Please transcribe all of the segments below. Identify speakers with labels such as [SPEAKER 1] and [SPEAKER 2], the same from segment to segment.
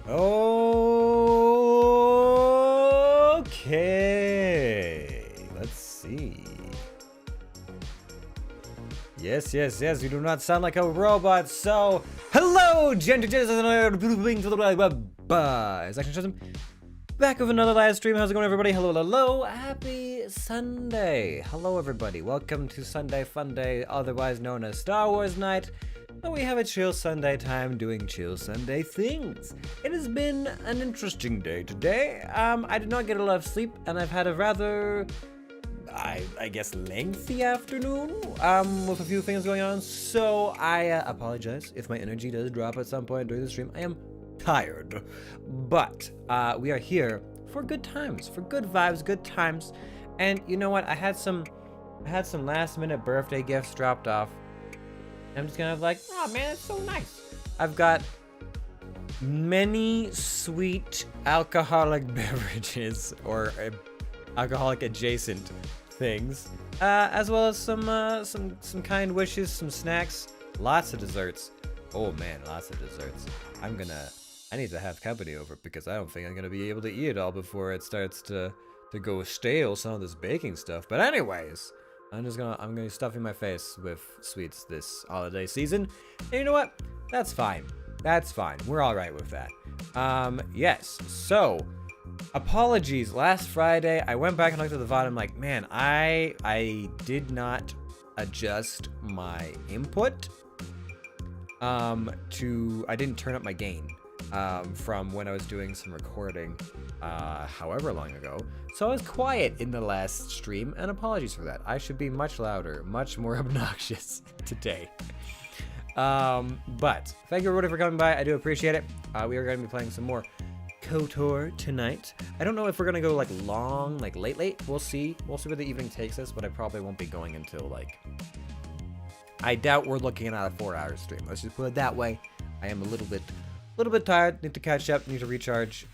[SPEAKER 1] Okay. Let's see. Yes, yes, yes. You do not sound like a robot. So, hello, gentlemen. Back with another live stream. How's it going, everybody? Hello, hello. Happy Sunday. Hello, everybody. Welcome to Sunday Fun Day, otherwise known as Star Wars Night. But we have a chill Sunday time doing chill Sunday things. It has been an interesting day today. I did not get a lot of sleep, and I've had a rather, I guess, lengthy afternoon with a few things going on. So I apologize if my energy does drop at some point during the stream. I am tired, but we are here for good times, for good vibes, good times. And you know what? I had some last minute birthday gifts dropped off. I'm just kind of like, oh man, it's so nice. I've got many sweet alcoholic beverages or alcoholic adjacent things, as well as some kind wishes, some snacks, lots of desserts. Oh man, lots of desserts. I need to have company over because I don't think I'm gonna be able to eat it all before it starts to go stale, some of this baking stuff. But anyways, I'm gonna be stuffing my face with sweets this holiday season. And you know what? That's fine. That's fine. We're all right with that. Yes. So, apologies. Last Friday, I went back and looked at the VOD. I'm like, man, I did not adjust my input. I didn't turn up my gain. From when I was doing some recording, however long ago. So I was quiet in the last stream, and apologies for that. I should be much louder, much more obnoxious today. But thank you everybody for coming by. I do appreciate it. We are going to be playing some more Kotor tonight. I don't know if we're going to go like long, like late. We'll see. We'll see where the evening takes us, but I probably won't be going until like, I doubt we're looking at a 4-hour stream. Let's just put it that way. I am a little bit tired, need to catch up, need to recharge.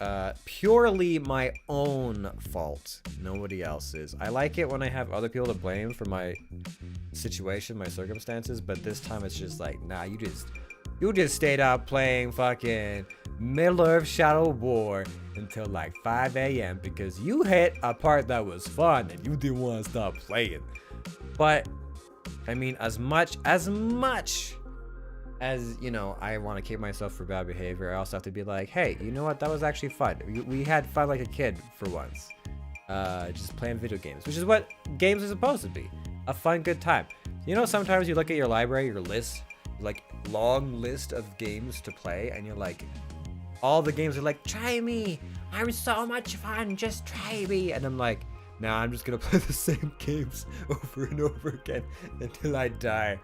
[SPEAKER 1] Purely my own fault, nobody else's. I like it when I have other people to blame for my situation, my circumstances, but this time it's just like, nah, you just stayed out playing fucking Middle-earth Shadow War until like 5 a.m. because you hit a part that was fun and you didn't want to stop playing. But, I mean, as much as you know, I want to keep myself for bad behavior, I also have to be like, hey, you know what? That was actually fun. We had fun like a kid for once. Just playing video games, which is what games are supposed to be. A fun, good time. You know, sometimes you look at your library, your list, like long list of games to play, and you're like, all the games are like, try me. I'm so much fun. Just try me. And I'm like, nah, I'm just going to play the same games over and over again until I die.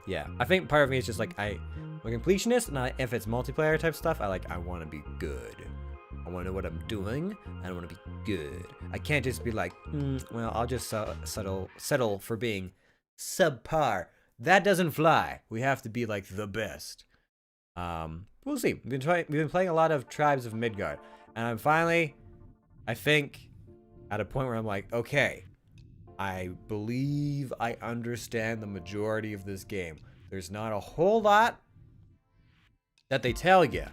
[SPEAKER 1] Yeah, I think part of me is just like, I'm a completionist, and if it's multiplayer type stuff, I want to be good. I want to know what I'm doing, and I want to be good. I can't just be like, well, I'll just settle for being subpar. That doesn't fly. We have to be like the best. We'll see. We've been playing a lot of Tribes of Midgard, and I'm finally, I think, at a point where I'm like, okay, I believe I understand the majority of this game. There's not a whole lot that they tell you.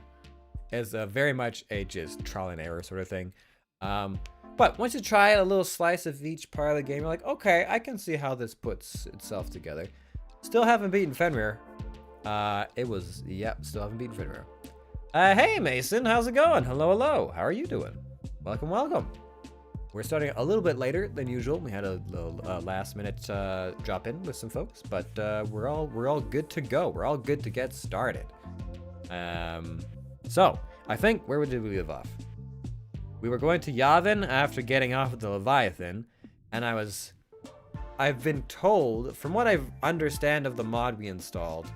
[SPEAKER 1] It's very much a just trial and error sort of thing. But once you try a little slice of each part of the game, you're like, okay, I can see how this puts itself together. Still haven't beaten Fenrir. Still haven't beaten Fenrir. Hey Mason, how's it going? Hello, hello. How are you doing? Welcome, welcome. We're starting a little bit later than usual. We had a little last minute drop in with some folks, but we're all good to go. We're all good to get started. So I think where did we leave off? We were going to Yavin after getting off of the Leviathan, and I've been told, from what I understand of the mod we installed,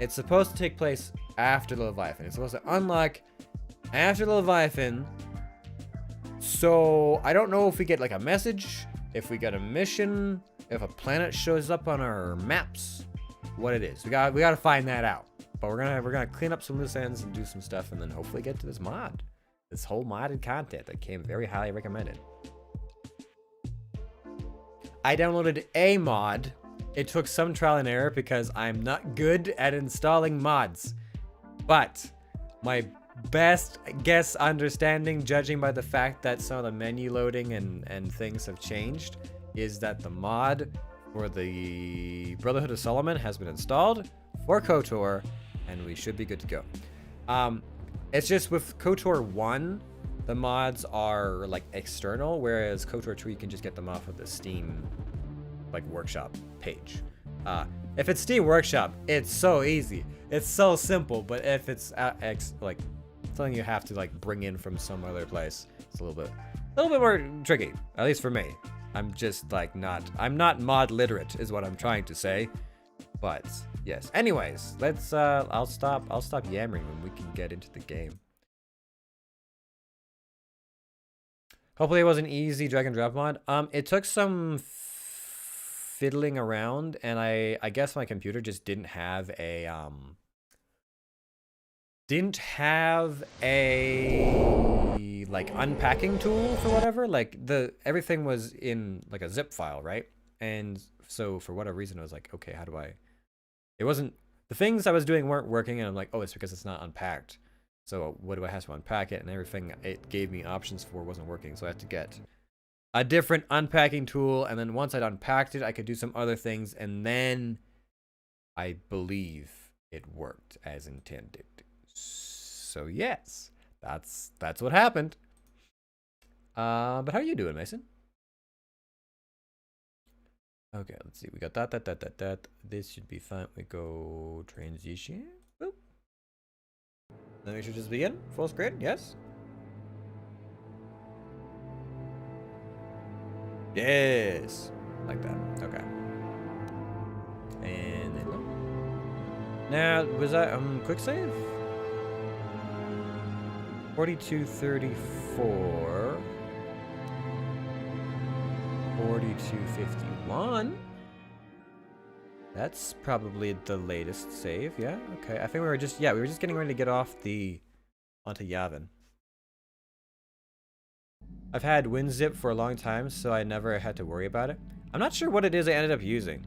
[SPEAKER 1] it's supposed to take place after the Leviathan. It's supposed to unlock after the Leviathan. So I don't know if we get like a message, if we get a mission, if a planet shows up on our maps, what it is. We gotta find that out. But we're gonna clean up some loose ends and do some stuff, and then hopefully get to this mod. This whole modded content that came very highly recommended. I downloaded a mod. It took some trial and error because I'm not good at installing mods. But my best guess understanding, judging by the fact that some of the menu loading and things have changed, is that the mod for the Brotherhood of Solomon has been installed for Kotor, and we should be good to go. It's just with Kotor 1, the mods are like external, whereas Kotor 2 you can just get them off of the Steam like workshop page. If it's Steam Workshop, it's so easy. It's so simple, but if it's like something you have to like bring in from some other place, it's a little bit more tricky, at least for me. I'm just like I'm not mod literate is what I'm trying to say. But yes. Anyways, let's I'll stop yammering when we can get into the game. Hopefully it was an easy drag and drop mod. It took some fiddling around, and I guess my computer just didn't have a like unpacking tool for whatever. Like everything was in like a zip file, right? And so for whatever reason I was like, okay, how do I, it wasn't, the things I was doing weren't working, and I'm like, oh, it's because it's not unpacked. So what do I have to unpack it? And everything it gave me options for wasn't working, so I had to get a different unpacking tool, and then once I'd unpacked it, I could do some other things, and then I believe it worked as intended. So yes, that's what happened. But how are you doing, Mason? Okay, let's see. We got that. This should be fine. We go transition. Boop. Then we should just begin. Full screen, yes? Yes. Like that. Okay. And then now, was that quick save? 4234. 4251. That's probably the latest save, yeah? Okay. I think we were just getting ready to get off onto Yavin. I've had WinZip for a long time, so I never had to worry about it. I'm not sure what it is I ended up using.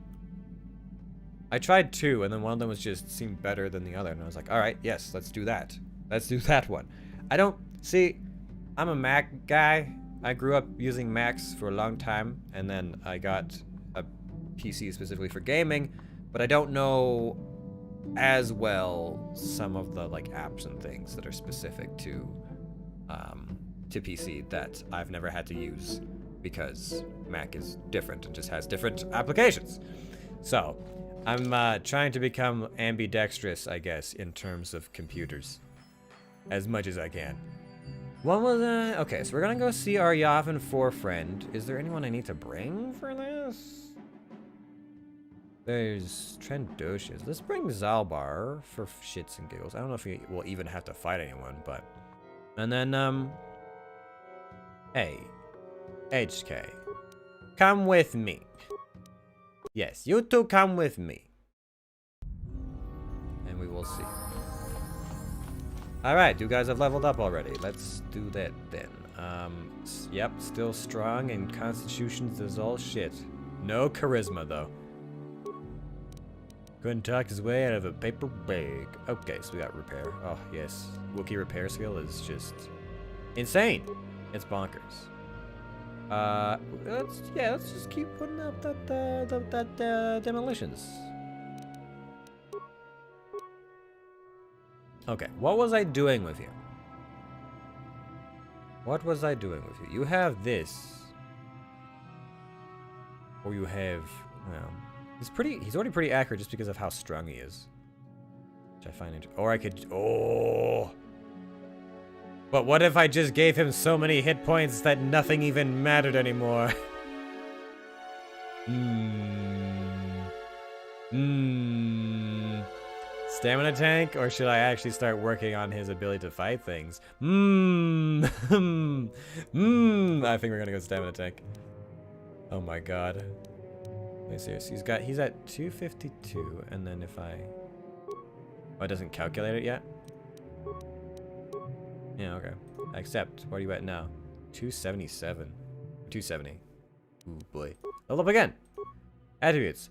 [SPEAKER 1] I tried two, and then one of them seemed better than the other, and I was like, alright, yes, let's do that. Let's do that one. I'm a Mac guy. I grew up using Macs for a long time, and then I got a PC specifically for gaming, but I don't know as well some of the like apps and things that are specific to PC that I've never had to use, because Mac is different and just has different applications. So I'm trying to become ambidextrous, I guess, in terms of computers as much as I can. What was that? Okay, so we're gonna go see our Yavin 4 friend. Is there anyone I need to bring for this? There's Trendoshes. Let's bring Zalbar for shits and giggles. I don't know if we will even have to fight anyone, but... And then, hey. HK. Come with me. Yes, you two come with me. And we will see. Alright, you guys have leveled up already. Let's do that then. Yep, still strong, and constitutions is all shit. No charisma, though. Couldn't talk his way out of a paper bag. Okay, so we got repair. Oh, yes. Wookiee repair skill is just insane. It's bonkers. Let's just keep putting up that demolitions. Okay, what was I doing with you? What was I doing with you? You have this. Or you have, well, he's already pretty accurate just because of how strong he is. Which I find interesting. Or I could, oh. But what if I just gave him so many hit points that nothing even mattered anymore? Stamina tank, or should I actually start working on his ability to fight things? I think we're gonna go stamina tank. Oh my god. Let me see. He's at 252, and then if I... Oh, it doesn't calculate it yet? Yeah, okay. Accept. What are you at now? 277. 270. Ooh, boy. Level up again. Attributes.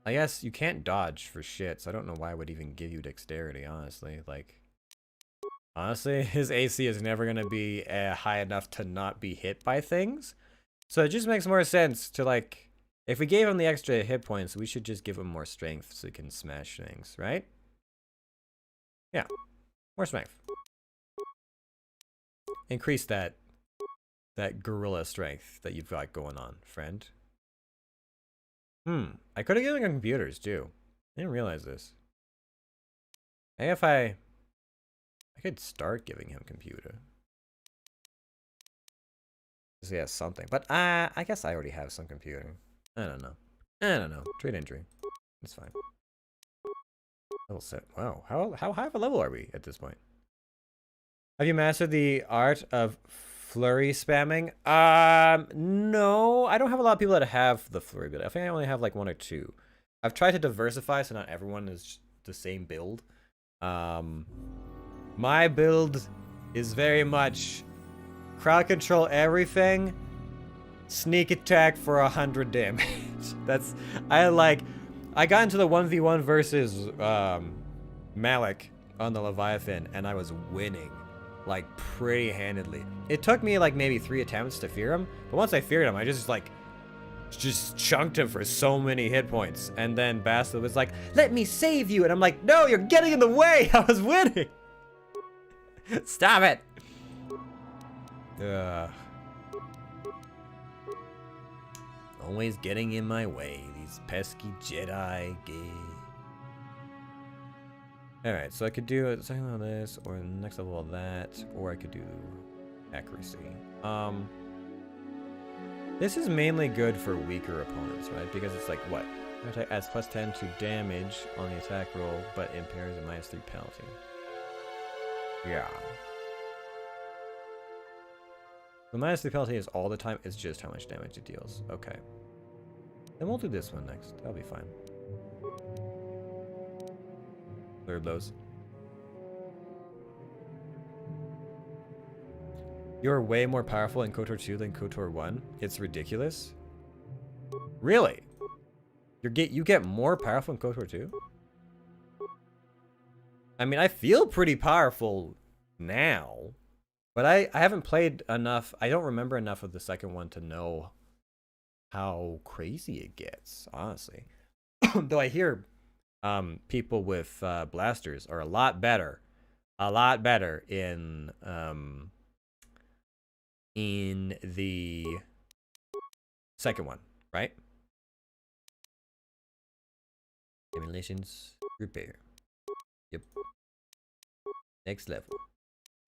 [SPEAKER 1] I guess you can't dodge for shit, so I don't know why it would even give you dexterity, honestly. Like, honestly, his AC is never going to be high enough to not be hit by things. So it just makes more sense to, like, if we gave him the extra hit points, we should just give him more strength so he can smash things, right? Yeah, more strength. Increase that gorilla strength that you've got going on, friend. I could have given him computers too. I didn't realize this. Hey, if I could start giving him computer. Because he has something. But I guess I already have some computer. I don't know. Trade injury. It's fine. Level set. Wow. How high of a level are we at this point? Have you mastered the art of flurry spamming? No. I don't have a lot of people that have the flurry build. I think I only have like 1 or 2. I've tried to diversify so not everyone is the same build. My build is very much crowd control everything, sneak attack for 100 damage. I got into the 1v1 versus Malik on the Leviathan and I was winning like pretty handedly. It took me like maybe 3 attempts to fear him, but once I feared him, I just chunked him for so many hit points. And then Basta was like, "Let me save you," and I'm like, "No, you're getting in the way. I was winning." Stop it. Always getting in my way. These pesky Jedi gay. Alright, so I could do a second level of this, or the next level of that, or I could do accuracy. This is mainly good for weaker opponents, right? Because it's like, what? Attack adds +10 to damage on the attack roll, but impairs a -3 penalty. Yeah. The -3 penalty is all the time, it's just how much damage it deals. Okay. Then we'll do this one next. That'll be fine. Third blows. You're way more powerful in KOTOR 2 than KOTOR 1. It's ridiculous. Really? You get more powerful in KOTOR 2? I mean, I feel pretty powerful now, but I haven't played enough. I don't remember enough of the second one to know how crazy it gets, honestly. Though I hear people with blasters are a lot better in the second one, right? Demolitions repair. Yep. Next level.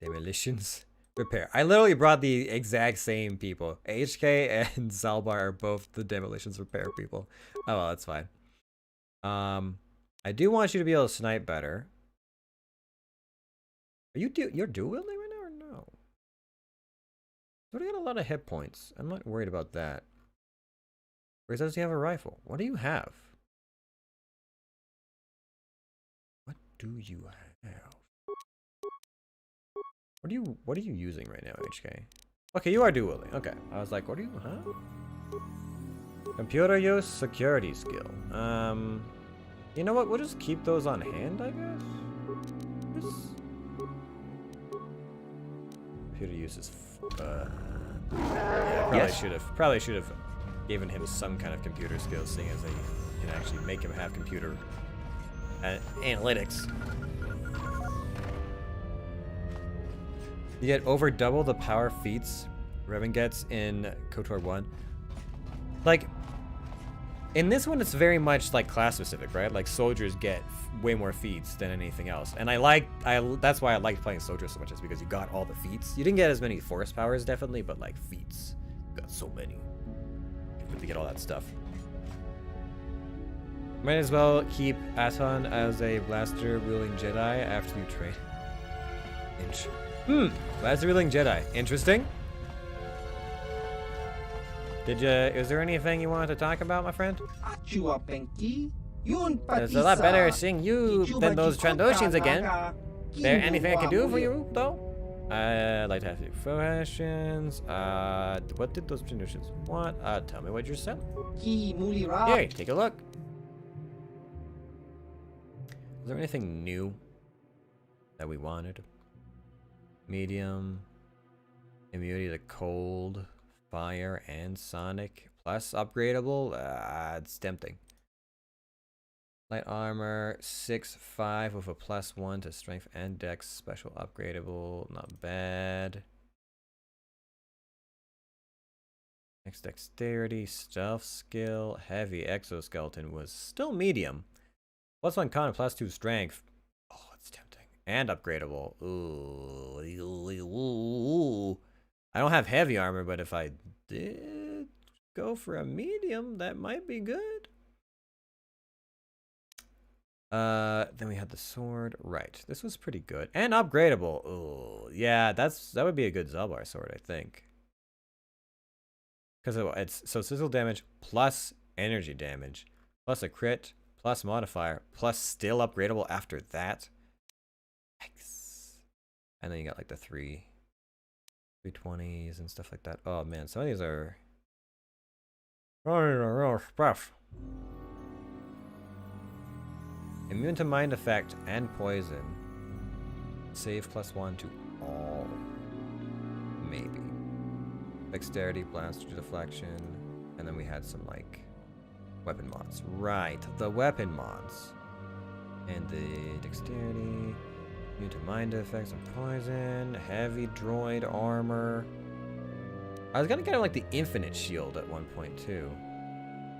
[SPEAKER 1] Demolitions repair. I literally brought the exact same people. HK and Zalbar are both the demolitions repair people. Oh well, that's fine. I do want you to be able to snipe better. Are you're dual wielding right now or no? You already got a lot of hit points. I'm not worried about that. Where does he have a rifle? What do you have? What do you have? What are you using right now, HK? Okay, you are dual wielding. Okay. I was like, what are you, huh? Computer use, security skill. You know what? We'll just keep those on hand, I guess. Computer use is yeah, probably should have given him some kind of computer skills, seeing as they can actually make him have computer analytics. You get over double the power feats Revan gets in KOTOR 1. Like, in this one, it's very much like class specific, right? Like soldiers get way more feats than anything else, and that's why I liked playing soldiers so much, is because you got all the feats. You didn't get as many force powers, definitely, but like feats, you got so many. To get all that stuff. Might as well keep Aton as a blaster wielding Jedi after you train. Blaster wielding Jedi. Interesting. Is there anything you wanted to talk about, my friend? It's a lot better seeing you than those Trandoshans again. There anything I can do for you, though? I'd like to ask you questions. What did those Trandoshans want? Tell me what you're selling. Here, take a look. Is there anything new that we wanted? Medium. Immunity to cold, fire, and sonic. Plus upgradable. It's tempting. Light armor, 6/5 with a +1 to strength and dex. Special upgradable, not bad. Next dexterity, stealth skill, heavy exoskeleton was still medium. +1 con, +2 strength. Oh, it's tempting. And upgradable. Ooh. I don't have heavy armor, but if I did go for a medium, that might be good. Then we had the sword. Right. This was pretty good. And upgradable. Ooh. Yeah, that would be a good Zelbar sword, I think. Because it's so physical damage plus energy damage plus a crit plus modifier plus still upgradable after that. Yikes. And then you got like the 320s and stuff like that. Oh man, some of these are real stuff. Immune to mind effect and poison. Save +1 to all. Maybe. Dexterity, blast, deflection, and then we had some like weapon mods. Right, the weapon mods. And the dexterity, immune to mind effects and poison, heavy droid armor. I was gonna get like the infinite shield at one point too.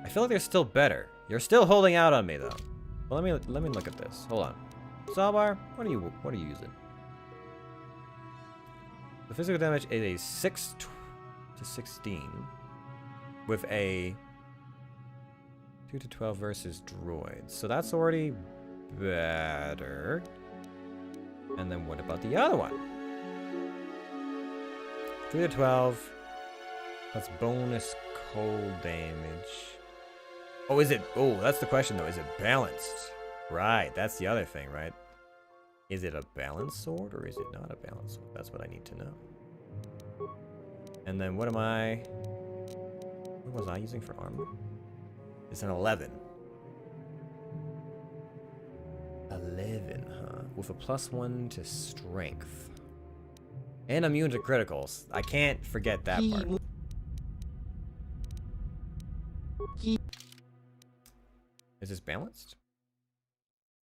[SPEAKER 1] I feel like they're still better. You're still holding out on me though. Well, let me look at this. Hold on. Zelbar, what are you using? The physical damage is a 6 to 16 with a 2 to 12 versus droids. So that's already better. And then what about the other one? 3 to 12. That's bonus cold damage. Oh, is it? Oh, that's the question though. Is it balanced? Right, that's the other thing, right? Is it a balanced sword or is it not a balanced sword? That's what I need to know. And then what was I using for armor? It's an 11. 11, huh? With a +1 to strength. And immune to criticals. I can't forget that part. Is this balanced?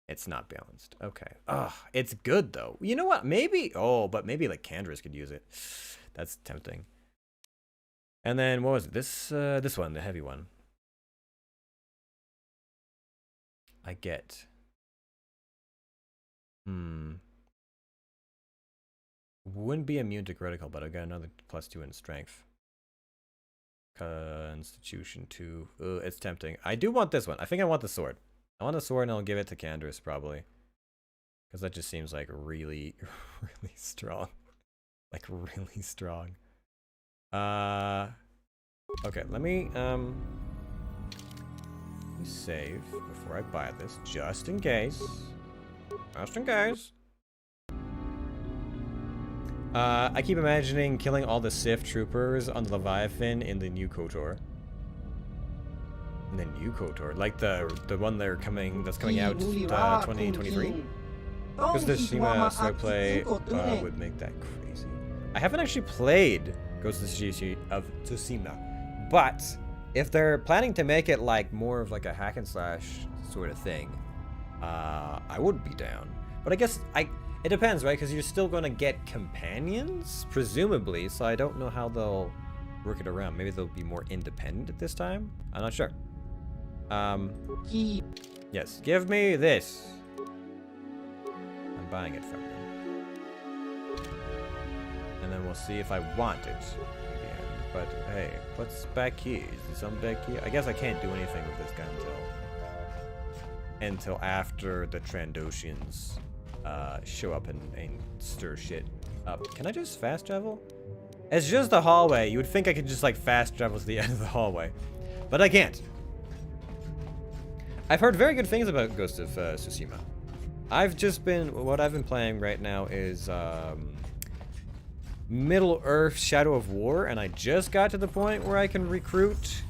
[SPEAKER 1] It's not balanced. Okay. Ugh, it's good though. You know what? Maybe. Oh, but maybe like Candra's could use it. That's tempting. And then what was it? This one, the heavy one. I get. Wouldn't be immune to critical, but I got another +2 in strength. Constitution 2. It's tempting. I do want this one. I think I want the sword. I want the sword and I'll give it to Candra's probably. Because that just seems like really, really strong. Like really strong. Okay, let me save before I buy this, just in case. Just in case. I keep imagining killing all the Sith troopers on the Leviathan in the new Kotor. In the new Kotor, like the one that's coming out 2023. Because the Tsushima slow play would make that crazy. I haven't actually played Ghost of Tsushima, but if they're planning to make it like more of like a hack and slash sort of thing, I would be down. But I guess it depends, right? Because you're still going to get companions, presumably. So I don't know how they'll work it around. Maybe they'll be more independent at this time. I'm not sure. Yes, give me this. I'm buying it from them. And then we'll see if I want it in the end. But hey, what's back here? Is there something back here? I guess I can't do anything with this gun until after the Trandoshans show up and stir shit up. Can I just fast travel? It's just the hallway. You would think I could just like fast travel to the end of the hallway, but I can't. I've heard very good things about Ghost of Tsushima. What I've been playing right now is Middle Earth Shadow of War, and I just got to the point where I can recruit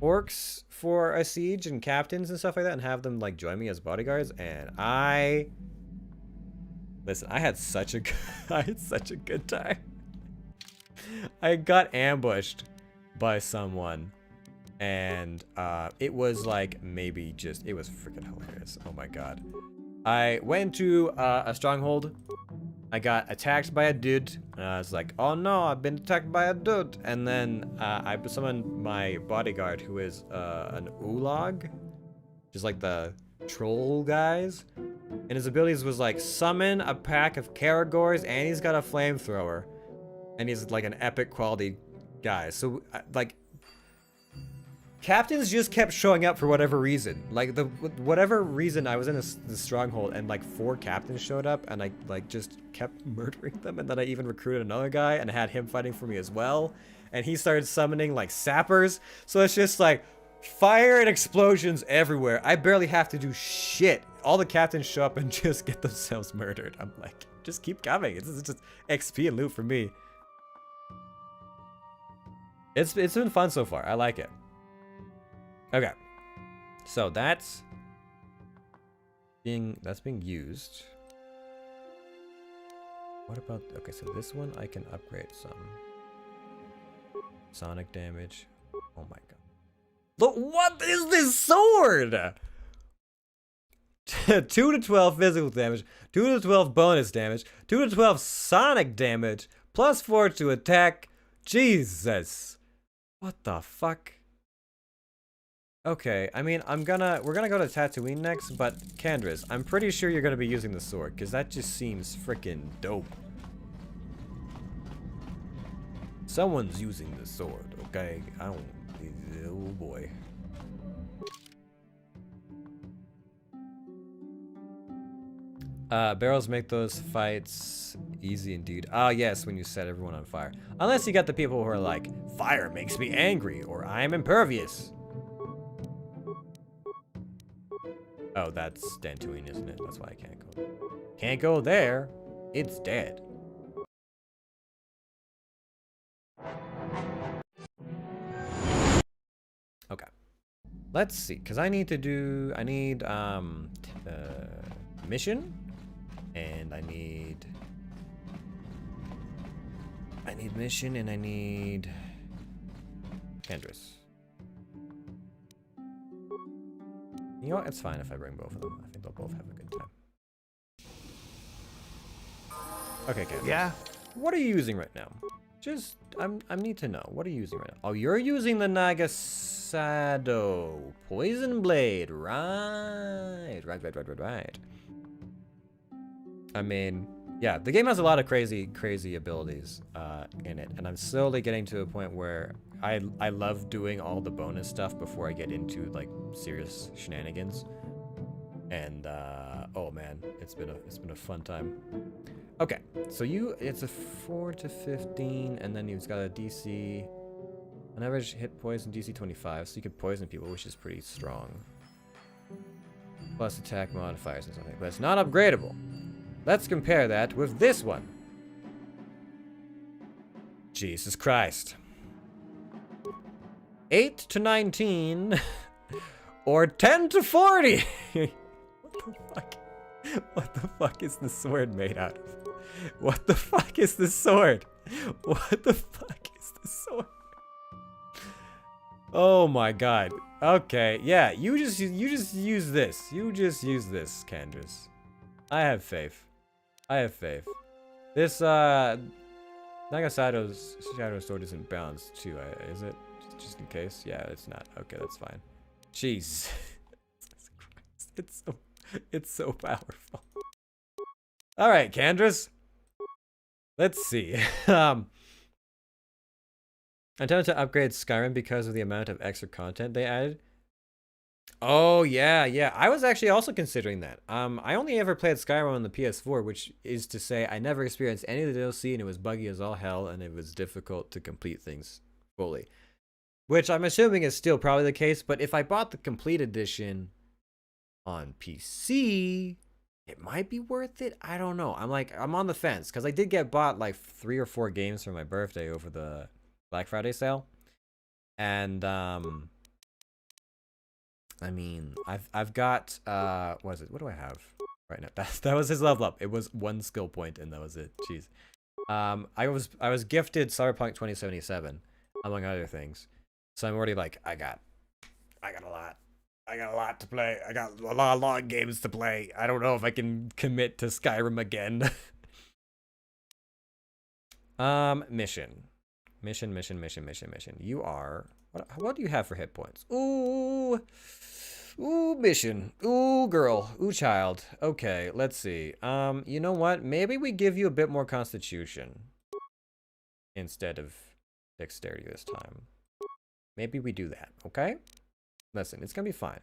[SPEAKER 1] orcs for a siege and captains and stuff like that, and have them like join me as bodyguards. And listen, I had such a I had such a good time. I got ambushed by someone, and it was like maybe just, it was freaking hilarious. Oh my god. I went to a stronghold. I got attacked by a dude. I was like, oh no, I've been attacked by a dude. And then I summoned my bodyguard, who is an Ulag, just like the troll guys. And his abilities was like summon a pack of Karagors, and he's got a flamethrower. And he's like an epic quality guy. So like, captains just kept showing up for whatever reason. Like whatever reason, I was in the stronghold and like 4 captains showed up, and I like just kept murdering them. And then I even recruited another guy and had him fighting for me as well. And he started summoning like sappers. So it's just like fire and explosions everywhere. I barely have to do shit. All the captains show up and just get themselves murdered. I'm like, just keep coming. It's just XP and loot for me. It's been fun so far. I like it. Okay, so that's being used. What about, okay, so this one I can upgrade some. Sonic damage. Oh my god. Look, what is this sword? 2 to 12 physical damage, 2 to 12 bonus damage, 2 to 12 sonic damage, plus 4 to attack. Jesus. What the fuck? Okay, I mean, we're gonna go to Tatooine next, but Candra's, I'm pretty sure you're gonna be using the sword, because that just seems freaking dope. Someone's using the sword, okay? I don't, oh boy. Barrels make those fights easy indeed. Ah, yes, when you set everyone on fire. Unless you got the people who are like, fire makes me angry, or I'm impervious. Oh, that's Dantooine, isn't it? That's why I can't go. Can't go there. It's dead. Okay. Let's see, because I need mission, and I need mission, and I need Kendris. You know what? It's fine if I bring both of them. I think they'll both have a good time. Okay, Kendris. Yeah. What are you using right now? Just, I need to know. What are you using right now? Oh, you're using the Nagasado Poison Blade. Right. I mean, yeah, the game has a lot of crazy abilities in it, and I'm slowly getting to a point where I love doing all the bonus stuff before I get into like serious shenanigans. And oh man, it's been a fun time. Okay, so it's a 4 to 15, and then you've got a DC, an average hit poison DC 25, so you can poison people, which is pretty strong. Plus attack modifiers and something, but it's not upgradable. Let's compare that with this one. Jesus Christ. 8 to 19, or 10 to 40. What the fuck? What the fuck is the sword made out of? What the fuck is the sword? What the fuck is the sword? Oh my god. Okay, yeah, you just use this. You just use this, Candrace. I have faith. I have faith. This Nagasado's shadow sword isn't balanced too, is it? Just in case? Yeah, it's not. Okay, that's fine. Jeez. It's so powerful. All right, Candrace. Let's see. I'm tempted to upgrade Skyrim because of the amount of extra content they added. Oh yeah. I was actually also considering that. I only ever played Skyrim on the PS4, which is to say I never experienced any of the DLC, and it was buggy as all hell, and it was difficult to complete things fully. Which I'm assuming is still probably the case, but if I bought the complete edition on PC, it might be worth it. I don't know. I'm on the fence, because I did get bought like 3 or 4 games for my birthday over the Black Friday sale. And I mean, I've got what is it? What do I have right now? That was his level up. It was 1 skill point, and that was it. Jeez. I was gifted Cyberpunk 2077, among other things. So I'm already like, I got a lot. I got a lot to play. I got a lot of games to play. I don't know if I can commit to Skyrim again. Mission. You are, what do you have for hit points? Ooh, mission. Ooh, girl. Ooh, child. Okay, let's see. You know what? Maybe we give you a bit more constitution instead of dexterity this time. Maybe we do that, okay? Listen, it's gonna be fine.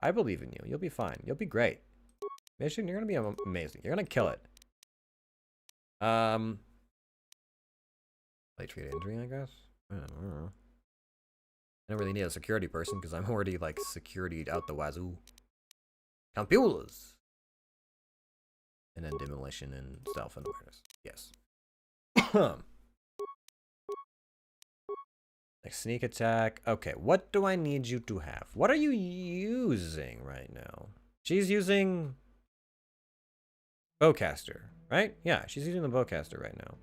[SPEAKER 1] I believe in you. You'll be fine. You'll be great. Mission, you're gonna be amazing. You're gonna kill it. Late treat injury, I guess. I don't know. I don't really need a security person because I'm already like securityed out the wazoo. Compulas. And then demolition and stealth and awareness. Yes. Like sneak attack. Okay, what do I need you to have? What are you using right now? She's using bowcaster, right? Yeah, she's using the bowcaster right now.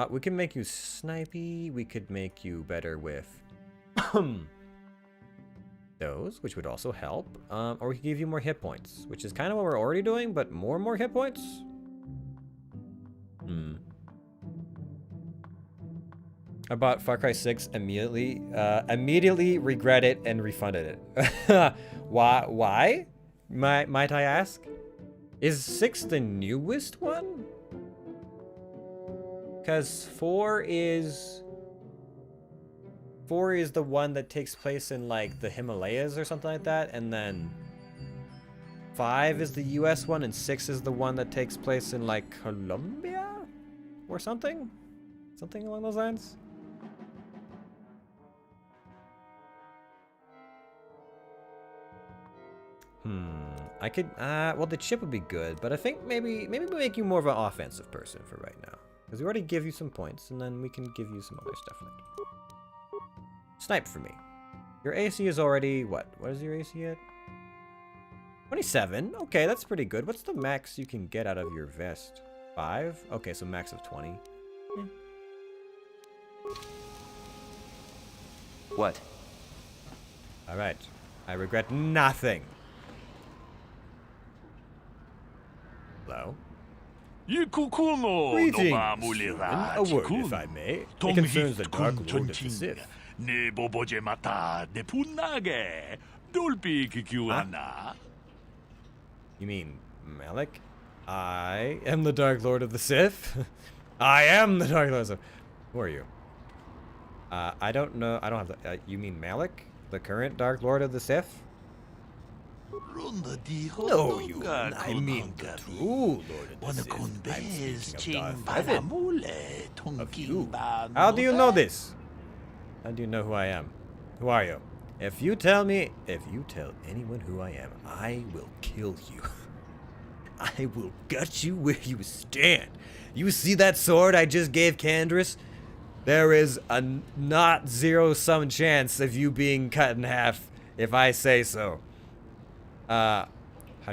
[SPEAKER 1] We can make you snipey. We could make you better with those, which would also help. Or we could give you more hit points, which is kind of what we're already doing, but more hit points. I bought Far Cry 6 immediately regret it and refunded it. Why? Might I ask? Is 6 the newest one? Because 4 is the one that takes place in like the Himalayas or something like that, and then 5 is the US one, and 6 is the one that takes place in like Colombia or something? Something along those lines? I could, well, the chip would be good, but I think maybe we make you more of an offensive person for right now. Because we already give you some points, and then we can give you some other stuff later. Snipe for me. Your AC is already, what? What is your AC at? 27? Okay, that's pretty good. What's the max you can get out of your vest? 5? Okay, so max of 20.
[SPEAKER 2] What?
[SPEAKER 1] Alright. I regret nothing. Hello? Greetings, human. A word, if I may. It concerns the Dark Lord of the Sith. Huh? You mean Malik? I am the Dark Lord of the Sith? I am the Dark Lord of the Sith. Who are you? I don't know. I don't have the... you mean Malik? The current Dark Lord of the Sith? No, you. I mean the true Lord of the Sith. I'm speaking of Darth Revan. Of you. How do you know this? How do you know who I am? Who are you? If you tell anyone who I am, I will kill you. I will gut you where you stand. You see that sword I just gave Candrace? There is a not zero-sum chance of you being cut in half if I say so. How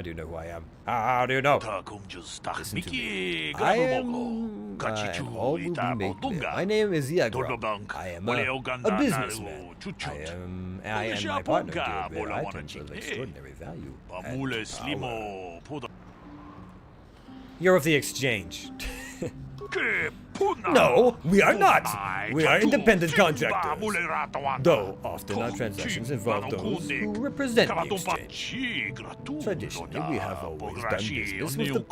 [SPEAKER 1] do you know who I am? How do you know? Listen to me. I am all will be made clear. My name is Yagra. I am a businessman. I and my partner deal with items of extraordinary value and power. You're of the exchange. No, we are not. We are independent contractors. Though often our transactions involve those who represent the exchange. Traditionally, we have always done business with the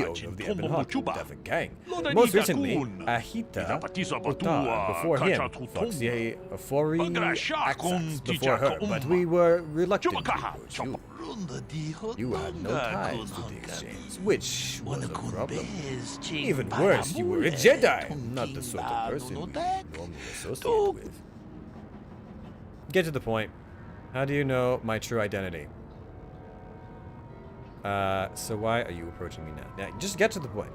[SPEAKER 1] owner of the Ebon Hawk, Devon Gang. Most recently, Ahita Kotor, before him, Foxy Fori Axas before her, but we were reluctant to approach you. You had no ties to the exchange, which was a problem. Even worse, you were a Jedi, not the sort of person we normally associate with. Get to the point. How do you know my true identity? So why are you approaching me now? Just get to the point.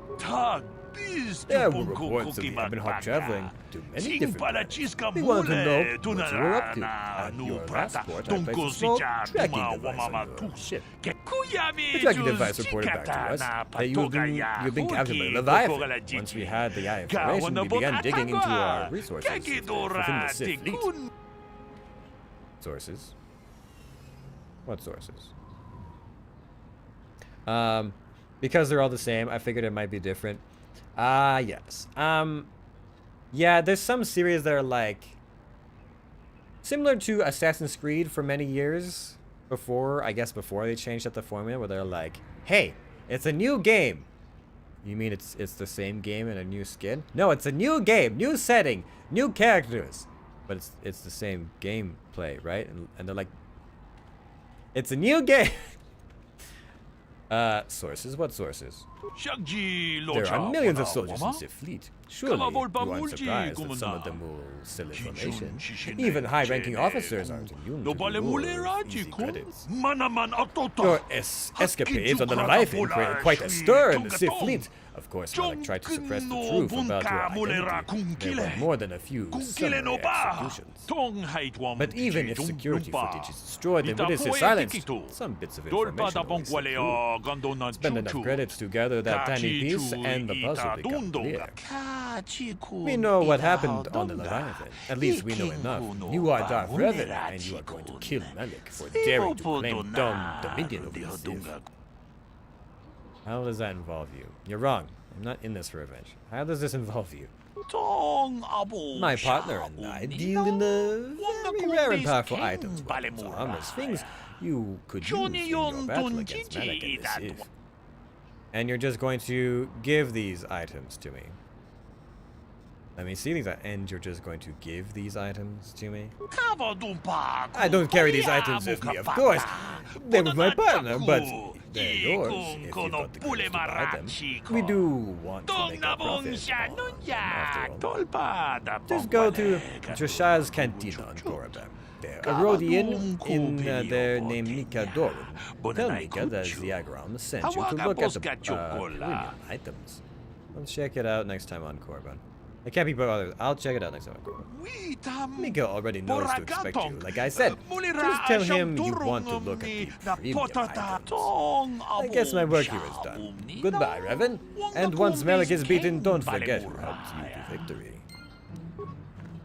[SPEAKER 1] There were reports of the Ebon Hawk traveling to many different planets. We wanted to know what you were up to. At your last port, I placed a small tracking device on your ship. The tracking device reported back to us that you've been captured by Leviathan. Once we had the information, we began digging into our resources within the Sith fleet. Sources? What sources? Because they're all the same, I figured it might be different. Yes. Yeah, there's some series that are like similar to Assassin's Creed for many years before, I guess before they changed up the formula, where they're like, hey, it's a new game. You mean it's the same game in a new skin? No, it's a new game, new setting, new characters. But it's the same gameplay, right? And they're like, it's a new game. Sources? What sources? There are millions of soldiers in Sith fleet. Surely you aren't surprised that some of them will sell information. Even high-ranking officers aren't immune to the lure of easy credits. Your escapades on the Leviathan created quite a stir in the Sith fleet. Of course, Malik tried to suppress the truth about your identity. There were more than a few summary executions. But even if security footage is destroyed and witnesses is silenced, some bits of information will be spend enough credits to gather that tiny piece and the puzzle becomes clear. We know what happened on the Leviathan. At least we know enough. You are Darth Revan, and you are going to kill Malik for daring to claim dominion over the Sith. How does that involve you? You're wrong. I'm not in this for revenge. How does this involve you? My partner and I deal in the very rare and powerful items, weapons, armors, things you could use in your battle against Malik and the Sith. And you're just going to give these items to me. Let me see these, and you're just going to give these items to me? I don't carry these items with me, of course. They were my partner, but they're yours if you've got the courage to buy them. We do want to make a profit on them after all. Just go to Drasha's Cantina on Korriban. There, a Rhodian in there named Mika Doran. Tell Mika that Ziagram sent you to look at the premium items. Let's check it out next time on Korriban. I can't be bothered. I'll check it out next time on Korriban. Mika already knows to expect you. Like I said, just tell him you want to look at the premium items. I guess my work here is done. Goodbye, Revan. And once Malik is beaten, don't forget who helped you to victory.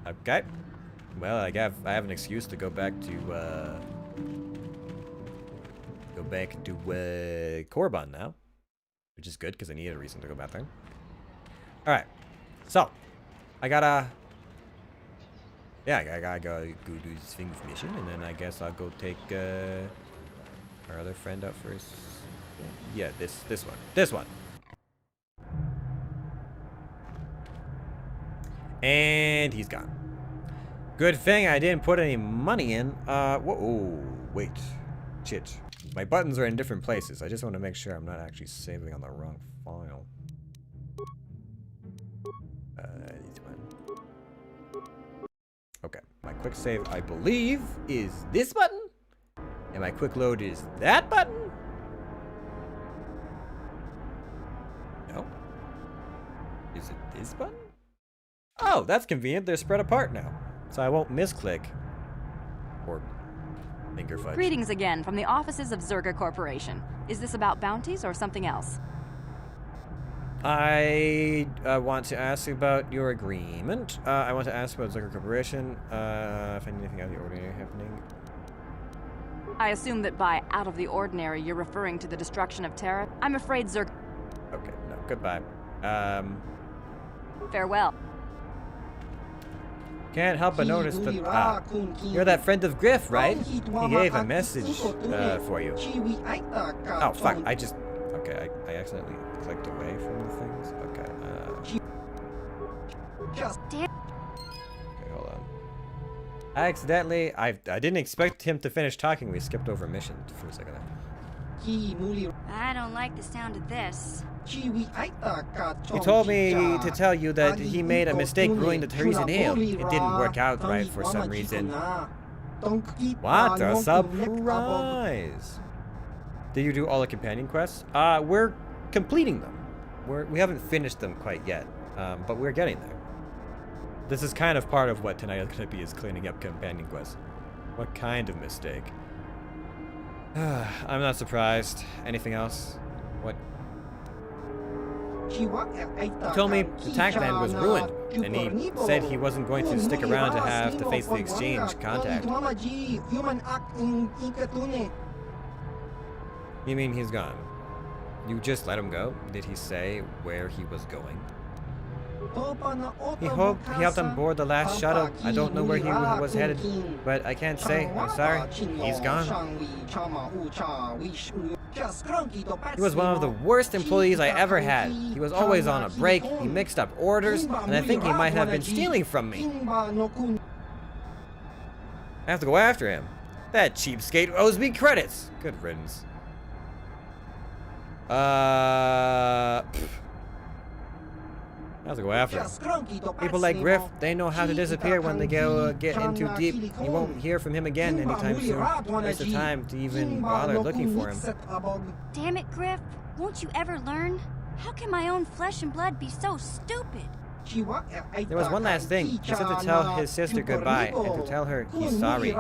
[SPEAKER 1] Okay. Well, I have an excuse to go back to Korriban now, which is good because I needed a reason to go back there. All right. So, I gotta go do this thing mission, and then I guess I'll go take our other friend out first. Yeah, this one. And he's gone. Good thing I didn't put any money in. Whoa, wait, shit. My buttons are in different places. I just want to make sure I'm not actually saving on the wrong file. Okay, my quick save, I believe, is this button, and my quick load is that button. No, is it this button? Oh, that's convenient. They're spread apart now, so I won't misclick or finger fudge.
[SPEAKER 2] Greetings again from the offices of Zerga Corporation. Is this about bounties or something else?
[SPEAKER 1] I want to ask about your agreement. I want to ask about Zerga Corporation. If anything out of the ordinary happening.
[SPEAKER 2] I assume that by out of the ordinary, you're referring to the destruction of Terra. I'm afraid Zerga...
[SPEAKER 1] Okay, no, goodbye.
[SPEAKER 2] Farewell.
[SPEAKER 1] Can't help but notice that you're that friend of Griff, right? He gave a message for you. Oh, fuck, okay, I accidentally clicked away from the things. Okay, okay, hold on. I didn't expect him to finish talking. We skipped over a mission for a second there.
[SPEAKER 3] I don't like the sound of this.
[SPEAKER 1] He told me to tell you that he made a mistake brewing the Teresian ale. It didn't work out right for some reason. What a surprise! Did you do all the companion quests? We're completing them. we haven't finished them quite yet, but we're getting there. This is kind of part of what tonight is going to be, is cleaning up companion quests. What kind of mistake? I'm not surprised. Anything else? What? He told me the tank land was ruined, and he said he wasn't going to stick around to have to face the exchange contact. You mean he's gone? You just let him go? Did he say where he was going? He helped on board the last shuttle. I don't know where he was headed, but I can't say. I'm sorry. He's gone. He was one of the worst employees I ever had. He was always on a break, he mixed up orders, and I think he might have been stealing from me. I have to go after him. That cheapskate owes me credits. Good riddance. I have to go after him. People like Griff, they know how to disappear when they get in too deep. You won't hear from him again anytime soon. Waste of time to even bother looking for him.
[SPEAKER 3] Damn it, Griff. Won't you ever learn? How can my own flesh and blood be so stupid?
[SPEAKER 1] There was one last thing. He said to tell his sister goodbye and to tell her he's sorry.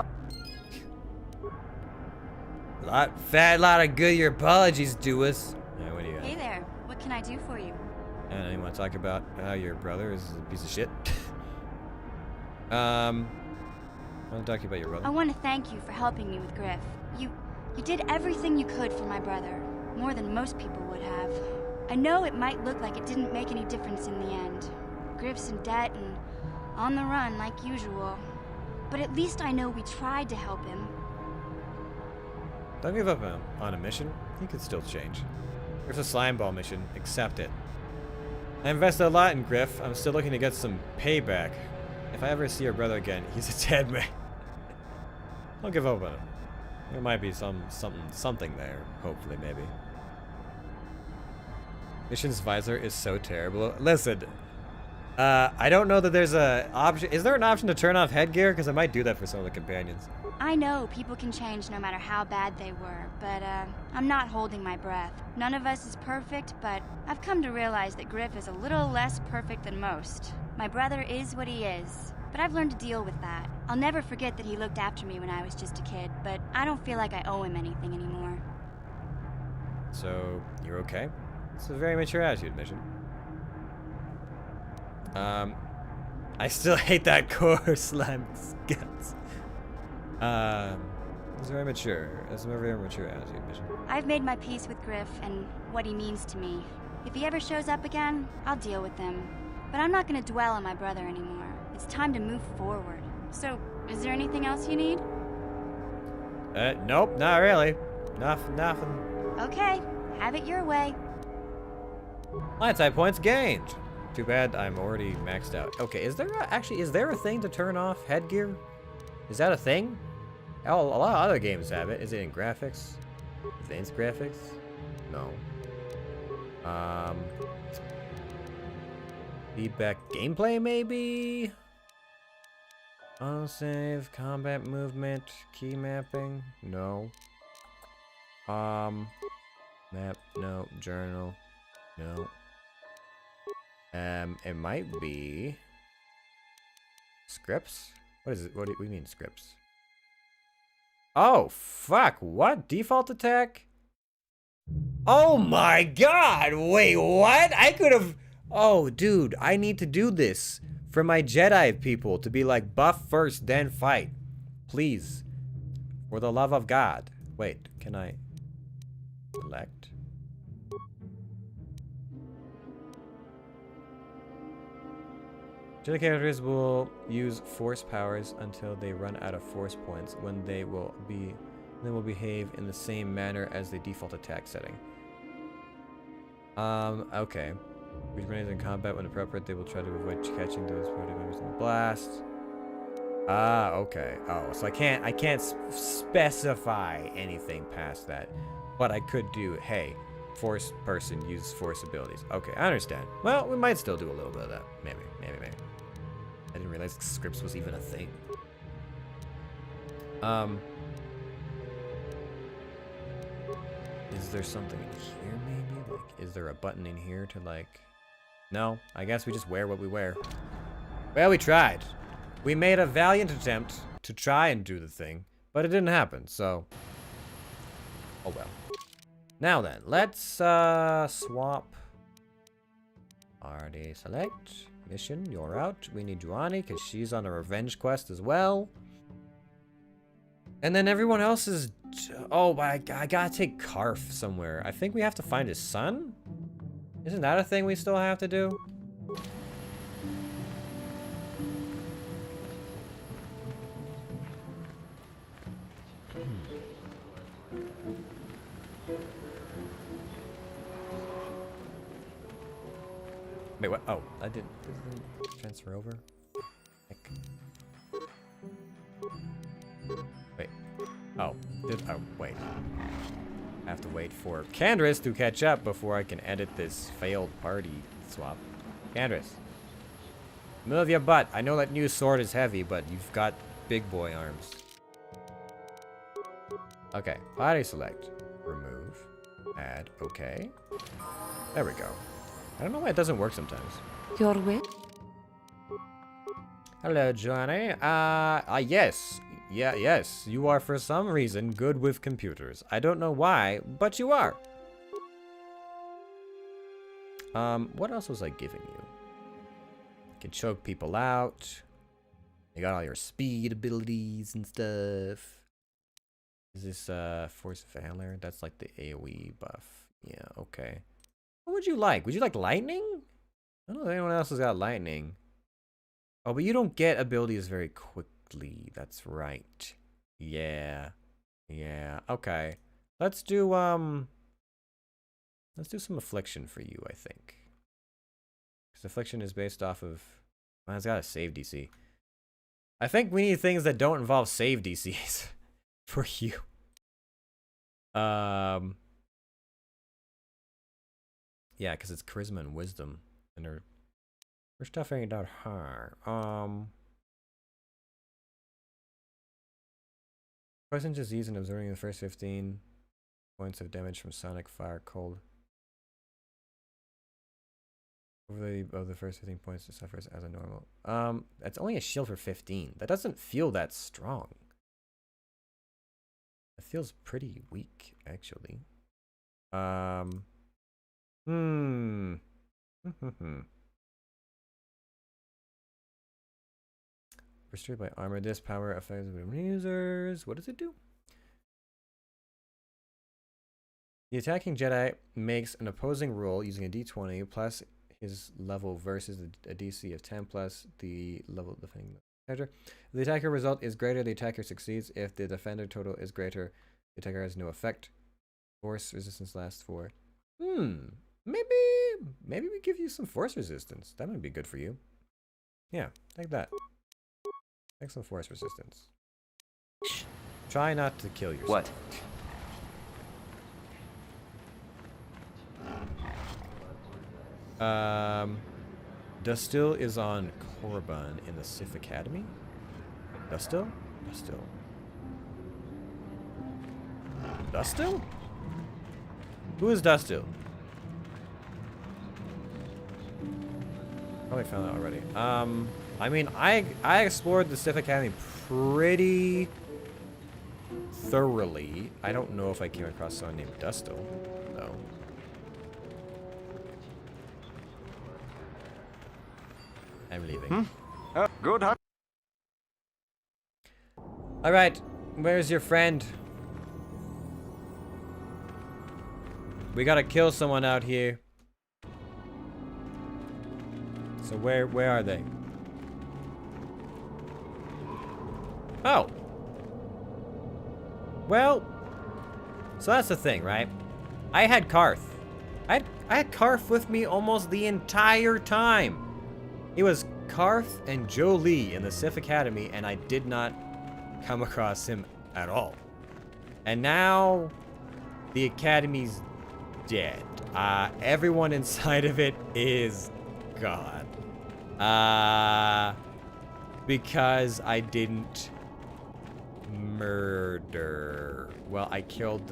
[SPEAKER 1] Lot of good your apologies do us. Yeah, what do you got?
[SPEAKER 3] Hey there. What can I do for you?
[SPEAKER 1] And you want to talk about how your brother is a piece of shit? I want to talk to you about your brother.
[SPEAKER 3] I want to thank you for helping me with Griff. You did everything you could for my brother, more than most people would have. I know it might look like it didn't make any difference in the end. Griff's in debt and on the run like usual. But at least I know we tried to help him.
[SPEAKER 1] Don't give up on a mission. You could still change. There's a slime ball mission. Accept it. I invested a lot in Griff. I'm still looking to get some payback. If I ever see your brother again, he's a dead man. Don't give up on him. There might be something there. Hopefully, maybe. Mission's visor is so terrible. Listen, I don't know that there's a option. Is there an option to turn off headgear? Because I might do that for some of the companions.
[SPEAKER 3] I know people can change no matter how bad they were, but I'm not holding my breath. None of us is perfect, but I've come to realize that Griff is a little less perfect than most. My brother is what he is, but I've learned to deal with that. I'll never forget that he looked after me when I was just a kid, but I don't feel like I owe him anything anymore.
[SPEAKER 1] So, you're okay? It's a very mature attitude, Mission. I still hate that core slime guts. It's very mature. It's a very mature attitude, Mission.
[SPEAKER 3] I've made my peace with Griff and what he means to me. If he ever shows up again, I'll deal with him. But I'm not gonna dwell on my brother anymore. It's time to move forward. So, is there anything else you need?
[SPEAKER 1] Nope, not really. Nothing.
[SPEAKER 3] Okay, have it your way.
[SPEAKER 1] Line type points gained. Too bad I'm already maxed out. Okay, is there a thing to turn off headgear? Is that a thing? Oh, a lot of other games have it. Is it in graphics? Advanced graphics? No. Feedback gameplay, maybe? Autosave, combat movement, key mapping? No. Map, no. Journal, no. It might be scripts? What is it? What do you mean scripts? Oh, fuck. What? Default attack? Oh my god. Wait, what? I could have... Oh, dude, I need to do this for my Jedi people to be like buff first, then fight. Please. For the love of God. Wait, can I select? Jedi characters will use force powers until they run out of force points, when they will behave in the same manner as the default attack setting. Okay. Which grenades in combat when appropriate, they will try to avoid catching those party members in the blast. Ah, okay. Oh, so I can't specify anything past that. But I could do, hey, force person uses force abilities. Okay, I understand. Well, we might still do a little bit of that. Maybe. I didn't realize scripts was even a thing. Is there something in here maybe Like, is there a button in here to like... No, I guess we just wear what we wear. Well, we tried. We made a valiant attempt to try and do the thing, but it didn't happen, so... Oh well. Now then, let's swap. Already select. Mission, you're out. We need Juani, because she's on a revenge quest as well. And then everyone else is... Oh, I gotta take Karf somewhere. I think we have to find his son? Isn't that a thing we still have to do? Wait, what? Oh, I didn't transfer over. Heck. Wait. Oh, wait. I have to wait for Candrace to catch up before I can edit this failed party swap. Candrace. Move your butt. I know that new sword is heavy, but you've got big boy arms. Okay, party select. Remove. Add. Okay. There we go. I don't know why it doesn't work sometimes.
[SPEAKER 2] Your wish?
[SPEAKER 1] Hello, Johnny. Yes. Yeah, yes. You are for some reason good with computers. I don't know why, but you are. What else was I giving you? You can choke people out. You got all your speed abilities and stuff. Is this, Force of Valor? That's like the AoE buff. Yeah, okay. What would you like? Would you like lightning? I don't know if anyone else has got lightning. Oh, but you don't get abilities very quickly. That's right. Yeah. Yeah. Okay. Let's do some affliction for you, I think. Because affliction is based off of... Well, it's got a save DC. I think we need things that don't involve save DCs for you. Yeah, because it's charisma and wisdom, and her stuff ain't that hard. Poison disease and absorbing the first 15 points of damage from sonic fire cold. Over the first 15 points, it suffers as a normal. That's only a shield for 15. That doesn't feel that strong. It feels pretty weak, actually. Restricted by armor. This power affects users. What does it do? The attacking Jedi makes an opposing roll using a d20 plus his level versus a DC of 10 plus the level defending the attacker. If the attacker result is greater, the attacker succeeds. If the defender total is greater, the attacker has no effect. Force resistance lasts for... Maybe we give you some force resistance. That might be good for you. Yeah, take that. Take some force resistance. Try not to kill yourself.
[SPEAKER 4] What?
[SPEAKER 1] Dustil is on Korriban in the Sith Academy. Dustil? Dustil. Dustil? Who is Dustil? Probably found that already. I mean, I explored the Sith Academy pretty thoroughly. I don't know if I came across someone named Dustil, though. I'm leaving.
[SPEAKER 4] Good hunt.
[SPEAKER 1] Alright, where's your friend? We gotta kill someone out here. So where are they? Oh. Well, so that's the thing, right? I had Karth. I had Karth with me almost the entire time. It was Karth and Jolie in the Sith Academy, and I did not come across him at all. And now the Academy's dead. Everyone inside of it is gone. Because I didn't murder. Well, I killed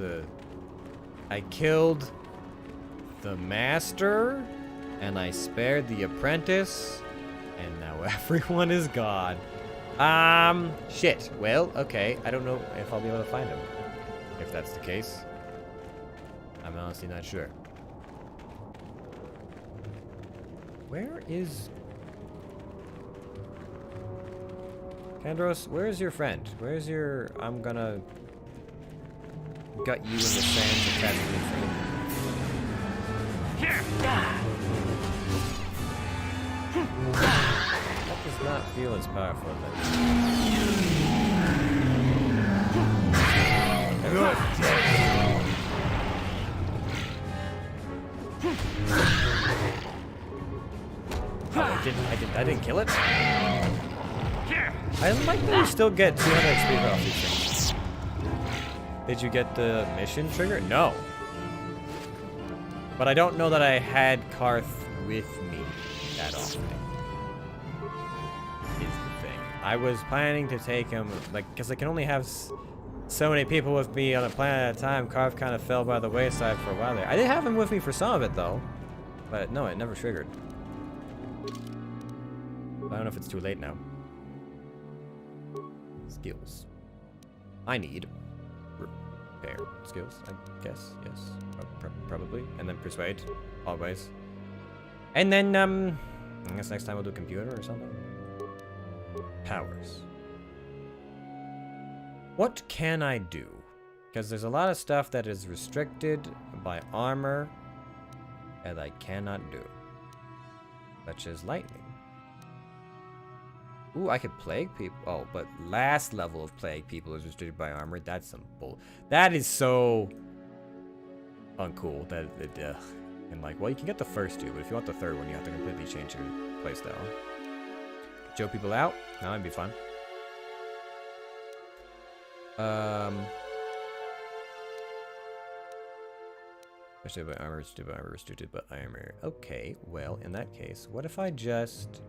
[SPEAKER 1] the master, and I spared the apprentice, and now everyone is gone. Shit. Well, okay. I don't know if I'll be able to find him. If that's the case. I'm honestly not sure. Where is... Kandros, where's your friend? Where's your... I'm gonna... gut you in the sands of Cantraption friend. That does not feel as powerful as I didn't kill it. I like that you still get 200 XP for all these things. Did you get the mission trigger? No. But I don't know that I had Karth with me that often. Is the thing. I was planning to take him, like, because I can only have so many people with me on a planet at a time. Karth kind of fell by the wayside for a while there. I did have him with me for some of it, though. But no, it never triggered. I don't know if it's too late now. Skills. I need repair skills, I guess. Yes, probably. And then persuade, always. And then, I guess next time we'll do computer or something. Powers. What can I do? Because there's a lot of stuff that is restricted by armor that I cannot do. Such as lightning. Ooh, I could plague people. Oh, but last level of plague people is restricted by armor. That's some bull. That is so uncool. That and like, well, you can get the first two, but if you want the third one, you have to completely change your playstyle. Joke people out. That might be fun. Restricted by armor. Restricted by armor. Restricted by armor. Okay. Well, in that case, what if I just...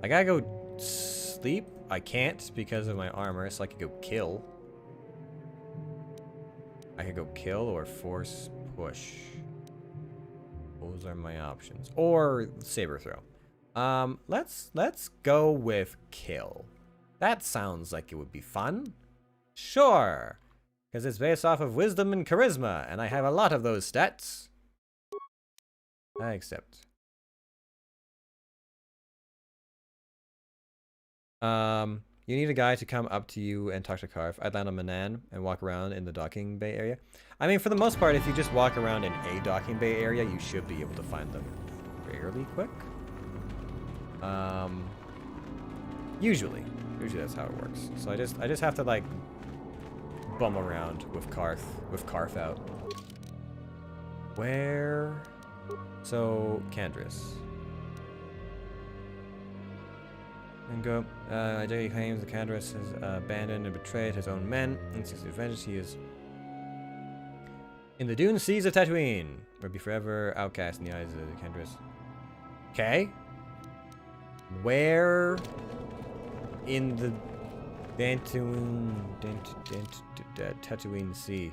[SPEAKER 1] I gotta go sleep. I can't because of my armor, so I could go kill. I could go kill or force push. Those are my options. Or saber throw. Let's go with kill. That sounds like it would be fun. Sure. Because it's based off of wisdom and charisma, and I have a lot of those stats. I accept. You need a guy to come up to you and talk to Karth. I'd land on Manan and walk around in the docking bay area. I mean, for the most part, if you just walk around in a docking bay area, you should be able to find them fairly quick. Usually that's how it works. So I just have to like bum around with Karth out. Where? So Kandris. And go. He claims the Kandris has abandoned and betrayed his own men. And seeks revenge. He is in the dune seas of Tatooine, where be forever outcast in the eyes of the Kandris. Okay. Where in the Tatooine Sea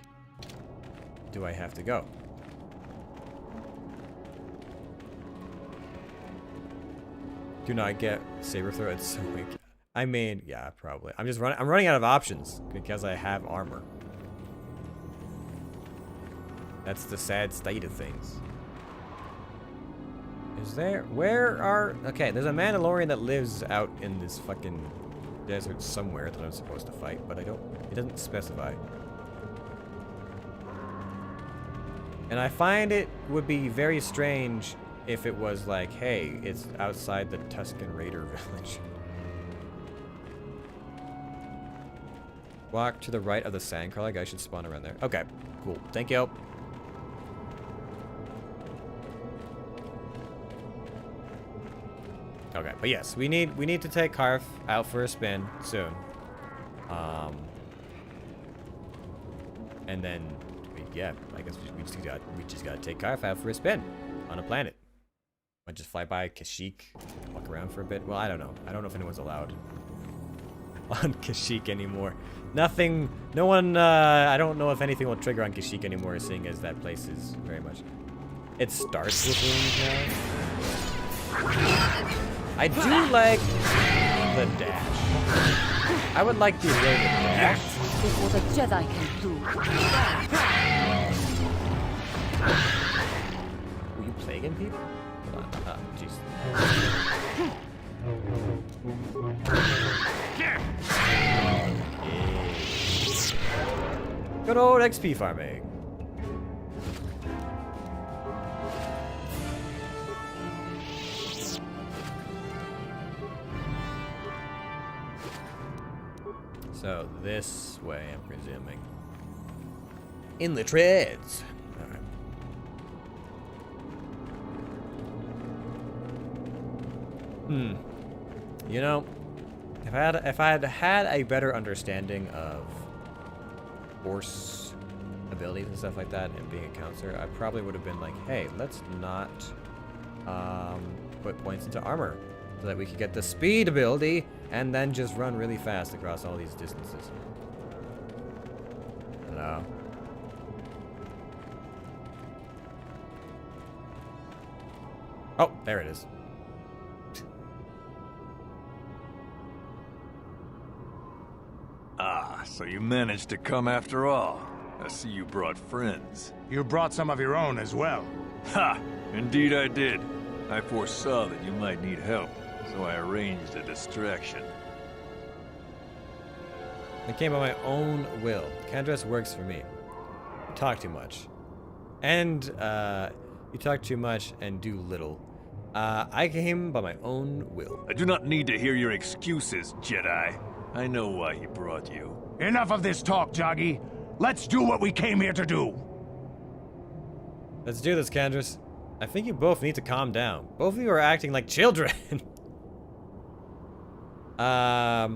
[SPEAKER 1] do I have to go? Do not get saber throw. It's so weak. I mean, yeah, probably. I'm running out of options because I have armor. That's the sad state of things. Is there? Where are? Okay, there's a Mandalorian that lives out in this fucking desert somewhere that I'm supposed to fight, but I don't. It doesn't specify. And I find it would be very strange if it was like, hey, it's outside the Tusken Raider village. Walk to the right of the sandcrawler. Guy should spawn around there. Okay, cool. Thank you. Okay, but yes, we need to take Karth out for a spin soon. And then yeah, I guess we just gotta take Karth out for a spin on a planet. Just fly by Kashyyyk, walk around for a bit. Well, I don't know. I don't know if anyone's allowed. on Kashyyyk anymore. Nothing, no one, I don't know if anything will trigger on Kashyyyk anymore, seeing as that place is very much... It starts with runes now. I do like the dash. I would like the ability to dash.
[SPEAKER 4] Before the Jedi can do.
[SPEAKER 1] Were you plaguing people? Hold on. Oh, jeez. Good old XP farming. So this way, I'm presuming. In the treads. All right. You know, if I had had a better understanding of Force abilities and stuff like that, and being a counselor, I probably would have been like, hey, let's not put points into armor, so that we could get the speed ability and then just run really fast across all these distances. Hello. Oh, there it is.
[SPEAKER 5] Ah, so you managed to come after all. I see you brought friends.
[SPEAKER 6] You brought some of your own as well.
[SPEAKER 5] Ha! Indeed I did. I foresaw that you might need help, so I arranged a distraction.
[SPEAKER 1] I came by my own will. Cantraption works for me. You talk too much. And, you talk too much and do little. I came by my own will.
[SPEAKER 5] I do not need to hear your excuses, Jedi. I know why he brought you.
[SPEAKER 6] Enough of this talk, Joggy. Let's do what we came here to do.
[SPEAKER 1] Let's do this, Cantraption. I think you both need to calm down. Both of you are acting like children. I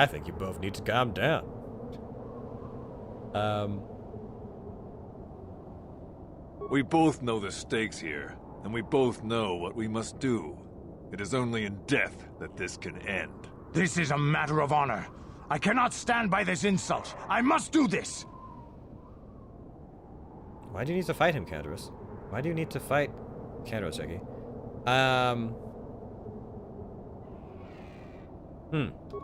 [SPEAKER 1] think you both need to calm down.
[SPEAKER 5] We both know the stakes here, and we both know what we must do. It is only in death that this can end.
[SPEAKER 6] This is a matter of honor. I cannot stand by this insult. I must do this.
[SPEAKER 1] Why do you need to fight him, Cantraption? Why do you need to fight Cantraption?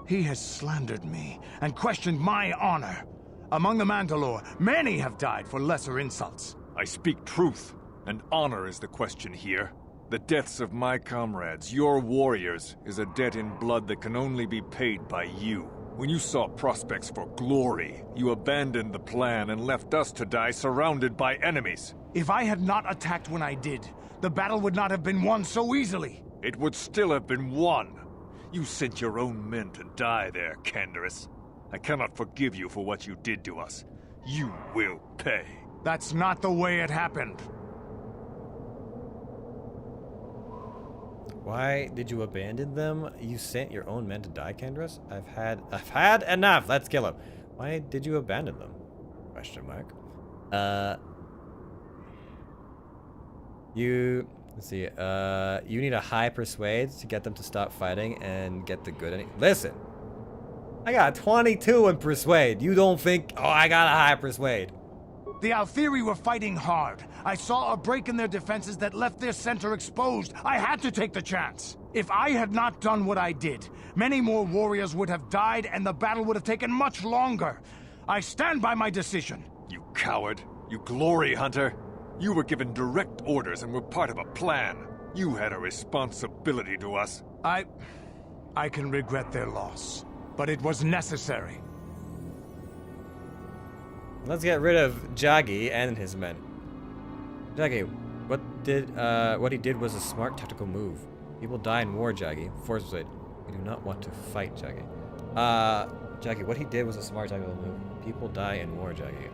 [SPEAKER 6] He has slandered me and questioned my honor. Among the Mandalore, many have died for lesser insults.
[SPEAKER 5] I speak truth, and honor is the question here. The deaths of my comrades, your warriors, is a debt in blood that can only be paid by you. When you saw prospects for glory, you abandoned the plan and left us to die surrounded by enemies.
[SPEAKER 6] If I had not attacked when I did, the battle would not have been won so easily.
[SPEAKER 5] It would still have been won. You sent your own men to die there, Candaris. I cannot forgive you for what you did to us. You will pay.
[SPEAKER 6] That's not the way it happened.
[SPEAKER 1] Why did you abandon them? You sent your own men to die, Cantraption? I've had enough. Let's kill him. Why did you abandon them? Question mark. Let's see. You need a high persuade to get them to stop fighting and get the good. Listen, I got 22 in persuade. You don't think? Oh, I got a high persuade.
[SPEAKER 6] The Althiri were fighting hard. I saw a break in their defenses that left their center exposed. I had to take the chance. If I had not done what I did, many more warriors would have died and the battle would have taken much longer. I stand by my decision.
[SPEAKER 5] You coward. You glory hunter. You were given direct orders and were part of a plan. You had a responsibility to us.
[SPEAKER 6] I can regret their loss, but it was necessary.
[SPEAKER 1] Let's get rid of Jaggi and his men. Jaggi, what he did was a smart tactical move. People die in war, Jaggi. Force persuade. We do not want to fight, Jaggi. Jaggi, what he did was a smart tactical move. People die in war, Jaggi.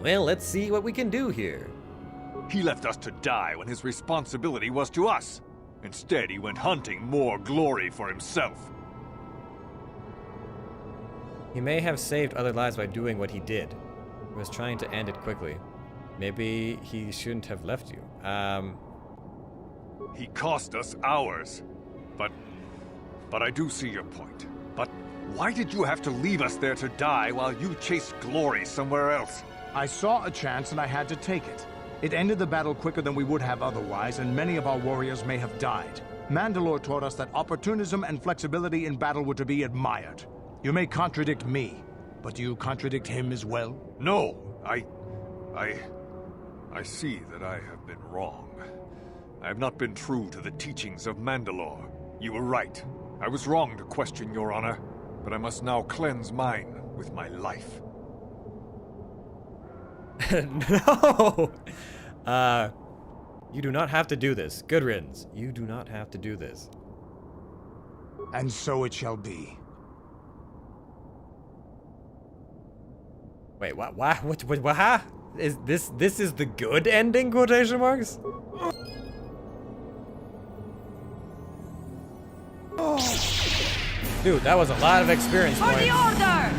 [SPEAKER 1] Well, let's see what we can do here.
[SPEAKER 5] He left us to die when his responsibility was to us. Instead, he went hunting more glory for himself.
[SPEAKER 1] He may have saved other lives by doing what he did. He was trying to end it quickly. Maybe he shouldn't have left you.
[SPEAKER 5] He cost us hours. But I do see your point. But why did you have to leave us there to die while you chased glory somewhere else?
[SPEAKER 6] I saw a chance and I had to take it. It ended the battle quicker than we would have otherwise, and many of our warriors may have died. Mandalore taught us that opportunism and flexibility in battle were to be admired. You may contradict me, but do you contradict him as well?
[SPEAKER 5] No, I see that I have been wrong. I have not been true to the teachings of Mandalore. You were right. I was wrong to question your honor, but I must now cleanse mine with my life.
[SPEAKER 1] No! You do not have to do this. Good riddance. You do not have to do this.
[SPEAKER 6] And so it shall be.
[SPEAKER 1] Wait, what? What? Huh? Is this is the good ending? Quotation marks. Dude, that was a lot of experience
[SPEAKER 2] For
[SPEAKER 1] points.
[SPEAKER 2] the order!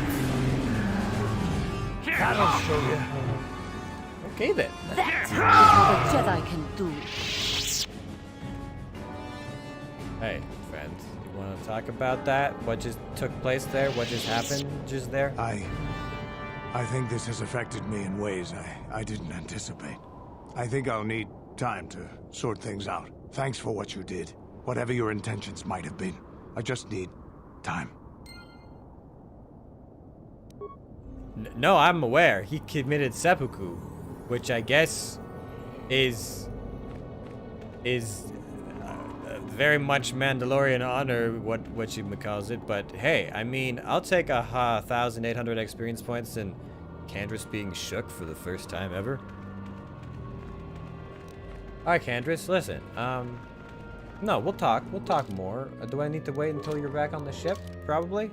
[SPEAKER 6] That'll show you.
[SPEAKER 1] Okay then.
[SPEAKER 4] That is what a Jedi can do.
[SPEAKER 1] Hey, friend, you want to talk about that? What just took place there? What just happened just there?
[SPEAKER 6] I think this has affected me in ways I didn't anticipate. I think I'll need time to sort things out. Thanks for what you did. Whatever your intentions might have been. I just need time.
[SPEAKER 1] No, I'm aware. He committed seppuku, which I guess is very much Mandalorian honor, what you calls it. But hey, I mean, I'll take 1,800 experience points and Cantress being shook for the first time ever. All right, Cantress, listen. No, we'll talk. We'll talk more. Do I need to wait until you're back on the ship? Probably.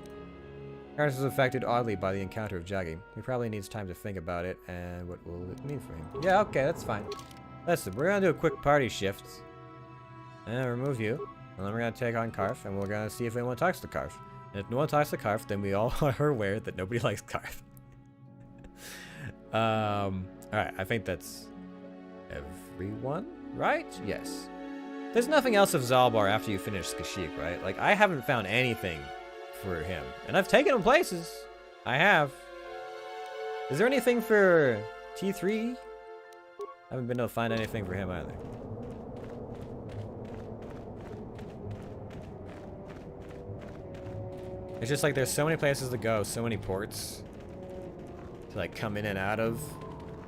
[SPEAKER 1] Cantress was affected oddly by the encounter of Jaggy. He probably needs time to think about it and what will it mean for him. Yeah, okay, that's fine. Listen, we're gonna do a quick party shift. And remove you. And then we're gonna take on Karf, and we're gonna see if anyone talks to Karf. And if no one talks to Karf, then we all are aware that nobody likes Karf. Alright, I think that's everyone, right? Yes. There's nothing else of Zalbar after you finish Kashyyyk, right? Like, I haven't found anything for him. And I've taken him places. I have. Is there anything for T3? I haven't been able to find anything for him either. It's just like there's so many places to go, so many ports to like come in and out of,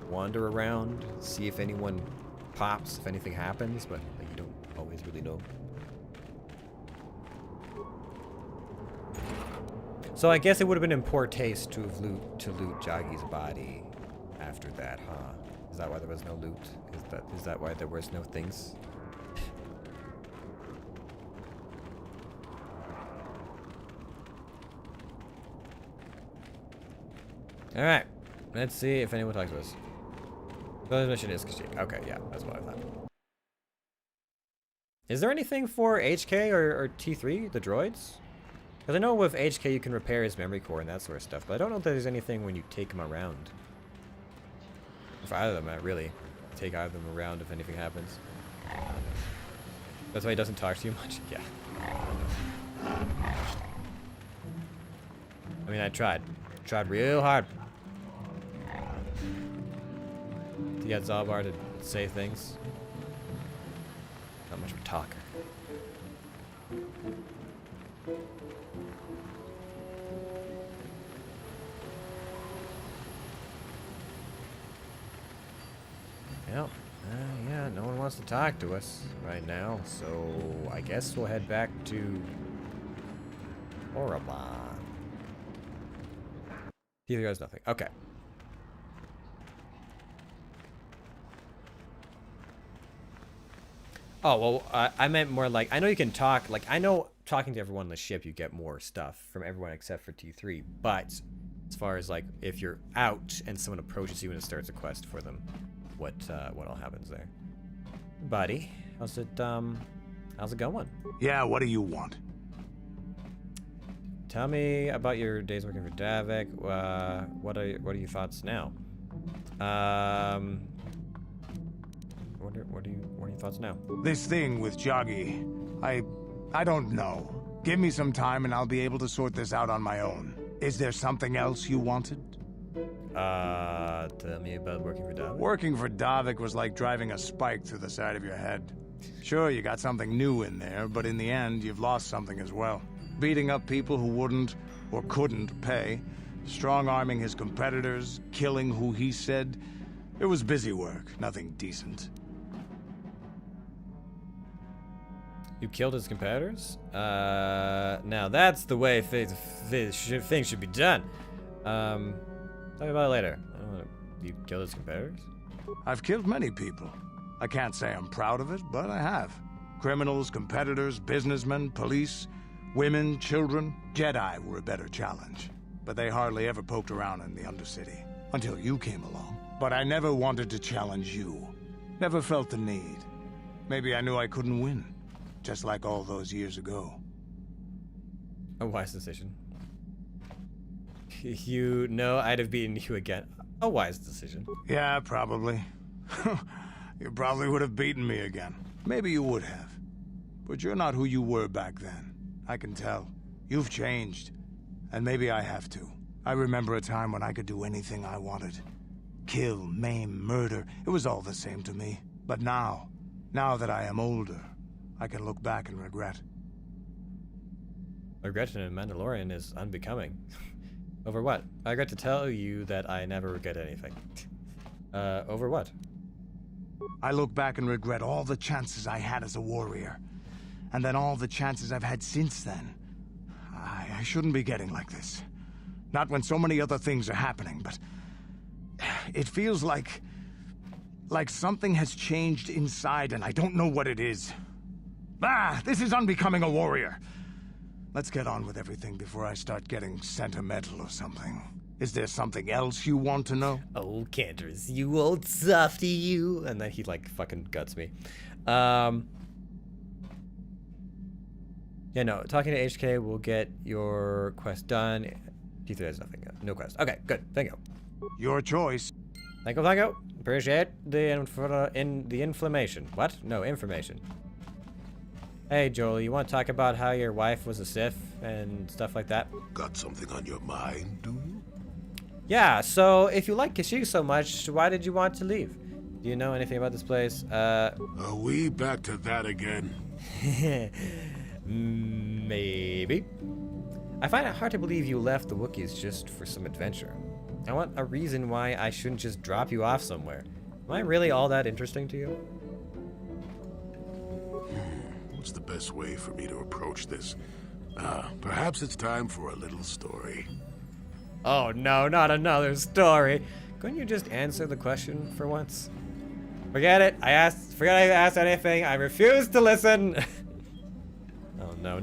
[SPEAKER 1] wander around, see if anyone pops, if anything happens, but like, you don't always really know. So I guess it would have been in poor taste to have loot Jaggy's body after that, huh? Is that why there was no loot? Is that why there was no things? Alright, let's see if anyone talks to us. So this mission is Kashyyyk. Okay, yeah, that's what I thought. Is there anything for HK or T3, the droids? Because I know with HK you can repair his memory core and that sort of stuff, but I don't know if there's anything when you take him around. For either of them, really. Take either of them around if anything happens. That's why he doesn't talk to you much? Yeah. I mean, I tried. Tried real hard to get Zalbar to say things. Not much of a talker. Yep. Yeah, no one wants to talk to us right now, so I guess we'll head back to Orabon. T3 has nothing. Okay. Oh, well, I meant more like, I know you can talk, like, I know talking to everyone on the ship, you get more stuff from everyone except for T3, but as far as, like, if you're out and someone approaches you and starts a quest for them, what all happens there? Buddy, how's it going?
[SPEAKER 6] Yeah, what do you want?
[SPEAKER 1] tell me about your days working for Davik. What are your thoughts now? What are your thoughts now?
[SPEAKER 6] This thing with Joggy, I don't know. Give me some time and I'll be able to sort this out on my own. Is there something else you wanted?
[SPEAKER 1] Tell me about working for Davik.
[SPEAKER 6] Working for Davik was like driving a spike through the side of your head. Sure, you got something new in there, but in the end, you've lost something as well. Beating up people who wouldn't or couldn't pay, strong-arming his competitors, killing who he said. It was busy work, nothing decent.
[SPEAKER 1] You killed his competitors? Now that's the way things should be done. Tell me about it later. I don't know. You killed his competitors?
[SPEAKER 6] I've killed many people. I can't say I'm proud of it, but I have. Criminals, competitors, businessmen, police, women, children. Jedi were a better challenge, but they hardly ever poked around in the Undercity. Until you came along. But I never wanted to challenge you. Never felt the need. Maybe I knew I couldn't win. Just like all those years ago.
[SPEAKER 1] A wise decision. You know I'd have beaten you again. A wise decision.
[SPEAKER 6] Yeah, probably. You probably would have beaten me again. Maybe you would have. But you're not who you were back then. I can tell. You've changed. And maybe I have to. I remember a time when I could do anything I wanted. Kill, maim, murder. It was all the same to me. But now that I am older, I can look back and regret.
[SPEAKER 1] Regret in a Mandalorian is unbecoming. Over what? I regret to tell you that I never regret anything. Over what?
[SPEAKER 6] I look back and regret all the chances I had as a warrior. And then all the chances I've had since then. I shouldn't be getting like this. Not when so many other things are happening, but... It feels like something has changed inside and I don't know what it is. This is unbecoming a warrior. Let's get on with everything before I start getting sentimental or something. Is there something else you want to know?
[SPEAKER 1] Oh, Cantress, you old softy, you. And then he, like, fucking guts me. Yeah, no, talking to HK will get your quest done. T3 has nothing. No quest. Okay, good. Thank you.
[SPEAKER 6] Your choice.
[SPEAKER 1] Thank you. Appreciate the inflammation. What? No, information. Hey, Joel, you want to talk about how your wife was a Sith and stuff like that?
[SPEAKER 7] Got something on your mind, do you?
[SPEAKER 1] Yeah, so if you like Kashyyyk so much, why did you want to leave? Do you know anything about this place?
[SPEAKER 7] Are we back to that again?
[SPEAKER 1] Maybe. I find it hard to believe you left the Wookiees just for some adventure. I want a reason why I shouldn't just drop you off somewhere. Am I really all that interesting to you?
[SPEAKER 7] What's the best way for me to approach this? Perhaps it's time for a little story.
[SPEAKER 1] Oh no, not another story. Couldn't you just answer the question for once? Forget it. Forget I asked anything. I refuse to listen. Oh no.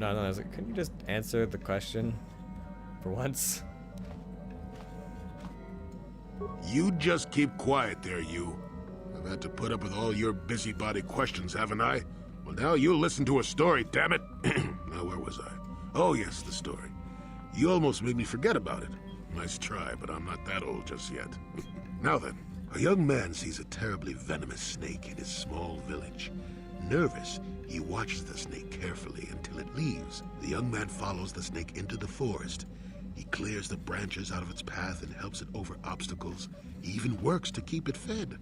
[SPEAKER 1] Couldn't you just answer the question for once?
[SPEAKER 7] You just keep quiet there, you. I've had to put up with all your busybody questions, haven't I? Well, now you'll listen to a story, damn it. Now, where was I? Oh, yes, the story. You almost made me forget about it. Nice try, but I'm not that old just yet. Now then, a young man sees a terribly venomous snake in his small village. Nervous, he watches the snake carefully until it leaves. The young man follows the snake into the forest. He clears the branches out of its path and helps it over obstacles. He even works to keep it fed.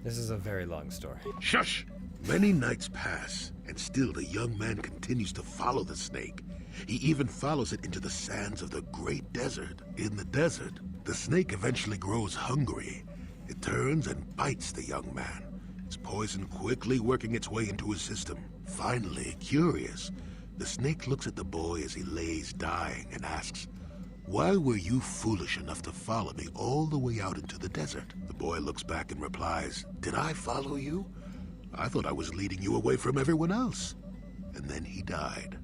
[SPEAKER 1] This is a very long story.
[SPEAKER 7] Shush! Many nights pass, and still the young man continues to follow the snake. He even follows it into the sands of the great desert. In the desert, the snake eventually grows hungry. It turns and bites the young man, its poison quickly working its way into his system. Finally, curious, the snake looks at the boy as he lays dying and asks, "Why were you foolish enough to follow me all the way out into the desert?" The boy looks back and replies, "Did I follow you? I thought I was leading you away from everyone else." And then he died.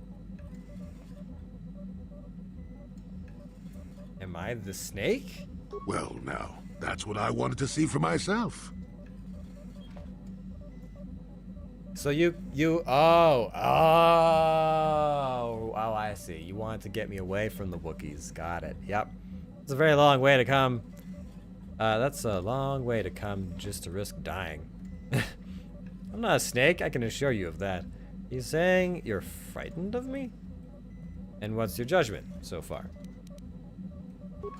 [SPEAKER 1] Am I the snake?
[SPEAKER 7] Well, now, that's what I wanted to see for myself.
[SPEAKER 1] So you, I see. You wanted to get me away from the Wookiees. Got it. Yep. It's a very long way to come. That's a long way to come just to risk dying. I'm not a snake, I can assure you of that. You saying you're frightened of me? And what's your judgment so far?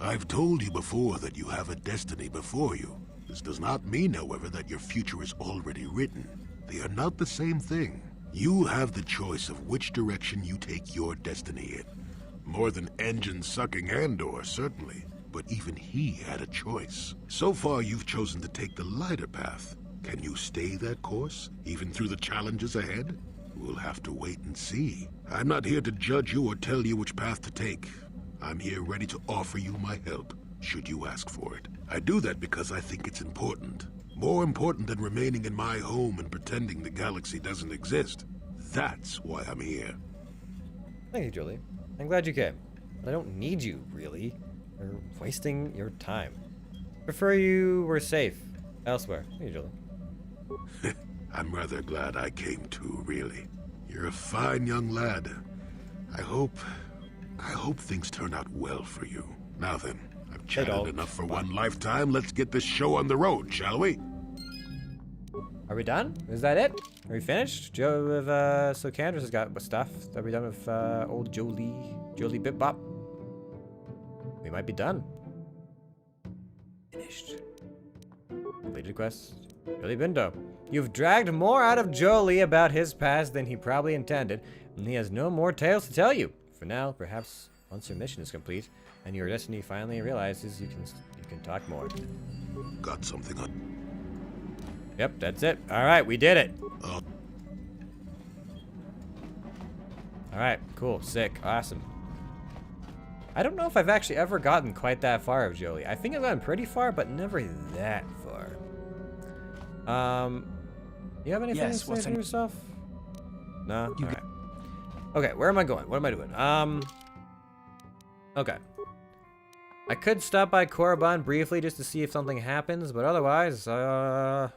[SPEAKER 7] I've told you before that you have a destiny before you. This does not mean, however, that your future is already written. They are not the same thing. You have the choice of which direction you take your destiny in. More than engine-sucking Andor, certainly. But even he had a choice. So far, you've chosen to take the lighter path. Can you stay that course, even through the challenges ahead? We'll have to wait and see. I'm not here to judge you or tell you which path to take. I'm here ready to offer you my help, should you ask for it. I do that because I think it's important. More important than remaining in my home and pretending the galaxy doesn't exist. That's why I'm here.
[SPEAKER 1] Thank you, Julie. I'm glad you came. But I don't need you, really. You're wasting your time. Prefer you were safe elsewhere. Thank you, Julie.
[SPEAKER 7] I'm rather glad I came too, really. You're a fine young lad. I hope things turn out well for you. Now then, I've chatted enough for one lifetime. Let's get this show on the road, shall we?
[SPEAKER 1] Are we done? Is that it? Are we finished? Joe with so Candace has got stuff. Are we done with old Jolie Bip Bop? We might be done. Finished. Completed quest. Jolie Bindo. You've dragged more out of Jolie about his past than he probably intended, and he has no more tales to tell you. For now, perhaps once your mission is complete and your destiny finally realizes you can talk more.
[SPEAKER 7] Got something on.
[SPEAKER 1] Yep, that's it. All right, we did it. All right, cool, sick, awesome. I don't know if I've actually ever gotten quite that far of Jolie. I think I've gotten pretty far, but never that far. You have anything to say for yourself? No? All right. Okay, where am I going? What am I doing? Okay. I could stop by Korriban briefly just to see if something happens, but otherwise, I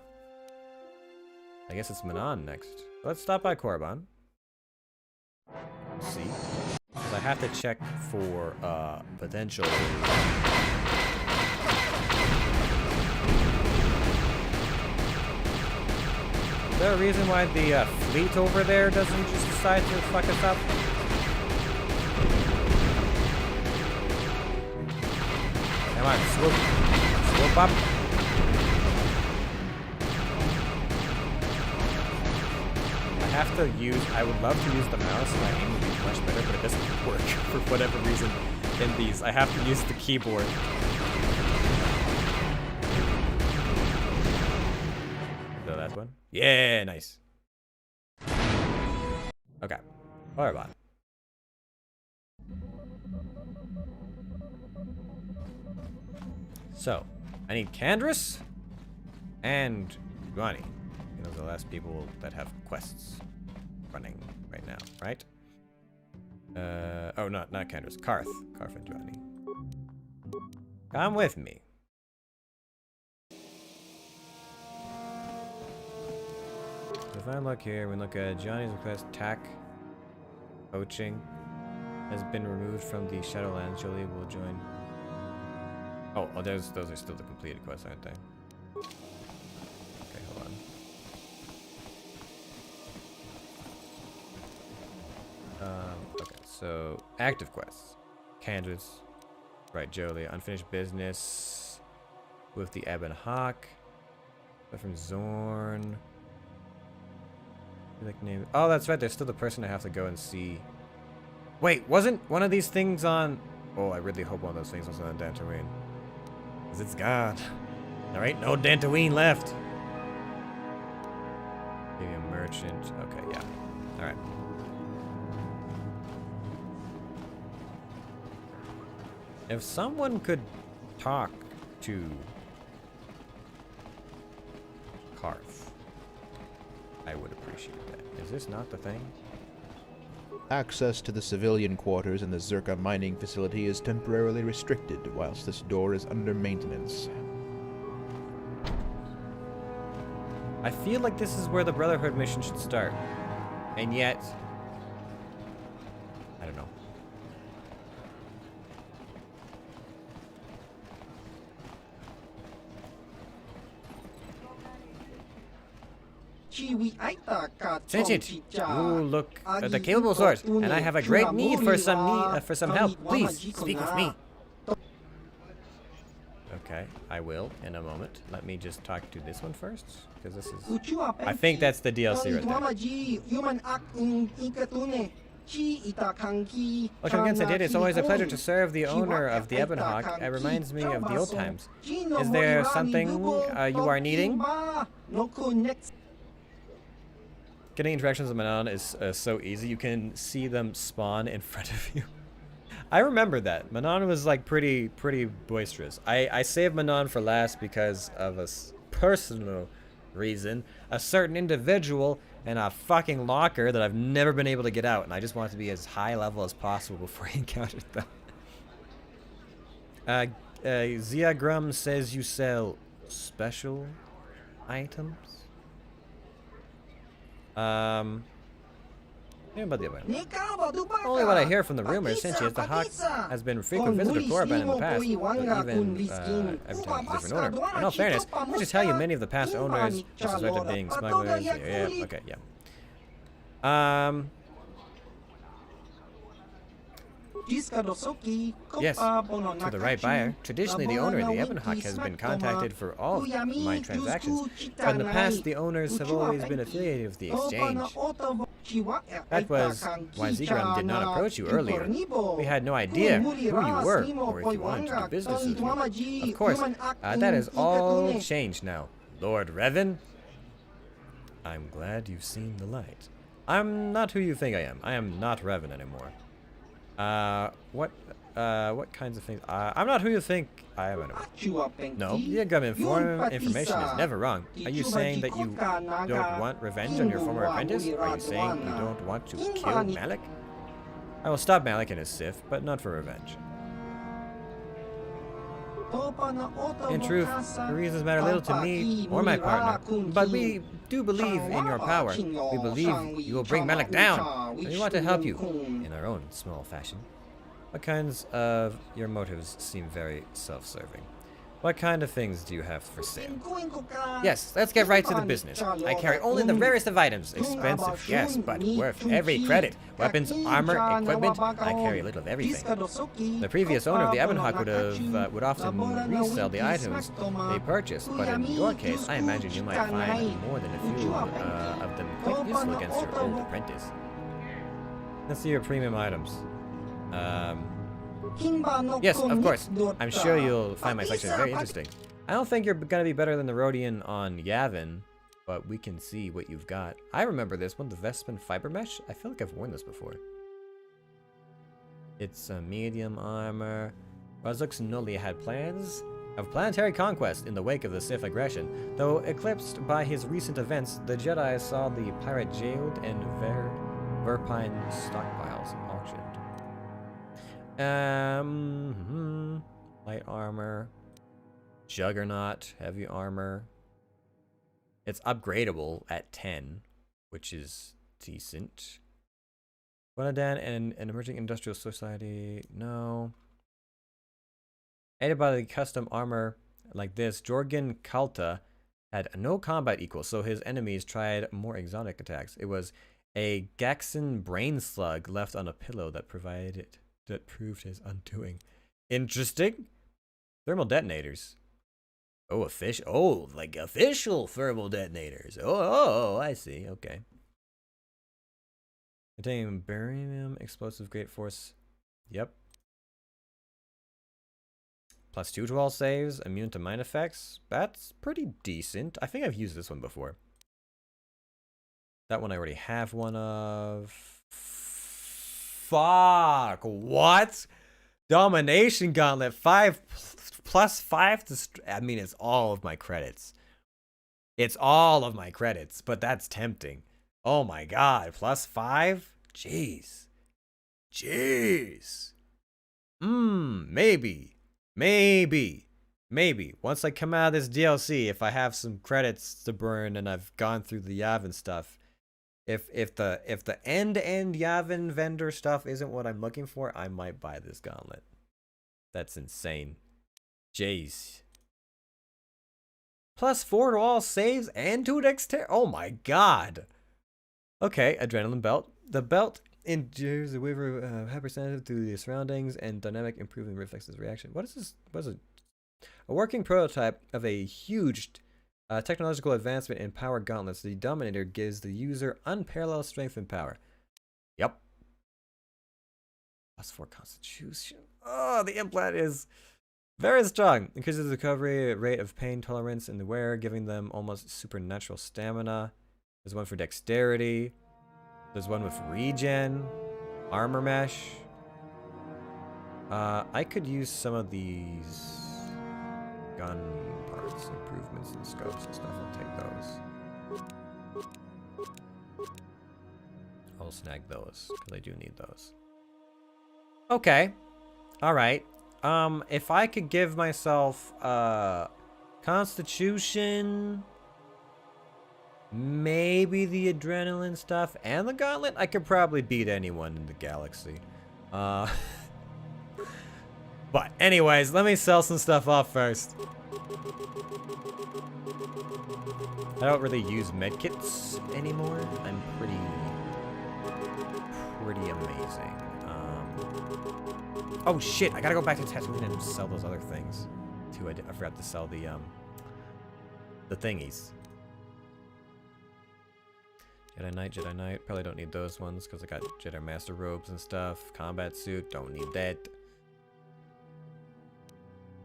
[SPEAKER 1] guess it's Manon next. Let's stop by Korriban. See. Because I have to check for, potential... Is there a reason why the fleet over there doesn't just decide to fuck us up? Come on, swoop. Swoop up. I would love to use the mouse, my aim would be much better, but it doesn't work for whatever reason in these. I have to use the keyboard. So that one? Yeah, nice. Okay. Firebot. So, I need Candrace and Juani. Those are the last people that have quests running right now, right? Oh, not Candrace. Karth and Juani. Come with me. If I look here, we look at Johnny's request, TAC, poaching, has been removed from the Shadowlands. Jolie will join. Oh, those are still the completed quests, aren't they? Okay, hold on. Okay, so active quests. Candace, right, Jolie, unfinished business with the Ebon Hawk. From Zorn. Like name. Oh, that's right. There's still the person I have to go and see. Wait, wasn't one of these things on? Oh, I really hope one of those things was on Dantooine. Cause it's gone. There ain't no Dantooine left. Maybe a merchant. Okay, yeah. All right. If someone could talk to Karth, I would appreciate that. Is this not the thing?
[SPEAKER 8] Access to the civilian quarters in the Zerka mining facility is temporarily restricted whilst this door is under maintenance.
[SPEAKER 1] I feel like this is where the Brotherhood mission should start. And yet... I don't Sentient, you look at the capable sort, and I have a great need for some help. Please speak with me. Okay, I will in a moment. Let me just talk to this one first, because this is. I think that's the DLC right there. Welcome again, Sentient. It's always a pleasure to serve the owner of the Ebon Hawk. It reminds me of the old times. Is there something you are needing? Getting interactions with Manon is so easy. You can see them spawn in front of you. I remember that. Manon was like pretty boisterous. I saved Manon for last because of a personal reason. A certain individual in a fucking locker that I've never been able to get out, and I just want to be as high level as possible before I encountered them. Ziagrum says you sell special items. About the other one. Only what I hear from the rumors, Sentient, the Hawk has been a frequent visitor to Korriban in the past, but even every time it's a different owner. In all fairness, I should tell you many of the past owners were suspected of being smugglers. Yeah, okay, yeah. Yes, to the right buyer. Traditionally, the owner of the Ebon Hawk has been contacted for all of my transactions, but in the past, the owners have always been affiliated with the exchange. That was why Zigram did not approach you earlier. We had no idea who you were, or if you wanted to do business with you. Of course, that has all changed now. Lord Revan? I'm glad you've seen the light. I'm not who you think I am. I am not Revan anymore. What kinds of things? I'm not who you think I am anymore. No, the information is never wrong. Are you saying that you don't want revenge on your former apprentice? Are you saying you don't want to kill Malik? I will stop Malik and his Sith, but not for revenge. In truth, the reasons matter little to me or my partner, but we do believe in your power. We believe you will bring Malik down, and we want to help you in our own small fashion. What kinds of your motives seem very self-serving? What kind of things do you have for sale? Yes, let's get right to the business. I carry only the rarest of items. Expensive, yes, but worth every credit. Weapons, armor, equipment, I carry a little of everything. The previous owner of the Ebon Hawk would often resell the items they purchased, but in your case, I imagine you might find more than a few of them quite useful against your old apprentice. Let's see your premium items. Yes, of course. I'm sure you'll find my section very interesting. I don't think you're gonna be better than the Rhodian on Yavin, but we can see what you've got. I remember this one, the Vespin Fiber Mesh. I feel like I've worn this before. It's a medium armor. Razuk's Nulli had plans of planetary conquest in the wake of the Sith aggression. Though eclipsed by his recent events, the Jedi saw the pirate jailed and Verpine stockpiles auctioned. Light armor, Juggernaut, heavy armor. It's upgradable at 10, which is decent. Guanadan and an emerging industrial society, no. Aided by the custom armor like this, Jorgen Kalta had no combat equal, so his enemies tried more exotic attacks. It was a Gaxan brain slug left on a pillow that proved his undoing. Interesting. Thermal detonators. Oh, like official thermal detonators. Oh, I see. Okay. Containing barium explosive great force. Yep. +2 to all saves, immune to mine effects. That's pretty decent. I think I've used this one before. That one I already have one of. Fuck, what? Domination Gauntlet, 5 plus 5 to... I mean, it's all of my credits. It's all of my credits, but that's tempting. Oh my god, +5? Jeez. Jeez. Maybe. Once I come out of this DLC, if I have some credits to burn and I've gone through the Yavin stuff, if the end-to-end Yavin vendor stuff isn't what I'm looking for, I might buy this gauntlet. That's insane. Jeez. +4 to all saves and to dexterity. Oh my god. Okay, adrenaline belt. The belt endures a waiver of hypersensitive to the surroundings and dynamic improving reflexes reaction. What is this? What is it? A working prototype of a huge technological advancement in power gauntlets. The Dominator gives the user unparalleled strength and power. Yep. +4 constitution. Oh, the implant is very strong. Increases the recovery rate of pain tolerance in the wearer, giving them almost supernatural stamina. There's one for dexterity. There's one with regen. Armor mesh. I could use some of these gun parts, improvements and scopes and stuff. I'll take those. I'll snag those, because I do need those. Okay. Alright. If I could give myself, Constitution, maybe the adrenaline stuff, and the gauntlet, I could probably beat anyone in the galaxy. But anyways, let me sell some stuff off first. I don't really use medkits anymore. I'm pretty amazing. Oh shit, I gotta go back to Tatooine and sell those other things. Too, I forgot to sell the thingies. Jedi Knight. Probably don't need those ones because I got Jedi Master robes and stuff. Combat suit, don't need that.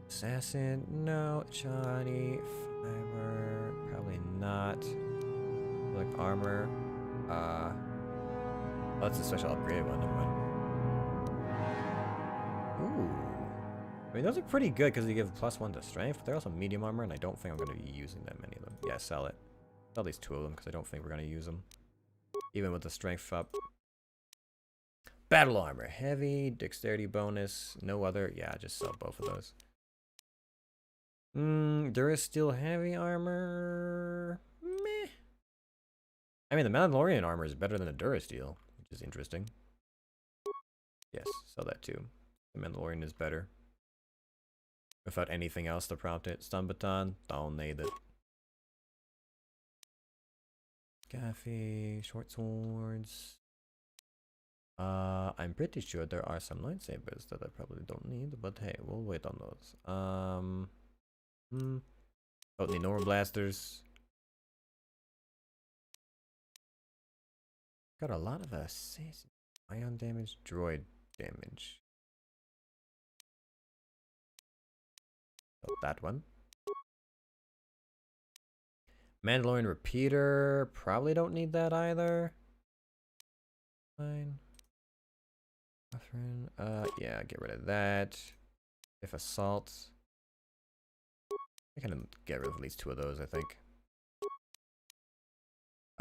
[SPEAKER 1] Assassin, no. Johnny, fiber, probably not. Like armor. Oh, that's a special upgraded one, never mind. Ooh. I mean, those are pretty good because they give +1 to strength, but they're also medium armor, and I don't think I'm going to be using that many of them. Yeah, sell it. Sell these 2 of them because I don't think we're going to use them. Even with the strength up. Battle armor. Heavy, dexterity bonus, no other. Yeah, just sell both of those. There is still heavy armor. Meh. I mean, the Mandalorian armor is better than the Durasteel, which is interesting. Yes, sell that too. The Mandalorian is better. Without anything else to prompt it. Stun baton, don't need it. Gaffy, short swords. I'm pretty sure there are some lightsabers that I probably don't need, but hey, we'll wait on those. Don't need normal blasters. Got a lot of ion damage, droid damage. That one. Mandalorian repeater. Probably don't need that either. Fine. Yeah, get rid of that. If assault. I can get rid of at least 2 of those, I think.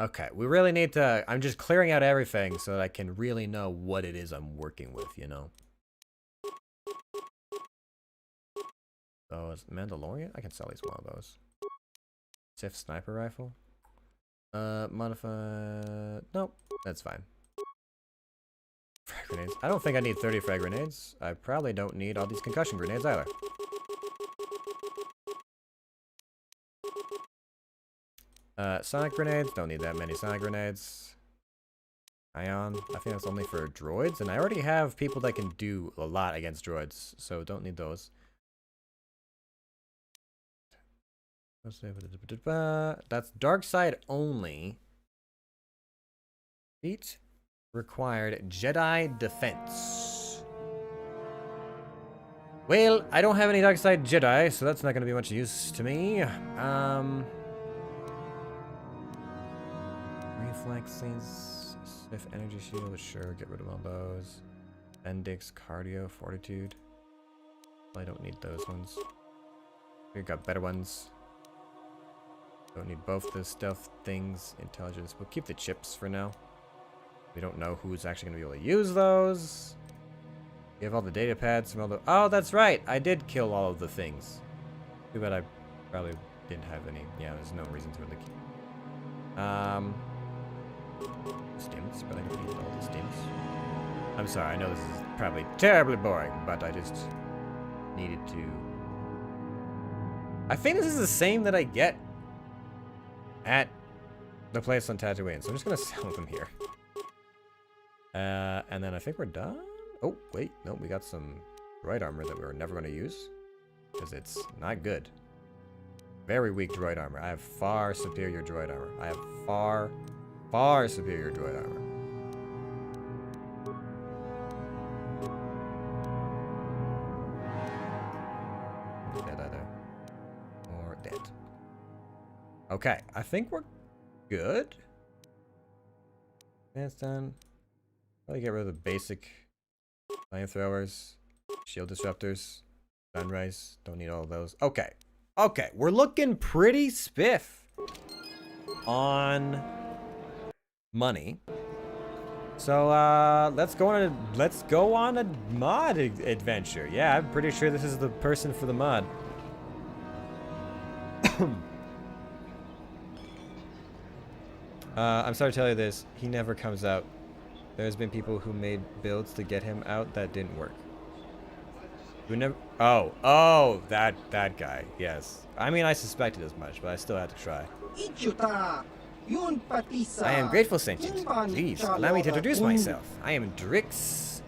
[SPEAKER 1] Okay, we really need to... I'm just clearing out everything so that I can really know what it is I'm working with, you know? Those Mandalorian? I can sell at least one of those. Sith sniper rifle. Modify... Nope, that's fine. Frag grenades. I don't think I need 30 frag grenades. I probably don't need all these concussion grenades either. Sonic grenades. Don't need that many sonic grenades. Ion. I think that's only for droids, and I already have people that can do a lot against droids, so don't need those. That's dark side only. Feat required Jedi defense. Well, I don't have any dark side Jedi, so that's not going to be much use to me. Reflexes, Sith energy shield, sure, get rid of all those. Bendix, cardio, fortitude. I don't need those ones. We've got better ones. Don't need both the stealth things, intelligence. We'll keep the chips for now. We don't know who's actually going to be able to use those. We have all the data pads from all the... Oh, that's right! I did kill all of the things. Too bad I probably didn't have any. Yeah, there's no reason to really keep... Stims, but I don't need all the stims. I'm sorry, I know this is probably terribly boring, but I just needed to... I think this is the same that I get at the place on Tatooine. So I'm just gonna sell them here. And then I think we're done. Oh, wait. No, we got some droid armor that we were never gonna use. Because it's not good. Very weak droid armor. I have far superior droid armor. I have far, far superior droid armor. Dead either. Or dead. Okay, I think we're good. That's done. Probably get rid of the basic flamethrowers, shield disruptors, sunrise. Don't need all of those. Okay. Okay, we're looking pretty spiff on money. So let's go on a mod adventure. Yeah, I'm pretty sure this is the person for the mod. I'm sorry to tell you this. He never comes out. There's been people who made builds to get him out that didn't work. Who never? Oh, that guy. Yes. I mean, I suspected as much, but I still had to try. I am grateful, Sentient. Please, allow me to introduce myself. I am Drix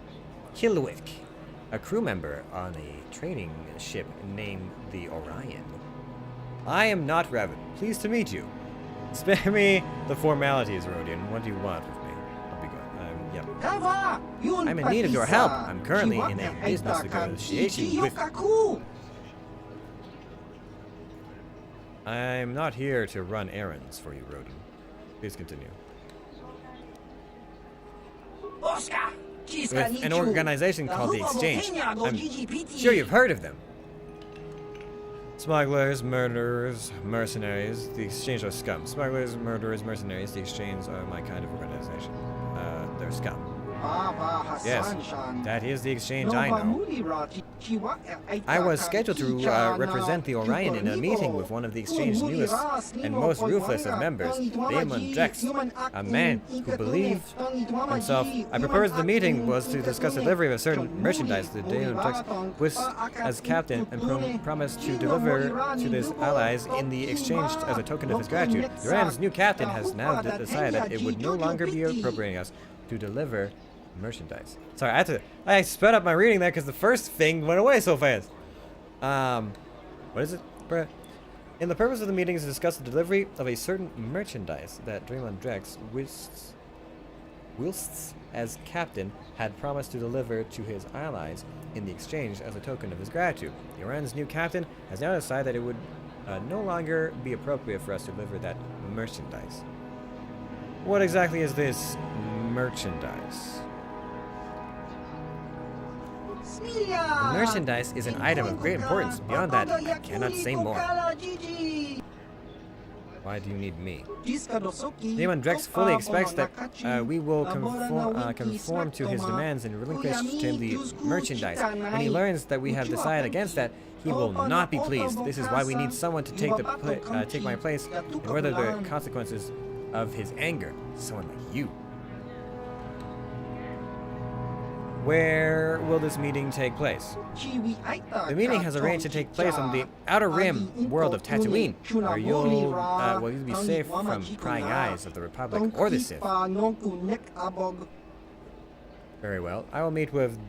[SPEAKER 1] Kilwick, a crew member on a training ship named the Orion. I am not Revan. Pleased to meet you. Spare me the formalities, Rodian. What do you want with me? I'll be good. Yep. I'm in need of your help. I'm currently in a business negotiation with... I'm not here to run errands for you, Rodin. Please continue. With an organization called the Exchange. I'm sure you've heard of them. Smugglers, murderers, mercenaries. The Exchange are scum. Smugglers, murderers, mercenaries. The Exchange are my kind of organization. They're scum. Yes, that is the Exchange I know. I was scheduled to represent the Orion in a meeting with one of the Exchange's newest and most ruthless of members, Damon Drex, a man who believed himself. I proposed the meeting was to discuss the delivery of a certain merchandise that Damon Drex was as captain and promised to deliver to his allies in the Exchange as a token of his gratitude. The Orion's new captain has now decided that it would no longer be appropriating us to deliver merchandise. Sorry, I sped up my reading there because the first thing went away so fast. What is it? In the purpose of the meeting is to discuss the delivery of a certain merchandise that Draymond Drex, whilst as captain, had promised to deliver to his allies in the Exchange as a token of his gratitude. The Orion's new captain has now decided that it would no longer be appropriate for us to deliver that merchandise. What exactly is this merchandise? Merchandise is an item of great importance. Beyond that, I cannot say more. Why do you need me? Damon Drex fully expects that we will conform to his demands and relinquish to him the merchandise. When he learns that we have decided against that, he will not be pleased. This is why we need someone to take my place and weather the consequences of his anger. Someone like you. Where will this meeting take place? The meeting has arranged to take place on the Outer Rim world of Tatooine, where will you be safe from prying eyes of the Republic or the Sith. Very well. I will meet with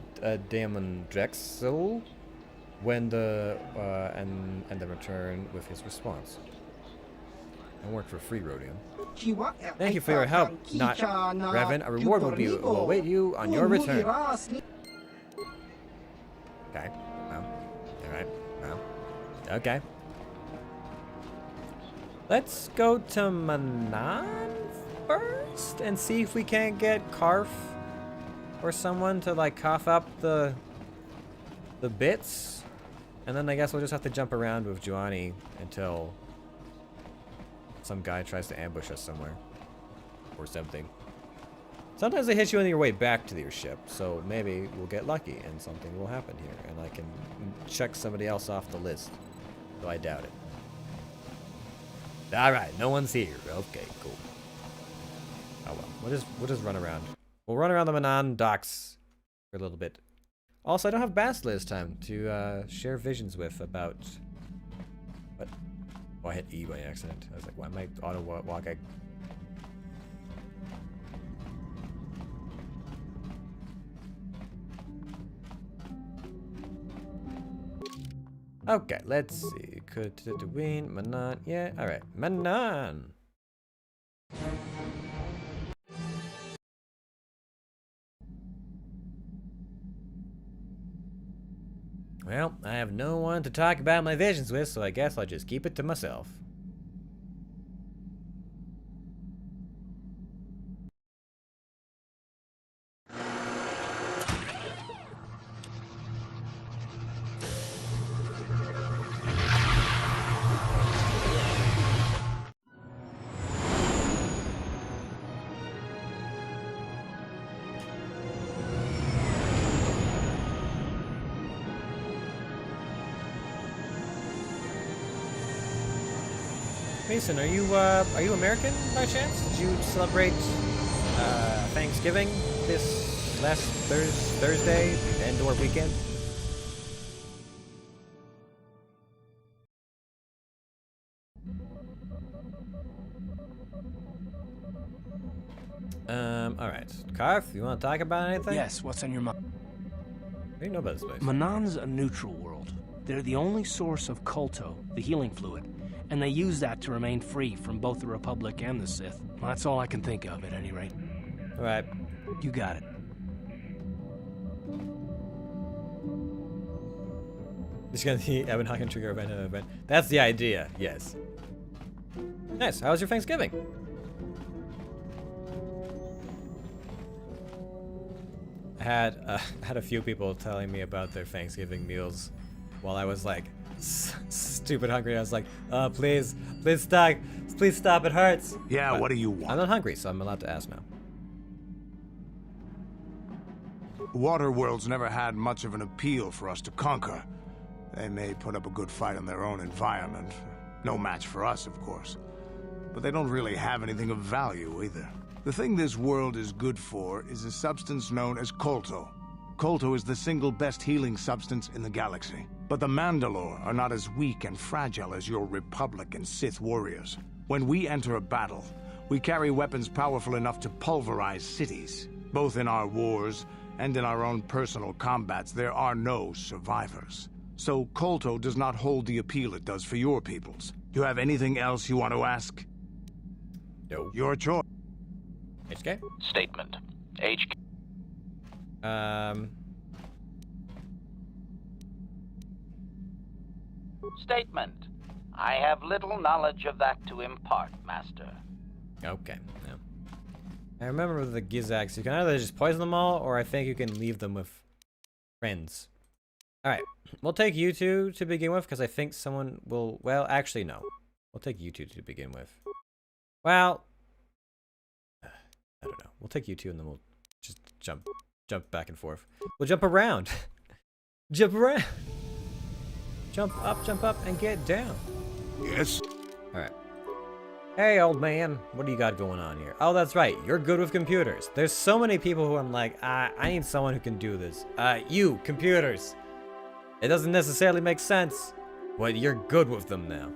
[SPEAKER 1] Damon Drexel when and then return with his response. I work for free, Rodian. Thank you for your help, not Revan. A reward will await you on your return. Okay. Well. Alright. Well. Okay. Let's go to Manan first and see if we can't get Karf or someone to like cough up the bits. And then I guess we'll just have to jump around with Juani until some guy tries to ambush us somewhere. Or something. Sometimes they hit you on your way back to your ship, so maybe we'll get lucky and something will happen here, and I can check somebody else off the list. Though I doubt it. Alright, no one's here. Okay, cool. Oh well, we'll just run around. We'll run around the Manan docks for a little bit. Also, I don't have Bastila this time to share visions with about... Oh, I hit E by accident. I was like, why am I auto walking? Okay, let's see. Could Tatooine, Manan. Yeah, alright. Manan! Well, I have no one to talk about my visions with, so I guess I'll just keep it to myself. Mason, are you American by chance? Did you celebrate Thanksgiving this last Thursday and or weekend? All right, Karth, you want to talk about anything?
[SPEAKER 9] Yes. What's on your mind?
[SPEAKER 1] What do you know about this place?
[SPEAKER 9] Manan's a neutral world. They're the only source of Kotor, the healing fluid, and they use that to remain free from both the Republic and the Sith. Well, that's all I can think of, at any rate.
[SPEAKER 1] All right.
[SPEAKER 9] You got it.
[SPEAKER 1] Just gonna see Evan Hawking trigger event. That's the idea. Yes. Nice. How was your Thanksgiving? I had a few people telling me about their Thanksgiving meals while I was like stupid hungry. I was like, please stop, it hurts.
[SPEAKER 6] Yeah,
[SPEAKER 1] But
[SPEAKER 6] what do you want?
[SPEAKER 1] I'm not hungry, so I'm allowed to ask now.
[SPEAKER 6] Waterworld's never had much of an appeal for us to conquer. They may put up a good fight in their own environment. No match for us, of course. But they don't really have anything of value either. The thing this world is good for is a substance known as Kolto. Kolto is the single best healing substance in the galaxy. But the Mandalore are not as weak and fragile as your Republic and Sith warriors. When we enter a battle, we carry weapons powerful enough to pulverize cities. Both in our wars and in our own personal combats, there are no survivors. So Kolto does not hold the appeal it does for your peoples. Do you have anything else you want to ask?
[SPEAKER 1] No.
[SPEAKER 6] Your choice.
[SPEAKER 1] HK?
[SPEAKER 10] Statement. HK. Statement. I have little knowledge of that to impart, Master.
[SPEAKER 1] Okay. Yeah. I remember with the Gizags, you can either just poison them all, or I think you can leave them with friends. Alright, we'll take you two to begin with, because I think someone will... Well, actually, no. We'll take you two to begin with. Well... I don't know. We'll take you two, and then we'll just jump back and forth. We'll jump around. Jump around. Jump up, and get down.
[SPEAKER 7] Yes?
[SPEAKER 1] Alright. Hey, old man. What do you got going on here? Oh, that's right. You're good with computers. There's so many people who I'm like, I need someone who can do this. You, computers. It doesn't necessarily make sense, but you're good with them now.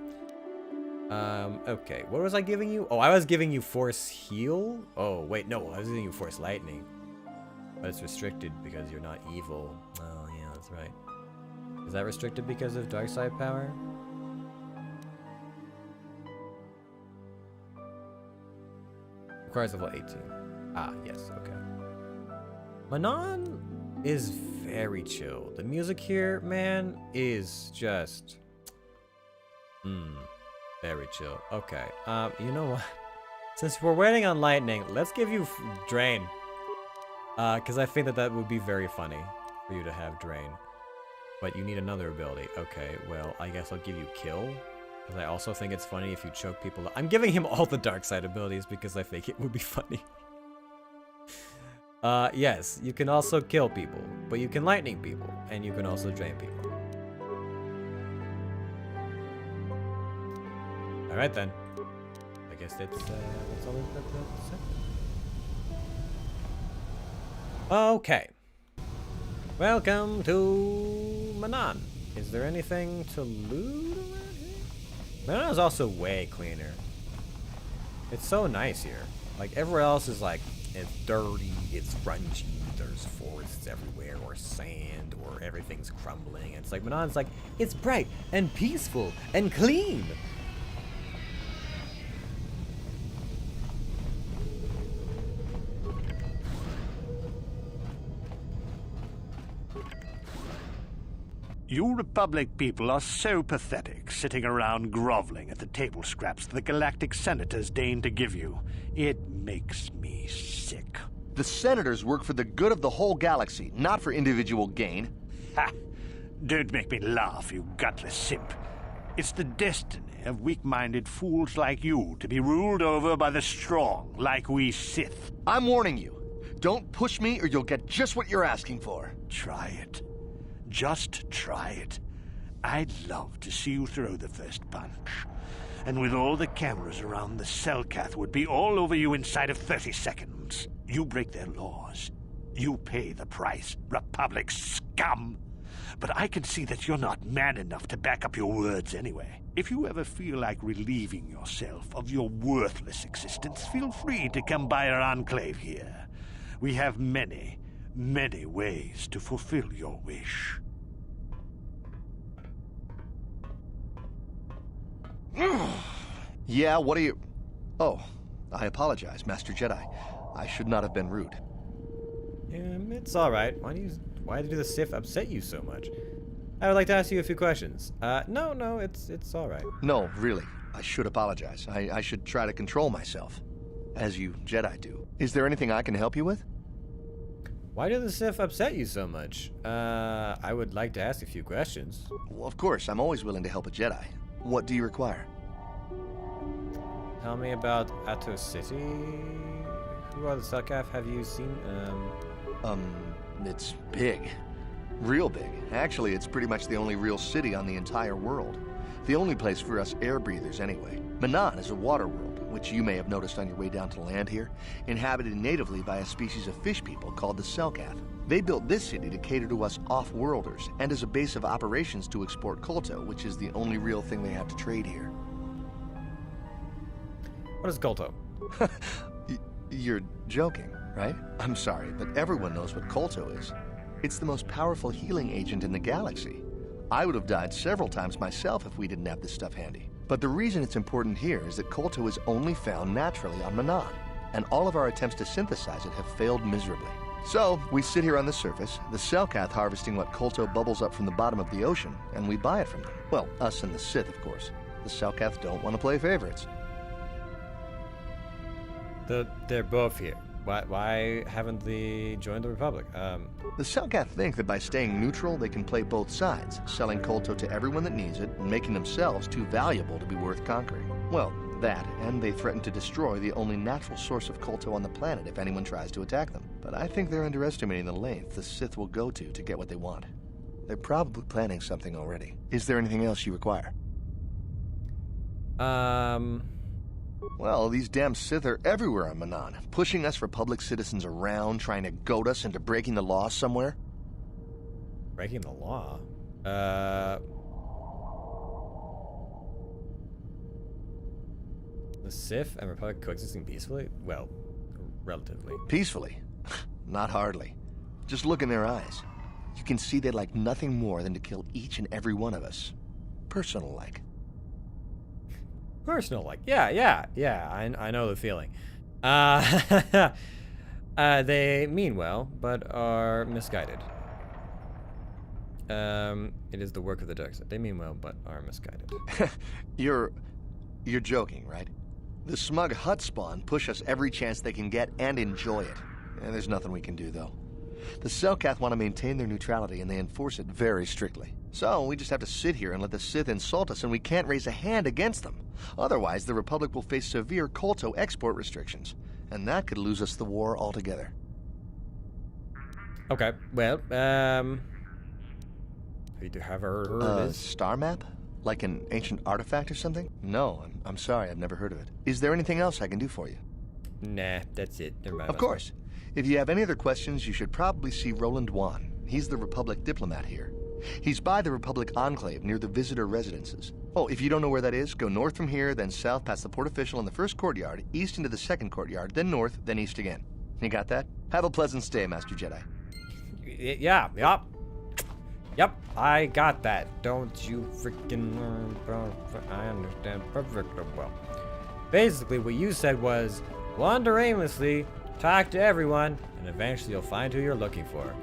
[SPEAKER 1] Okay. What was I giving you? Oh, I was giving you Force Heal? Oh, wait, no. I was giving you Force Lightning. But it's restricted because you're not evil. Oh, yeah, that's right. Is that restricted because of dark side power? Requires level 18. Ah, yes, okay. Manan is very chill. The music here, man, is just... very chill. Okay, you know what? Since we're waiting on lightning, let's give you Drain. Because I think that would be very funny for you to have Drain. But you need another ability. Okay, well, I guess I'll give you Kill. Because I also think it's funny if you choke people. I'm giving him all the dark side abilities because I think it would be funny. Yes, you can also kill people, but you can lightning people, and you can also drain people. Alright then. I guess that's all that's it. Okay. Welcome to Manan. Is there anything to loot around here? Manana's also way cleaner. It's so nice here. Like, everywhere else is like, it's dirty, it's grungy, there's forests everywhere, or sand, or everything's crumbling. It's like, Manana's like, it's bright, and peaceful, and clean!
[SPEAKER 11] You Republic people are so pathetic, sitting around groveling at the table scraps the galactic senators deign to give you. It makes me sick.
[SPEAKER 12] The senators work for the good of the whole galaxy, not for individual gain.
[SPEAKER 11] Ha! Don't make me laugh, you gutless simp. It's the destiny of weak-minded fools like you to be ruled over by the strong, like we Sith.
[SPEAKER 12] I'm warning you. Don't push me or you'll get just what you're asking for.
[SPEAKER 11] Try it. Just try it. I'd love to see you throw the first punch. And with all the cameras around, the Selkath would be all over you inside of 30 seconds. You break their laws. You pay the price, Republic scum. But I can see that you're not man enough to back up your words anyway. If you ever feel like relieving yourself of your worthless existence, feel free to come by our enclave here. We have many ways to fulfill your wish.
[SPEAKER 12] Yeah, what are you... Oh, I apologize, Master Jedi. I should not have been rude.
[SPEAKER 1] It's alright. Why did the Sith upset you so much? I would like to ask you a few questions. No, it's alright.
[SPEAKER 12] No, really. I should apologize. I should try to control myself. As you Jedi do. Is there anything I can help you with?
[SPEAKER 1] Why did the Sith upset you so much? I would like to ask a few questions.
[SPEAKER 12] Well, of course, I'm always willing to help a Jedi. What do you require?
[SPEAKER 1] Tell me about Ato City. Who are the Selkath? Have you seen?
[SPEAKER 12] It's big. Real big. Actually, it's pretty much the only real city on the entire world. The only place for us air breathers, anyway. Manan is a water world, which you may have noticed on your way down to land here, inhabited natively by a species of fish people called the Selkath. They built this city to cater to us off-worlders, and as a base of operations to export Kolto, which is the only real thing they have to trade here.
[SPEAKER 1] What is Kolto?
[SPEAKER 12] You're joking, right? I'm sorry, but everyone knows what Kolto is. It's the most powerful healing agent in the galaxy. I would have died several times myself if we didn't have this stuff handy. But the reason it's important here is that Kolto is only found naturally on Manan, and all of our attempts to synthesize it have failed miserably. So, we sit here on the surface, the Selkath harvesting what Kolto bubbles up from the bottom of the ocean, and we buy it from them. Well, us and the Sith, of course. The Selkath don't want to play favorites.
[SPEAKER 1] They're both here. Why haven't they joined the Republic?
[SPEAKER 12] The Selkath think that by staying neutral, they can play both sides, selling Kolto to everyone that needs it, and making themselves too valuable to be worth conquering. Well, that, and they threaten to destroy the only natural source of Kolto on the planet if anyone tries to attack them. But I think they're underestimating the length the Sith will go to get what they want. They're probably planning something already. Is there anything else you require? Well, these damn Sith are everywhere on Manan, pushing us Republic citizens around, trying to goad us into breaking the law somewhere.
[SPEAKER 1] Breaking the law? The Sith and Republic coexisting peacefully? Well, relatively.
[SPEAKER 12] Peacefully? Not hardly. Just look in their eyes. You can see they'd like nothing more than to kill each and every one of us. Personal-like.
[SPEAKER 1] Personal, like, yeah, I know the feeling. They mean well, but are misguided. It is the work of the dark side. They mean well, but are misguided.
[SPEAKER 12] You're joking, right? The smug Hutt spawn push us every chance they can get and enjoy it. And there's nothing we can do, though. The Selkath want to maintain their neutrality, and they enforce it very strictly. So we just have to sit here and let the Sith insult us, and we can't raise a hand against them. Otherwise, the Republic will face severe Kolto export restrictions, and that could lose us the war altogether.
[SPEAKER 1] Okay, well, have you ever heard of this?
[SPEAKER 12] Star map? Like an ancient artifact or something? No, I'm sorry, I've never heard of it. Is there anything else I can do for you?
[SPEAKER 1] Nah, that's it. Never mind.
[SPEAKER 12] Of course. If you have any other questions, you should probably see Roland Wan. He's the Republic diplomat here. He's by the Republic Enclave near the visitor residences. Oh, if you don't know where that is, go north from here, then south past the port official in the first courtyard, east into the second courtyard, then north, then east again. You got that? Have a pleasant stay, Master Jedi.
[SPEAKER 1] Yep, I got that. Don't you freaking... I understand perfectly well. Basically, what you said was, wander aimlessly, talk to everyone, and eventually you'll find who you're looking for.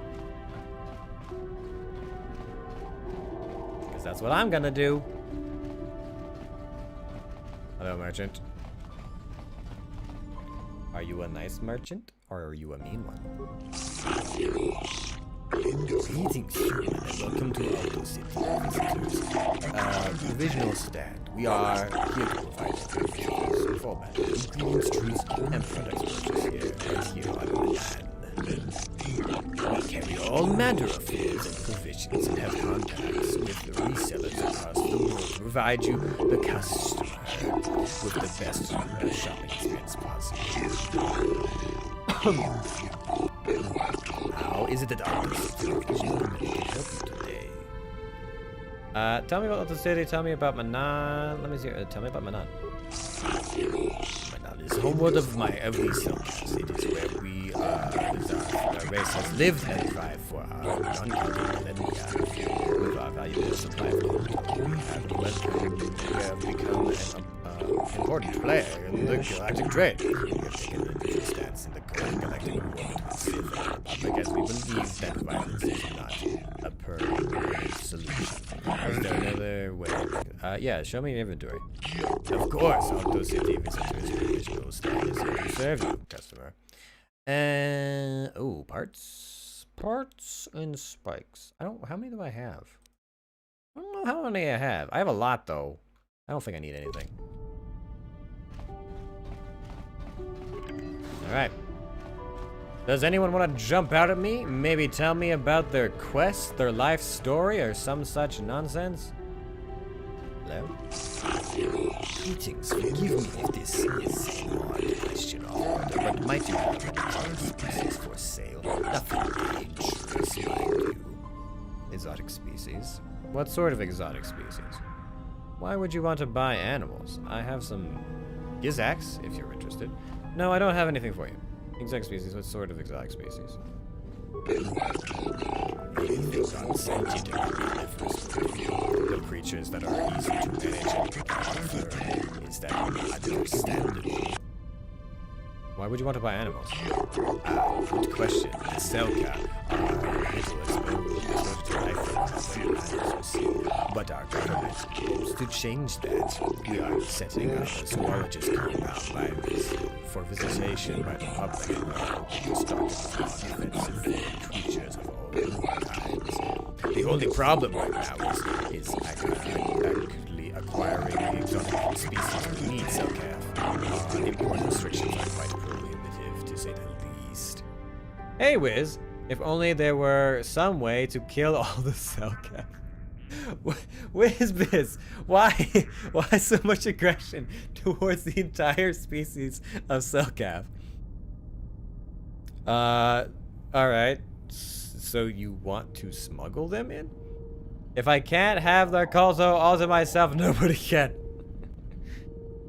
[SPEAKER 1] Because that's what I'm gonna do. Hello, merchant. Are you a nice merchant, or are you a mean one? Greetings, human, and welcome to Alto City, visitors. Provisional stand. We are here to provide services for ingredients, trees, and products purchased here on the land. We carry all manner of foods and provisions and have contacts with the resellers across the world to provide you, the customer, with the best shopping experience possible. How is it that Alto City can help you today? Tell me about Alto City, tell me about Manan. Let me see, tell me about Manan. Manan is homeward of my every cellcast. It is where we, our race has lived and thrived for our uncounted millennia. With our valuable supply of gold, we have become an important player in the galactic trade. We have taken a different stance in the galactic war between Sith and the Republic, as we believe that violence is not a permanent solution. Is there another way? Yeah, show me your inventory. Of course, Alto City visitors' provisional stand is here to serve you, customer. And oh, parts and spikes. How many do I have? I don't know how many I have. I have a lot though. I don't think I need anything. Alright. Does anyone want to jump out at me? Maybe tell me about their quest, their life story, or some such nonsense? Hello? Greetings. Forgive me if this is an odd question of order, but might you have any species for sale? Nothing dangerous, mind you. Exotic species? What sort of exotic species? Why would you want to buy animals? I have some Gizax, if you're interested. No, I don't have anything for you. Exotic species? What sort of exotic species? The creatures that are easy to manage and offer. Is that understandable? Why would you want to buy animals? Good question. The Selka are little exposed to life, but our government hopes to change that. We are setting up a zoologist compound for visitation by the public and stock offensive creatures of all kinds. The only problem right now is actually acquiring the exotic species we need, Selcaf. Import restrictions are quite prohibitive, to say the least. Hey, Wiz! If only there were some way to kill all the Selcaf. What is this? Why so much aggression towards the entire species of Selcaf? Alright. So you want to smuggle them in? If I can't have their Kotor all to myself, nobody can.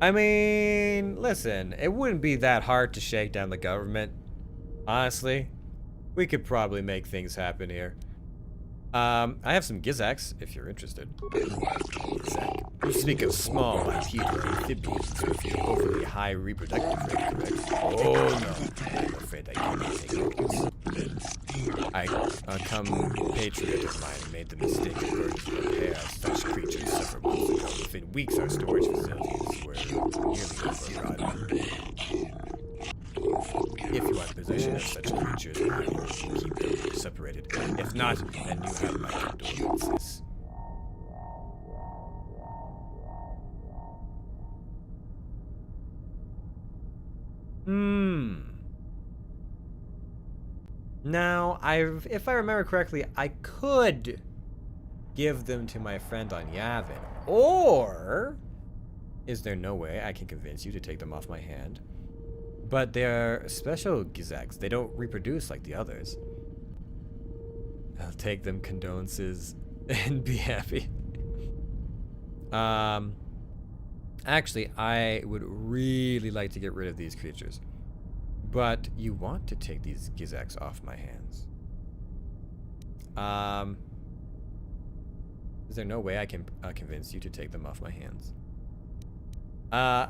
[SPEAKER 1] I mean, listen, it wouldn't be that hard to shake down the government. Honestly, we could probably make things happen here. I have some Gizax, if you're interested. Gizak. You speak of small bipedal amphibians with the overly high reproductive rate, correct? Oh no, I'm afraid I cannot take those. A compatriot of mine made the mistake of burning a pair of such creatures several months ago. Within weeks, our storage facilities were nearly overrun. If you are in possession of such creatures, I will keep them separated. If not, then you have my condolences. Now, if I remember correctly, I could give them to my friend on Yavin. Or, is there no way I can convince you to take them off my hand? But they're special Gizax. They don't reproduce like the others. I'll take them, condolences, and be happy. Actually, I would really like to get rid of these creatures. But you want to take these Gizaks off my hands. Is there no way I can convince you to take them off my hands? No.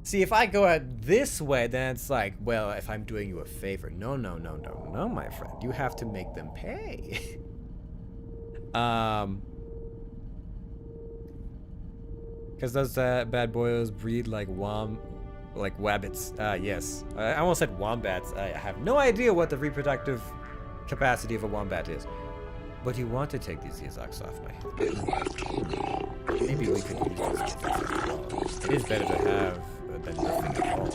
[SPEAKER 1] See, if I go out this way, then it's like, well, if I'm doing you a favor. No, my friend. You have to make them pay. Because those bad boys breed like wabbits. Yes. I almost said wombats. I have no idea what the reproductive capacity of a wombat is. But you want to take these Gizaks off my hands. Maybe we could use these Gizaks. It is better to have than nothing at all.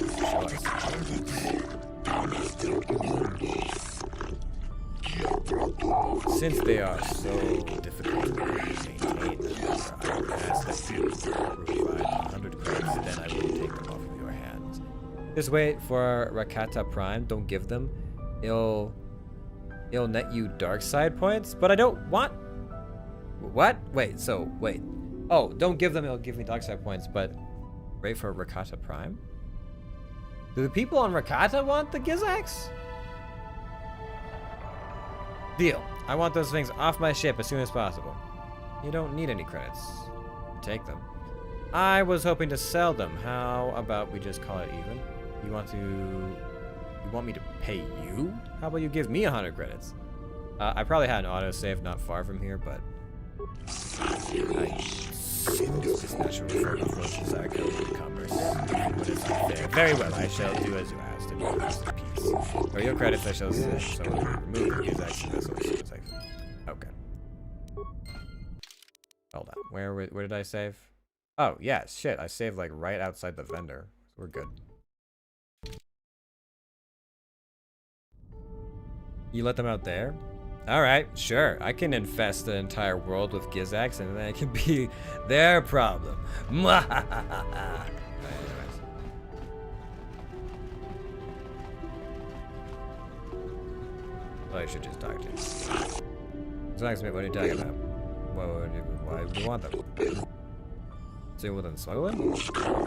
[SPEAKER 1] Since they are so difficult to maintain, I would ask that you provide 100 credits, then I will take them off of your hands. Just wait for Rakata Prime. Don't give them. It'll net you dark side points, but I don't want. What? Wait. Oh, don't give them. It'll give me dark side points, but wait for Rakata Prime. Do the people on Rakata want the Gizaks? Deal. I want those things off my ship as soon as possible. You don't need any credits. Take them. I was hoping to sell them. How about we just call it even? You want me to pay you? How about you give me 100 credits? I probably had an autosave not far from here, but this natural approaches our code of commerce. What is unfair? Very well, I shall do as you asked, and you rest in peace. For your credits, I shall remove the Gizaks vessel as soon as I can. Okay. Hold on. Where did I save? Oh, yeah, shit. I saved like right outside the vendor. We're good. You let them out there? Alright, sure. I can infest the entire world with Gizaks and then it can be their problem. Anyways. Well, I should just talk to you. What are you talking about? Why would you want them? So you wouldn't smuggle them?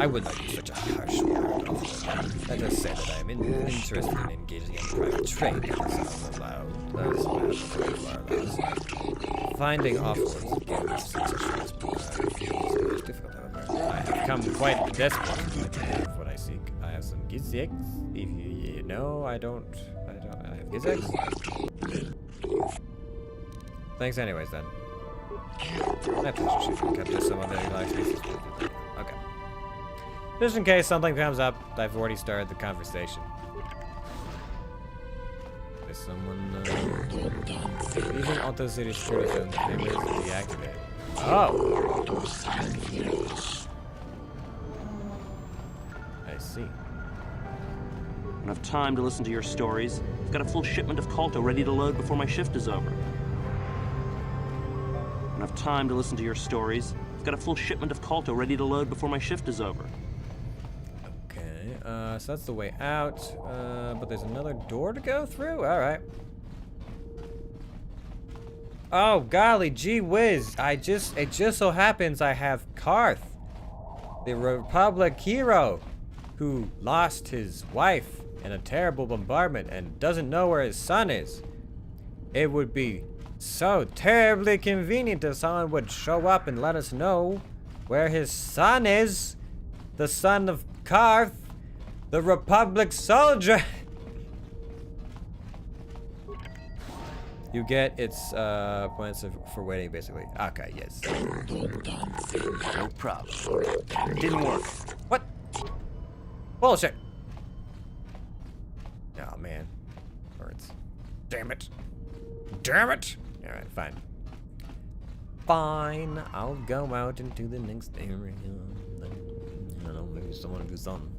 [SPEAKER 1] I would not use such a harsh word. Let us say that I am interested in engaging in private trade. That is allowed. Finding off-words again is difficult, however. I have come quite desperate to have what I seek. I have some Gizaks. If you know, I have Gizaks. Thanks anyways then. Okay. Just in case something comes up, I've already started the conversation. Is someone using auto city security zone is deactivated. Oh! I see.
[SPEAKER 13] Enough time to listen to your stories. I've got a full shipment of Kolto ready to load before my shift is over. Enough time to listen to your stories. I've got a full shipment of Kolto ready to load before my shift is over.
[SPEAKER 1] Okay, so that's the way out. But there's another door to go through? Alright. Oh, golly, gee whiz. It just so happens I have Karth, the Republic hero, who lost his wife in a terrible bombardment and doesn't know where his son is. It would be so terribly convenient if someone would show up and let us know where his son is. The son of Karth, the Republic soldier. You get its points for waiting, basically. Okay, yes.
[SPEAKER 11] No problem. Didn't work.
[SPEAKER 1] What? Bullshit. Oh, man. Birds. Damn it. Damn it. Alright, fine. Fine. I'll go out into the next area. I don't know, maybe someone will do something.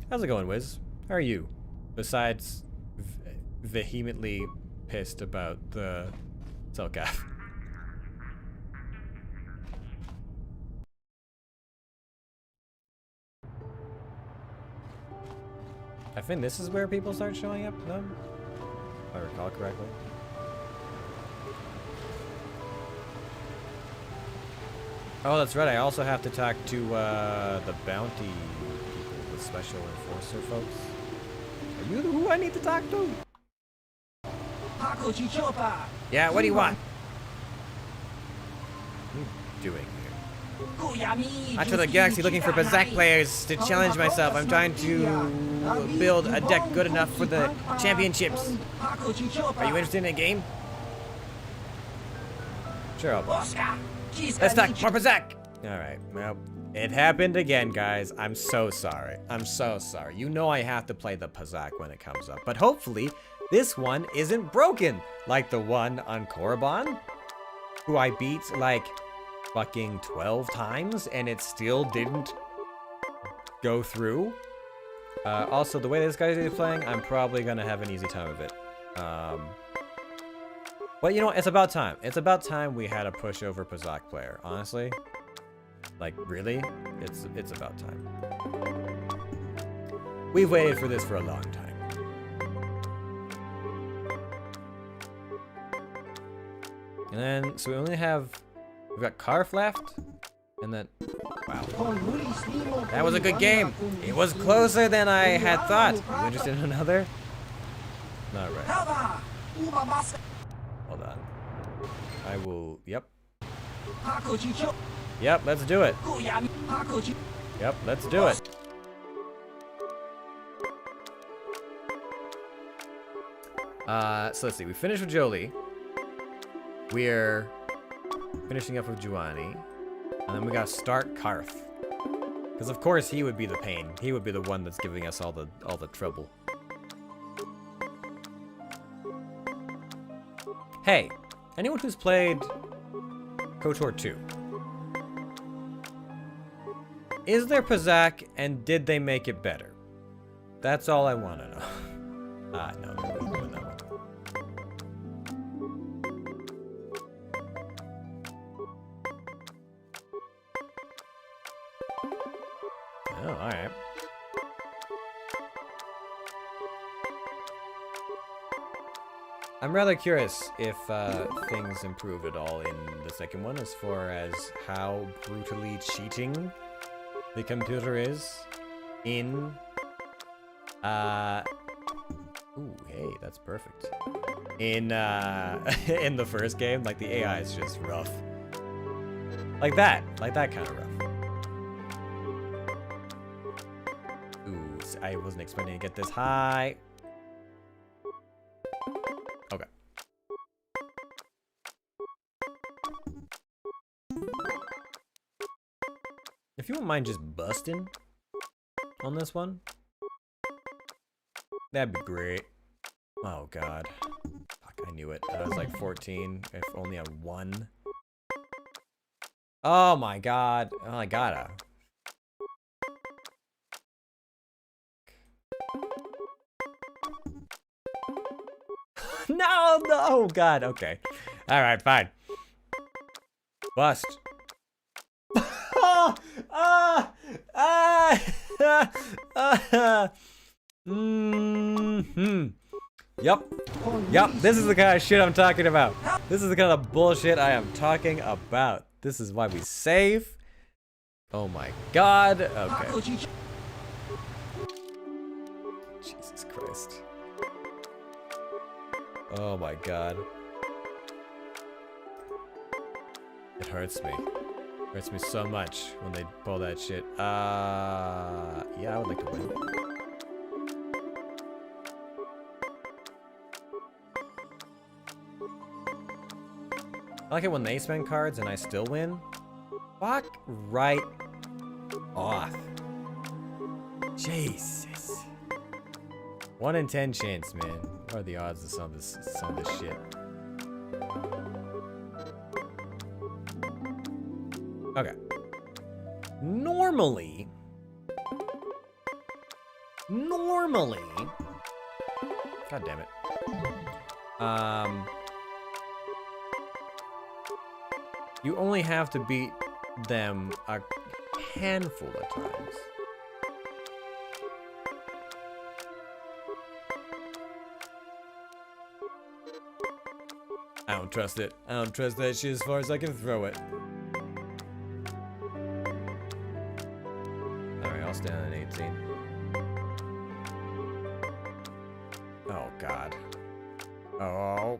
[SPEAKER 1] How's it going, Wiz? How are you? Besides vehemently pissed about the Selkath. I think this is where people start showing up, no? If I recall correctly. Oh, that's right. I also have to talk to the bounty people, the special enforcer folks. Are you who I need to talk to? Yeah, what do you want? What are you doing here? Out to the galaxy looking for Bazak players to challenge myself. I'm trying to build a deck good enough for the championships. Are you interested in a game? Sure, I'll play. Let's talk more Bazak! Alright, well, it happened again, guys. I'm so sorry. I'm so sorry. You know I have to play the Pazak when it comes up. But hopefully, this one isn't broken like the one on Korriban, who I beat like fucking 12 times and it still didn't go through. Also, the way this guy is playing, I'm probably gonna have an easy time of it. But you know, it's about time. It's about time we had a pushover Pazak player, honestly. Like, really? It's about time. We've waited for this for a long time. And then, so we've got Karf left, and then, wow. That was a good game. It was closer than I had thought. You interested in another? Not right. Hold on. I will, yep. Yep, let's do it. Yep, let's do it. So let's see, we finished with Jolie. We're finishing up with Juani. And then we gotta start Karth. Because of course he would be the pain. He would be the one that's giving us all the trouble. Hey, anyone who's played KOTOR 2? Is there Pazak and did they make it better? That's all I want to know. No, we're doing that one. Oh, alright. I'm rather curious if things improve at all in the second one as far as how brutally cheating the computer is in ooh, hey, that's perfect. In in the first game, like the AI is just rough. Like that kind of rough. Ooh, I wasn't expecting to get this high. Okay. If you wouldn't mind just busting on this one, that'd be great. Oh god. Fuck, I knew it. I was like 14, if only a 1. Oh my god. Oh, I gotta. No, no, god, okay. Alright, fine. Bust. Yep, this is the kind of shit I'm talking about. This is the kind of bullshit I am talking about. This is why we save. Oh my god. Okay. Jesus Christ. Oh my god. It hurts me. It hurts me so much when they pull that shit. Yeah, I would like to win. I like it when they spend cards and I still win. Fuck right off. Jesus. 1 in 10 chance, man. What are the odds of some of this shit? Okay. Normally, god damn it. You only have to beat them a handful of times. I don't trust it. I don't trust that shit as far as I can throw it. stand on 18. Oh, God. Oh.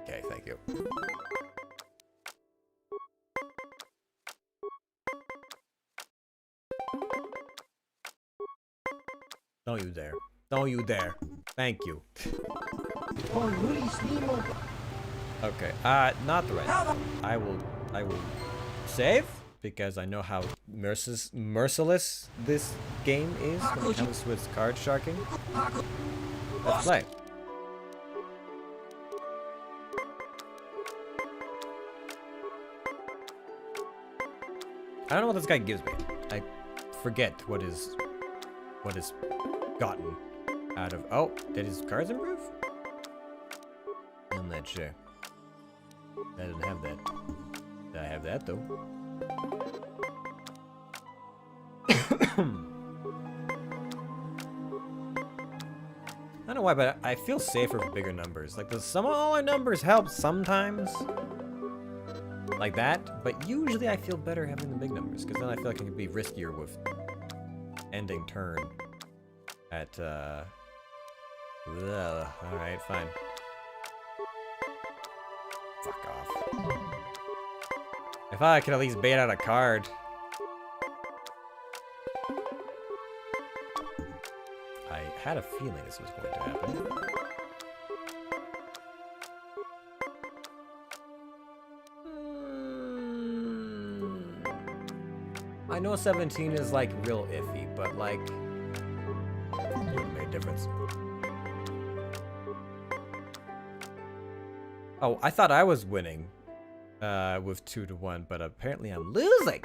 [SPEAKER 1] Okay, thank you. Don't you dare. Don't you dare. Thank you. Okay, not the right. I will save because I know how merciless this game is when it comes with card sharking. Let's play. I don't know what this guy gives me. I forget what is gotten out of. Oh, did his cards improve? I'm not sure. I didn't have that. I have that though. I don't know why, but I feel safer with bigger numbers. Like the smaller numbers help sometimes, like that. But usually I feel better having the big numbers because then I feel like I can be riskier with ending turn at. All right, fine. Fuck off. I thought I could at least bait out a card. I had a feeling this was going to happen. I know 17 is like real iffy, but like, it wouldn't make a difference. Oh, I thought I was winning with 2-1, but apparently I'm losing.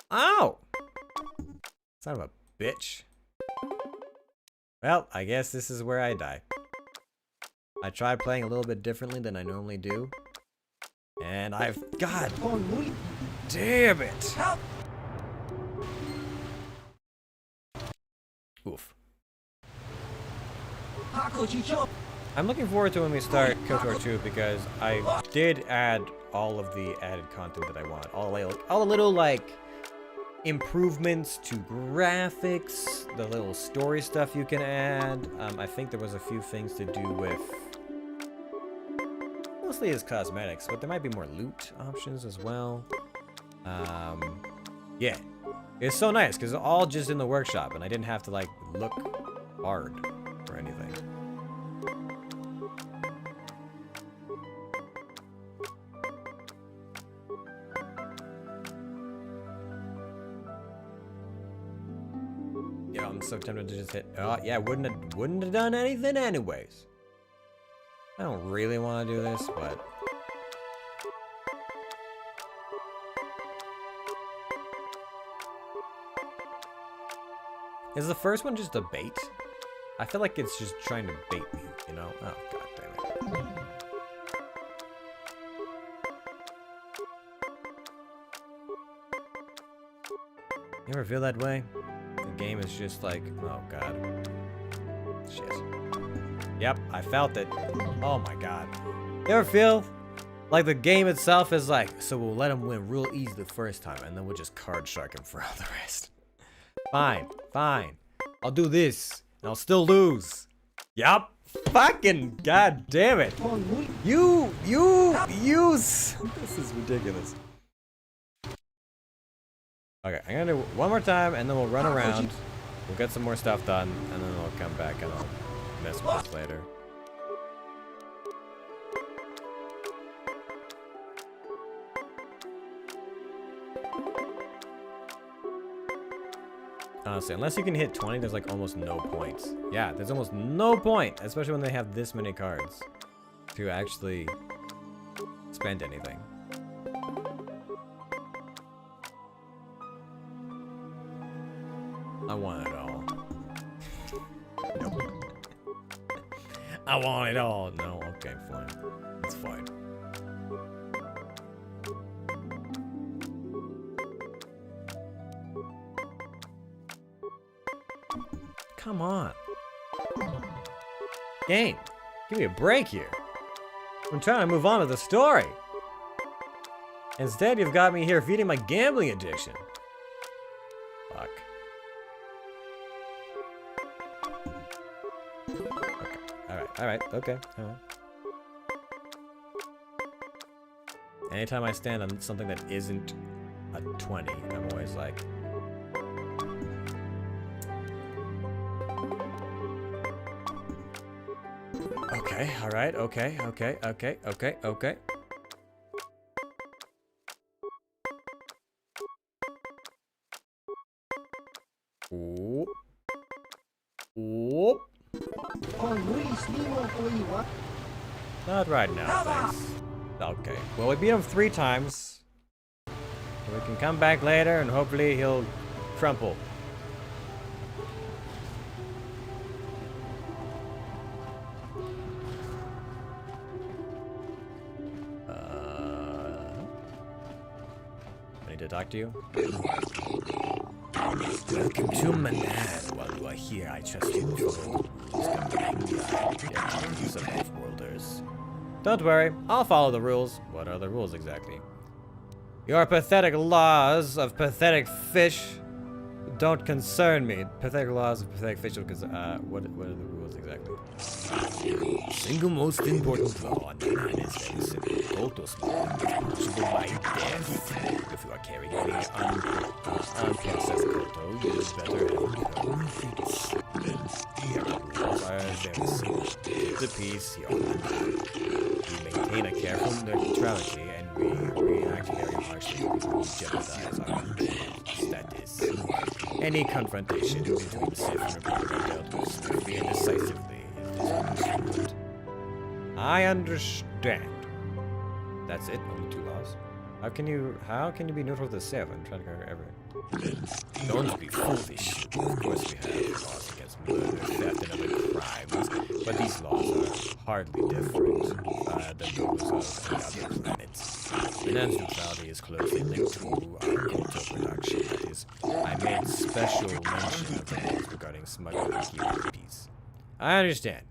[SPEAKER 1] Oh! Son of a bitch. Well, I guess this is where I die. I tried playing a little bit differently than I normally do. And I've... God damn it! Oof. I'm looking forward to when we start Kotor 2 because I did add all of the added content that I want. All the little, like, improvements to graphics, the little story stuff you can add. I think there was a few things to do with... Mostly as cosmetics, but there might be more loot options as well. Yeah. It's so nice because it's all just in the workshop and I didn't have to, like, look hard or anything. Yeah, I'm so tempted to just hit. Oh, yeah, wouldn't have done anything anyways. I don't really want to do this, but is the first one just a bait? I feel like it's just trying to bait me, you know? Oh, god damn it. You ever feel that way? The game is just like, oh god. Shit. Yep, I felt it. Oh my god. You ever feel like the game itself is like, so we'll let him win real easy the first time, and then we'll just card shark him for all the rest. Fine, fine. I'll do this, and I'll still lose. Yup. Fucking god damn it. You. This is ridiculous. Okay, I'm gonna do it one more time, and then we'll run around. We'll get some more stuff done, and then I'll come back and I'll mess with this later. Honestly, unless you can hit 20, there's like almost no points. Yeah, there's almost no point, especially when they have this many cards to actually spend anything. I want it all. Nope. I want it all. No, okay, fine. It's fine. Come on. Game, give me a break here. I'm trying to move on to the story. Instead, you've got me here feeding my gambling addiction. Fuck. Alright, okay. Alright. Anytime I stand on something that isn't a 20, I'm always like... Okay, alright, okay. Whoop. Whoop. Not right now, thanks. Okay, well we beat him 3 times. We can come back later and hopefully he'll crumple. I need to talk to you. Welcome to Manad. While you are here, I trust you will some off-worlders. Don't worry, I'll follow the rules. What are the rules exactly? Your pathetic laws of pathetic fish don't concern me. Pathetic laws of pathetic fish don't concern. What are the rules exactly? Single most important law on Manad is very simple. Koltos punishable by death. If you are carrying any unprocessed Koto, you better have your own feet. The rules are very simple. Keep the peace, we maintain a careful neutrality, and we react very harshly when we jeopardize our status. Any confrontation between Sith and Republic are dealt with swiftly and decisively. Understood. I understand. That's it? Only 2 laws? How can you be neutral with the Sith? I'm trying to cover everything. Don't be foolish. Of course we have laws against murder, theft, and other crimes, but these laws are hardly different than those of any other planets. Manad's neutrality is closely linked to our Kotor production. That is, I made special mention of the laws regarding smuggling and keeping the peace. I understand.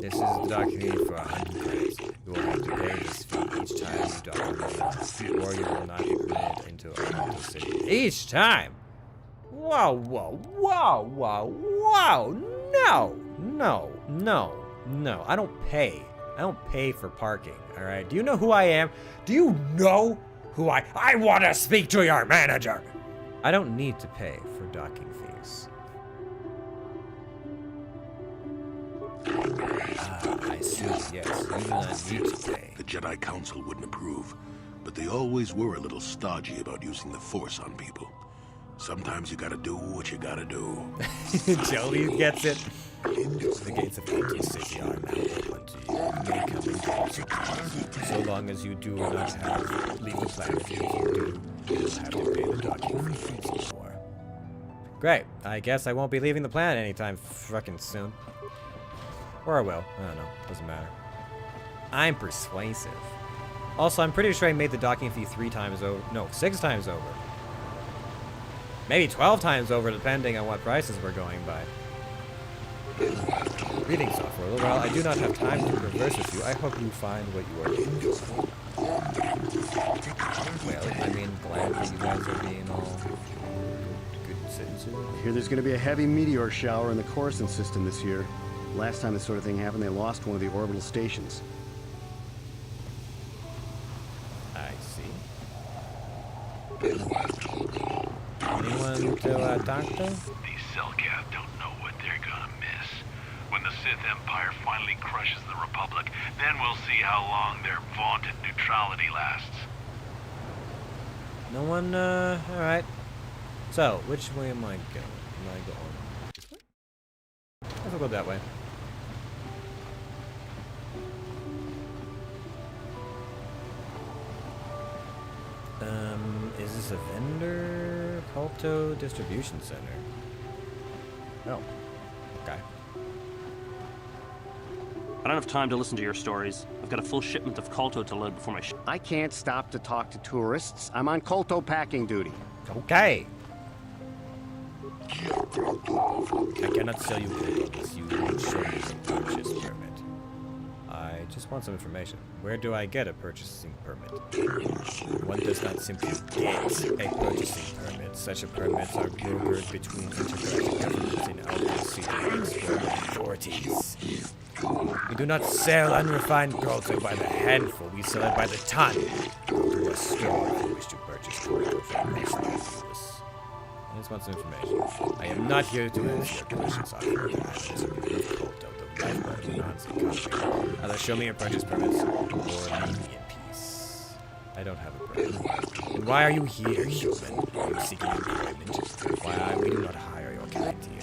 [SPEAKER 1] This is the document for 100 credits. You will have to pay this fee each time you document, or you will not be permitted into a city. Each time? Whoa, whoa, whoa, whoa, whoa! No. I don't pay. I don't pay for parking, alright? Do you know who I am? Do you know who I want to speak to your manager! I don't need to pay for docking fees. I see, yes. You do not need to pay.
[SPEAKER 7] The Jedi Council wouldn't approve, but they always were a little stodgy about using the Force on people. Sometimes you gotta do what you gotta do.
[SPEAKER 1] Jolie gets it. The gates of Empty City are now open to you. You may come and go so long as you do not have legal plans. If you do, you'll have to pay the docking fees for. Great. I guess I won't be leaving the planet anytime fucking soon. Or I will. I don't know. Doesn't matter. I'm persuasive. Also, I'm pretty sure I made the docking fee 3 times over. No, 6 times over. Maybe 12 times over, depending on what prices we're going by. Greetings, Software. Well, I do not have time to converse with you. I hope you find what you are looking for. Well, I mean, glad that you guys are being all good citizens.
[SPEAKER 14] I hear there's going to be a heavy meteor shower in the Coruscant system this year. Last time this sort of thing happened, they lost one of the orbital stations.
[SPEAKER 1] I see. Anyone to talk to?
[SPEAKER 15] These Selkath don't know what they're gonna miss. When the Sith Empire finally crushes the Republic, then we'll see how long their vaunted neutrality lasts.
[SPEAKER 1] No one, alright. So, which way am I going? Am I going this way? Let's go that way. Is this a vendor? Kolto Distribution Center. Oh. Okay.
[SPEAKER 13] I don't have time to listen to your stories. I've got a full shipment of Kolto to load before my ship.
[SPEAKER 14] I can't stop to talk to tourists. I'm on Kolto packing duty.
[SPEAKER 1] Okay. I cannot sell you Kolto unless you show me a purchase permit. I just want some information. Where do I get a purchasing permit? One does not simply get a purchasing permit. Such a permits are brokered between intergalactic governments and outpost secret authorities. We do not sell unrefined Kotor by the handful, we sell it by the ton. Go to a store if you wish to purchase Kotor for personal use. I just want some information. I am not here to answer your questions on the islands of Kotor, the lifeblood of the Nazi country. Either show me your purchase permits or leave me in peace. I don't have a permit. And why are you here, human? Are you seeking employment? Why we do not hire your kind here?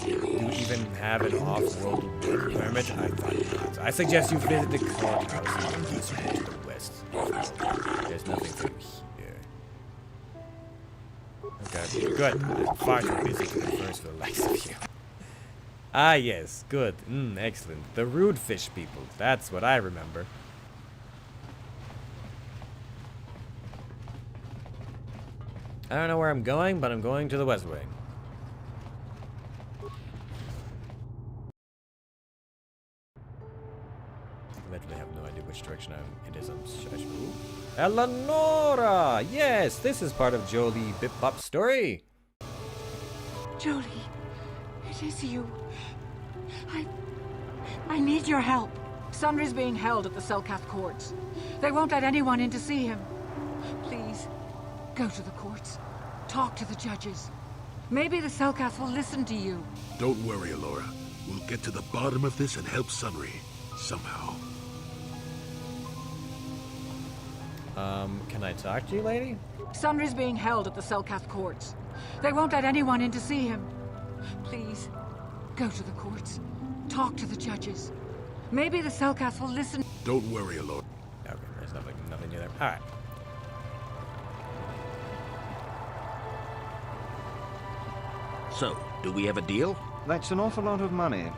[SPEAKER 1] Do you even have an off-world work permit? I thought not. I suggest you visit the courthouse and eastward to the west. There's nothing for you here. Okay, good. I'm far too busy to converse for the likes of you. Ah, yes, good. Excellent. The rude fish people. That's what I remember. I don't know where I'm going, but I'm going to the West Wing. I literally have no idea which direction it is. Eleonora! Yes, this is part of Jolie Bip Bop's story.
[SPEAKER 16] Jolie, it is you. I need your help. Sundry's being held at the Selkath courts. They won't let anyone in to see him. Please, go to the courts. Talk to the judges. Maybe the Selkath will listen to you.
[SPEAKER 7] Don't worry, Alora. We'll get to the bottom of this and help Sunry. Somehow.
[SPEAKER 1] Can I talk to you, lady?
[SPEAKER 16] Sundry's being held at the Selkath courts. They won't let anyone in to see him. Please, go to the courts. Talk to the judges. Maybe the Selkath will listen.
[SPEAKER 7] Don't worry, Alora.
[SPEAKER 1] Okay, there's nothing new there. Alright.
[SPEAKER 17] So, do we have a deal?
[SPEAKER 18] That's an awful lot of money.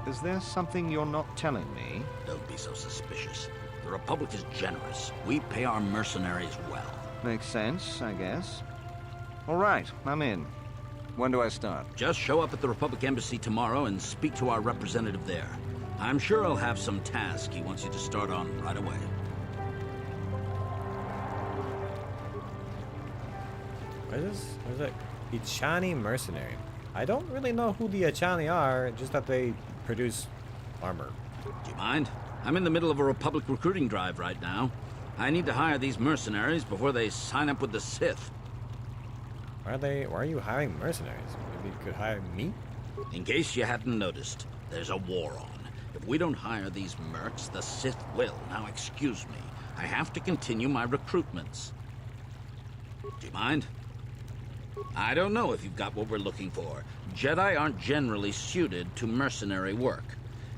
[SPEAKER 18] Is there something you're not telling me?
[SPEAKER 17] Don't be so suspicious. The Republic is generous. We pay our mercenaries well.
[SPEAKER 18] Makes sense, I guess. All right, I'm in. When do I start?
[SPEAKER 17] Just show up at the Republic Embassy tomorrow and speak to our representative there. I'm sure he'll have some task he wants you to start on right away.
[SPEAKER 1] What is this? What is that? Ichani mercenary. I don't really know who the Ichani are, just that they produce armor.
[SPEAKER 17] Do you mind? I'm in the middle of a Republic recruiting drive right now. I need to hire these mercenaries before they sign up with the Sith.
[SPEAKER 1] Why are you hiring mercenaries? Maybe you could hire me?
[SPEAKER 17] In case you hadn't noticed, there's a war on. If we don't hire these mercs, the Sith will. Now excuse me. I have to continue my recruitments. Do you mind? I don't know if you've got what we're looking for. Jedi aren't generally suited to mercenary work.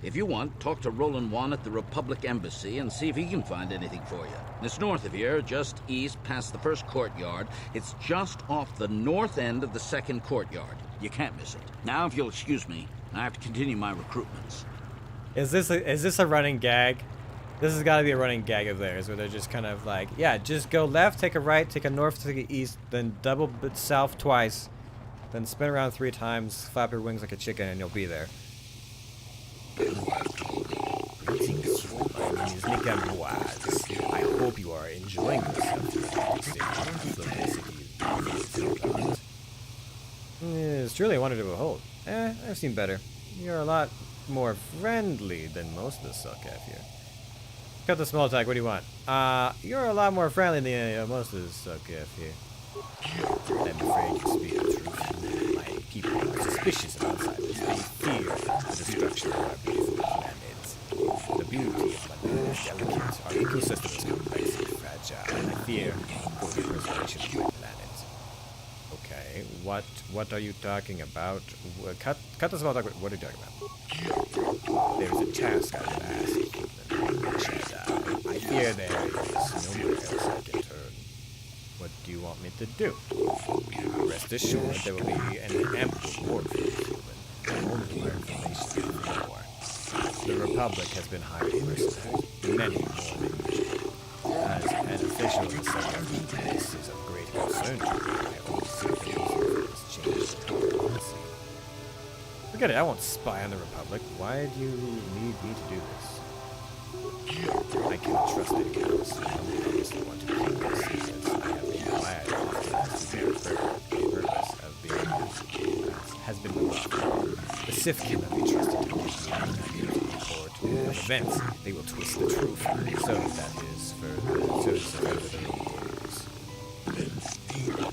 [SPEAKER 17] If you want, talk to Roland Wan at the Republic Embassy and see if he can find anything for you. It's north of here, just east past the first courtyard. It's just off the north end of the second courtyard. You can't miss it. Now, if you'll excuse me, I have to continue my recruitments.
[SPEAKER 1] Is this a running gag? This has got to be a running gag of theirs, where they're just kind of like, yeah, just go left, take a right, take a north, take a east, then double south twice, then spin around 3 times, flap your wings like a chicken, and you'll be there. Greetings, my name is Nika Boaz. I hope you are enjoying yourself. It's truly a wonder to behold. I've seen better. You're a lot more friendly than most of the Selkath here. Cut the small talk, what do you want? You're a lot more friendly than most of the Selkath here. I'm afraid you speak the truth. My people are suspicious of outsiders. They fear the destruction of our beautiful planets. The beauty of my planet is delicate. Our ecosystem is complex and fragile, and I fear for the preservation of my planet. Okay, what are you talking about? Cut the small talk. What are you talking about? There's a task I would ask you. I fear there is nowhere else I can turn. What do you want me to do? Rest assured there will be an ample reward for this human. Only more information than more. The Republic has been hiring mercenaries, many more than usual. As an official in the Selkath, this is of great concern to me. I hope this change in policy. Forget it, I won't spy on the Republic. Why do you need me to do this? I cannot trust any else. I obviously want to keep this secret. I have been glad the purpose of being has been the love. The Sith cannot be trusted to keep the court of events, they will twist the truth. So that is for the survivors.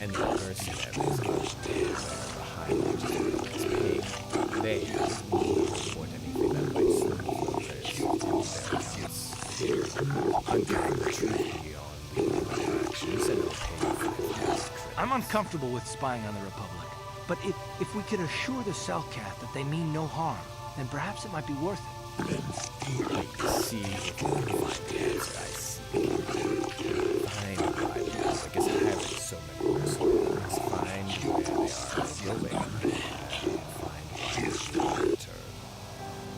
[SPEAKER 1] And the person that is behind is paid. They report anything that might slip
[SPEAKER 9] I'm uncomfortable with spying on the Republic, but if we could assure the Selkath that they mean no harm, then perhaps it might be worth it.
[SPEAKER 1] See if you can find the answer I seek. Find the Bible. I guess I have so many mercenaries. Find where they are. You'll wait.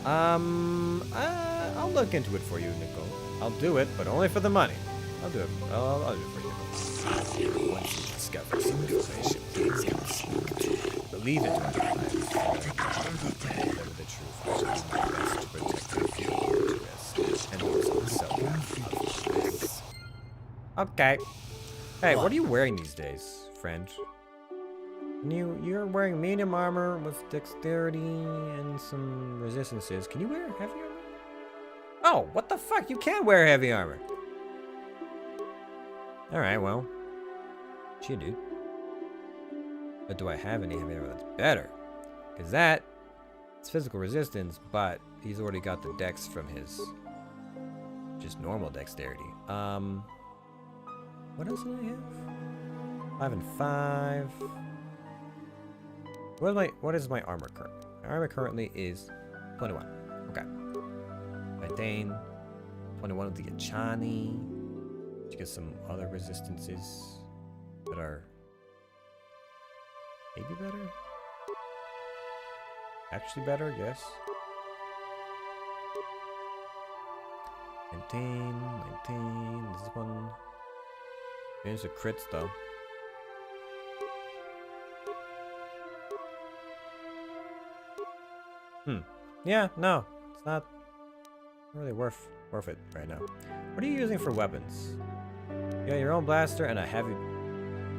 [SPEAKER 1] Find I'll look into it for you, Nicole. I'll do it, but only for the money. I'll do it. I'll do it for you. Once you discover some information, please come speak to me. Believe it or not, I am the truth. I shall do my best to protect your interests and those of the Selkath. Okay. Hey, what are you wearing these days, friend? You're wearing medium armor with dexterity and some resistances. Can you wear heavy armor? Oh, what the fuck? You can't wear heavy armor. Alright, well. Shit, dude. But do I have any heavy armor that's better? Because that, it's physical resistance, but he's already got the dex from his just normal dexterity. What else do I have? 5 and 5. What is my armor currently? My armor currently is 21. Okay. 19. 21 with the Achani. To get some other resistances that are maybe better? Actually better, yes. 19. This is one. There's a crits though. Yeah, no. It's not really worth it right now. What are you using for weapons? You got your own blaster and a heavy...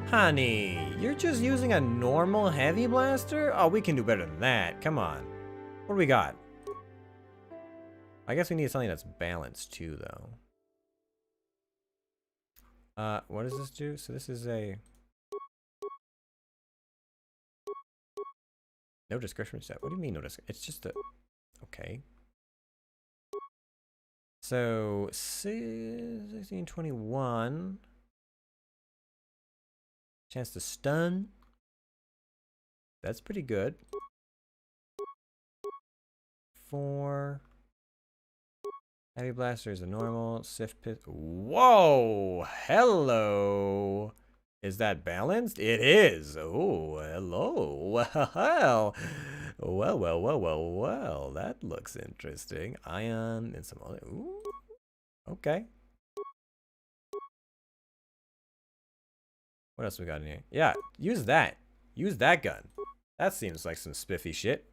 [SPEAKER 1] Honey, you're just using a normal heavy blaster? Oh, we can do better than that. Come on. What do we got? I guess we need something that's balanced too, though. What does this do? So this is a... No discretion set. What do you mean no discretion? It's just a... Okay. So, 1621. Chance to stun. That's pretty good. 4. Heavy blaster is a normal. Sif pit. Whoa! Hello! Is that balanced? It is! Oh, hello! Well. That looks interesting. Ion and some other... Ooh. Okay. What else we got in here? Yeah, use that. Use that gun. That seems like some spiffy shit.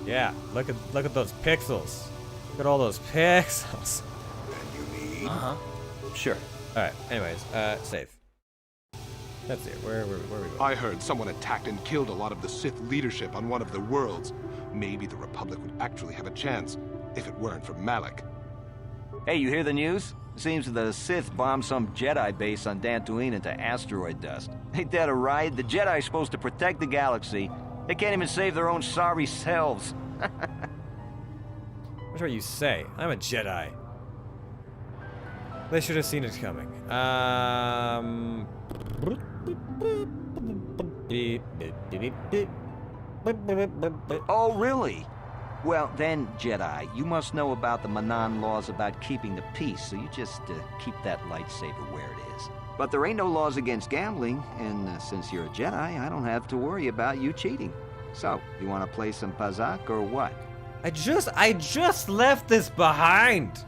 [SPEAKER 1] Yeah, look at those pixels. Look at all those pixels.
[SPEAKER 19] Sure.
[SPEAKER 1] Alright, anyways, save. Let's see, where are we going?
[SPEAKER 20] I heard someone attacked and killed a lot of the Sith leadership on one of the worlds. Maybe the Republic would actually have a chance, if it weren't for Malak.
[SPEAKER 18] Hey, you hear the news? Seems the Sith bombed some Jedi base on Dantooine into asteroid dust. Ain't that a ride? The Jedi's supposed to protect the galaxy. They can't even save their own sorry selves.
[SPEAKER 1] What's what you say? I'm a Jedi. They should have seen it coming.
[SPEAKER 18] Oh, really? Well, then, Jedi, you must know about the Manan laws about keeping the peace, so you just keep that lightsaber where it is. But there ain't no laws against gambling, and since you're a Jedi, I don't have to worry about you cheating. So, you want to play some Pazak or what?
[SPEAKER 1] I just left this behind!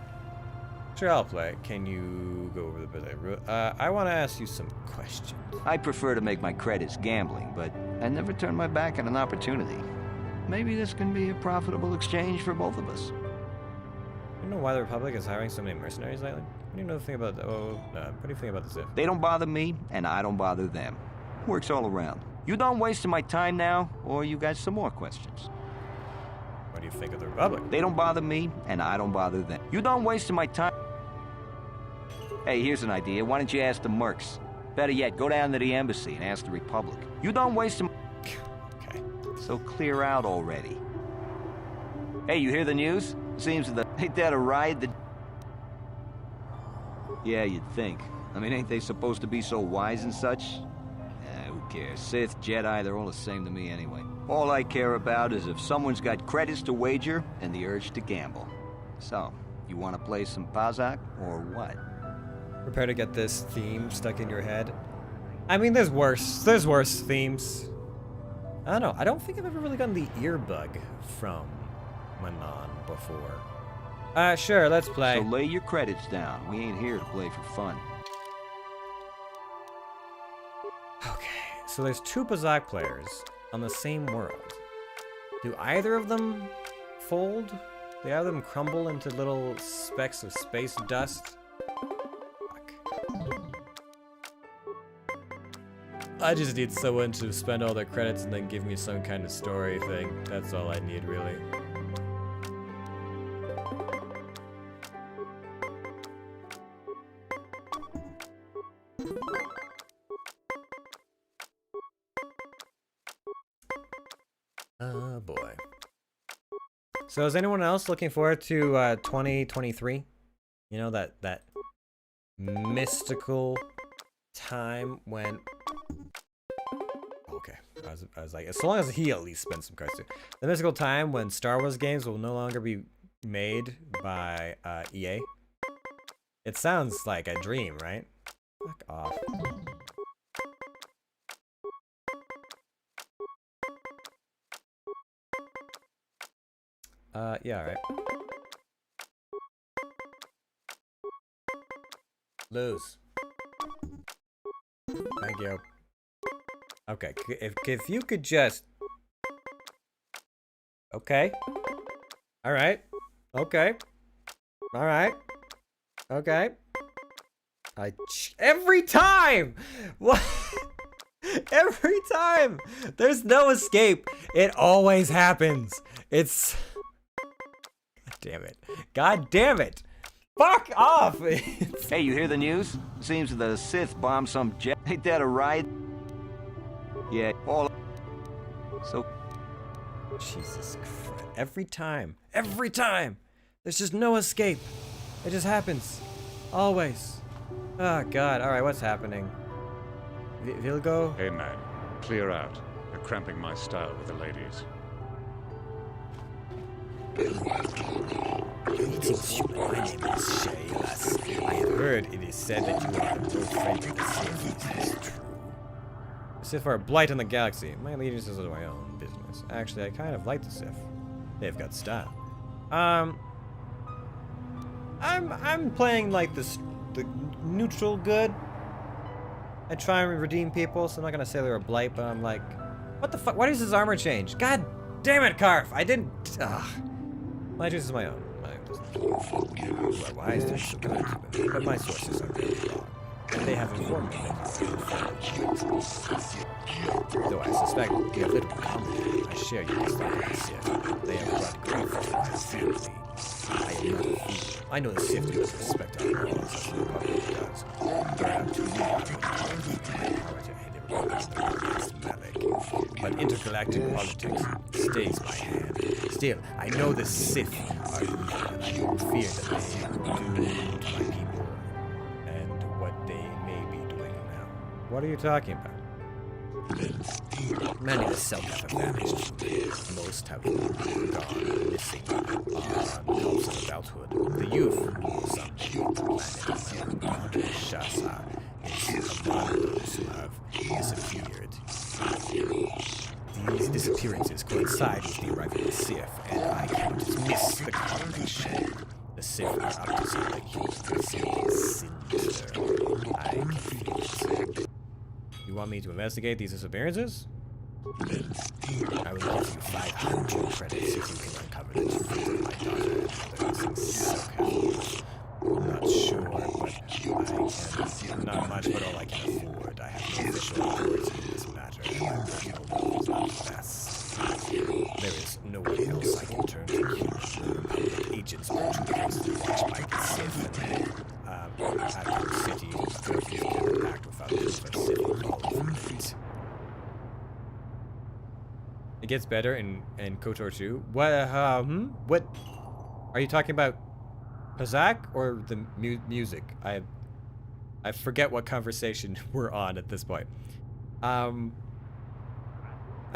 [SPEAKER 1] Sure, I'll play. Can you go over the bit? I want to ask you some questions.
[SPEAKER 18] I prefer to make my credits gambling, but I never turn my back on an opportunity. Maybe this can be a profitable exchange for both of us.
[SPEAKER 1] You know why the Republic is hiring so many mercenaries lately? What do you know the thing about what do you think about the Sith?
[SPEAKER 18] They don't bother me, and I don't bother them. Works all around. You done wasting my time now, or you got some more questions?
[SPEAKER 1] What do you think of the Republic?
[SPEAKER 18] They don't bother me, and I don't bother them. You done wasting my time? Hey, here's an idea. Why don't you ask the mercs? Better yet, go down to the embassy and ask the Republic. You done wasting...
[SPEAKER 1] Okay.
[SPEAKER 18] So clear out already. Hey, you hear the news? Seems that ain't that a riot that... Yeah, you'd think. I mean, ain't they supposed to be so wise and such? Who cares? Sith, Jedi, they're all the same to me anyway. All I care about is if someone's got credits to wager and the urge to gamble. So, you want to play some Pazak, or what?
[SPEAKER 1] Prepare to get this theme stuck in your head. I mean, there's worse. There's worse themes. I don't know. I don't think I've ever really gotten the earbug from Manon before. Sure, let's play.
[SPEAKER 18] So lay your credits down. We ain't here to play for fun.
[SPEAKER 1] Okay, so there's two Pazak players on the same world. Do either of them fold? Do either of them crumble into little specks of space dust? Fuck. I just need someone to spend all their credits and then give me some kind of story thing. That's all I need, really. Oh boy. So is anyone else looking forward to 2023? You know, that mystical time when... Okay, I was like, as long as he at least spends some cards too. The mystical time when Star Wars games will no longer be made by EA. It sounds like a dream, right? Fuck off. Yeah, alright. Lose. Thank you. Okay, if you could just... Okay. Alright. Okay. Alright. Okay. Every time! What? Every time! There's no escape. It always happens. It's... God damn it. God damn it! Fuck off!
[SPEAKER 18] Hey, you hear the news? Seems the Sith bombed some jet. Ain't that a riot? Yeah, all... So...
[SPEAKER 1] Jesus Christ. Every time. Every time! There's just no escape. It just happens. Always. Oh, God. Alright, what's happening? Vilgo?
[SPEAKER 19] Hey, man. Clear out. You're cramping my style with the ladies.
[SPEAKER 1] Greetings, my name is Shaylas. I have heard it is said that you are no friend of the Sith. Is this true? The Sith are a blight on the galaxy. My allegiances are my own business. Actually, I kind of like the Sith. They've got style. I'm playing like the neutral good. I try and redeem people, so I'm not gonna say they're a blight, but I'm like, what the fuck? Why does his armor change? God damn it, Karf! I didn't. Ugh. My choice is my own. Why is this so good? But my sources are really wrong. They have informed me though I suspect you have little common. I share your dislike of the Sith. They have brought grief to my family. I am not a fool. I know the Sith do not respect our laws as the Republic does. There are too many but intergalactic politics stays my hand. Still, I know the Sith are evil, and I fear that they do to my people and what they may be doing now. What are you talking about? Many of the Selkath have vanished. Most have gone missing on helps of adulthood. The youth, some planet Shasa, is among those who have disappeared. These disappearances coincide with the arrival of the Sith, and I cannot dismiss the combination. The Sith are up to something sinister. I can feel it. You want me to investigate these disappearances? I will give you 500 credits if you can uncover the truth of my daughter and mother missing Selkath. I'm not sure, but I can. Not much, but all I can afford. I have no official authority in this matter, and my against the watch by the Sith, and then after the city goes into the pact without the Sith calling for it. It gets better in KOTOR 2. What? What? Are you talking about Pazak or the music? I forget what conversation we're on at this point. I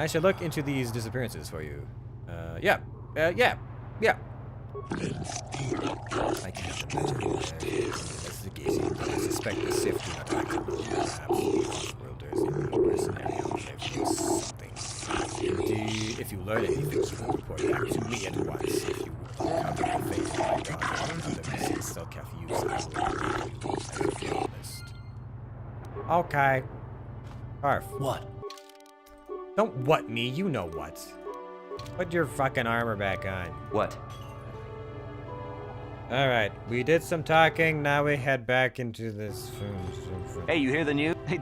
[SPEAKER 1] should look into these disappearances for you. Yeah. I can't imagine investigating. I suspect the Sith do not act on the perhaps worlders in your scenario. They've used something. If you learn anything, you can report back to me at once. If you uncover the face of my god or other Selkath use, I will make you as a journalist. Okay. Arf.
[SPEAKER 21] What?
[SPEAKER 1] Don't what me, you know what. Put your fucking armor back on.
[SPEAKER 18] What?
[SPEAKER 1] Alright, we did some talking, now we head back into this...
[SPEAKER 18] Hey, you hear the news? Hey,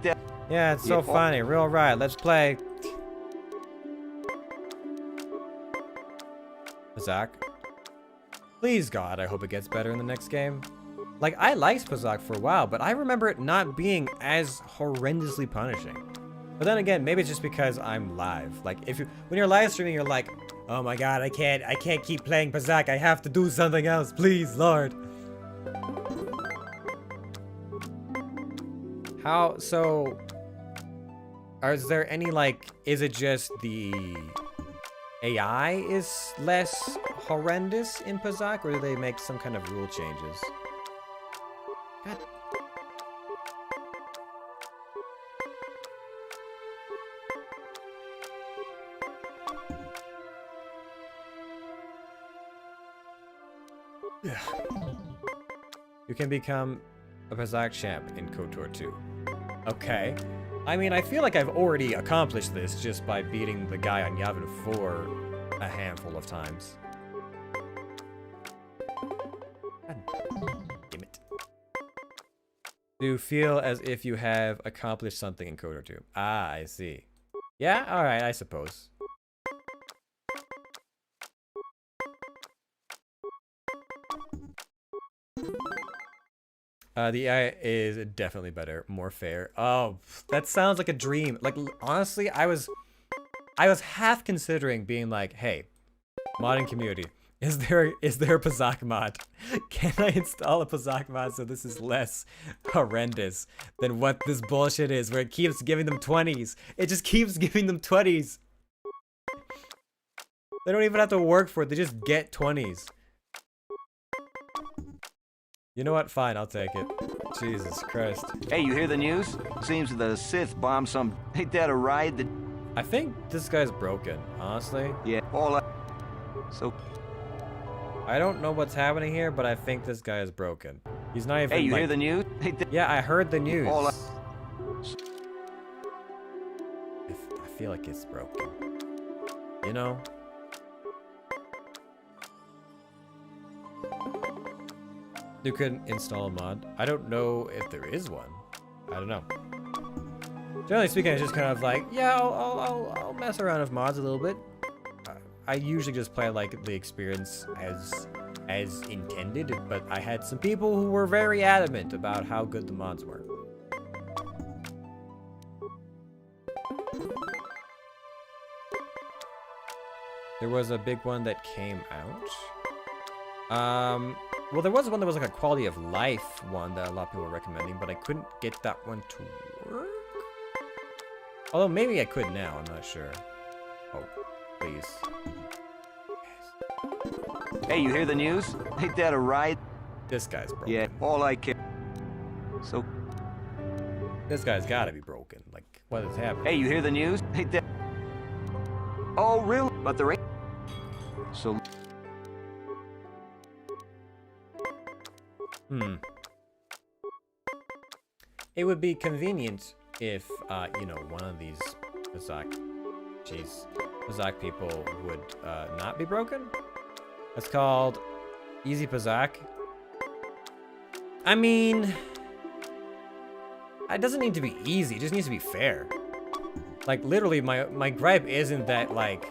[SPEAKER 1] yeah, it's so funny. Real right, let's play. Pazak. Please God, I hope it gets better in the next game. Like, I liked Pazak for a while, but I remember it not being as horrendously punishing. But then again, maybe it's just because I'm live. Like, when you're live streaming, you're like, oh my god, I can't keep playing Pazak. I have to do something else, please, Lord. Is there any, like, is it just the AI is less horrendous in Pazak, or do they make some kind of rule changes? God. Yeah. You can become a Pazak champ in KOTOR 2. Okay. I mean, I feel like I've already accomplished this just by beating the guy on Yavin 4 a handful of times. God damn it. Do you feel as if you have accomplished something in KOTOR 2? Ah, I see. Yeah, alright, I suppose. The AI is definitely better, more fair. Oh, that sounds like a dream. Like, honestly, I was half considering being like, hey, modding community, is there a Pazak mod? Can I install a Pazak mod so this is less horrendous than what this bullshit is, where it keeps giving them 20s? It just keeps giving them 20s. They don't even have to work for it, they just get 20s. You know what? Fine, I'll take it. Jesus Christ.
[SPEAKER 18] Hey, you hear the news? Seems the Sith bombed some... Ain't that a ride that...
[SPEAKER 1] I think this guy's broken, honestly.
[SPEAKER 18] Yeah, all that... So...
[SPEAKER 1] I don't know what's happening here, but I think this guy is broken. He's not even,
[SPEAKER 18] hey, you
[SPEAKER 1] like...
[SPEAKER 18] hear the news? Hey,
[SPEAKER 1] yeah, I heard the news.
[SPEAKER 18] All that...
[SPEAKER 1] I feel like it's broken. You know? You could install a mod. I don't know if there is one. I don't know. Generally speaking, it's just kind of like, yeah, I'll mess around with mods a little bit. I usually just play like the experience as intended, but I had some people who were very adamant about how good the mods were. There was a big one that came out. Well, there was one that was like a quality of life one that a lot of people were recommending, but I couldn't get that one to work. Although maybe I could now, I'm not sure. Oh, please.
[SPEAKER 18] Hey, you hear the news? Ain't that a ride?
[SPEAKER 1] This guy's broken.
[SPEAKER 18] Yeah, all I care. So...
[SPEAKER 1] This guy's gotta be broken. Like, what is happening?
[SPEAKER 18] Hey, you hear the news? Ain't that... Oh, really? But there ain't... So...
[SPEAKER 1] It would be convenient if, you know, one of these Pazak people would not be broken. It's called Easy Pazak. I mean, it doesn't need to be easy, it just needs to be fair. Like, literally, my gripe isn't that, like,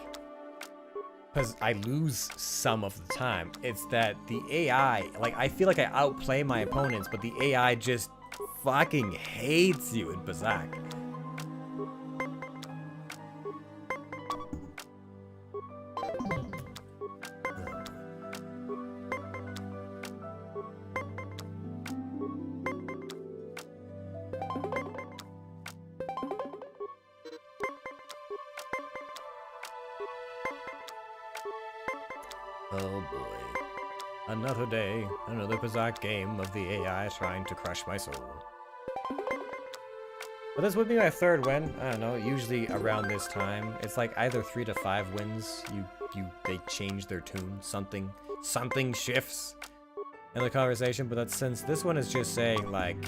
[SPEAKER 1] because I lose some of the time. It's that the AI, like, I feel like I outplay my opponents, but the AI just fucking hates you in Bazak. Oh boy. Another day, another bizarre game of the AI trying to crush my soul. But this would be my third win. I don't know, usually around this time. It's like either 3 to 5 wins. They change their tune. Something shifts in the conversation, but that's since this one is just saying like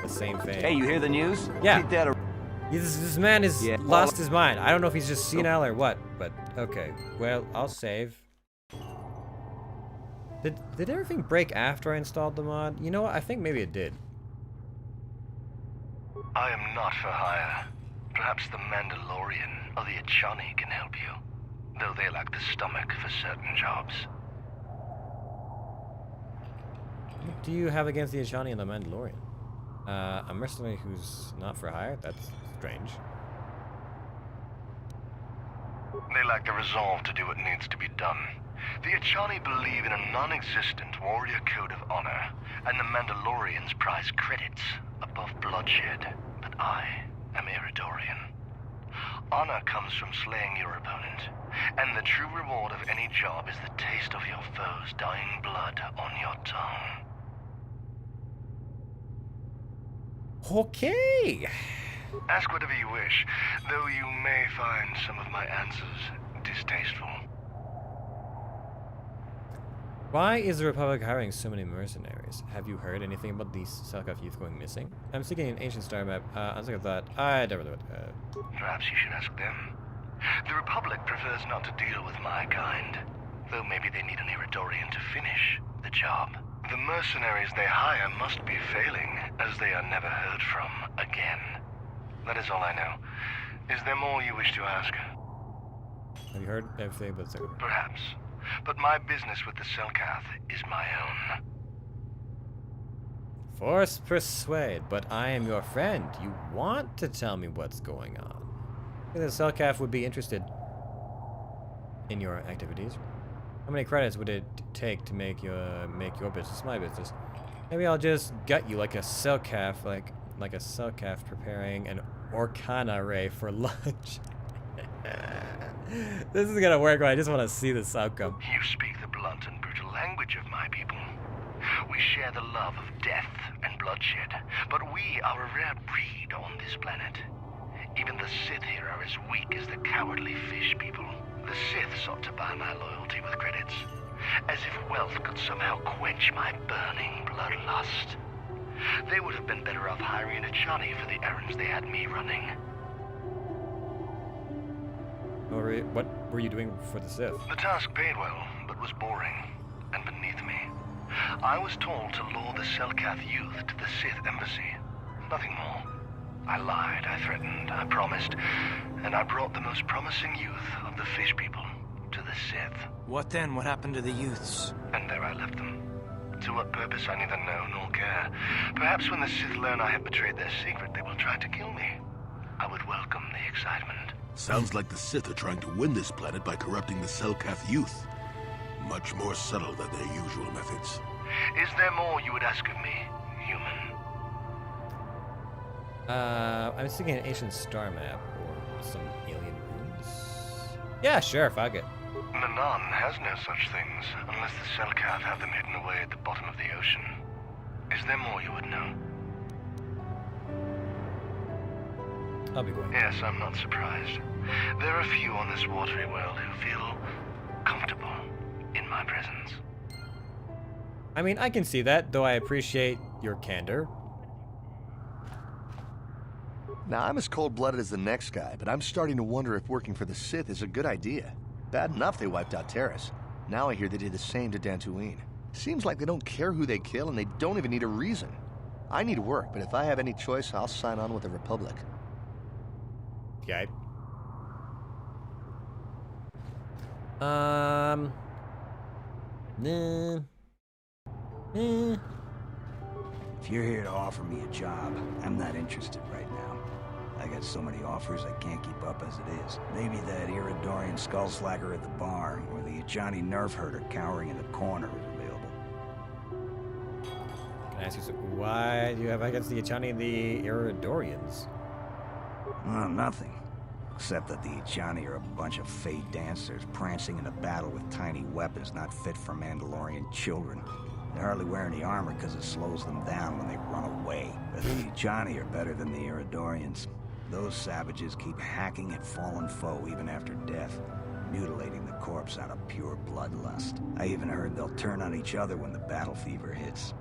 [SPEAKER 1] the same thing.
[SPEAKER 18] Hey, you hear the news?
[SPEAKER 1] Yeah.
[SPEAKER 18] Keep that
[SPEAKER 1] This man has lost his mind. I don't know if he's just senile or what, but okay. Well, I'll save. Did everything break after I installed the mod? You know what? I think maybe it did.
[SPEAKER 21] I am not for hire. Perhaps the Mandalorian or the Achani can help you, though they lack the stomach for certain jobs.
[SPEAKER 1] What do you have against the Achani and the Mandalorian? A mercenary who's not for hire? That's strange.
[SPEAKER 21] They lack the resolve to do what needs to be done. The Achani believe in a non-existent warrior code of honor, and the Mandalorians prize credits above bloodshed. But I am Iridorian. Honor comes from slaying your opponent, and the true reward of any job is the taste of your foe's dying blood on your tongue.
[SPEAKER 1] Okay.
[SPEAKER 21] Ask whatever you wish, though you may find some of my answers distasteful.
[SPEAKER 1] Why is the Republic hiring so many mercenaries? Have you heard anything about these Selkath youth going missing? I'm seeking an ancient star map. I was like that. I never knew it.
[SPEAKER 21] Perhaps you should ask them. The Republic prefers not to deal with my kind, though maybe they need an Iridorian to finish the job. The mercenaries they hire must be failing, as they are never heard from again. That is all I know. Is there more you wish to ask?
[SPEAKER 1] Have you heard everything about the Selkath?
[SPEAKER 21] Perhaps. But my business with the Selkath is my own.
[SPEAKER 1] Force persuade, but I am your friend. You want to tell me what's going on. I think the Selkath would be interested in your activities. How many credits would it take to make your business my business? Maybe I'll just gut you like a Selkath, like a Selkath preparing an Orkana ray for lunch. This is gonna work, but I just want to see this outcome.
[SPEAKER 21] You speak the blunt and brutal language of my people. We share the love of death and bloodshed, but we are a rare breed on this planet. Even the Sith here are as weak as the cowardly fish people. The Sith sought to buy my loyalty with credits, as if wealth could somehow quench my burning bloodlust. They would have been better off hiring a Achani for the errands they had me running.
[SPEAKER 1] What were you doing for the Sith?
[SPEAKER 21] The task paid well, but was boring and beneath me. I was told to lure the Selkath youth to the Sith embassy. Nothing more. I lied, I threatened, I promised, and I brought the most promising youth of the fish people to the Sith.
[SPEAKER 22] What then? What happened to the youths?
[SPEAKER 21] And there I left them. To what purpose I neither know nor care. Perhaps when the Sith learn I have betrayed their secret, they will try to kill me. I would welcome the excitement.
[SPEAKER 7] Sounds like the Sith are trying to win this planet by corrupting the Selkath youth. Much more subtle than their usual methods.
[SPEAKER 21] Is there more you would ask of me, human?
[SPEAKER 1] I'm thinking an ancient star map or some alien ruins. Yeah, sure, fuck it.
[SPEAKER 21] Nanan has no such things, unless the Selkath have them hidden away at the bottom of the ocean. Is there more you would know?
[SPEAKER 1] I'll be going.
[SPEAKER 21] Yes, I'm not surprised. There are few on this watery world who feel comfortable in my presence.
[SPEAKER 1] I mean, I can see that, though I appreciate your candor.
[SPEAKER 12] Now, I'm as cold-blooded as the next guy, but I'm starting to wonder if working for the Sith is a good idea. Bad enough they wiped out Terrace. Now I hear they did the same to Dantooine. Seems like they don't care who they kill, and they don't even need a reason. I need work, but if I have any choice, I'll sign on with the Republic.
[SPEAKER 1] Okay. Nah.
[SPEAKER 3] If you're here to offer me a job, I'm not interested right now. I got so many offers I can't keep up as it is. Maybe that Iridorian skull slacker at the bar, or the Johnny nerf herder cowering in the corner is available.
[SPEAKER 1] Can I ask you, why do you have against the Echani and the Iridorians?
[SPEAKER 3] Well, nothing. Except that the Echani are a bunch of fey dancers prancing into battle with tiny weapons not fit for Mandalorian children. They hardly wear any armor because it slows them down when they run away. But the Echani are better than the Iridorians. Those savages keep hacking at fallen foe even after death, mutilating the corpse out of pure bloodlust. I even heard they'll turn on each other when the battle fever hits.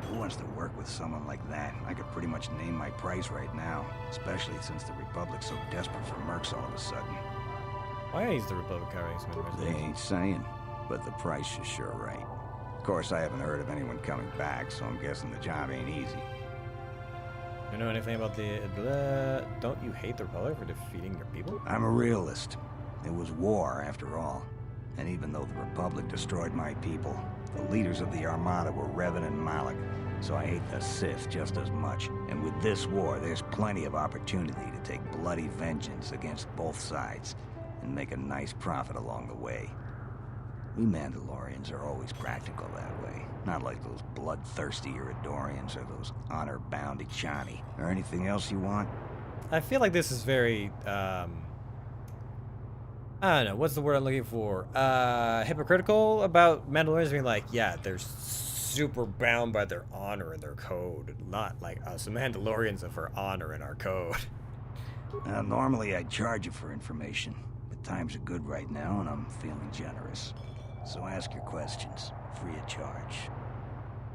[SPEAKER 3] Who wants to work with someone like that? I could pretty much name my price right now, especially since the Republic's so desperate for mercs all of a sudden.
[SPEAKER 1] Why is the Republic carrying some
[SPEAKER 3] They ain't saying, but the price is sure right. Of course, I haven't heard of anyone coming back, so I'm guessing the job ain't easy.
[SPEAKER 1] You know anything about the... don't you hate the Republic for defeating your people?
[SPEAKER 3] I'm a realist. It was war, after all. And even though the Republic destroyed my people, the leaders of the Armada were Revan and Malak, so I hate the Sith just as much. And with this war, there's plenty of opportunity to take bloody vengeance against both sides, and make a nice profit along the way. We Mandalorians are always practical that way. Not like those bloodthirsty Iridorians or those honor-bound Echani. Or anything else you want?
[SPEAKER 1] I feel like this is very, I don't know, what's the word I'm looking for? Hypocritical about Mandalorians being like, yeah, they're super bound by their honor and their code. Not like us Mandalorians of our honor and our code.
[SPEAKER 3] Normally I'd charge you for information, but times are good right now and I'm feeling generous. So ask your questions, free of charge.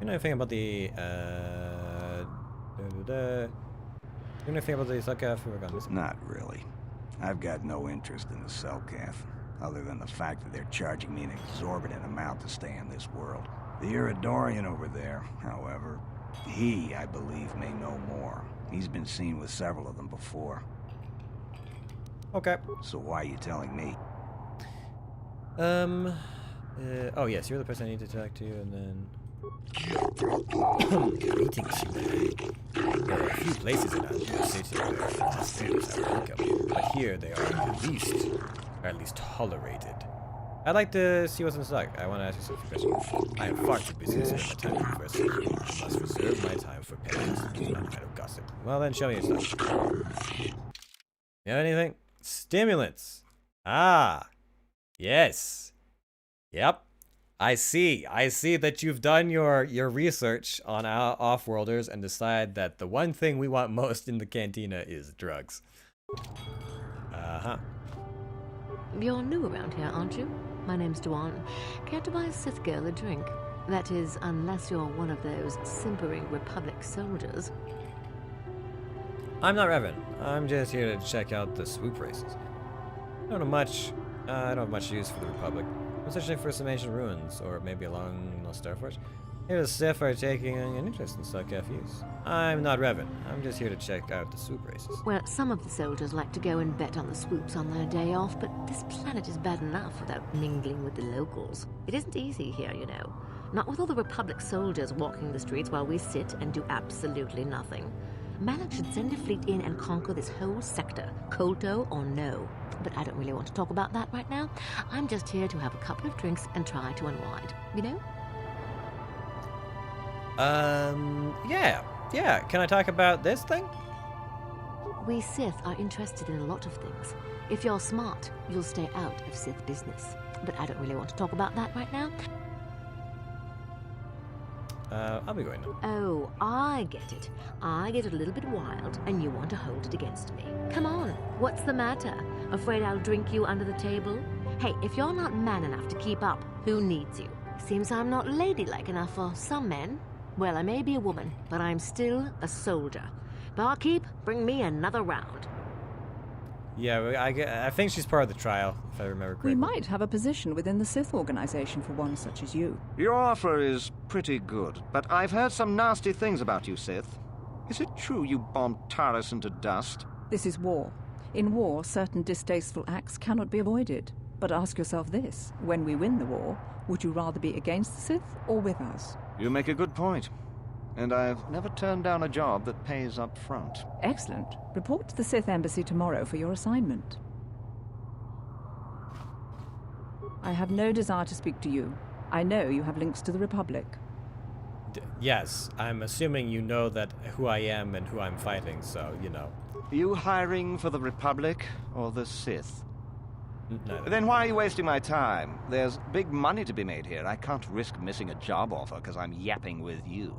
[SPEAKER 1] You know anything about the, you know anything about the Selkath?
[SPEAKER 3] Not really. I've got no interest in the Selkath, other than the fact that they're charging me an exorbitant amount to stay in this world. The Iridorian over there, however, he, I believe, may know more. He's been seen with several of them before.
[SPEAKER 1] Okay.
[SPEAKER 3] So why are you telling me?
[SPEAKER 1] Oh yes, you're the person I need to talk to, and then... Greetings, human. There are a few places in our city where hospitals are welcome, but here they are at least tolerated. I'd like to see what's in stock. I want to ask you some questions. I am far too busy to spend my time conversing. I must reserve my time for pennies and not idle gossip. Well then, show me your stuff. You have anything? Stimulants. Ah. Yes. Yep. I see that you've done your research on our off-worlders and decide that the one thing we want most in the cantina is drugs. Uh-huh.
[SPEAKER 4] You're new around here, aren't you? My name's Duan. Care to buy a Sith girl a drink? That is, unless you're one of those simpering Republic soldiers.
[SPEAKER 1] I'm not Revan. I'm just here to check out the swoop races. I don't have much use for the Republic. I'm searching for some ancient ruins, or maybe along Lost Starforge. Here the Sith are taking an interest in Selkath use. I'm not Revan. I'm just here to check out the swoop races.
[SPEAKER 4] Well, some of the soldiers like to go and bet on the swoops on their day off, but this planet is bad enough without mingling with the locals. It isn't easy here, you know. Not with all the Republic soldiers walking the streets while we sit and do absolutely nothing. Malak should send a fleet in and conquer this whole sector, Kolto or no. But I don't really want to talk about that right now. I'm just here to have a couple of drinks and try to unwind, you know?
[SPEAKER 1] Yeah. Can I talk about this thing?
[SPEAKER 4] We Sith are interested in a lot of things. If you're smart, you'll stay out of Sith business. But I don't really want to talk about that right now.
[SPEAKER 1] I'll be going now.
[SPEAKER 4] Oh, I get it. I get a little bit wild, and you want to hold it against me. Come on, what's the matter? Afraid I'll drink you under the table? Hey, if you're not man enough to keep up, who needs you? Seems I'm not ladylike enough for some men. Well, I may be a woman, but I'm still a soldier. Barkeep, bring me another round.
[SPEAKER 1] Yeah, I think she's part of the trial, if I remember correctly.
[SPEAKER 5] We might have a position within the Sith organization for one such as you.
[SPEAKER 18] Your offer is pretty good, but I've heard some nasty things about you, Sith. Is it true you bombed Taris into dust?
[SPEAKER 5] This is war. In war, certain distasteful acts cannot be avoided. But ask yourself this, when we win the war, would you rather be against the Sith or with us?
[SPEAKER 3] You make a good point. And I've never turned down a job that pays up front.
[SPEAKER 5] Excellent. Report to the Sith Embassy tomorrow for your assignment. I have no desire to speak to you. I know you have links to the Republic.
[SPEAKER 1] Yes, I'm assuming you know that who I am and who I'm fighting, so, you know.
[SPEAKER 3] Are you hiring for the Republic or the Sith?
[SPEAKER 1] No.
[SPEAKER 3] Then why are you wasting my time? There's big money to be made here. I can't risk missing a job offer because I'm yapping with you.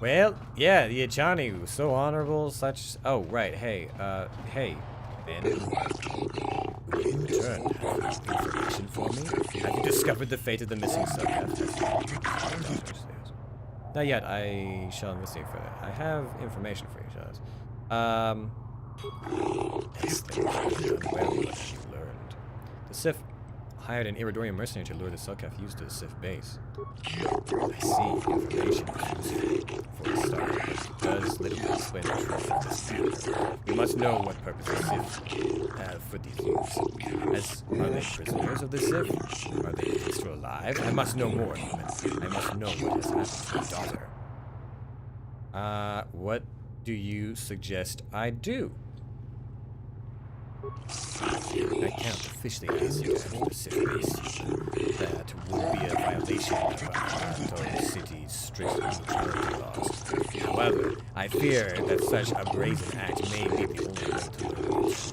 [SPEAKER 1] Well, yeah, the Echani was so honorable, such... Oh, right, hey, Ben. In turn, have you information for me? Have you discovered the fate of the missing subject? Not yet, I shall investigate further. I have information for you, Charles. Yes, what you learned. The Sith hired an Iridorian mercenary to lure the Selkath used to the Sith base. I see. Information is useful for a start, but it does literally explain the truth of this matter. We must know what purpose the Sith have for these youths. Are they prisoners of the Sith? Are they still alive? I must know more, human. I must know what has happened to my daughter. What do you suggest I do? I can't officially ask you to enter the Sith base. That would be a violation of our city's strict neutrality laws. However, I fear that such a brazen act may be the only way to learn the truth.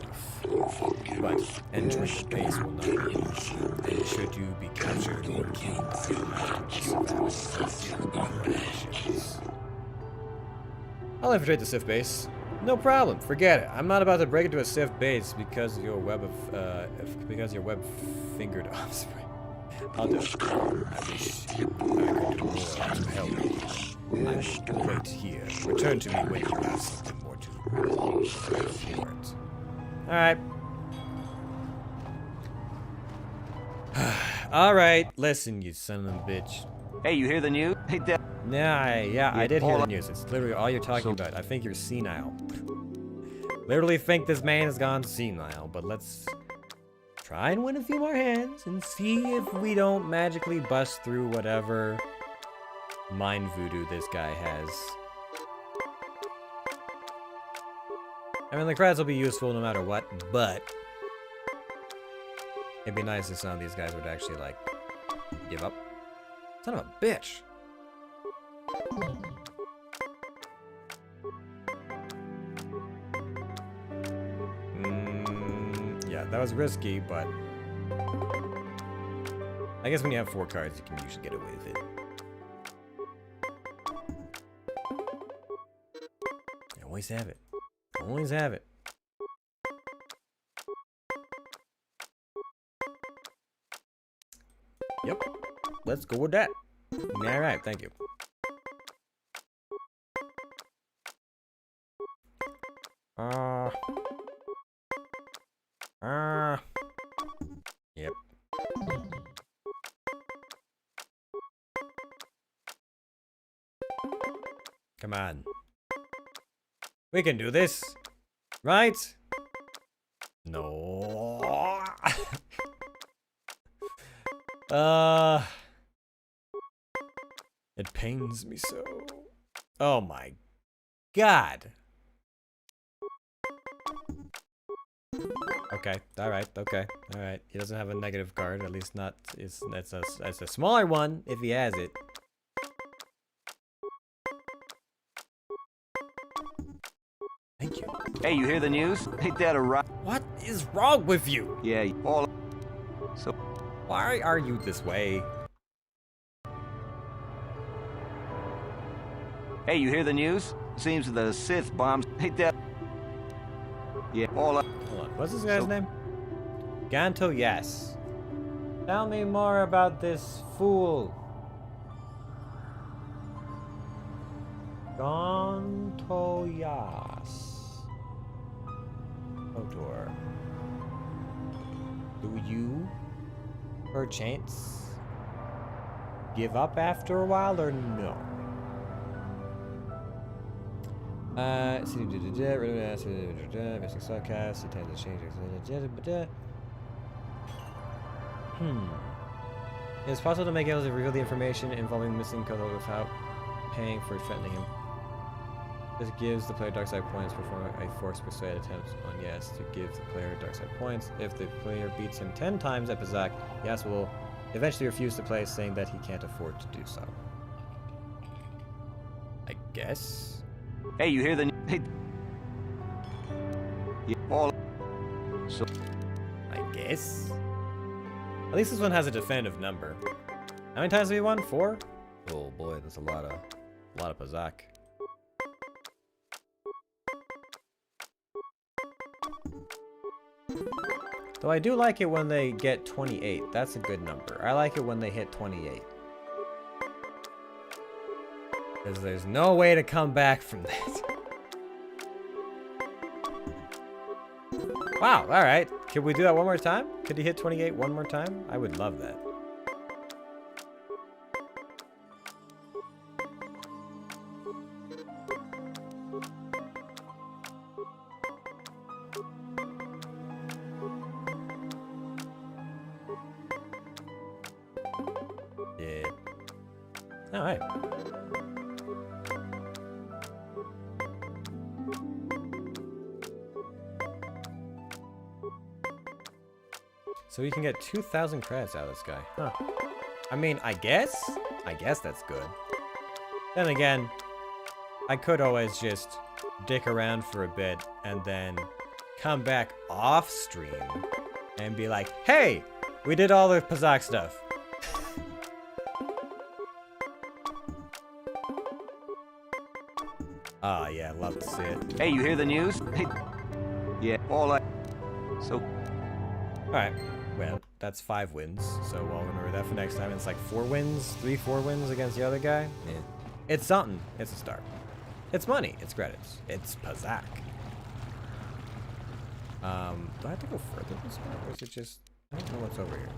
[SPEAKER 1] But entering the base will not be easy, and should you be captured or killed, I will have to disavow your actions. I'll infiltrate the Sith base. No problem. Forget it. I'm not about to break into a Sith base because of your web-fingered offspring. I'll do it. I wish I could do more to help you. I will wait here. Return to me when you have something more to report. Alright. Alright. Listen, you son of a bitch.
[SPEAKER 3] Hey, you hear the news? Hey,
[SPEAKER 1] yeah, I did hear the news. It's literally all you're talking about. I think you're senile. Literally think this man has gone senile, but let's try and win a few more hands and see if we don't magically bust through whatever mind voodoo this guy has. I mean, the crowds will be useful no matter what, but it'd be nice if some of these guys would actually, like, give up. Son of a bitch. Yeah, that was risky, but I guess when you have 4 cards, you can usually get away with it. You always have it. Always have it. Yep. Let's go with that. Alright, thank you. Yep. Come on. We can do this. Right? No. It pains me so. Oh my God. Okay, alright, okay, alright. He doesn't have a negative card, at least not, it's a smaller one, if he has it. Thank you.
[SPEAKER 3] Hey, you hear the news? Ain't that a right?
[SPEAKER 1] What is wrong with you?
[SPEAKER 3] Yeah, all... So...
[SPEAKER 1] Why are you this way?
[SPEAKER 3] Hey, you hear the news? Seems the Sith bombs... Ain't that... Yeah, all up...
[SPEAKER 1] Hold on, what's this guy's name? Ganto, yes. Tell me more about this fool. Ganto, yes. Kotor. Do you, perchance, give up after a while or no? Missing sarcasm, it tends to change. It's possible to make able to reveal the information involving missing Kotor without paying for threatening him. This gives the player dark side points. Perform a forced persuade attempt on Yes to give the player dark side points. If the player beats him 10 times at Pazak, Yes will eventually refuse to play, saying that he can't afford to do so. I guess.
[SPEAKER 18] Hey, you hear the... Hey. All... So...
[SPEAKER 1] I guess. At least this one has a definitive number. How many times have we won? 4? Oh boy, that's a lot of Pazak. Though I do like it when they get 28. That's a good number. I like it when they hit 28. Because there's no way to come back from that. Wow, alright. Can we do that one more time? Could he hit 28 one more time? I would love that. Yeah. Alright. So you can get 2,000 credits out of this guy. Huh. I mean, I guess that's good. Then again, I could always just dick around for a bit and then come back off stream and be like, hey, we did all the Pazak stuff. Ah, yeah, love to see it.
[SPEAKER 18] Hey, you hear the news? Hey. Yeah, all I... So...
[SPEAKER 1] Alright, well, that's 5 wins, so we'll remember that for next time. It's like 4 wins, 4 wins against the other guy. Yeah. It's something. It's a start. It's money. It's credits. It's Pazak. Do I have to go further this way, or is it just... I don't know what's over here.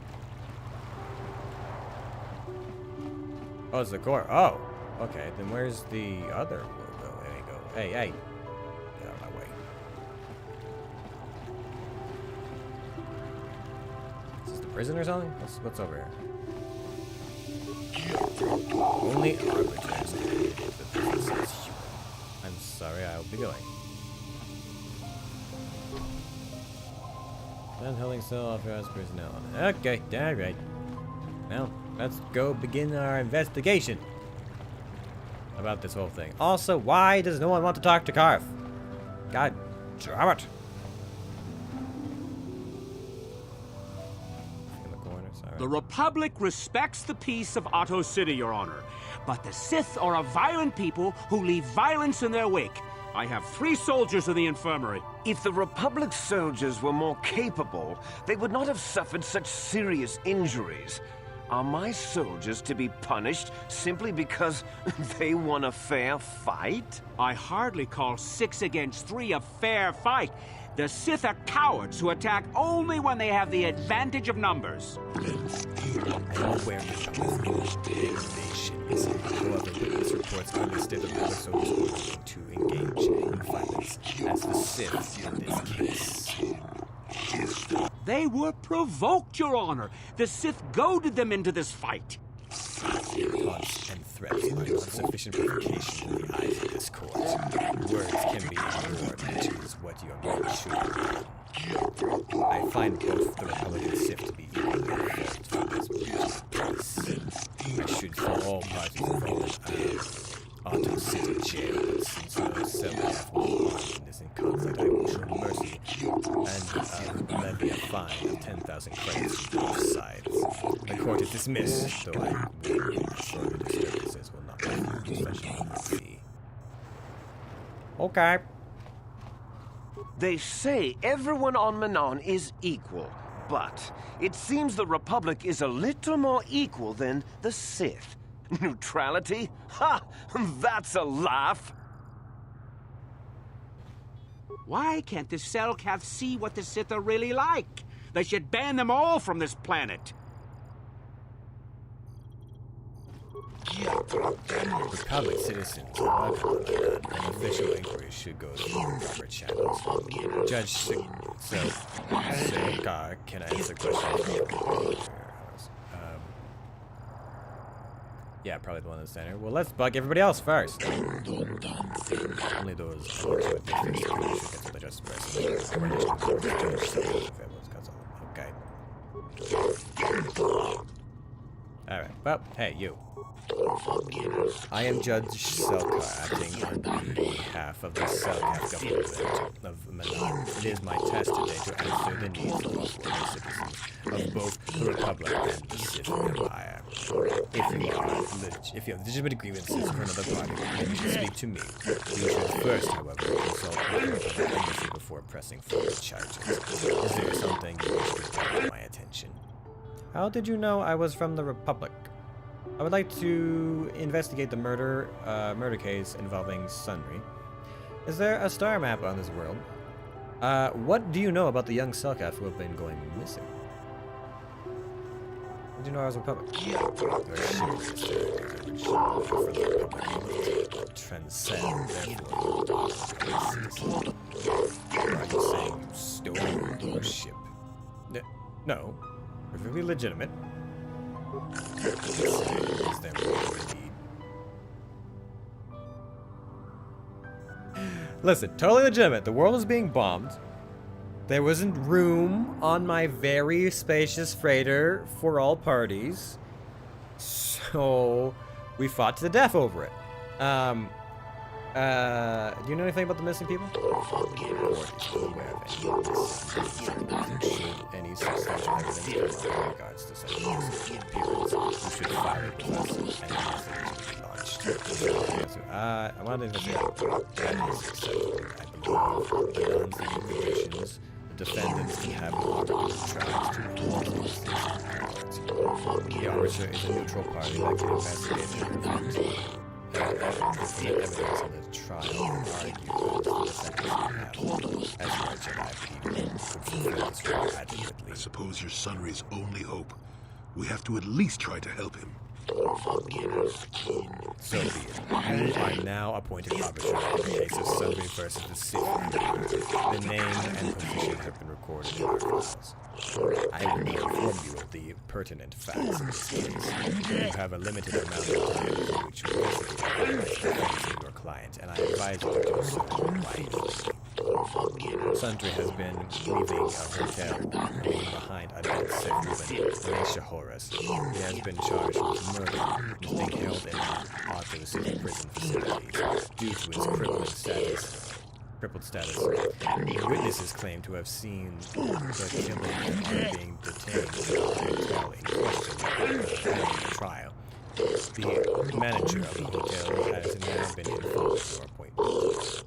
[SPEAKER 1] Oh, it's the core. Oh! Okay, then where's the other logo? There you go. Hey, hey! Get out of my way. Is this the prison or something? What's over here? Only arbiters can leave the business as human. I'm sorry, I'll be going. Then holding still authorized personnel on it. Okay, alright. Well, let's go begin our investigation about this whole thing. Also, why does no one want to talk to Karf? God damn it. In the corner, sorry.
[SPEAKER 2] The Republic respects the peace of Otto City, Your Honor. But the Sith are a violent people who leave violence in their wake. I have 3 soldiers in the infirmary.
[SPEAKER 8] If the Republic soldiers were more capable, they would not have suffered such serious injuries. Are my soldiers to be punished simply because they won a fair fight?
[SPEAKER 2] I hardly call 6 against 3 a fair fight. The Sith are cowards who attack only when they have the advantage of numbers.
[SPEAKER 1] I know where however, witness reports understood that other soldiers were to engage in violence as the Sith in this case.
[SPEAKER 2] They were provoked, Your Honor. The Sith goaded them into this fight.
[SPEAKER 1] Taunts and threats are not sufficient provocation in the eyes of this court. Words can be ignored, which is what your men should do. I find both the Republic and Sith to be equally at fault for this breach of peace. I should for all parties involved Otto City jail, but since no self have in this conflict, I will show mercy and levy a fine of 10,000 credits from both sides. The court is dismissed, though I will further disturbances will not be professional fee. Okay.
[SPEAKER 8] They say everyone on Manon is equal, but it seems the Republic is a little more equal than the Sith. Neutrality? Ha! That's a laugh!
[SPEAKER 2] Why can't the Selkath see what the Sith are really like? They should ban them all from this planet.
[SPEAKER 1] Republic citizens are welcome to Manon, and official inquiries should go through the proper channels. Judge Sirkar can answer questions. Yeah, probably the one in the center. Well, let's bug everybody else first. Only those should get to the just press. Okay. Alright, well, hey, you. I am Judge Selkar, acting on behalf of the Selkath government of Manon. It is my task today to answer the needs of the citizens of both the Republic and the Sith Empire. If you have legitimate grievances for another party, then you should speak to me. You should first, however, consult with the Republic Embassy before pressing further charges. Is there something you wish to bring to my attention? How did you know I was from the Republic? I would like to investigate the murder case involving Sunry. Is there a star map on this world? What do you know about the young Selkath who have been going missing? Did you know I was Republic? Transcend, therefore. Are you saying stone or ship? No. Perfectly legitimate. Is there more indeed? Listen, totally legitimate. The world is being bombed. There wasn't room on my very spacious freighter for all parties. So we fought to the death over it. Do you know anything about the missing people? Any substantial evidence in regards to such appearance, you should file it with us and the message will be launched. I wanted to say that is acceptable. I believe the conditions the defendants can have no opportunity trials to report these things. The arbiter is a neutral party that can investigate and prevent evidence of the trial and argue that the defendants have, as my Jedi people, could fulfill this role adequately.
[SPEAKER 7] I suppose your Sunry's only hope. We have to at least try to help him.
[SPEAKER 1] So be it. You are now appointed arbiter in the case of Sunry versus the Sith. The name and position have been recorded in our files. I will inform you of the pertinent facts in this case. You have a limited amount of time in which you investigate your client, and I advise you to do so wisely. Sundry has been leaving a hotel, leaving behind a dead Sith woman, Alicia Horus. He has been charged with murder and is being held in Arthur City prison facilities due to his crippled status. Witnesses claim to have seen the killing and are being detained in the hotel in question pending the trial. The manager of the hotel has now been informed of your appointment.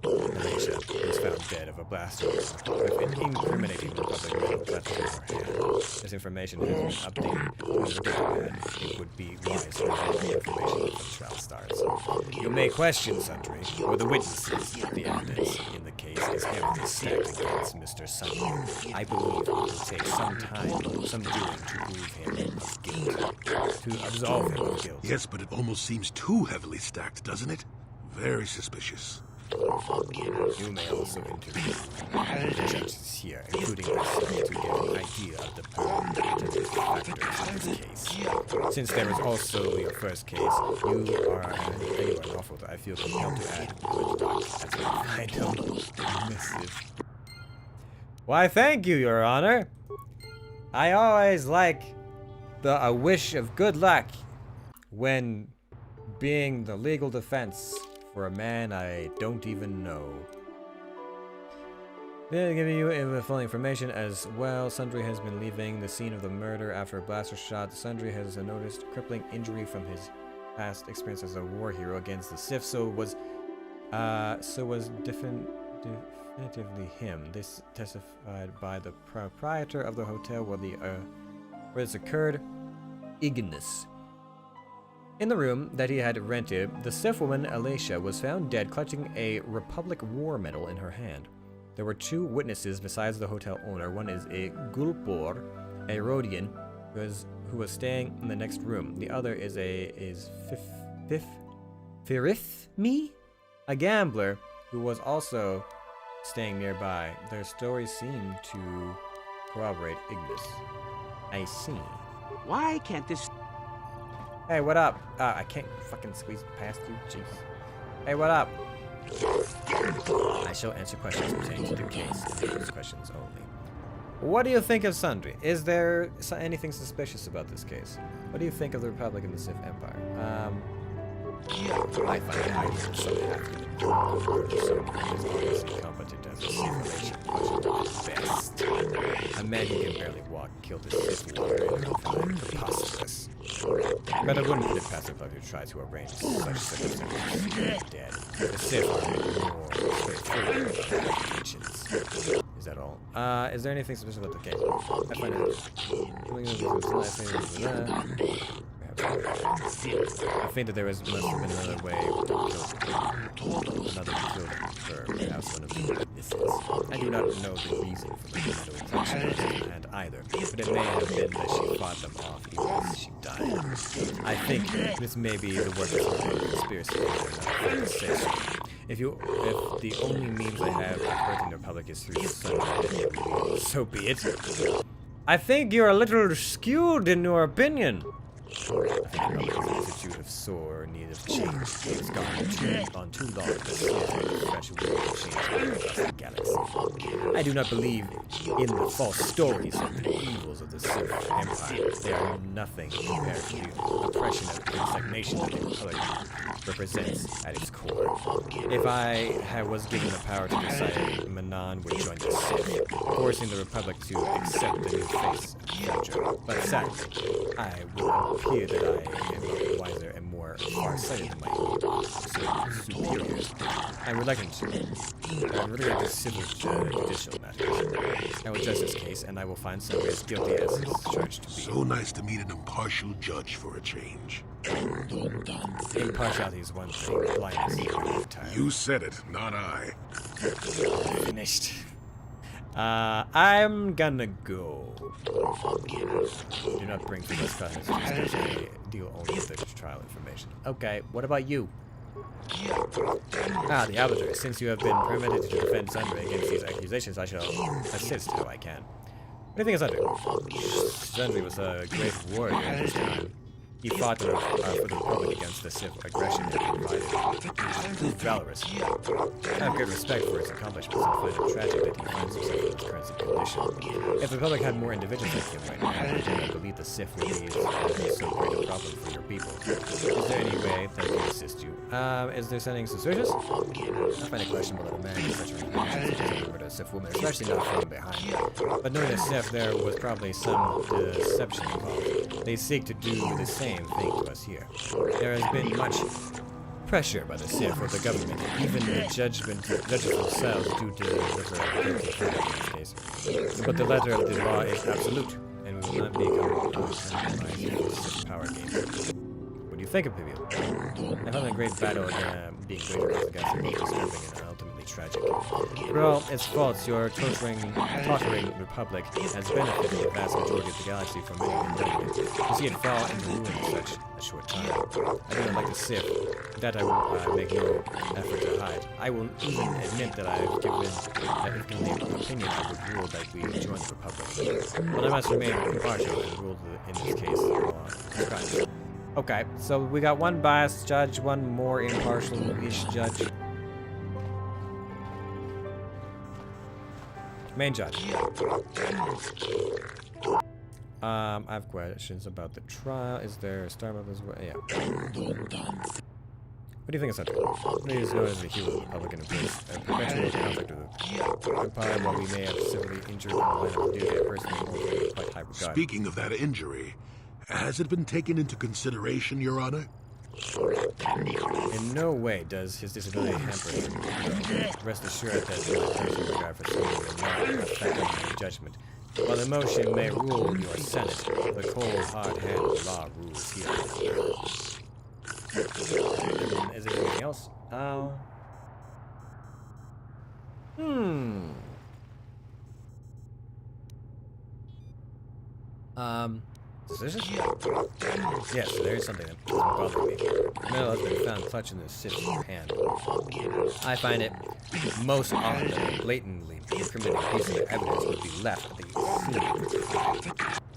[SPEAKER 1] Alicia was found dead of a blaster with an incriminating Republic medal clutched in her hand. This information has been updated to the datapad. It would be wise to reveal the information from trial stars. You may question Sundry or the witnesses. The evidence in the case is heavily stacked against Mr. Sundry. I believe it will take some time, some doing to prove him of guilt, to absolve him of guilt.
[SPEAKER 7] Yes, but it almost seems too heavily stacked, doesn't it? Very suspicious.
[SPEAKER 1] You may also interview the judges here, including myself, to get an idea of the pertinent factors in this case. Since there is also your first case, you are lawful. I feel compelled to add good luck as a final missive. Why, thank you, Your Honor. I always like a wish of good luck when being the legal defense for a man I don't even know. They're giving you full information as well. Sundry has been leaving the scene of the murder after a blaster shot. Sundry has noticed crippling injury from his past experience as a war hero against the Sith, so was definitively him. This testified by the proprietor of the hotel where this occurred, Ignis. In the room that he had rented, the Sith woman Alicia was found dead, clutching a Republic war medal in her hand. There were two witnesses besides the hotel owner. One is a Gulpor, a Rhodian, who was staying in the next room. The other is Firithmi, a gambler who was also staying nearby. Their stories seem to corroborate Ignis. I see.
[SPEAKER 2] Why can't this...
[SPEAKER 1] Hey, what up? I can't fucking squeeze past you. Jeez. Hey, what up? I shall answer questions pertaining to the case and those questions only. What do you think of Sundry? Is there anything suspicious about this case? What do you think of the Republic and the Sith Empire? I find the idea that some is incompetent as a Sith at best. A man who can barely walk killed a Sith Lord and preposterous. But I wouldn't put it past the Republic to try to arrange such circumstances. Dead. The Sith are more straightforward about intentions. Is that all? Is there anything suspicious about the case? I find I think that there must have been another way to kill her, perhaps one of the witnesses. I do not know the reason for the mental intention and either, but it may have been that she fought them off even as she died. I think this may be the work of some conspiracy organization. If the only means I have of hurting the Republic is through Sundry, so be it. I think you're a little skewed in your opinion. I think the Republic is an institute of sore need of change. It has gone on too long to see a fresh wind of change across the galaxy. I do not believe in the false stories of the evils of the Sith Empire. They are nothing compared to the oppression and stagnation that the Republic represents at its core. If I was given the power to decide, Manon would join the Sith, forcing the Republic to accept the new face of the future. But sadly, I will appear that I am wiser and more far-sighted than my superiors. I'm reluctant to civil judicial matters. I will judge this case, and I will find someone as guilty as is charged to be.
[SPEAKER 7] So nice to meet an impartial judge for a change.
[SPEAKER 1] Impartiality is one thing, blindness is another time.
[SPEAKER 7] You said it, not I.
[SPEAKER 1] Finished. I'm gonna go. Do not bring too much customers to discuss any deal only with the trial information. Okay, what about you? The Arbiter. Since you have been permitted to defend Sundry against these accusations, I shall assist how I can. What do you think of Sundry? Sundry was a great warrior at his time. He fought for the Republic against the Sith aggression and proved valorous. I have great respect for his accomplishments and find it tragic that he finds himself in his current condition. If the Republic had more individuals like him right now, I do not believe the Sith would be so great a problem for your people. Is there any way that I can assist you? Is there something suspicious? I find it questionable that a man with such reputation would murder a Sith woman, especially not from behind. But knowing the Sith, there was probably some deception involved. They seek to do the same thing to us here. There has been much pressure by the Sith or the government, even the judges themselves, due to deliver guilty verdict in this case. But the letter of the law is absolute, and we will not be compromised in the Sith power game. What do you think of Piviel? I found a great battle being waged against the most disturbing and ultimately tragic. For all its faults, your tottering Republic has benefited the vast majority of the galaxy from many building it. To see it fall into ruin in such a short time. I do not like the Sith. That I will make no effort to hide. I will even admit that if given the opinion, I would rule that we join the Republic. But I must remain impartial and rule in this case prescribed. Okay, so we got one biased judge, one more impartial-ish judge. Main judge. I have questions about the trial. Is there a star map as well? Yeah. What do you think of Sundry? He is known as the hero of the Republican embrace, a perpetual conflict of the Empire. While we may have severely injured in the line of duty, I personally hold him in quite high regard.
[SPEAKER 7] Speaking of that injury, has it been taken into consideration, Your Honor?
[SPEAKER 1] In no way does his disability hamper him. Rest assured that my personal regard for Sundry will not affect my judgment. While emotion may rule your Senate, the cold, hard hand of the law rules here. Is there anything else? Suspicious? Yes, there is something that's bothering me. The medal has been found clutching the Sith's hand. I find it most often that a blatantly incriminating piece of evidence would be left at the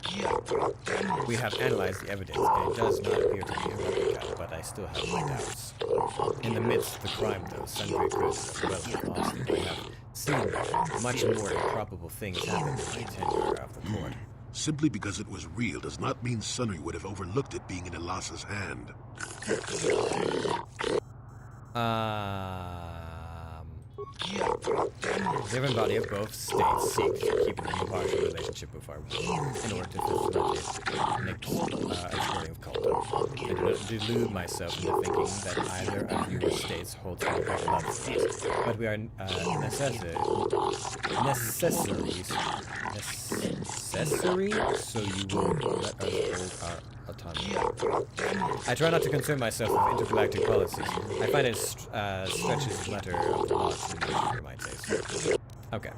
[SPEAKER 1] scene. We have analyzed the evidence, and it does not appear to be a replica, but I still have my doubts. In the midst of the crime, though, Sundry could well have lost it. I have seen much more improbable things happen in my tenure of the court.
[SPEAKER 7] Simply because it was real does not mean Sunry would have overlooked it being in Elas's hand.
[SPEAKER 1] The given body of both states seek to keep an impartial relationship with our war in order to facilitate Nick's exporting of Kotor. I do not delude myself into thinking that either of your states holds any great love for us, but we are necessary, so you will let us hold our autonomy. I try not to concern myself with intergalactic policies. I find it stretches the letter of the law too much for my taste. Okay.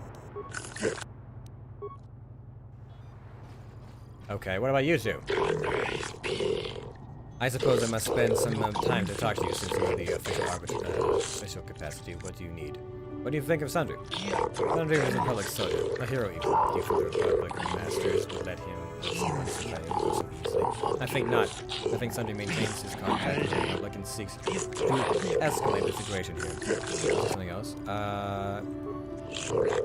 [SPEAKER 1] Okay, what about you two? I suppose I must spend some time to talk to you since you are the official capacity. What do you need? What do you think of Sundry? Sundry was a public soldier, a hero even. Do you think the Republic masters would let him so easily? I think not. I think Sundry maintains his contact with the Republic and seeks to escalate the situation here. Something else? I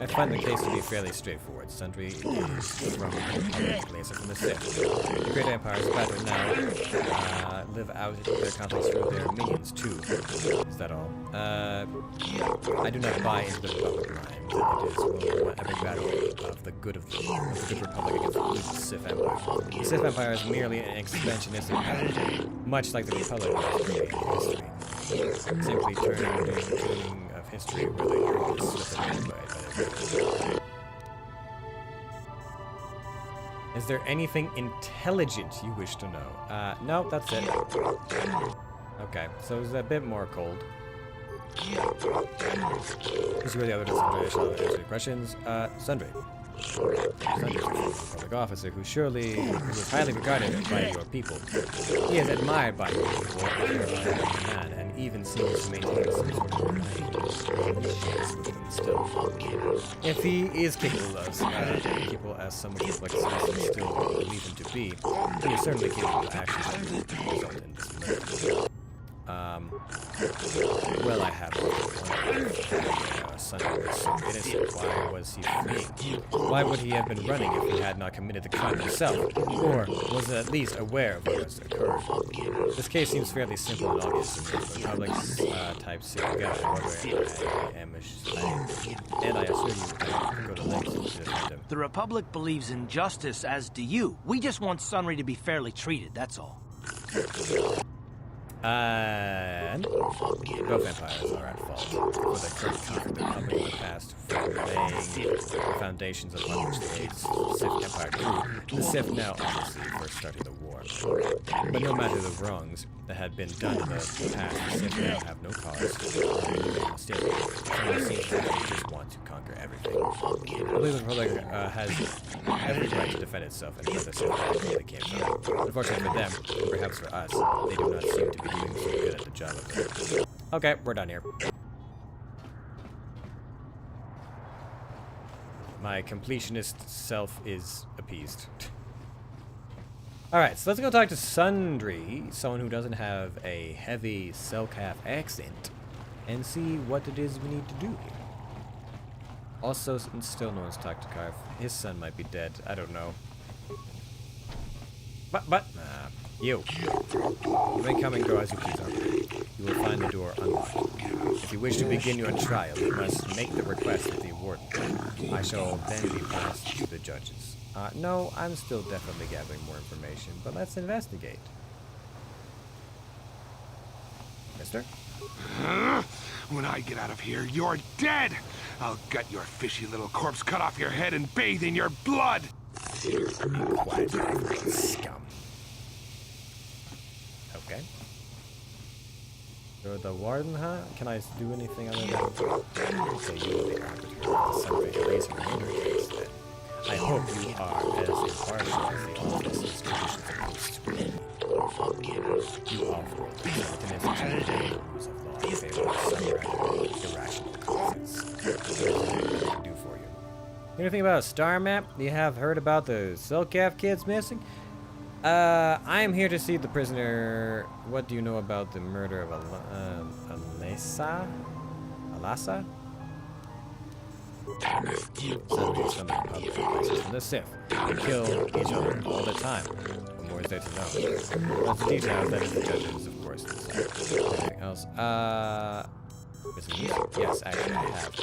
[SPEAKER 1] find the case to be fairly straightforward. Sundry is from the Republic, Laser from the Sith. The Great Empire's better now live out their conflicts through their minions too. Is that all? I do not buy into the Republic mind that it is one epic battle of the good Republic against the Sith Empire. The Sith Empire is merely an expansionistic power, much like the Republic was early in history. Simply turning of history where the hero is slipping by the. Is there anything intelligent you wish to know? No, that's it. Okay, so it's a bit more cold. This is where the other doesn't shall answer your questions. Sundry. Sundry is a public officer who is highly regarded by your people. He is admired by your people, and even seems to maintain some sort of relationship with them still. If he is capable as some of the public citizens still believe him to be, he is certainly capable of actions that will result in this murder. Well, I have Sundry was so innocent. Why was he fleeing? Why would he have been running if he had not committed the crime himself? Or was at least aware of what has occurred? This case seems fairly simple and obvious to me. The Republic's types sit together. And I assure you I go to lengths to defend him.
[SPEAKER 9] The Republic believes in justice, as do you. We just want Sunry to be fairly treated, that's all.
[SPEAKER 1] And both empires are at fault for the current conflict of the Republic in the past, for laying the foundations upon which the Sith Empire grew. The Sith now obviously first started the war. But no matter the wrongs that had been done in the past, the Sith now have no cause for hostility. It seems that they just want to conquer everything. I believe the Republic has every right to defend itself and where the Sith actually came from. Unfortunately for them, and perhaps for us, they do not seem to be doing so good at the job of it. Okay, we're done here. My completionist self is appeased. Alright, so let's go talk to Sundry, someone who doesn't have a heavy Selkath accent, and see what it is we need to do here. Also, still no one's talked to Karf. His son might be dead. I don't know. You may come and go as you please, Uncle. You will find the door unlocked. If you wish to begin your trial, you must make the request of the warden. I shall then be passed to the judges. No, I'm still definitely gathering more information, but let's investigate. Mister?
[SPEAKER 20] When I get out of here, you're dead! I'll gut your fishy little corpse, cut off your head, and bathe in your blood!
[SPEAKER 1] Be quiet, scum. Okay. You're the warden, huh? Can I do anything other than... Okay, you are the arbiter of the Sundry Laser murder case, then. I hope you are as impartial as the office's traditions supposed to be. You offer the rules of law in favor of some rather irrational causes. What can I do for you? Anything about a star map? You have heard about the Selkath kids missing? I am here to see the prisoner. What do you know about the murder of Alasa? Alasa? The Sith. They kill each other all the time. What more is there to know? Lots of details, that is the judges, of course. Anything else? Yes, actually I have.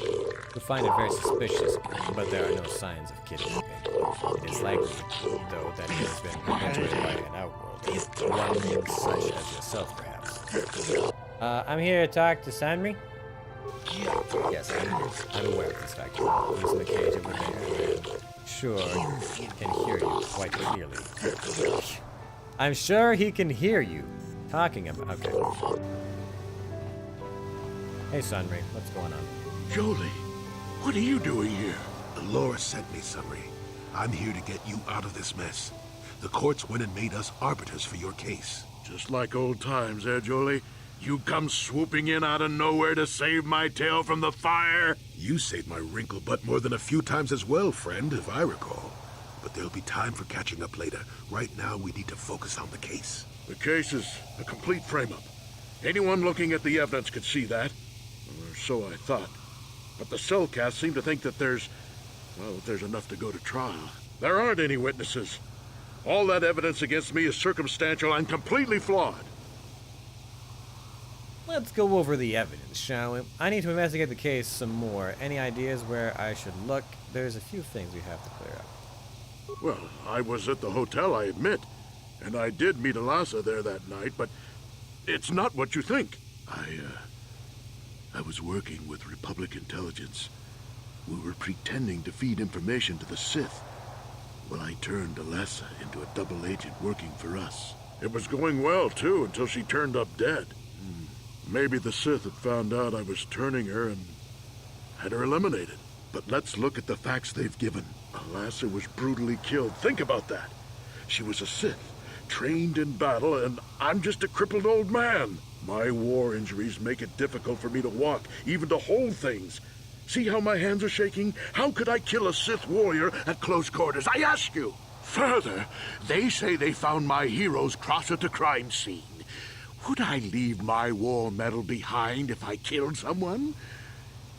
[SPEAKER 1] We find it very suspicious, but there are no signs of kidnapping. It is likely, though, that it has been perpetuated by an outworld. One such as yourself, perhaps. I'm here to talk to Sanri. Yes, I'm aware of this fact. He's in the cage over there, and sure can hear you quite clearly. I'm sure he can hear you talking about. Okay. Hey, Sunry, what's going on?
[SPEAKER 7] Jolie, what are you doing here? Laura sent me, Sunry. I'm here to get you out of this mess. The courts went and made us arbiters for your case.
[SPEAKER 6] Just like old times, eh, Jolie? You come swooping in out of nowhere to save my tail from the fire?
[SPEAKER 7] You saved my wrinkle butt more than a few times as well, friend, if I recall. But there'll be time for catching up later. Right now, we need to focus on the case.
[SPEAKER 6] The case is a complete frame-up. Anyone looking at the evidence could see that. Or so I thought. But the Selkath seem to think that there's enough to go to trial. There aren't any witnesses. All that evidence against me is circumstantial and completely flawed.
[SPEAKER 1] Let's go over the evidence, shall we? I need to investigate the case some more. Any ideas where I should look? There's a few things we have to clear up.
[SPEAKER 6] Well, I was at the hotel, I admit. And I did meet Alasa there that night, but it's not what you think. I was working with Republic intelligence. We were pretending to feed information to the Sith. Well, I turned Alasa into a double agent working for us. It was going well, too, until she turned up dead. Maybe the Sith had found out I was turning her and had her eliminated. But let's look at the facts they've given. Alasa was brutally killed. Think about that. She was a Sith, trained in battle, and I'm just a crippled old man. My war injuries make it difficult for me to walk, even to hold things. See how my hands are shaking? How could I kill a Sith warrior at close quarters? I ask you! Further, they say they found my heroes cross at the crime scene. Would I leave my war medal behind if I killed someone?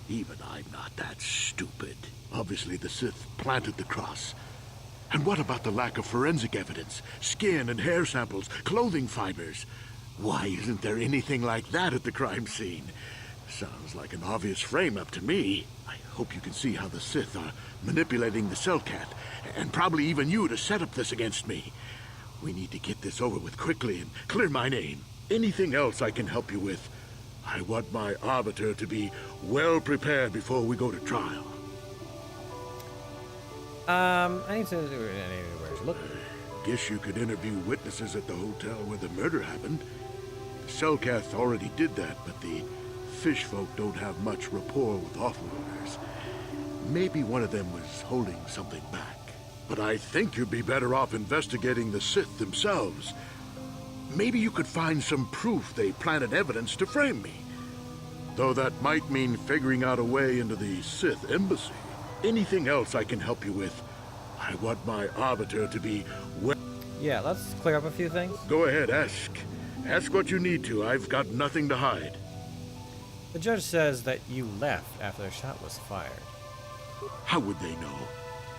[SPEAKER 6] Even I'm not that stupid. Obviously, the Sith planted the cross. And what about the lack of forensic evidence? Skin and hair samples, clothing fibers. Why isn't there anything like that at the crime scene? Sounds like an obvious frame-up to me. I hope you can see how the Sith are manipulating the Selkath, and probably even you to set up this against me. We need to get this over with quickly and clear my name. Anything else I can help you with? I want my arbiter to be well prepared before we go to trial.
[SPEAKER 1] I need to where to look.
[SPEAKER 6] Guess you could interview witnesses at the hotel where the murder happened. The Selkath already did that, but the fish folk don't have much rapport with offworlders. Maybe one of them was holding something back. But I think you'd be better off investigating the Sith themselves. Maybe you could find some proof they planted evidence to frame me. Though that might mean figuring out a way into the Sith embassy. Anything else I can help you with? I want my arbiter to be well...
[SPEAKER 1] Yeah, let's clear up a few things.
[SPEAKER 6] Go ahead, ask. Ask what you need to. I've got nothing to hide.
[SPEAKER 1] The judge says that you left after a shot was fired.
[SPEAKER 6] How would they know?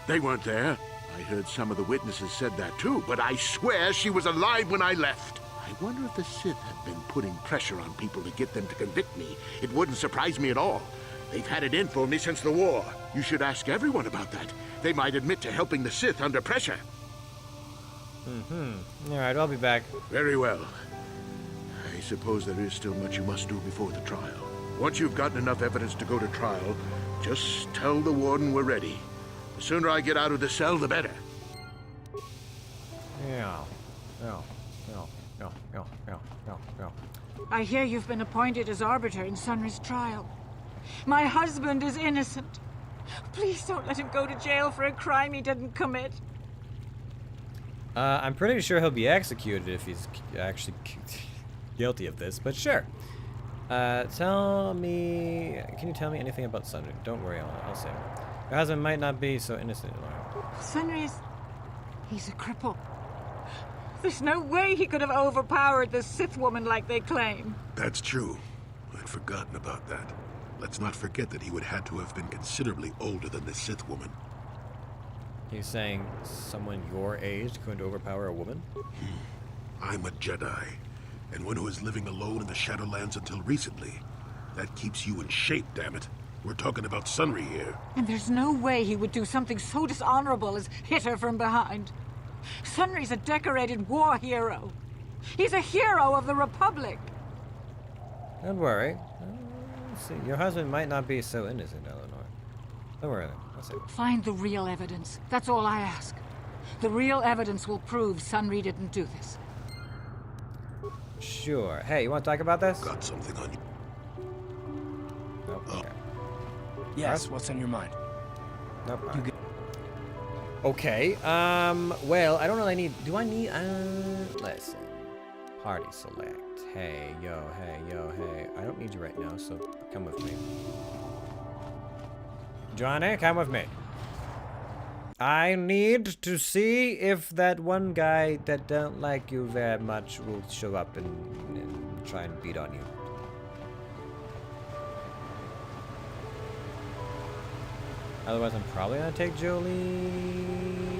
[SPEAKER 6] They weren't there. I heard some of the witnesses said that too, but I swear she was alive when I left. I wonder if the Sith have been putting pressure on people to get them to convict me. It wouldn't surprise me at all. They've had it in for me since the war. You should ask everyone about that. They might admit to helping the Sith under pressure.
[SPEAKER 1] All right, I'll be back.
[SPEAKER 6] Very well. I suppose there is still much you must do before the trial. Once you've gotten enough evidence to go to trial, just tell the warden we're ready. The sooner I get out of the cell, the better.
[SPEAKER 1] Yeah.
[SPEAKER 16] I hear you've been appointed as arbiter in Sunry's trial. My husband is innocent. Please don't let him go to jail for a crime he didn't commit.
[SPEAKER 1] I'm pretty sure he'll be executed if he's actually guilty of this, but sure. Can you tell me anything about Sunry? Don't worry, I'll say. Your husband might not be so innocent.
[SPEAKER 16] Sunrise, he's a cripple. There's no way he could have overpowered the Sith woman like they claim.
[SPEAKER 7] That's true. I'd forgotten about that. Let's not forget that he would had to have been considerably older than the Sith woman.
[SPEAKER 1] He's saying someone your age going to overpower a woman?
[SPEAKER 7] I'm a Jedi, and one who is living alone in the Shadowlands until recently. That keeps you in shape, damn it. We're talking about Sunry here.
[SPEAKER 16] And there's no way he would do something so dishonorable as hit her from behind. Sunry's a decorated war hero. He's a hero of the Republic.
[SPEAKER 1] Don't worry. Let's see. Your husband might not be so innocent, Eleanor. Don't worry. That's it.
[SPEAKER 16] Find the real evidence. That's all I ask. The real evidence will prove Sunry didn't do this.
[SPEAKER 1] Sure. Hey, you want to talk about this?
[SPEAKER 7] Got something on you.
[SPEAKER 1] Nope. Okay.
[SPEAKER 9] Yes, what's on your mind?
[SPEAKER 1] Nope. Okay, well, I don't really need, do I need, listen. Party select. Hey, yo, hey. I don't need you right now, so come with me. Johnny, come with me. I need to see if that one guy that don't like you very much will show up and try and beat on you. Otherwise, I'm probably gonna take Jolie.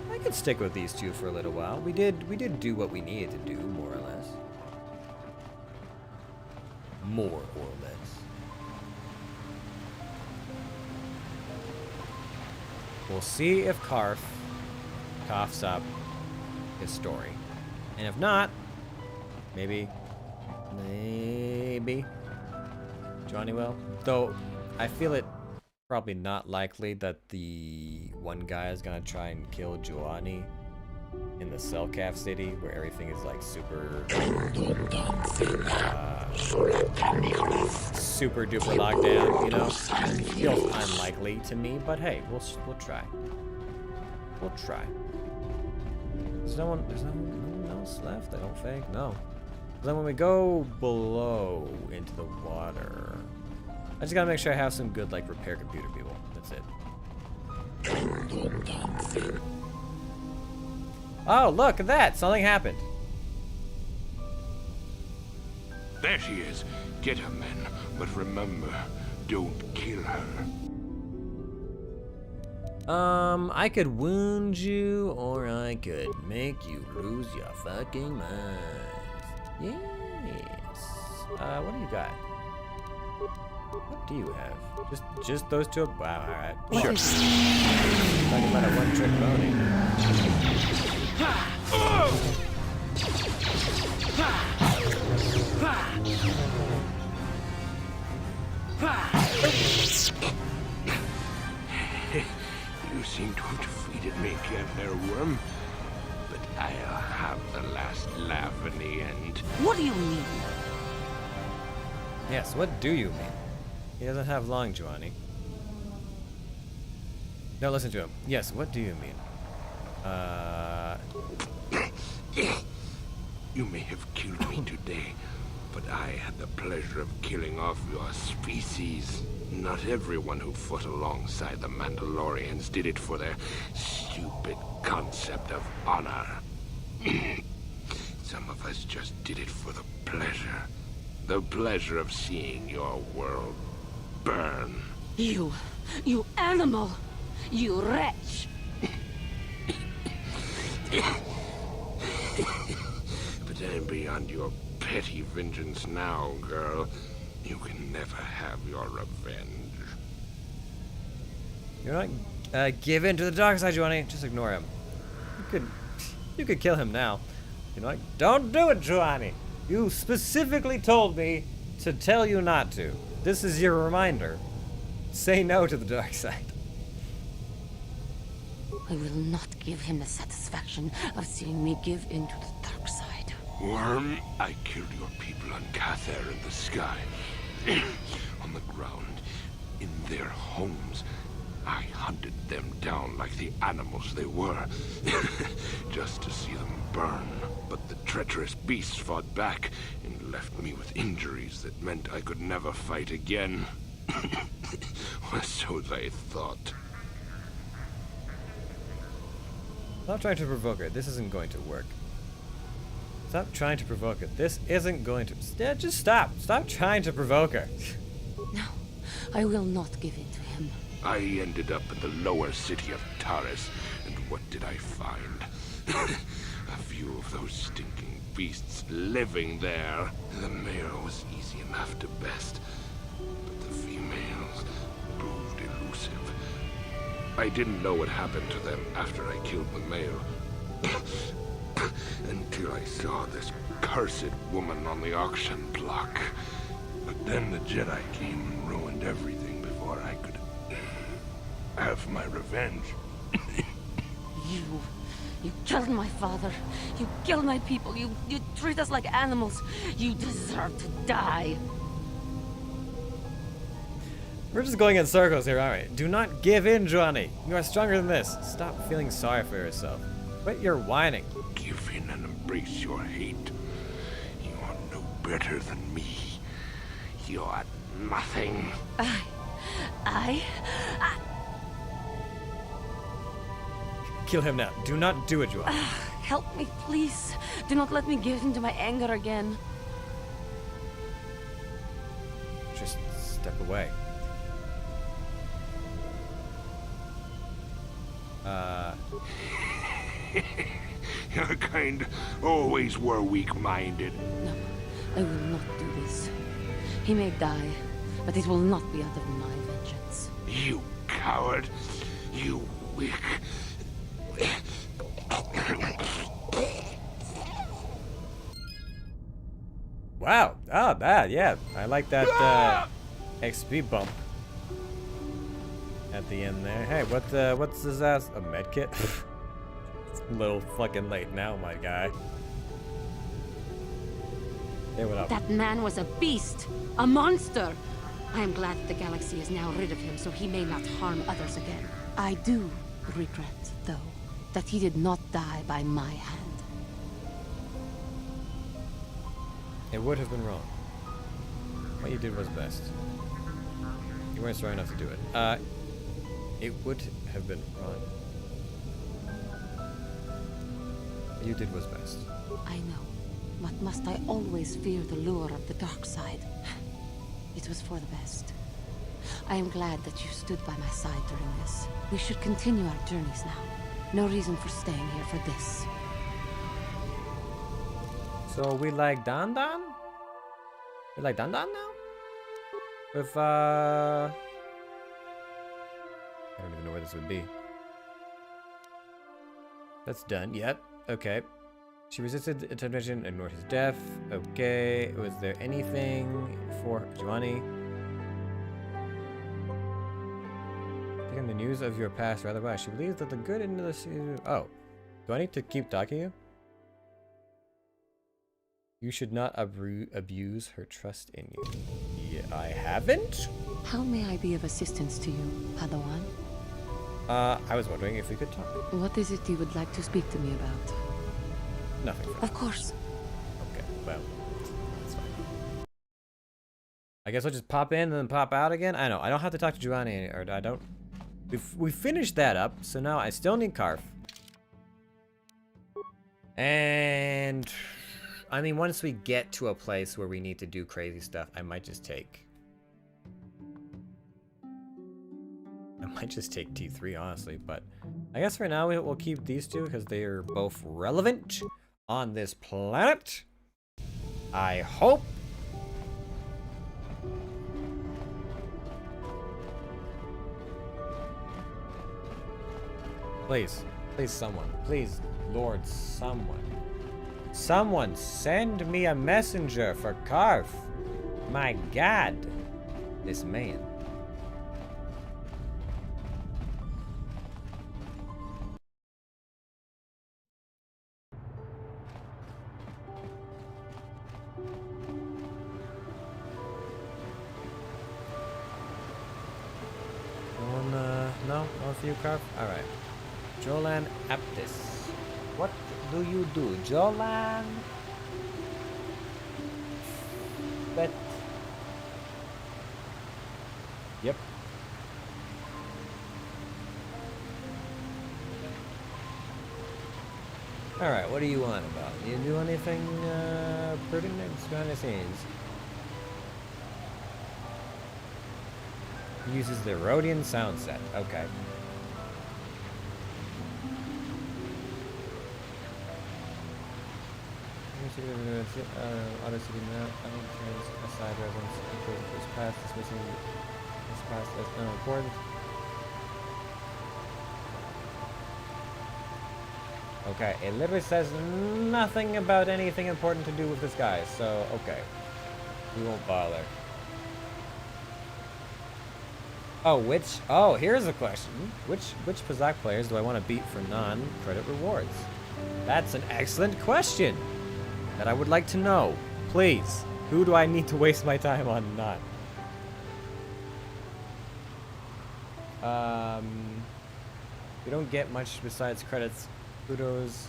[SPEAKER 1] I could stick with these two for a little while. We did do what we needed to do, more or less. More or less. We'll see if Karth coughs up his story, and if not, maybe Johnny will. Though I feel it probably not likely that the one guy is gonna try and kill Joanny in the Selkath city where everything is like super super duper locked down, you know? Feels unlikely to me, but hey, we'll try. We'll try. There's no one else left, I don't think. No. Then when we go below into the water, I just gotta make sure I have some good, like, repair computer people. That's it. Oh, look at that! Something happened.
[SPEAKER 20] There she is. Get her, men. But remember, don't kill her.
[SPEAKER 1] I could wound you, or I could make you lose your fucking minds. Yes. What do you got? What do you have? Just those two? Wow, alright. Sure. Talking about a one-trick pony.
[SPEAKER 20] You seem to have defeated me, Canter Worm. But I'll have the last laugh in the end.
[SPEAKER 4] What do you mean?
[SPEAKER 1] Yes, what do you mean? He doesn't have long, Joanny. No, listen to him. Yes, what do you mean?
[SPEAKER 20] You may have killed me today, but I had the pleasure of killing off your species. Not everyone who fought alongside the Mandalorians did it for their stupid concept of honor. Some of us just did it for the pleasure. The pleasure of seeing your world burn.
[SPEAKER 4] You animal! You wretch!
[SPEAKER 20] But I'm beyond your petty vengeance now, girl. You can never have your revenge.
[SPEAKER 1] You're not give in to the dark side, Joanny. Just ignore him. You could kill him now. You're like, don't do it, Joanny. You specifically told me to tell you not to. This is your reminder. Say no to the dark side.
[SPEAKER 4] I will not give him the satisfaction of seeing me give in to the dark side.
[SPEAKER 20] Worm, I killed your people on Kotor in the sky. On the ground, in their homes. I hunted them down like the animals they were, just to see them burn. But the treacherous beasts fought back and left me with injuries that meant I could never fight again. So they thought.
[SPEAKER 1] Stop trying to provoke her. This isn't going to work. Stop trying to provoke her. This isn't going to... Yeah, just stop. Stop trying to provoke her.
[SPEAKER 10] No, I will not give in to him.
[SPEAKER 20] I ended up in the lower city of Taris, and what did I find? A few of those stinking beasts living there. The male was easy enough to best, but the females proved elusive. I didn't know what happened to them after I killed the male. Until I saw this cursed woman on the auction block. But then the Jedi came and ruined everything before I could have my revenge.
[SPEAKER 10] You killed my father. You killed my people. You treat us like animals. You deserve to die.
[SPEAKER 1] We're just going in circles here, aren't we? Do not give in, Johnny. You are stronger than this. Stop feeling sorry for yourself. Quit your whining.
[SPEAKER 20] Give in and embrace your hate. You are no better than me. You are nothing.
[SPEAKER 10] I...
[SPEAKER 1] Kill him now. Do not do it, Joanna.
[SPEAKER 10] Help me, please. Do not let me give in to my anger again.
[SPEAKER 1] Just step away.
[SPEAKER 20] Your kind always were weak-minded.
[SPEAKER 10] No, I will not do this. He may die, but it will not be out of my vengeance.
[SPEAKER 20] You coward! You weak...
[SPEAKER 1] Wow. Oh, bad. Yeah, I like that XP bump at the end there. Hey, what's this ass? A medkit? It's a little fucking late now, my guy. Hey, what up?
[SPEAKER 10] That man was a beast, a monster. I am glad that the galaxy is now rid of him, so he may not harm others again. I do regret, though, that he did not die by my hand.
[SPEAKER 1] It would have been wrong. What you did was best. You weren't strong enough to do it. It would have been wrong. What you did was best.
[SPEAKER 10] I know. But must I always fear the lure of the dark side? It was for the best. I am glad that you stood by my side during this. We should continue our journeys now. No reason for staying here for this.
[SPEAKER 1] So we like Dan Dan? We like Dan Dan now? With I don't even know where this would be. That's done. Yep. Okay. She resisted intervention, ignored his death. Okay. Was there anything for Giovanni? Taking the news of your past rather well. She believes that the good into the season. Oh. Do I need to keep talking to you? You should not abuse her trust in you. Yeah, I haven't?
[SPEAKER 10] How may I be of assistance to you, Padawan?
[SPEAKER 1] I was wondering if we could talk.
[SPEAKER 10] What is it you would like to speak to me about?
[SPEAKER 1] Nothing.
[SPEAKER 10] Of course.
[SPEAKER 1] Okay, well, that's fine. I guess I'll just pop in and then pop out again? I know, I don't have to talk to Giovanni, or I don't... We finished that up, so now I still need Karf. And... I mean, once we get to a place where we need to do crazy stuff, I might just take T3, honestly, but I guess for now we'll keep these two because they are both relevant on this planet. I hope. Please, someone. Please, Lord, someone. Someone send me a messenger for Karf. My God, this man. No for you, Karf? Alright. Jolan Aptis. What do you do, Jolan? Yep. Alright, what do you want about? You do anything pertinent behind the scenes? Uses the Rhodian sound set. Okay. Auto city map. Aside residence. This path. Dismissing this path as unimportant. Okay, it literally says nothing about anything important to do with this guy, so okay. We won't bother. Oh, here's a question. Which Pazak players do I want to beat for non-credit rewards? That's an excellent question that I would like to know. Please, who do I need to waste my time on not? We don't get much besides credits. Kudos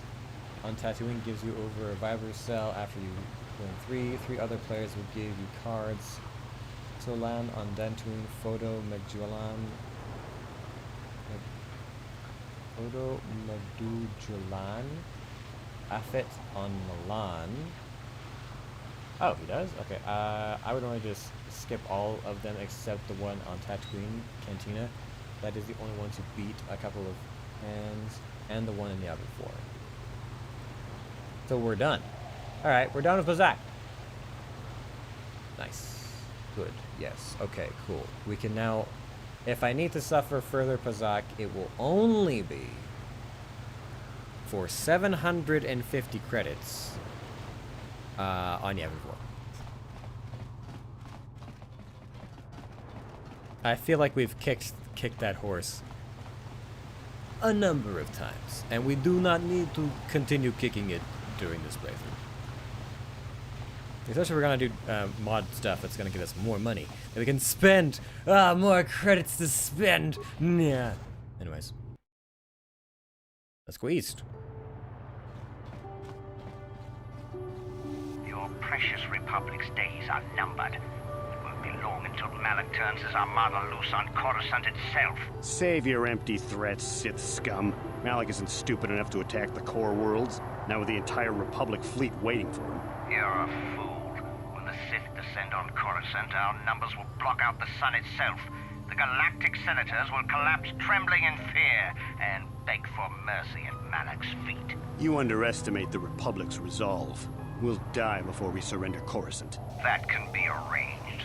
[SPEAKER 1] on Tatooine gives you over a Viber cell after you win 3. 3 other players will give you cards. Solan on Dantooine, Photo Magellan. Photo Madujulan. Affit on Milan. Oh, he does? Okay, I would only just skip all of them except the one on Tatooine, Cantina. That is the only one to beat a couple of hands, and the one in the other 4. So we're done. Alright, we're done with Pazak. Nice. Good. Yes. Okay, cool. We can now... If I need to suffer further Pazak, it will only be for 750 credits on Yavin 4. I feel like we've kicked that horse a number of times, and we do not need to continue kicking it during this playthrough. Especially if we're gonna do mod stuff that's gonna give us more money that we can spend. More credits to spend. Yeah. Anyways, let's go east.
[SPEAKER 21] Your precious Republic's days are numbered. It won't be long until Malak turns his armada loose on Coruscant itself.
[SPEAKER 14] Save your empty threats, Sith scum. Malak isn't stupid enough to attack the core worlds, now with the entire Republic fleet waiting for him.
[SPEAKER 21] You're a fool. When the Sith descend on Coruscant, our numbers will block out the sun itself. The galactic senators will collapse trembling in fear and beg for mercy at Malak's feet.
[SPEAKER 14] You underestimate the Republic's resolve. We'll die before we surrender Coruscant.
[SPEAKER 21] That can be arranged.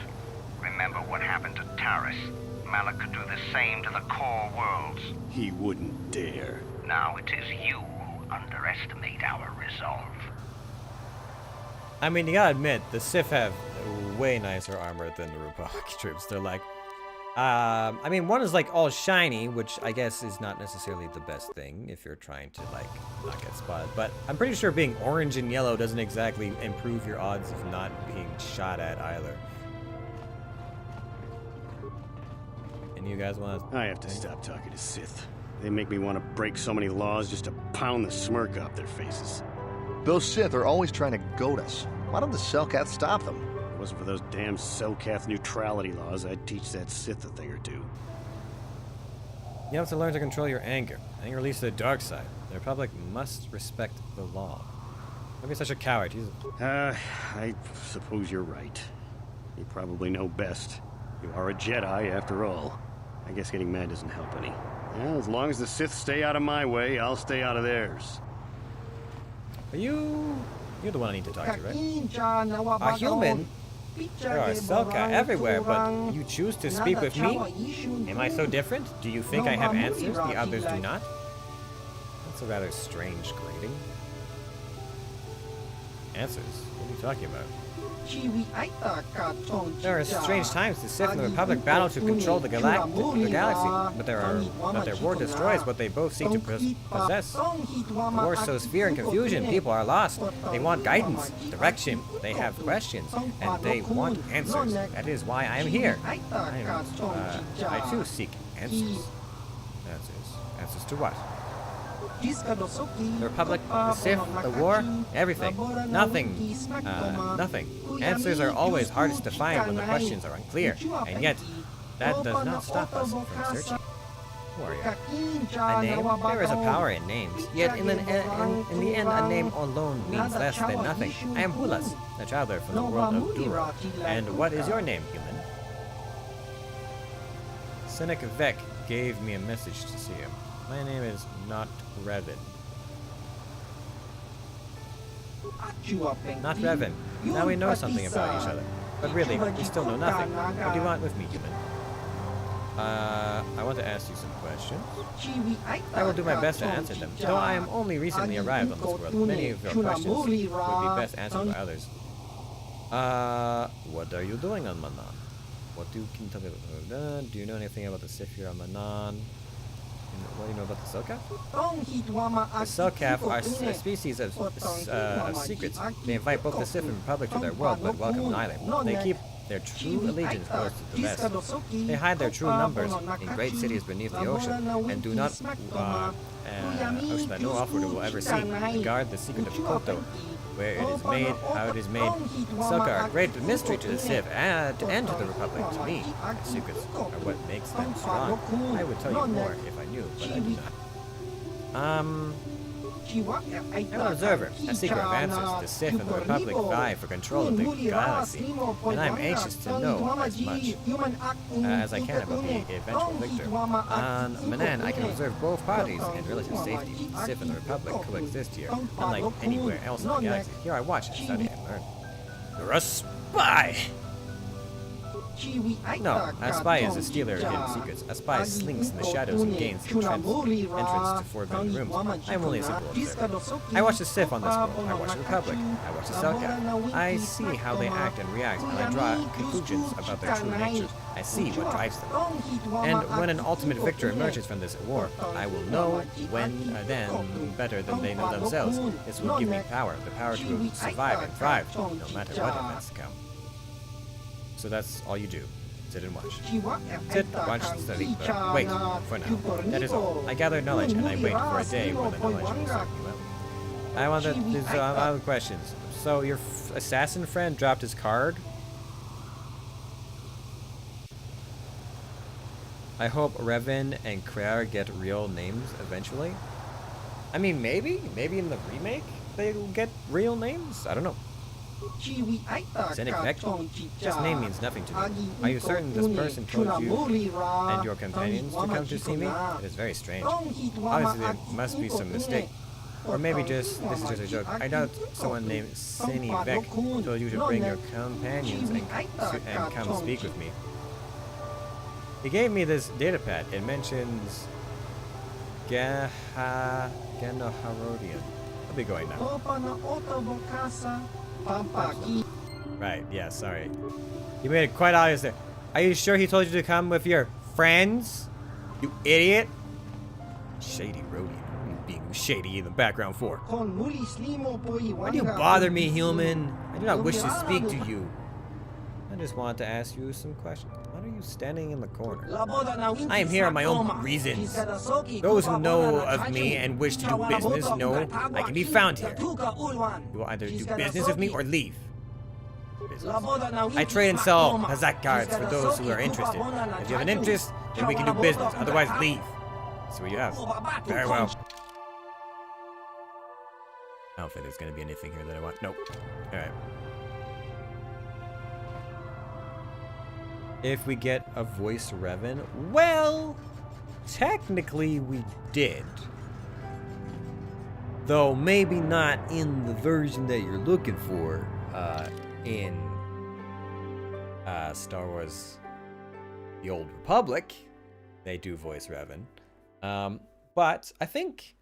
[SPEAKER 21] Remember what happened to Taris. Malak could do the same to the core worlds.
[SPEAKER 14] He wouldn't dare.
[SPEAKER 21] Now it is you who underestimate our resolve.
[SPEAKER 1] I mean, you gotta admit, the Sith have way nicer armor than the Republic troops. They're like, I mean, one is like all shiny, which I guess is not necessarily the best thing if you're trying to like not get spotted. But I'm pretty sure being orange and yellow doesn't exactly improve your odds of not being shot at either. And you guys want to?
[SPEAKER 14] I have to stop talking to Sith. They make me want to break so many laws just to pound the smirk off their faces.
[SPEAKER 12] Those Sith are always trying to goad us. Why don't the Selkath stop them?
[SPEAKER 14] If it wasn't for those damn Selkath neutrality laws, I'd teach that Sith a thing or two.
[SPEAKER 1] You have to learn to control your anger. Anger leads to the dark side. The Republic must respect the law. Don't be such a coward.
[SPEAKER 14] I suppose you're right. You probably know best. You are a Jedi, after all. I guess getting mad doesn't help any. Well, as long as the Sith stay out of my way, I'll stay out of theirs.
[SPEAKER 1] Are you... You're the one I need to talk to, right? A human? There are Selka everywhere, but you choose to speak with me? Am I so different? Do you think I have answers the others do not? That's a rather strange grading. Answers? What are you talking about? There are strange times the Sith and the Republic battle to control the galaxy, but their war destroys what they both seek to possess. The war sows fear and confusion. People are lost. They want guidance, direction. They have questions, and they want answers. That is why I am here. I too seek answers. Answers to what? The Republic, the Sith, the war, everything. Nothing. Nothing. Answers are always hardest to find when the questions are unclear. And yet, That does not stop us from searching. Who are you? A name? There is a power in names. Yet in the end, a name alone means less than nothing. I am Hulas, a traveler from the world of Dura. And what is your name, human? Cynic Vec gave me a message to see him. My name is not Revan. Not Revan. Now we know something about each other. But really, we still know nothing. What do you want with me, human? I want to ask you some questions. I will do my best to answer them. Though I am only recently arrived on this world, many of your questions would be best answered by others. What are you doing on Manan? What can you tell me about? Do you know anything about the Sith here on Manan? What do you know about the Selkath? The Selkath are a species of secrets. They invite both the Sith and Republic to their world, but welcome neither. They keep their true allegiance close to the West. They hide their true numbers in great cities beneath the ocean, and do not ocean that no offworlder will ever see. They guard the secret of Kotor, where it is made, how it is made. Selka are a great mystery to the Civ and to the Republic. To me, the secrets are what makes them strong. I would tell you more if I knew, but I do not. I'm an observer, a seeker of answers. The Sith and the Republic vie for control of the galaxy, and I'm anxious to know as much as I can about the eventual victor. On Manan, I can observe both parties in relative safety. The Sith and the Republic coexist here, unlike anywhere else in the galaxy. Here I watch and study and learn. You're a spy! No, a spy is a stealer of hidden secrets. A spy slinks in the shadows and gains entrance to forbidden rooms. I am only a simple observer. I watch the Sith on this world. I watch the Republic. I watch the Selkath. I see how they act and react, and I draw conclusions about their true nature. I see what drives them. And when an ultimate victor emerges from this war, I will know then better than they know themselves. This will give me power, the power to survive and thrive, no matter what events come. So that's all you do. Sit and watch. Sit, watch, study, wait for now. That is all. I gather knowledge and I wait for a day where the knowledge will serve me well. I want to do some other questions. So your assassin friend dropped his card? I hope Revan and Krear get real names eventually. I mean, maybe in the remake they'll get real names? I don't know. Cynic Vec? This name means nothing to me. Are you certain this person told you and your companions to come to see me? It is very strange. Obviously there must be some mistake. Or maybe this is just a joke. I doubt someone named Cynic Vec told you to bring your companions and come speak with me. He gave me this datapad. It mentions Ganaharodian. I'll be going now. Right, yeah, sorry. You made it quite obvious there. Are you sure he told you to come with your friends? You idiot! Shady Rodian. What are you being shady in the background for? Why do you bother me, human? I do not wish to speak to you. I just wanted to ask you some questions. Why are you standing in the corner? I am here on my own reasons. Those who know of me and wish to do business know I can be found here. You will either do business with me or leave. Business. I trade and sell Hazak cards for those who are interested. If you have an interest, then we can do business. Otherwise, leave. See what you have. Very well. I don't think there's going to be anything here that I want. Nope. Alright. If we get a voice Revan, well, technically we did. Though maybe not in the version that you're looking for in Star Wars The Old Republic. They do voice Revan. But I think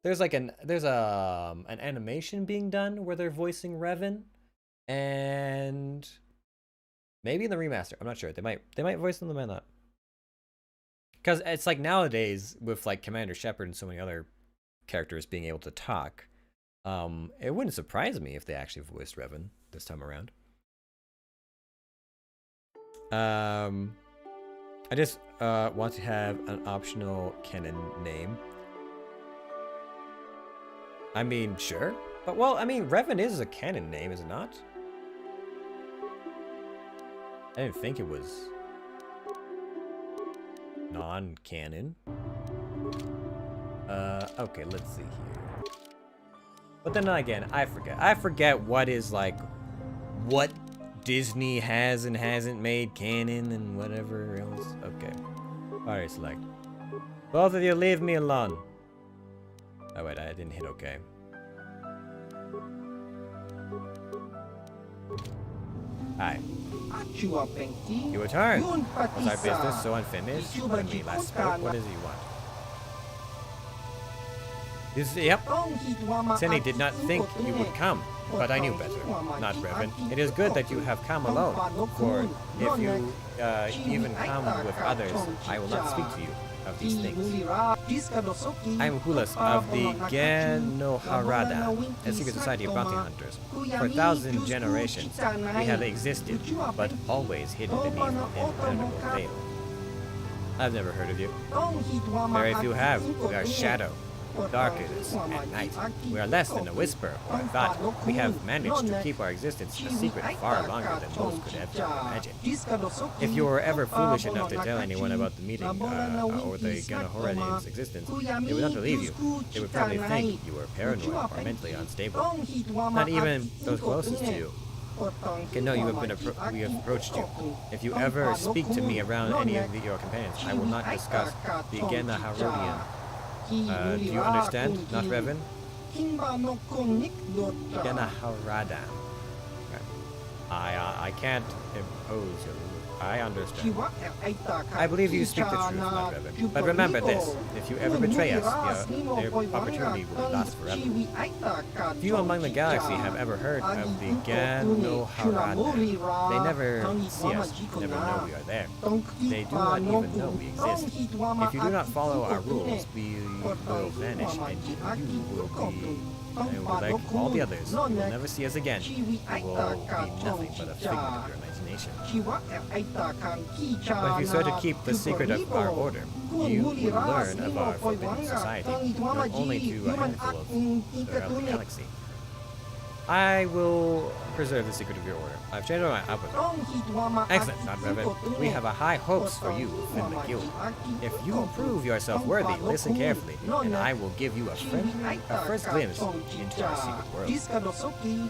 [SPEAKER 1] there's like an animation being done where they're voicing Revan, and maybe in the remaster, I'm not sure. They might voice them, they might not. Because it's like nowadays with like Commander Shepard and so many other characters being able to talk, it wouldn't surprise me if they actually voiced Revan this time around. I just want to have an optional canon name. I mean, sure. But well, I mean, Revan is a canon name, is it not? I didn't think it was. non-canon. Okay, let's see here. But then again, I forget what is like, what Disney has and hasn't made canon and whatever else. Okay. Alright, select. Both of you leave me alone. Oh wait, I didn't hit okay. Hi. Your turn. Was our business so unfinished when we last spoke? What is it you want? Yep. Senny did not think you would come, but I knew better. Not Revan. It is good that you have come alone, for if you even come with others, I will not speak to you of these things. I am Hulas of the Genoharada, a secret society of bounty hunters. For 1,000 generations, we have existed, but always hidden beneath an impenetrable veil. I've never heard of you. Very few have. We are shadow. Darkness at night. We are less than a whisper or a thought. We have managed to keep our existence a secret far longer than most could ever imagine. If you were ever foolish enough to tell anyone about the meeting or the Genohoradian's existence, they would not believe you. They would probably think you were paranoid or mentally unstable. Not even those closest to you can know you have been we have approached you. If you ever speak to me around any of your companions, I will not discuss the Genohoradian. Do you understand? Not Revan? Genoharada. I can't impose your rule. I understand. I believe you speak the truth, not Revan. But remember this, if you ever betray us, their opportunity will be lost forever. Few among the galaxy have ever heard of the Genoharada. They never see us, never know we are there. They do not even know we exist. If you do not follow our rules, we will vanish and you will be like all the others. You will never see us again. You will be nothing but a figment of your imagination. But if you start to keep the secret of our order, you will learn of our forbidden society, known only to a handful of the galaxy. I will preserve the secret of your order. I've changed my output. Excellent, not Revan. We have a high hopes for you in the guild. If you prove yourself worthy, listen carefully, and I will give you a first glimpse into our secret world.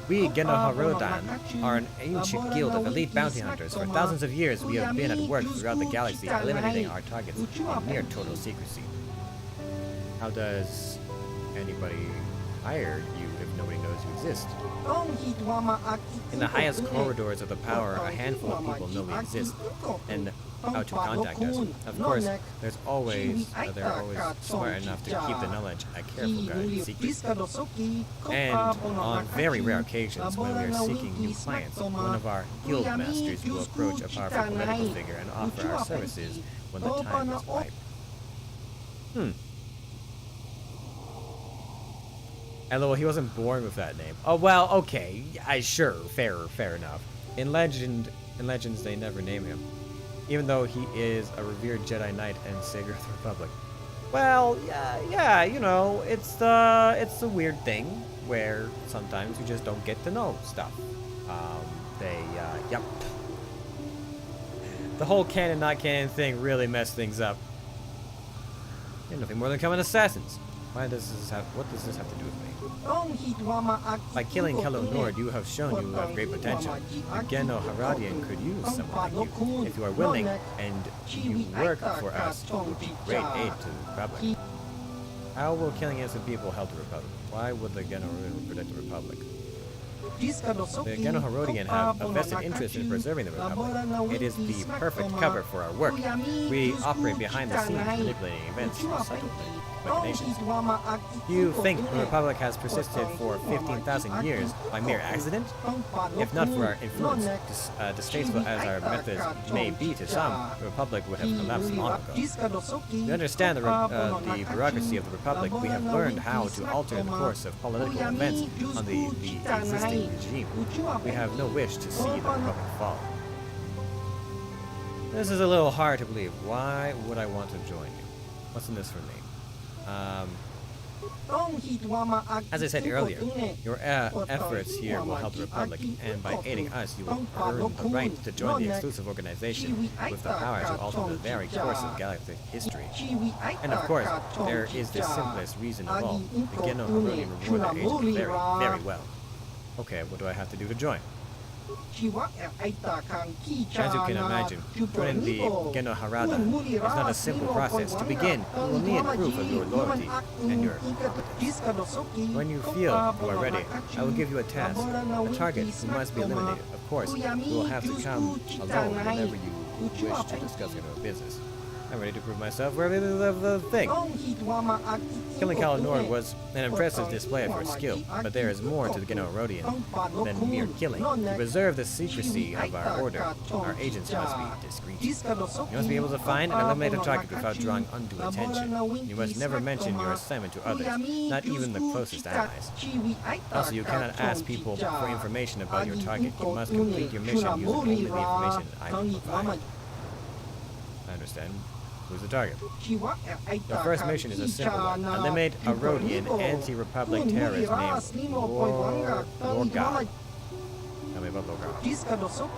[SPEAKER 1] We Genohorodan are an ancient guild of elite bounty hunters. For thousands of years, we have been at work throughout the galaxy, eliminating our targets in near total secrecy. How does anybody hire you if nobody knows you exist? In the highest corridors of the power, a handful of people know we exist and how to contact us. Of course, they're always smart enough to keep the knowledge a careful guarded secret. And on very rare occasions, when we are seeking new clients, one of our guild masters will approach a powerful political figure and offer our services when the time is ripe. LOL, he wasn't born with that name. Oh, well, okay. Sure. Fair enough. In Legends, they never name him. Even though he is a revered Jedi Knight and Savior of the Republic. Well, yeah, you know, it's the weird thing where sometimes you just don't get to know stuff. Yep. The whole canon, not canon thing really messed things up. You're nothing more than common assassins. What does this have to do with me? By killing Hello Nord, you have shown you have great potential. The Genoharadian could use someone like you. If you are willing and you work for us, it would be great aid to the Republic. How will killing innocent people help the Republic? Why would the Genoharadian protect the Republic? The Genoharadian have a vested interest in preserving the Republic. It is the perfect cover for our work. We operate behind the scenes, manipulating events and settling machinations. You think the Republic has persisted for 15,000 years by mere accident? If not for our influence, distasteful as our methods may be to some, the Republic would have collapsed long ago. To understand the bureaucracy of the Republic, we have learned how to alter the course of political events on the existing regime. We have no wish to see the Republic fall. This is a little hard to believe. Why would I want to join you? What's in this for me? As I said earlier, your efforts here will help the Republic, and by aiding us, you will earn the right to join the exclusive organization with the power to alter the very course of galactic history. And of course, there is the simplest reason of all. The Geno Herodian reward our agent very, very well. Okay, what do I have to do to join? As you can imagine, joining the Geno Harada is not a simple process. To begin, you will need proof of your loyalty and your competence. When you feel you are ready, I will give you a task, a target who must be eliminated. Of course, you will have to come alone whenever you wish to discuss Geno business. I'm ready to prove myself worthy of the thing. Killing Kalanor was an impressive display of your skill, but there is more to the Geno Herodian than mere killing. To preserve the secrecy of our order, our agents must be discreet. You must be able to find and eliminate a target without drawing undue attention. You must never mention your assignment to others, not even the closest allies. Also, you cannot ask people for information about your target. You must complete your mission using only the information I will provide. I understand. Who's the target? The first mission is a simple one. Eliminate a Rhodian anti-Republic terrorist named Lorgal. Tell me about Lorgal.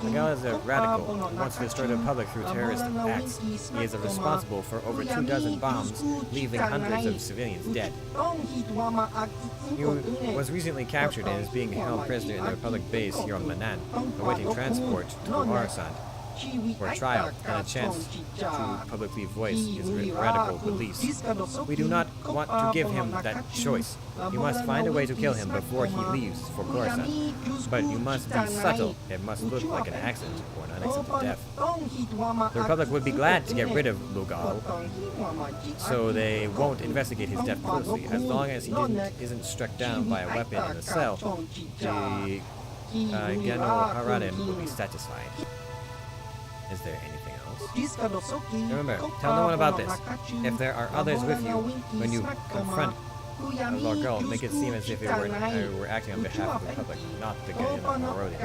[SPEAKER 1] Lorgal is a radical who wants to destroy the Republic through terrorist acts. He is responsible for over 24 bombs, leaving hundreds of civilians dead. He was recently captured and is being held prisoner in the Republic base here on Manan, awaiting transport to Coruscant for trial and a chance to publicly voice his radical beliefs. We do not want to give him that choice. You must find a way to kill him before he leaves for Coruscant. But you must be subtle. It must look like an accident or an unaccepted death. The Republic would be glad to get rid of Lugal, so they won't investigate his death closely. As long as he isn't struck down by a weapon in the cell, the Geno Haraden will be satisfied. Is there anything else? Remember, tell no one about this. If there are others with you, when you confront Lorgal, make it seem as if you were acting on behalf of the Republic, not the Herodian.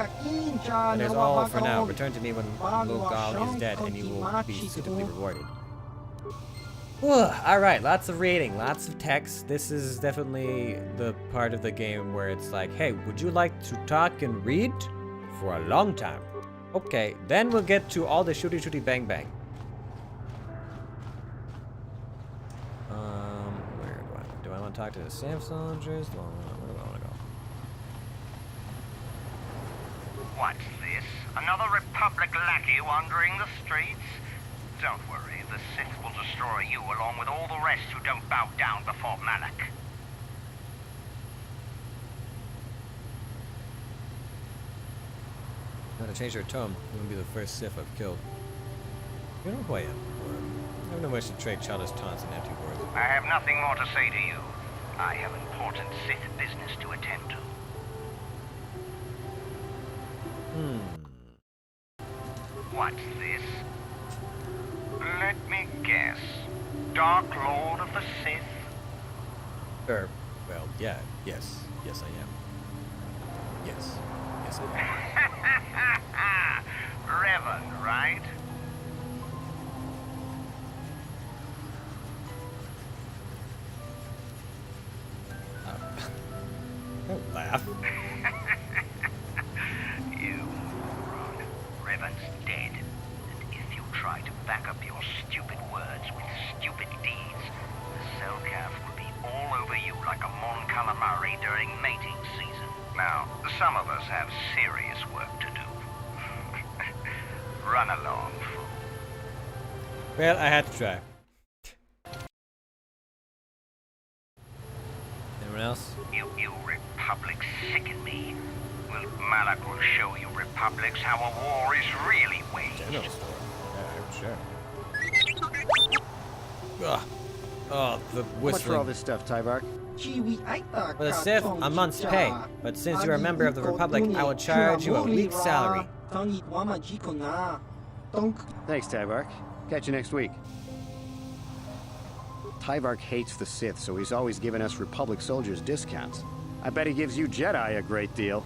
[SPEAKER 1] That is all for now. Return to me when Lorgal is dead, and you will be suitably rewarded. Alright, lots of reading, lots of text. This is definitely the part of the game where it's like, hey, would you like to talk and read? For a long time. Okay, then we'll get to all the shooty bang bang. Where do I want to talk to the Sam soldiers? Where do I want to go?
[SPEAKER 11] What's this? Another Republic lackey wandering the streets? Don't worry, the Sith will destroy you along with all the rest who don't bow down before Malak.
[SPEAKER 1] Now to change your tone, you will be the first Sith I've killed. You know who I am, or I have no wish to trade childish taunts and empty words.
[SPEAKER 11] I have nothing more to say to you. I have important Sith business to attend to. What's this? Let me guess. Dark Lord of the Sith?
[SPEAKER 1] Well, yeah, yes I am. Yes I am.
[SPEAKER 11] Revan, right?
[SPEAKER 1] Don't laugh.
[SPEAKER 11] You moron. Revan's dead. And if you try to back up your stupid words with stupid deeds, the Selkath will be all over you like a Mon Calamari during mating season. Now, some of us have serious work to do. Run along, fool.
[SPEAKER 1] Well, I had to try. Anyone else?
[SPEAKER 11] You Republics sicken me. Well, Malak will show you Republics how a war is really waged.
[SPEAKER 1] Yeah, sure. Oh, the whistling.
[SPEAKER 14] Much for all this stuff, Tyvark?
[SPEAKER 1] For the Sith, a month's pay. But since you're a member of the Republic, I will charge you a week's salary.
[SPEAKER 14] Thanks, Tyvark. Catch you next week. Tyvark hates the Sith, so he's always giving us Republic soldiers discounts. I bet he gives you Jedi a great deal.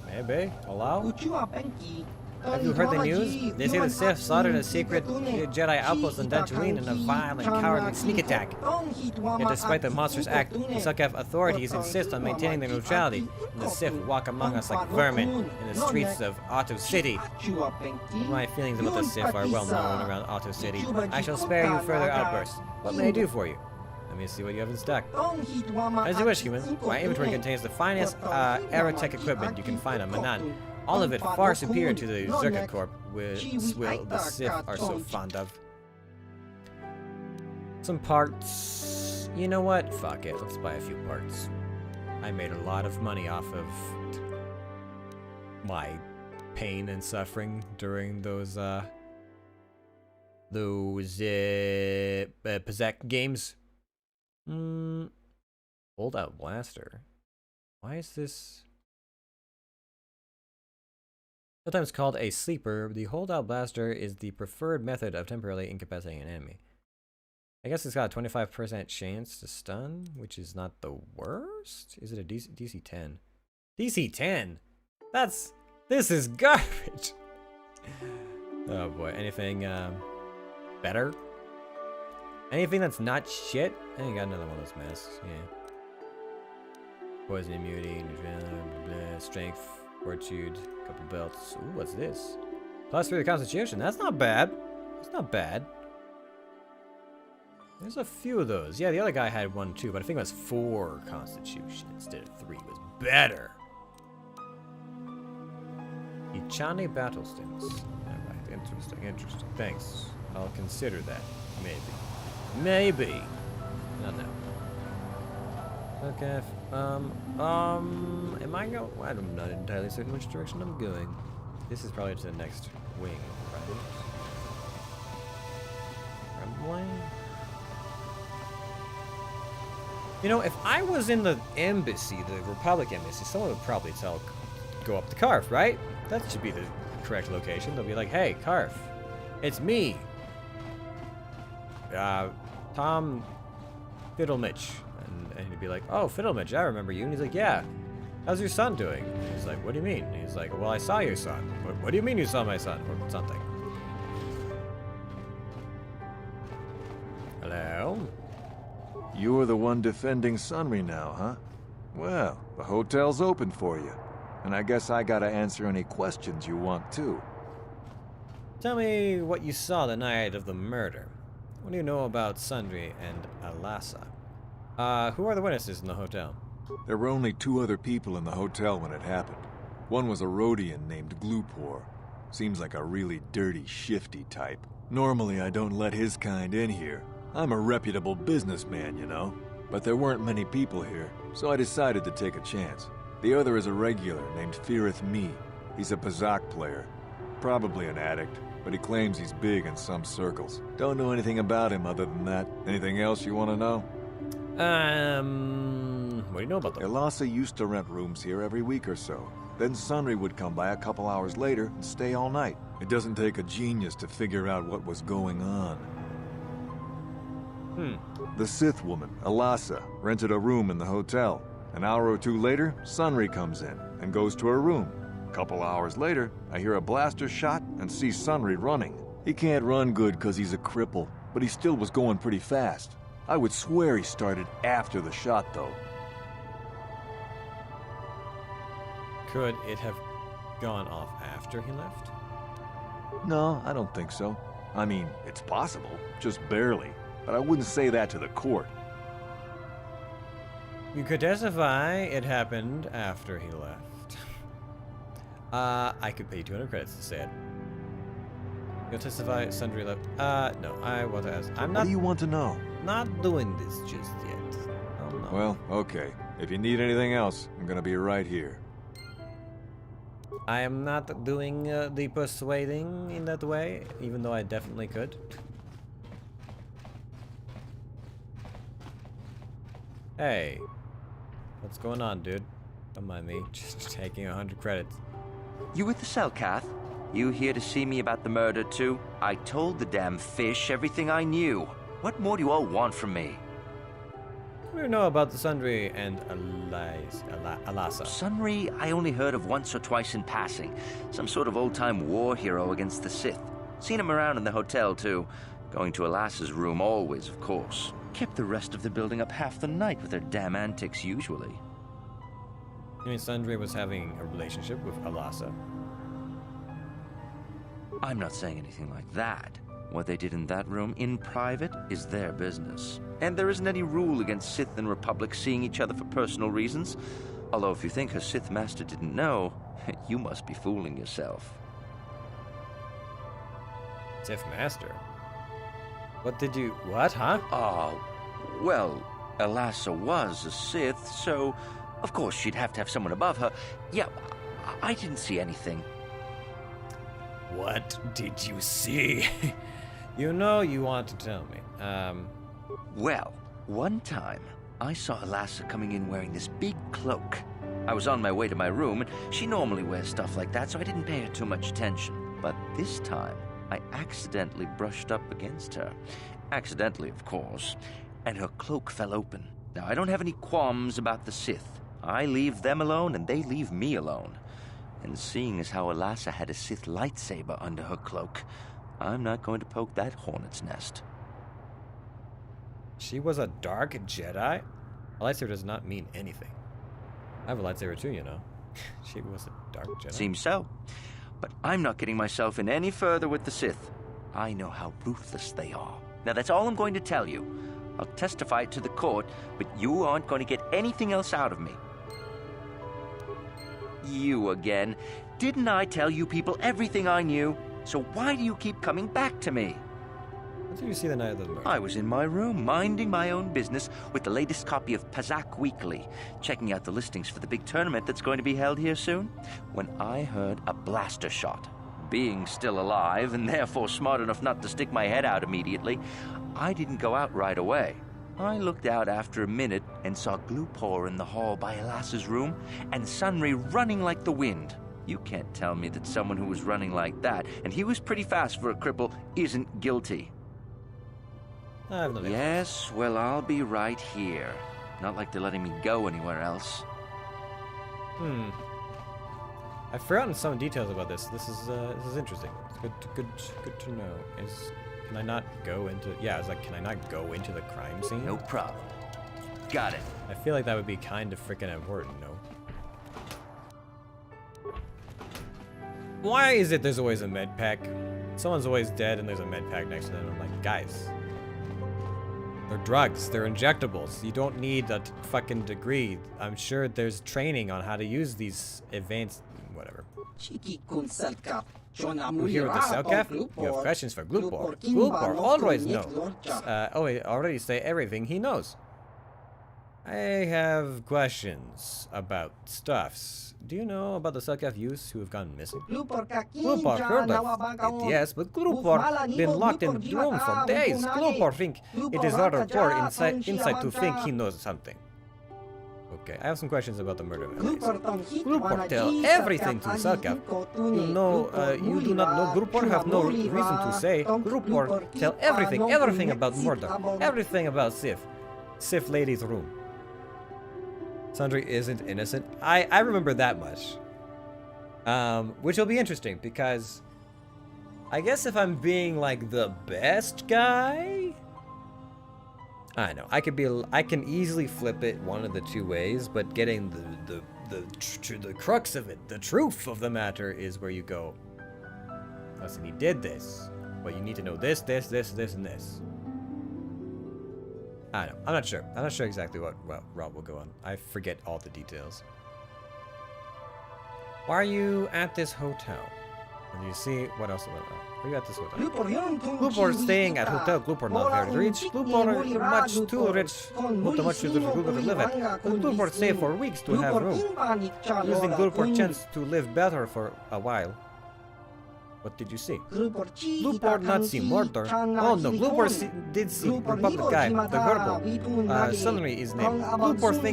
[SPEAKER 1] Maybe. Allow? Have you heard the news? They say the Sith slaughtered a secret Jedi outpost on Dantooine in a violent, cowardly sneak attack. Yet despite the monstrous act, the Selkath authorities insist on maintaining their neutrality, and the Sith walk among us like vermin in the streets of Otto City. My feelings about the Sith are well known around Otto City. I shall spare you further outbursts. What may I do for you? Let me see what you have in stock. As you wish, human. My inventory contains the finest aerotech equipment you can find on Manan. All of it far superior to the Zerka Corp, which the Sith are so fond of. Some parts. You know what? Fuck it. Let's buy a few parts. I made a lot of money off of my pain and suffering during those Pazak games. Holdout blaster. Why is this? Sometimes called a sleeper, the holdout blaster is the preferred method of temporarily incapacitating an enemy. I guess it's got a 25% chance to stun, which is not the worst. Is it a DC 10? DC 10? This is garbage. Oh boy, anything better? Anything that's not shit? I ain't got another one of those masks, yeah. Poison immunity, strength, fortitude, couple belts. Ooh, what's this? +3 to Constitution. That's not bad. That's not bad. There's a few of those. Yeah, the other guy had one too, but I think it was 4 Constitution instead of 3. It was better. Ichani battle stimulus. Alright, interesting, interesting. Thanks. I'll consider that. Maybe. Maybe. Not now. Okay. Am I going? I'm not entirely certain which direction I'm going. This is probably to the next wing, right? Rambling? You know, if I was in the embassy, the Republic embassy, someone would probably go up to Karf, right? That should be the correct location. They'll be like, hey, Karf, it's me. Tom Fiddlemitch. And he'd be like, oh, Fiddlemitch, I remember you. And he's like, yeah, how's your son doing? And he's like, what do you mean? And he's like, well, I saw your son. What do you mean you saw my son? Or something. Hello?
[SPEAKER 13] You're the one defending Sunry now, huh? Well, the hotel's open for you. And I guess I gotta answer any questions you want too.
[SPEAKER 1] Tell me what you saw the night of the murder. What do you know about Sundry and Alasa? Who are the witnesses in the hotel?
[SPEAKER 13] There were only 2 other people in the hotel when it happened. One was a Rhodian named Glupor. Seems like a really dirty, shifty type. Normally I don't let his kind in here. I'm a reputable businessman, you know. But there weren't many people here, so I decided to take a chance. The other is a regular named Firith Me. He's a Pazak player. Probably an addict, but he claims he's big in some circles. Don't know anything about him other than that. Anything else you want to know?
[SPEAKER 1] What do you know about them?
[SPEAKER 13] Elasa used to rent rooms here every week or so. Then Sunry would come by a couple hours later and stay all night. It doesn't take a genius to figure out what was going on. The Sith woman, Elasa, rented a room in the hotel. An hour or 2 later, Sunry comes in and goes to her room. A couple hours later, I hear a blaster shot and see Sunry running. He can't run good because he's a cripple, but he still was going pretty fast. I would swear he started after the shot, though.
[SPEAKER 1] Could it have gone off after he left?
[SPEAKER 13] No, I don't think so. I mean, it's possible, just barely. But I wouldn't say that to the court.
[SPEAKER 1] You could testify it happened after he left. I could pay you 200 credits to say it. You'll testify Sundry left. No, I want to ask.
[SPEAKER 13] What do you want to know?
[SPEAKER 1] Not doing this just yet. Oh, no.
[SPEAKER 13] Well, okay. If you need anything else, I'm gonna be right here.
[SPEAKER 1] I am not doing the persuading in that way, even though I definitely could. Hey, what's going on, dude? Don't mind me, just taking 100 credits.
[SPEAKER 18] You with the Selkath? You here to see me about the murder, too? I told the damn fish everything I knew. What more do you all want from me?
[SPEAKER 1] do you know about the Sundry and Alasa?
[SPEAKER 18] Sunry, I only heard of once or twice in passing. Some sort of old-time war hero against the Sith. Seen him around in the hotel, too. Going to Alasa's room always, of course. Kept the rest of the building up half the night with their damn antics, usually.
[SPEAKER 1] You mean Sundry was having a relationship with Alasa?
[SPEAKER 18] I'm not saying anything like that. What they did in that room, in private, is their business. And there isn't any rule against Sith and Republic seeing each other for personal reasons. Although if you think her Sith master didn't know, you must be fooling yourself.
[SPEAKER 1] Sith master? What, huh?
[SPEAKER 18] Oh, well, Alasa was a Sith, so of course she'd have to have someone above her. Yeah, I didn't see anything.
[SPEAKER 1] What did you see? You know you want to tell me.
[SPEAKER 18] Well, one time, I saw Alasa coming in wearing this big cloak. I was on my way to my room, and she normally wears stuff like that, so I didn't pay her too much attention. But this time, I accidentally brushed up against her. Accidentally, of course. And her cloak fell open. Now, I don't have any qualms about the Sith. I leave them alone, and they leave me alone. And seeing as how Alasa had a Sith lightsaber under her cloak, I'm not going to poke that hornet's nest.
[SPEAKER 1] She was a dark Jedi? A lightsaber does not mean anything. I have a lightsaber too, you know. She was a dark Jedi.
[SPEAKER 18] Seems so. But I'm not getting myself in any further with the Sith. I know how ruthless they are. Now that's all I'm going to tell you. I'll testify it to the court, but you aren't going to get anything else out of me. You again. Didn't I tell you people everything I knew? So why do you keep coming back to me?
[SPEAKER 1] What did you see the night of the murder?
[SPEAKER 18] I was in my room, minding my own business, with the latest copy of Pazak Weekly, checking out the listings for the big tournament that's going to be held here soon, when I heard a blaster shot. Being still alive, and therefore smart enough not to stick my head out immediately, I didn't go out right away. I looked out after a minute and saw Glupor in the hall by Alasa's room, and Sunry running like the wind. You can't tell me that someone who was running like that, and he was pretty fast for a cripple, isn't guilty. Yes, well, I'll be right here. Not like they're letting me go anywhere else.
[SPEAKER 1] I've forgotten some details about this. This is interesting. It's good to know. Can I not go into? Yeah, I was like, can I not go into the crime scene?
[SPEAKER 18] No problem. Got it.
[SPEAKER 1] I feel like that would be kind of freaking important, no? Why is it there's always a med pack? Someone's always dead and there's a med pack next to them. I'm like, guys. They're drugs. They're injectables. You don't need a fucking degree. I'm sure there's training on how to use these advanced... whatever. We're here with the Cellcaf? You have questions for Glupor. Glupor always knows. He already say everything he knows. I have questions about stuffs. Do you know about the Cellcaf youths who have gone missing? Glupor heard of it, yes, but Glupor been locked in the room for days. Glupor think it is rather poor inside to think he knows something. Okay, I have some questions about the murder of Elise. Glupor tell everything to Cellcaf. You know, you do not know Glupor have no reason to say. Glupor tell everything about murder, everything about Sif lady's room. Sundry isn't innocent. I remember that much. Which will be interesting because I guess if I'm being like the best guy, I know I can easily flip it one of the two ways, but getting the crux of it, the truth of the matter is where you go. Listen, he did this, but you need to know this, and this. I don't know. I'm not sure. I'm not sure exactly what route will go on. I forget all the details. Why are you at this hotel? And you see what else? Why are you at this hotel? Glupor staying at Hotel Glupor not very rich. Glupor much too rich. Not much too Glupor to live at. But Glupor stay for weeks to have room. Using Glupor chance to live better for a while. What did you see? Glupor not see murder. Oh no, Glupor did see Republic guy, the Gerbil. Sunry is named. Glupor see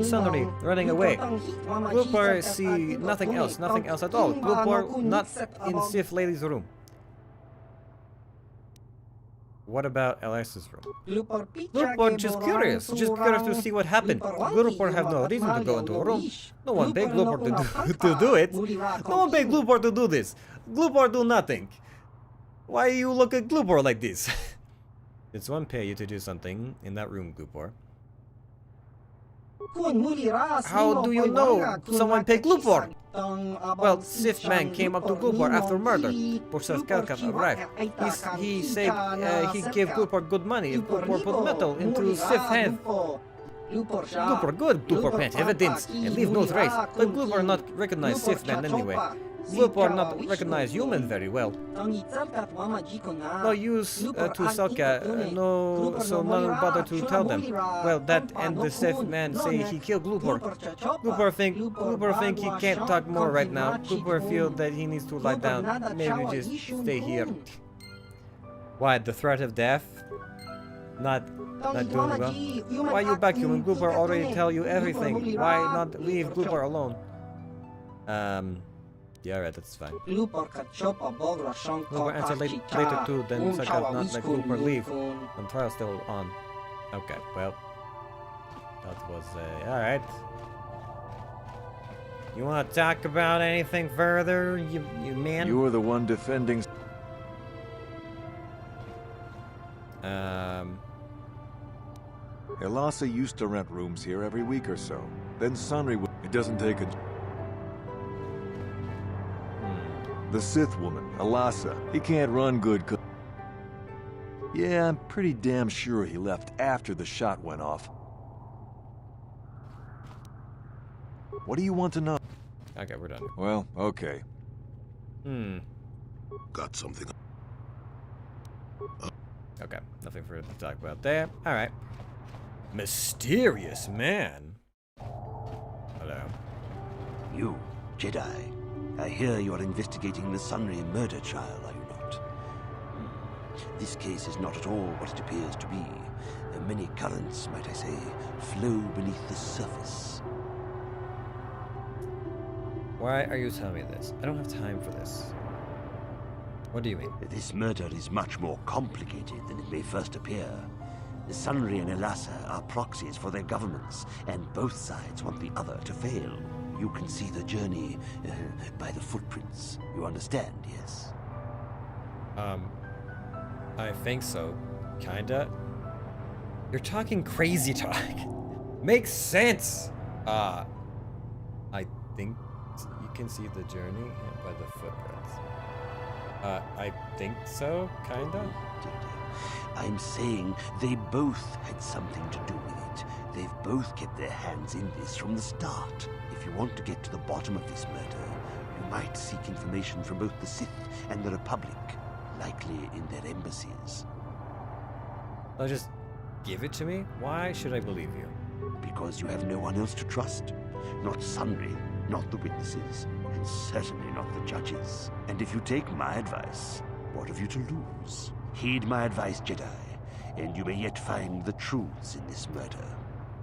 [SPEAKER 1] Sunry running away. Glupor see nothing else at all. Glupor not in Sif lady's room. What about Elias's room? Glupor, just curious to see what happened. Glupor have no reason to go into a room. No one paid Glupor to do it. No one paid Glupor to do this. Glupor do nothing. Why you look at Glupor like this? Did someone pay you to do something in that room, Glupor? How do you know someone paid Glupor? Well, Sith man came up to Glupor after murder. Before Skelkath arrived. He said he gave Glupor good money if Glupor put metal into Sith hand. Glupor good, Glupor plant evidence and leave no trace. But Glupor not recognize Sith man anyway. Glupor not recognize human very well. No use to Selka, no, so none bother to tell them. Well, that and the Sith man say he killed Glupor. Glupor think he can't talk more right now. Glupor feel that he needs to lie down. Maybe just stay here. Why, the threat of death? Not doing well? Why you back you when Glupor already tell you everything? Why not leave Glupor alone? Yeah, alright, that's fine. Glupor answered later too, then Selkath not let Glupor leave. And trial still on. Okay, well. That was, alright. You wanna talk about anything further, you man?
[SPEAKER 13] You were the one defending... Elasa used to rent rooms here every week or so. Then Sunry would... It doesn't take a... The Sith woman, Elasa. He can't run good. Yeah, I'm pretty damn sure he left after the shot went off. What do you want to know?
[SPEAKER 1] Okay, we're done.
[SPEAKER 13] Well, okay.
[SPEAKER 7] Got something.
[SPEAKER 1] Okay, nothing further to talk about there. Alright. Mysterious man. Hello.
[SPEAKER 15] You, Jedi. I hear you're investigating the Sunry murder trial, are you not? This case is not at all what it appears to be. Many currents, might I say, flow beneath the surface.
[SPEAKER 1] Why are you telling me this? I don't have time for this. What do you mean?
[SPEAKER 15] This murder is much more complicated than it may first appear. The Sunry and Elasa are proxies for their governments, and both sides want the other to fail. You can see the journey by the footprints. You understand, yes?
[SPEAKER 1] I think so. Kinda. You're talking crazy talk. Makes sense! I think you can see the journey by the footprints. I think so, kinda?
[SPEAKER 15] I'm saying they both had something to do with it. They've both kept their hands in this from the start. If you want to get to the bottom of this murder, you might seek information from both the Sith and the Republic, likely in their embassies.
[SPEAKER 1] Well, just give it to me? Why should I believe you?
[SPEAKER 15] Because you have no one else to trust. Not Sunry, not the witnesses, and certainly not the judges. And if you take my advice, what have you to lose? Heed my advice, Jedi, and you may yet find the truths in this murder.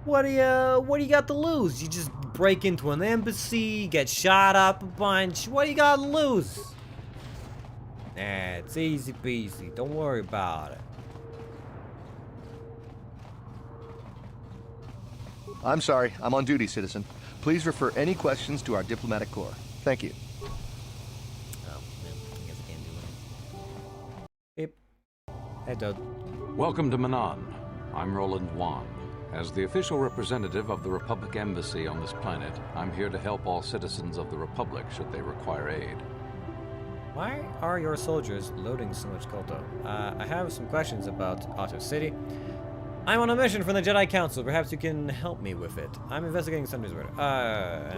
[SPEAKER 1] What do you got to lose? You just break into an embassy, get shot up a bunch. What do you got to lose? Nah, it's easy peasy. Don't worry about it.
[SPEAKER 12] I'm sorry. I'm on duty, citizen. Please refer any questions to our diplomatic corps. Thank you.
[SPEAKER 1] Oh, man. I guess I can't do it. Yep. Hey, Doug.
[SPEAKER 17] Welcome to Manan. I'm Roland Wan. As the official representative of the Republic Embassy on this planet, I'm here to help all citizens of the Republic should they require aid.
[SPEAKER 1] Why are your soldiers loading so much Kotor? I have some questions about Otto City. I'm on a mission from the Jedi Council. Perhaps you can help me with it. I'm investigating Sunry's murder.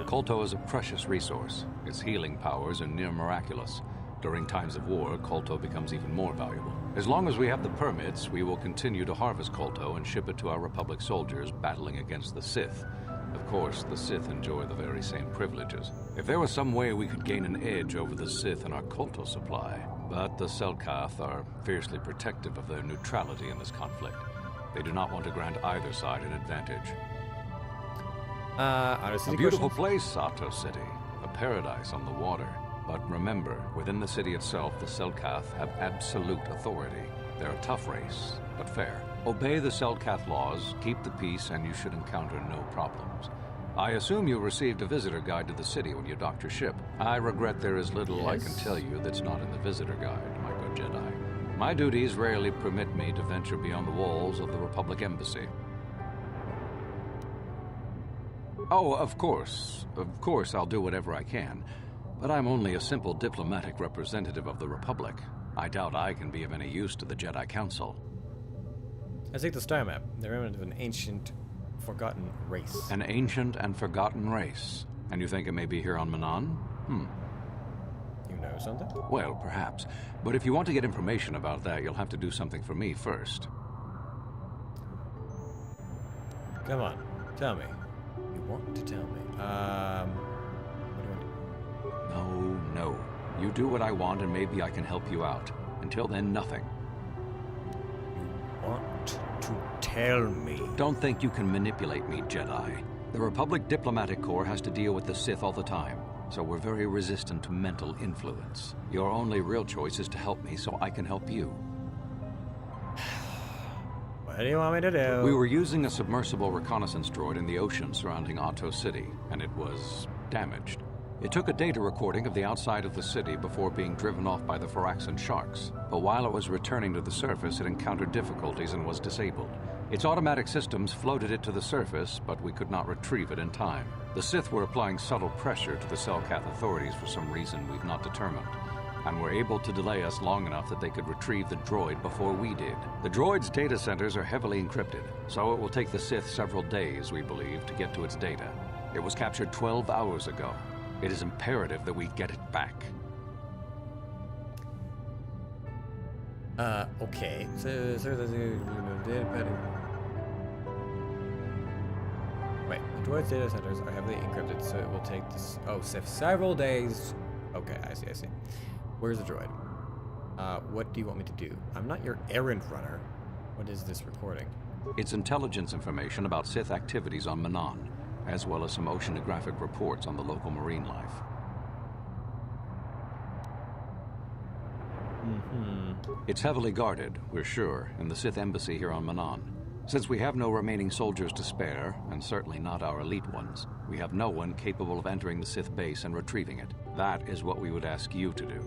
[SPEAKER 17] Kolto is a precious resource. Its healing powers are near miraculous. During times of war, Kolto becomes even more valuable. As long as we have the permits, we will continue to harvest Kolto and ship it to our Republic soldiers battling against the Sith. Of course, the Sith enjoy the very same privileges. If there was some way we could gain an edge over the Sith in our Kolto supply, but the Selkath are fiercely protective of their neutrality in this conflict. They do not want to grant either side an advantage.
[SPEAKER 1] A
[SPEAKER 17] beautiful place, Otto City. A paradise on the water. But remember, within the city itself, the Selkath have absolute authority. They're a tough race, but fair. Obey the Selkath laws, keep the peace, and you should encounter no problems. I assume you received a visitor guide to the city when you docked your ship. I regret there is little I can tell you that's not in the visitor guide, my good Jedi. My duties rarely permit me to venture beyond the walls of the Republic Embassy. Oh, of course I'll do whatever I can, but I'm only a simple diplomatic representative of the Republic. I doubt I can be of any use to the Jedi Council.
[SPEAKER 1] I take the star map. The remnant of an ancient, forgotten race.
[SPEAKER 17] An ancient and forgotten race. And you think it may be here on Manan?
[SPEAKER 1] You know something?
[SPEAKER 17] Well, perhaps. But if you want to get information about that, you'll have to do something for me first.
[SPEAKER 1] Come on, tell me. You want to tell me. What do you want?
[SPEAKER 17] No. You do what I want and maybe I can help you out. Until then, nothing.
[SPEAKER 1] You want to tell me?
[SPEAKER 17] Don't think you can manipulate me, Jedi. The Republic Diplomatic Corps has to deal with the Sith all the time, so we're very resistant to mental influence. Your only real choice is to help me so I can help you.
[SPEAKER 1] What do you want me to do?
[SPEAKER 17] We were using a submersible reconnaissance droid in the ocean surrounding Otto City, and it was damaged. It took a data recording of the outside of the city before being driven off by the Faraxan sharks, but while it was returning to the surface, it encountered difficulties and was disabled. Its automatic systems floated it to the surface, but we could not retrieve it in time. The Sith were applying subtle pressure to the Selkath authorities for some reason we've not determined, and were able to delay us long enough that they could retrieve the droid before we did. The droid's data centers are heavily encrypted, so it will take the Sith several days, we believe, to get to its data. It was captured 12 hours ago. It is imperative that we get it back.
[SPEAKER 1] Okay. Wait, the droid's data centers are heavily encrypted, so it will take this. Oh, several days. Okay, I see. Where's the droid? What do you want me to do? I'm not your errand runner. What is this recording?
[SPEAKER 17] It's intelligence information about Sith activities on Manan, as well as some oceanographic reports on the local marine life. It's heavily guarded, we're sure, in the Sith embassy here on Manan. Since we have no remaining soldiers to spare, and certainly not our elite ones, we have no one capable of entering the Sith base and retrieving it. That is what we would ask you to do.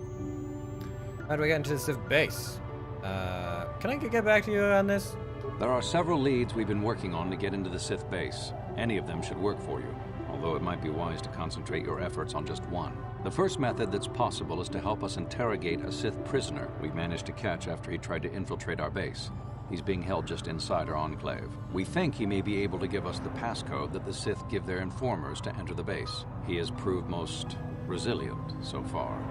[SPEAKER 1] How do we get into the Sith base? Can I get back to you on this?
[SPEAKER 17] There are several leads we've been working on to get into the Sith base. Any of them should work for you, although it might be wise to concentrate your efforts on just one. The first method that's possible is to help us interrogate a Sith prisoner we managed to catch after he tried to infiltrate our base. He's being held just inside our enclave. We think he may be able to give us the passcode that the Sith give their informers to enter the base. He has proved most resilient so far.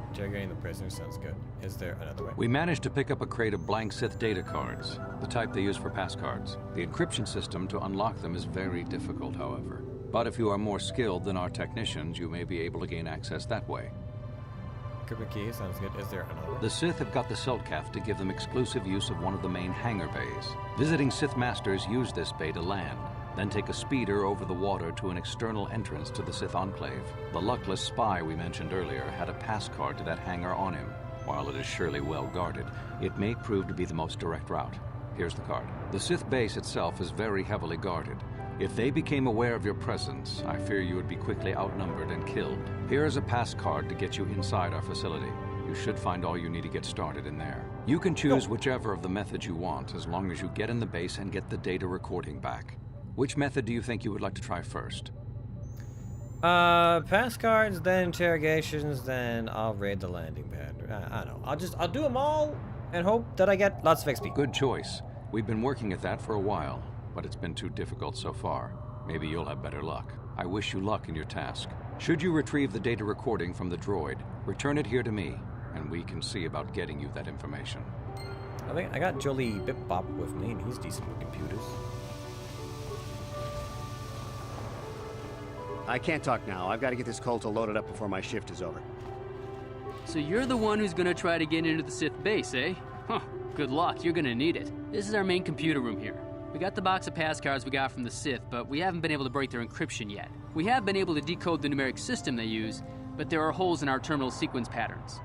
[SPEAKER 1] Interrogating the prisoner sounds good. Is there another way?
[SPEAKER 17] We managed to pick up a crate of blank Sith data cards, the type they use for pass cards. The encryption system to unlock them is very difficult, however. But if you are more skilled than our technicians, you may be able to gain access that way.
[SPEAKER 1] Encrypted key sounds good. Is there another way?
[SPEAKER 17] The Sith have got the Selkath to give them exclusive use of one of the main hangar bays. Visiting Sith masters use this bay to land, then take a speeder over the water to an external entrance to the Sith enclave. The luckless spy we mentioned earlier had a pass card to that hangar on him. While it is surely well guarded, it may prove to be the most direct route. Here's the card. The Sith base itself is very heavily guarded. If they became aware of your presence, I fear you would be quickly outnumbered and killed. Here is a pass card to get you inside our facility. You should find all you need to get started in there. You can choose whichever of the methods you want, as long as you get in the base and get the data recording back. Which method do you think you would like to try first?
[SPEAKER 1] Pass cards, then interrogations, then I'll raid the landing pad. I don't know. I'll do them all and hope that I get lots of XP.
[SPEAKER 17] Good choice. We've been working at that for a while, but it's been too difficult so far. Maybe you'll have better luck. I wish you luck in your task. Should you retrieve the data recording from the droid, return it here to me, and we can see about getting you that information.
[SPEAKER 1] I think I got Jolie Bip Bop with me, and he's decent with computers.
[SPEAKER 14] I can't talk now. I've got to get this Kotor loaded up before my shift is over.
[SPEAKER 19] So you're the one who's gonna try to get into the Sith base, eh? Huh, good luck, you're gonna need it. This is our main computer room here. We got the box of pass cards we got from the Sith, but we haven't been able to break their encryption yet. We have been able to decode the numeric system they use, but there are holes in our terminal sequence patterns.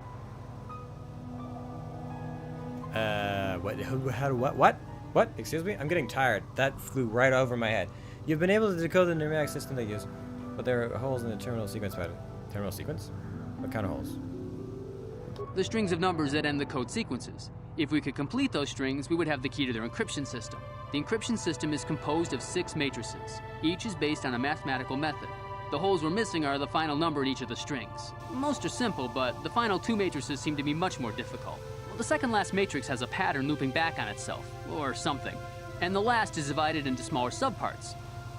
[SPEAKER 1] What? Excuse me? I'm getting tired. That flew right over my head. You've been able to decode the pneumatic system they use, but there are holes in the terminal sequence pattern. Terminal sequence? What kind of holes?
[SPEAKER 19] The strings of numbers that end the code sequences. If we could complete those strings, we would have the key to their encryption system. The encryption system is composed of 6 matrices. Each is based on a mathematical method. The holes we're missing are the final number in each of the strings. Most are simple, but the final 2 matrices seem to be much more difficult. The second last matrix has a pattern looping back on itself, or something. And the last is divided into smaller subparts.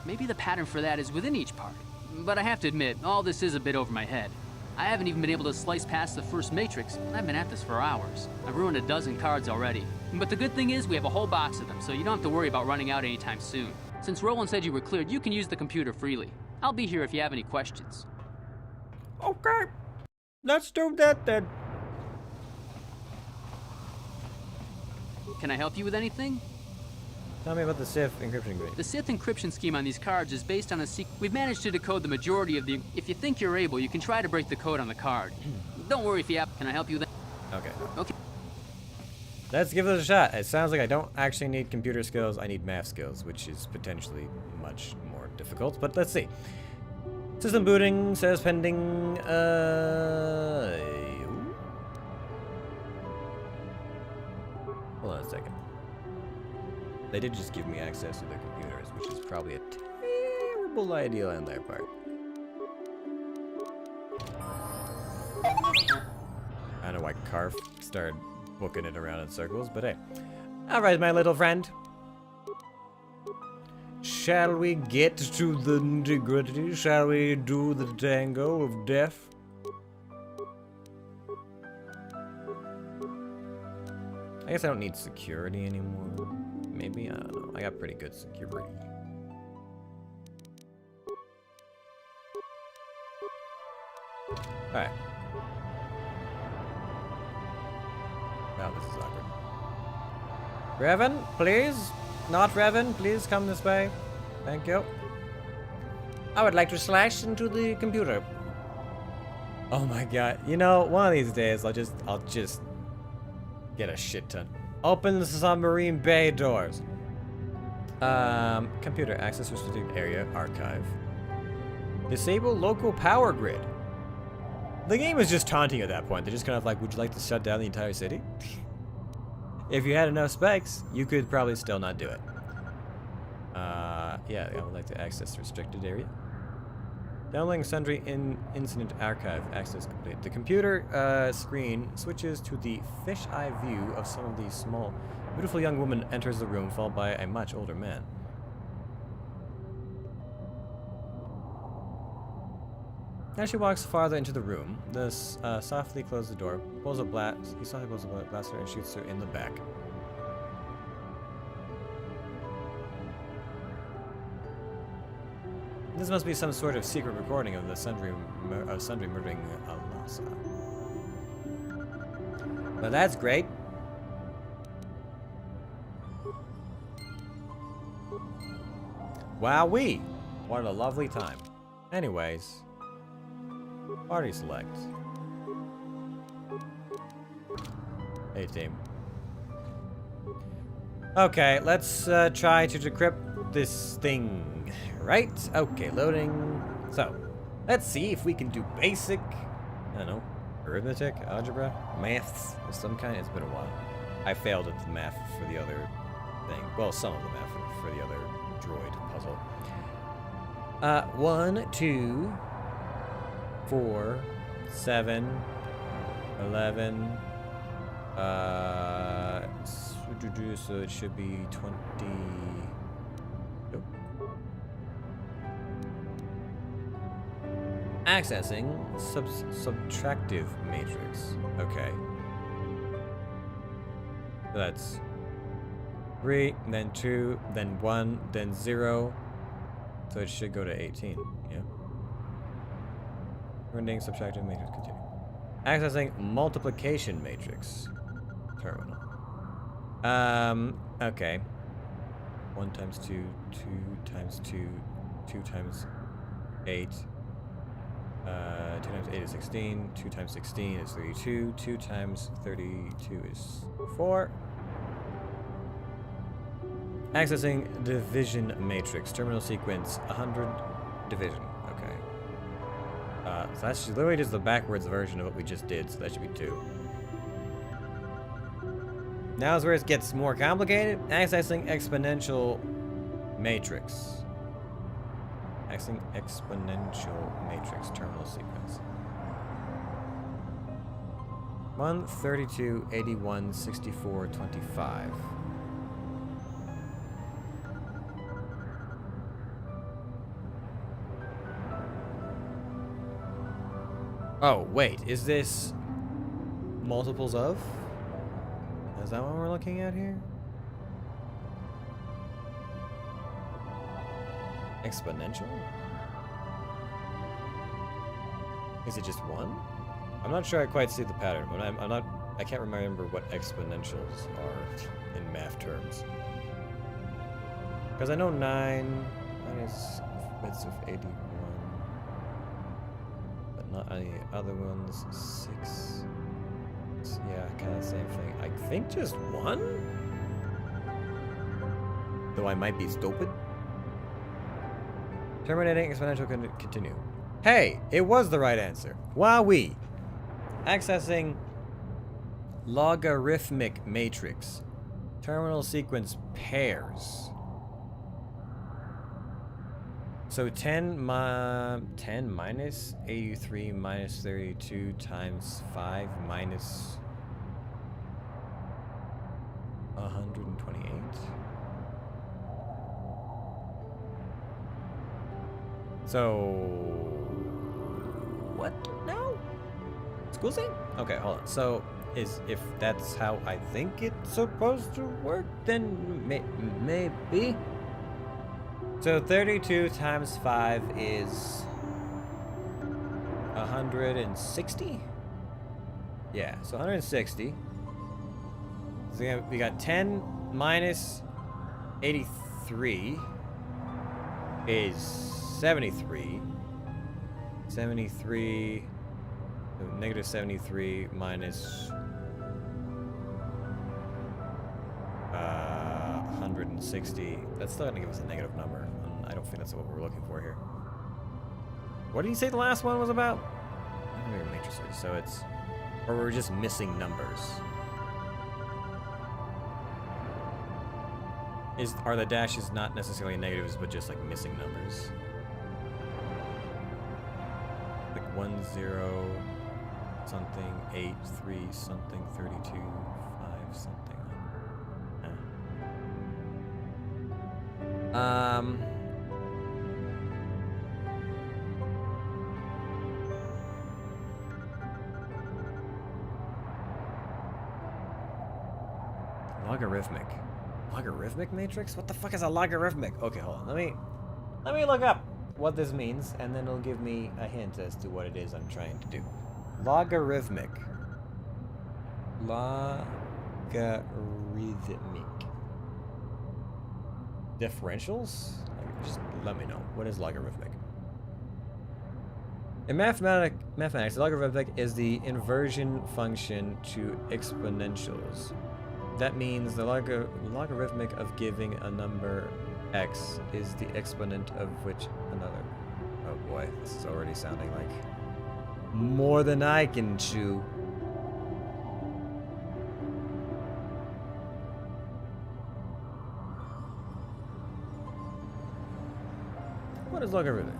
[SPEAKER 19] Maybe the pattern for that is within each part. But I have to admit, all this is a bit over my head. I haven't even been able to slice past the first matrix, and I've been at this for hours. I've ruined a dozen cards already. But the good thing is we have a whole box of them, so you don't have to worry about running out anytime soon. Since Roland said you were cleared, you can use the computer freely. I'll be here if you have any questions.
[SPEAKER 1] Okay. Let's do that then.
[SPEAKER 19] Can I help you with anything?
[SPEAKER 1] Tell me about the Sith encryption grid.
[SPEAKER 19] The Sith encryption scheme on these cards is based on a We've managed to decode the majority of the... If you think you're able, you can try to break the code on the card. Don't worry if you have... Can I help you with that?
[SPEAKER 1] Okay.
[SPEAKER 19] Okay.
[SPEAKER 1] Let's give it a shot. It sounds like I don't actually need computer skills. I need math skills, which is potentially much more difficult. But let's see. System booting says pending. Hold on a second. They did just give me access to their computers, which is probably a terrible idea on their part. I don't know why Karf started booking it around in circles, but hey. Alright, my little friend. Shall we get to the nitty-gritty? Shall we do the tango of death? I guess I don't need security anymore. Maybe? I don't know. I got pretty good security. Alright. Wow, this is awkward. Revan, please? Not Revan, please come this way. Thank you. I would like to slash into the computer. Oh my god. You know, one of these days I'll just get a shit ton. Open the submarine bay doors. Computer access restricted area archive. Disable local power grid. The game is just taunting at that point. They're just kind of like, would you like to shut down the entire city? If you had enough specs, you could probably still not do it. Yeah, I would like to access the restricted area. Downloading sundry incident archive. Access complete. The computer screen switches to the fisheye view of some of these small, beautiful young woman enters the room, followed by a much older man. As she walks farther into the room, this softly closes the door, pulls a blast. He softly pulls a blaster and shoots her in the back. This must be some sort of secret recording of the Sundry murdering Alasa. Well, that's great. Wowee! What a lovely time. Anyways, party select. Hey, team. Okay, let's try to decrypt this thing. Right? Okay, loading. So, let's see if we can do basic, I don't know, arithmetic, algebra, maths of some kind. It's been a while. I failed at the math for the other thing. Well, some of the math for the other droid puzzle. 1, 2, 4, 7, 11. So it should be 20. Nope. Accessing subtractive matrix. Okay. So that's 3, then 2, then 1, then 0. So it should go to 18. Yeah. Rending subtractive matrix. Continue. Accessing multiplication matrix. Terminal. Okay. 1 times 2, 2 times 2, 2 times 8. 2 times 8 is 16. 2 times 16 is 32. 2 times 32 is 4. Accessing division matrix. Terminal sequence 100 division. Okay. So that's literally just the backwards version of what we just did, so that should be 2. Now is where it gets more complicated. Accessing exponential matrix. Accessing exponential matrix terminal sequence. 1, 32, 81, 64, 25. Oh, wait, is this multiples of? Is that what we're looking at here? Exponential? Is it just 1? I'm not sure I quite see the pattern, but I can't remember what exponentials are in math terms. Because I know 9 minus bits of 81. Not any other ones. 6. Yeah, kind of the same thing. I think just 1? Though I might be stupid. Terminating exponential continue. Hey, it was the right answer. Wowee. Accessing logarithmic matrix. Terminal sequence pairs. So 10 minus 83 minus 32 times 5 minus 128. So what now? School scene? Okay, hold on. So if that's how I think it's supposed to work, then maybe. So 32 times 5 is 160? Yeah, so 160. So we got 10 minus 83 is 73. 73, so negative 73 minus 160. That's still gonna give us a negative number. I don't think that's what we're looking for here. What did you say the last one was about? Matrices. So it's, or we're just missing numbers. Are the dashes not necessarily negatives, but just like missing numbers? Like 1, 0, something, 8, 3, something, 32, 5, something. Logarithmic matrix? What the fuck is a logarithmic? Okay, hold on. Let me look up what this means, and then it'll give me a hint as to what it is I'm trying to do. Logarithmic. Differentials? Just let me know. What is logarithmic? In mathematics, logarithmic is the inversion function to exponentials. That means the logarithmic of giving a number x is the exponent of which another. Oh boy, this is already sounding like more than I can chew. What is logarithmic?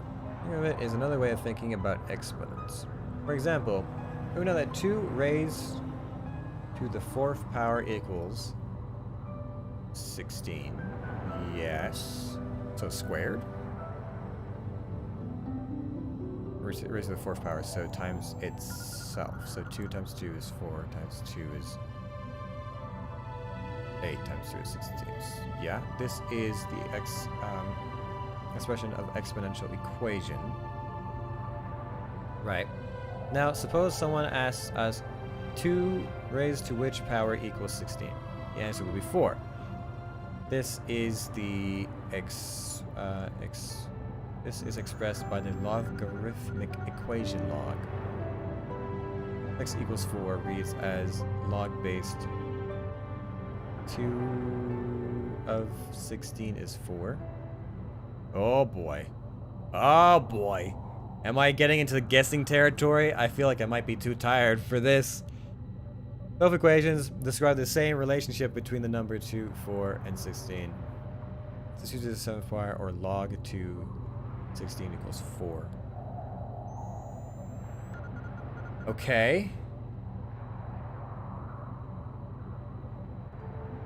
[SPEAKER 1] Logarithmic is another way of thinking about exponents. For example, we know that 2 raised to the 4th power equals 16. Yes. So squared? Raised to the 4th power, so times itself. So 2 times 2 is 4, times 2 is 8, times 2 is 16. Yeah, this is the expression of exponential equation. Right. Now, suppose someone asks us 2 raised to which power equals 16? The answer will be 4. This is the This is expressed by the logarithmic equation log. X equals 4 reads as log-based 2 of 16 is 4. Oh boy. Oh boy. Am I getting into the guessing territory? I feel like I might be too tired for this. Both equations describe the same relationship between the number 2, 4, and 16. It's 2 to the 7th power, or log 2, 16 equals 4. Okay.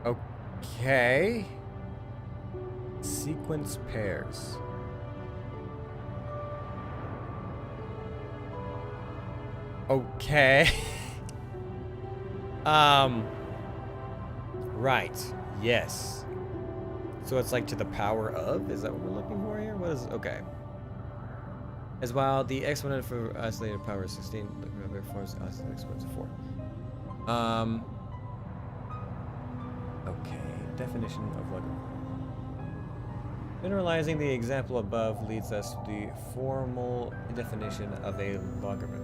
[SPEAKER 1] Okay. Sequence pairs. Okay. Right. Yes. So it's like to the power of? Is that what we're looking for here? What is... Okay. As well, the exponent for isolated power is 16. Remember, forms the isolated exponent of 4. Okay. Definition of logarithm. Generalizing the example above leads us to the formal definition of a logarithm.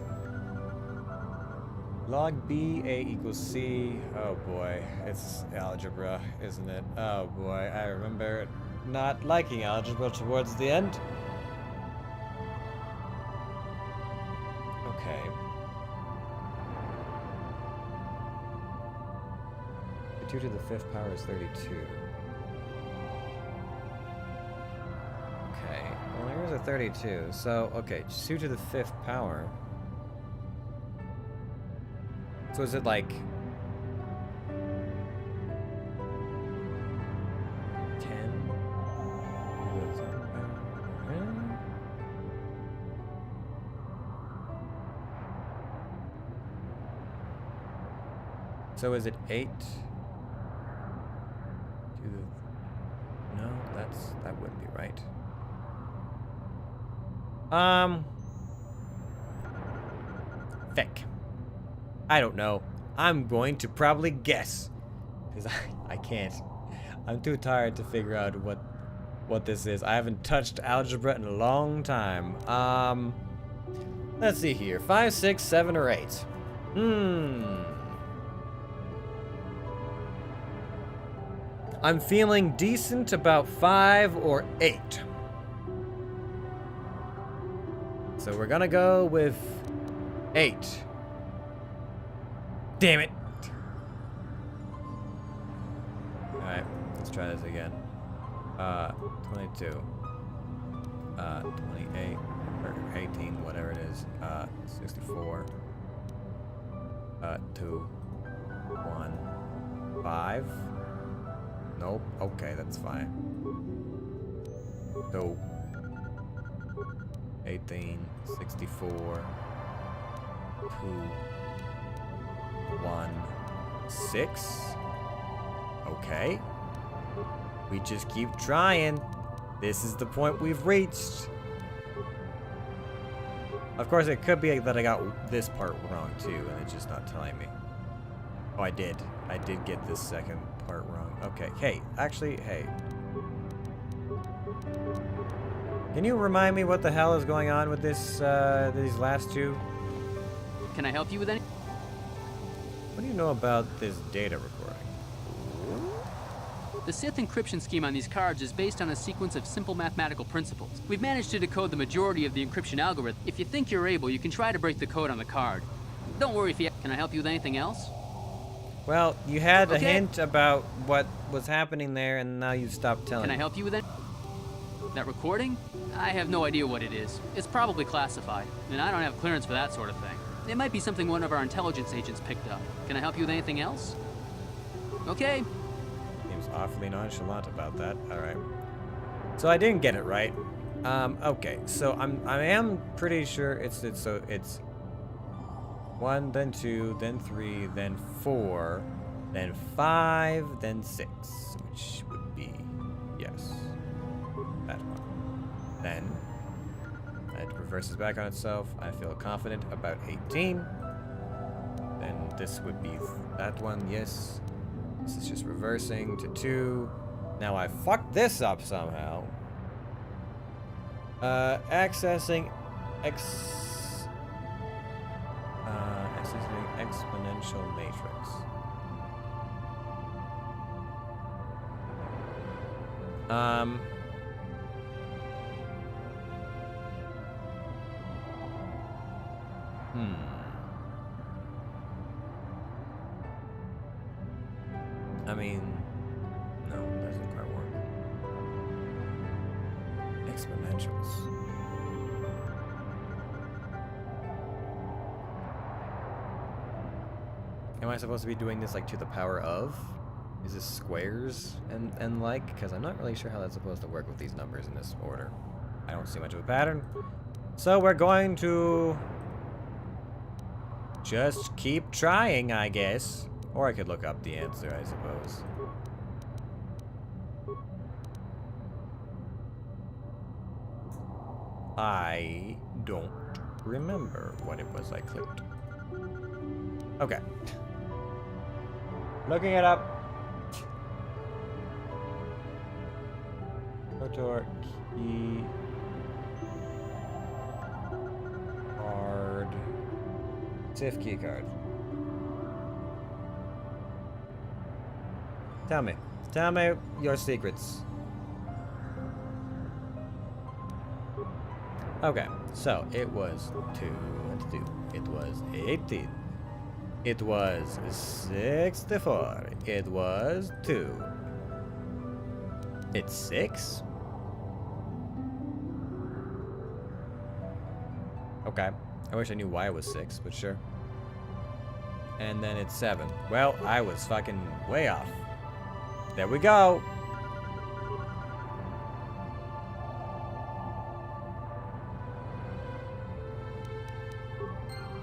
[SPEAKER 1] Log B A equals C. Oh boy, it's algebra, isn't it? Oh boy, I remember not liking algebra towards the end. Okay. The 2 to the 5th power is 32. Okay, well here's a 32. So, okay, 2 to the 5th power. So is it like 10? So is it 8? No, that wouldn't be right. Feck. I don't know. I'm going to probably guess. Because I can't. I'm too tired to figure out what this is. I haven't touched algebra in a long time. Let's see here. 5, 6, 7, or 8. I'm feeling decent about 5 or 8. So we're gonna go with 8. Damn it! Alright, let's try this again. 22. 28, or 18, whatever it is. 64. 2. 1. 5. Nope. Okay, that's fine. So 18, 64, 2, 1, 6. Okay. We just keep trying. This is the point we've reached. Of course, it could be that I got this part wrong too, and it's just not telling me. Oh, I did. I did get this second part wrong. Okay. Hey, actually, hey. Can you remind me what the hell is going on with this, these last two?
[SPEAKER 19] Can I help you with any?
[SPEAKER 1] What do you know about this data recording?
[SPEAKER 19] The Sith encryption scheme on these cards is based on a sequence of simple mathematical principles. We've managed to decode the majority of the encryption algorithm. If you think you're able, you can try to break the code on the card. Don't worry if you... Can I help you with anything else?
[SPEAKER 1] Well, you had a hint about what was happening there, and now you've stopped telling me.
[SPEAKER 19] Can I help you with it? That recording? I have no idea what it is. It's probably classified, and I don't have clearance for that sort of thing. It might be something one of our intelligence agents picked up. Can I help you with anything else? Okay.
[SPEAKER 1] Seems awfully nonchalant about that. All right. So I didn't get it right. Okay. So I am pretty sure it's 1, then 2, then 3, then 4, then 5, then 6, which would be, yes, that one. Then it reverses back on itself. I feel confident about 18. Then this would be that one, yes. This is just reversing to 2. Now I fucked this up somehow. Accessing exponential matrix. I mean, no, it doesn't quite work. Exponentials. Am I supposed to be doing this like to the power of? Is this squares and like? Because I'm not really sure how that's supposed to work with these numbers in this order. I don't see much of a pattern. So we're going to just keep trying, I guess. Or I could look up the answer, I suppose. I don't remember what it was I clicked. Okay. Looking it up. Kotor key card. Sith key card. Tell me your secrets. Okay, so it was 22. It was 18. It was 64. It was 2. It's 6? Okay. I wish I knew why it was 6, but sure. And then it's 7. Well, I was fucking way off. There we go.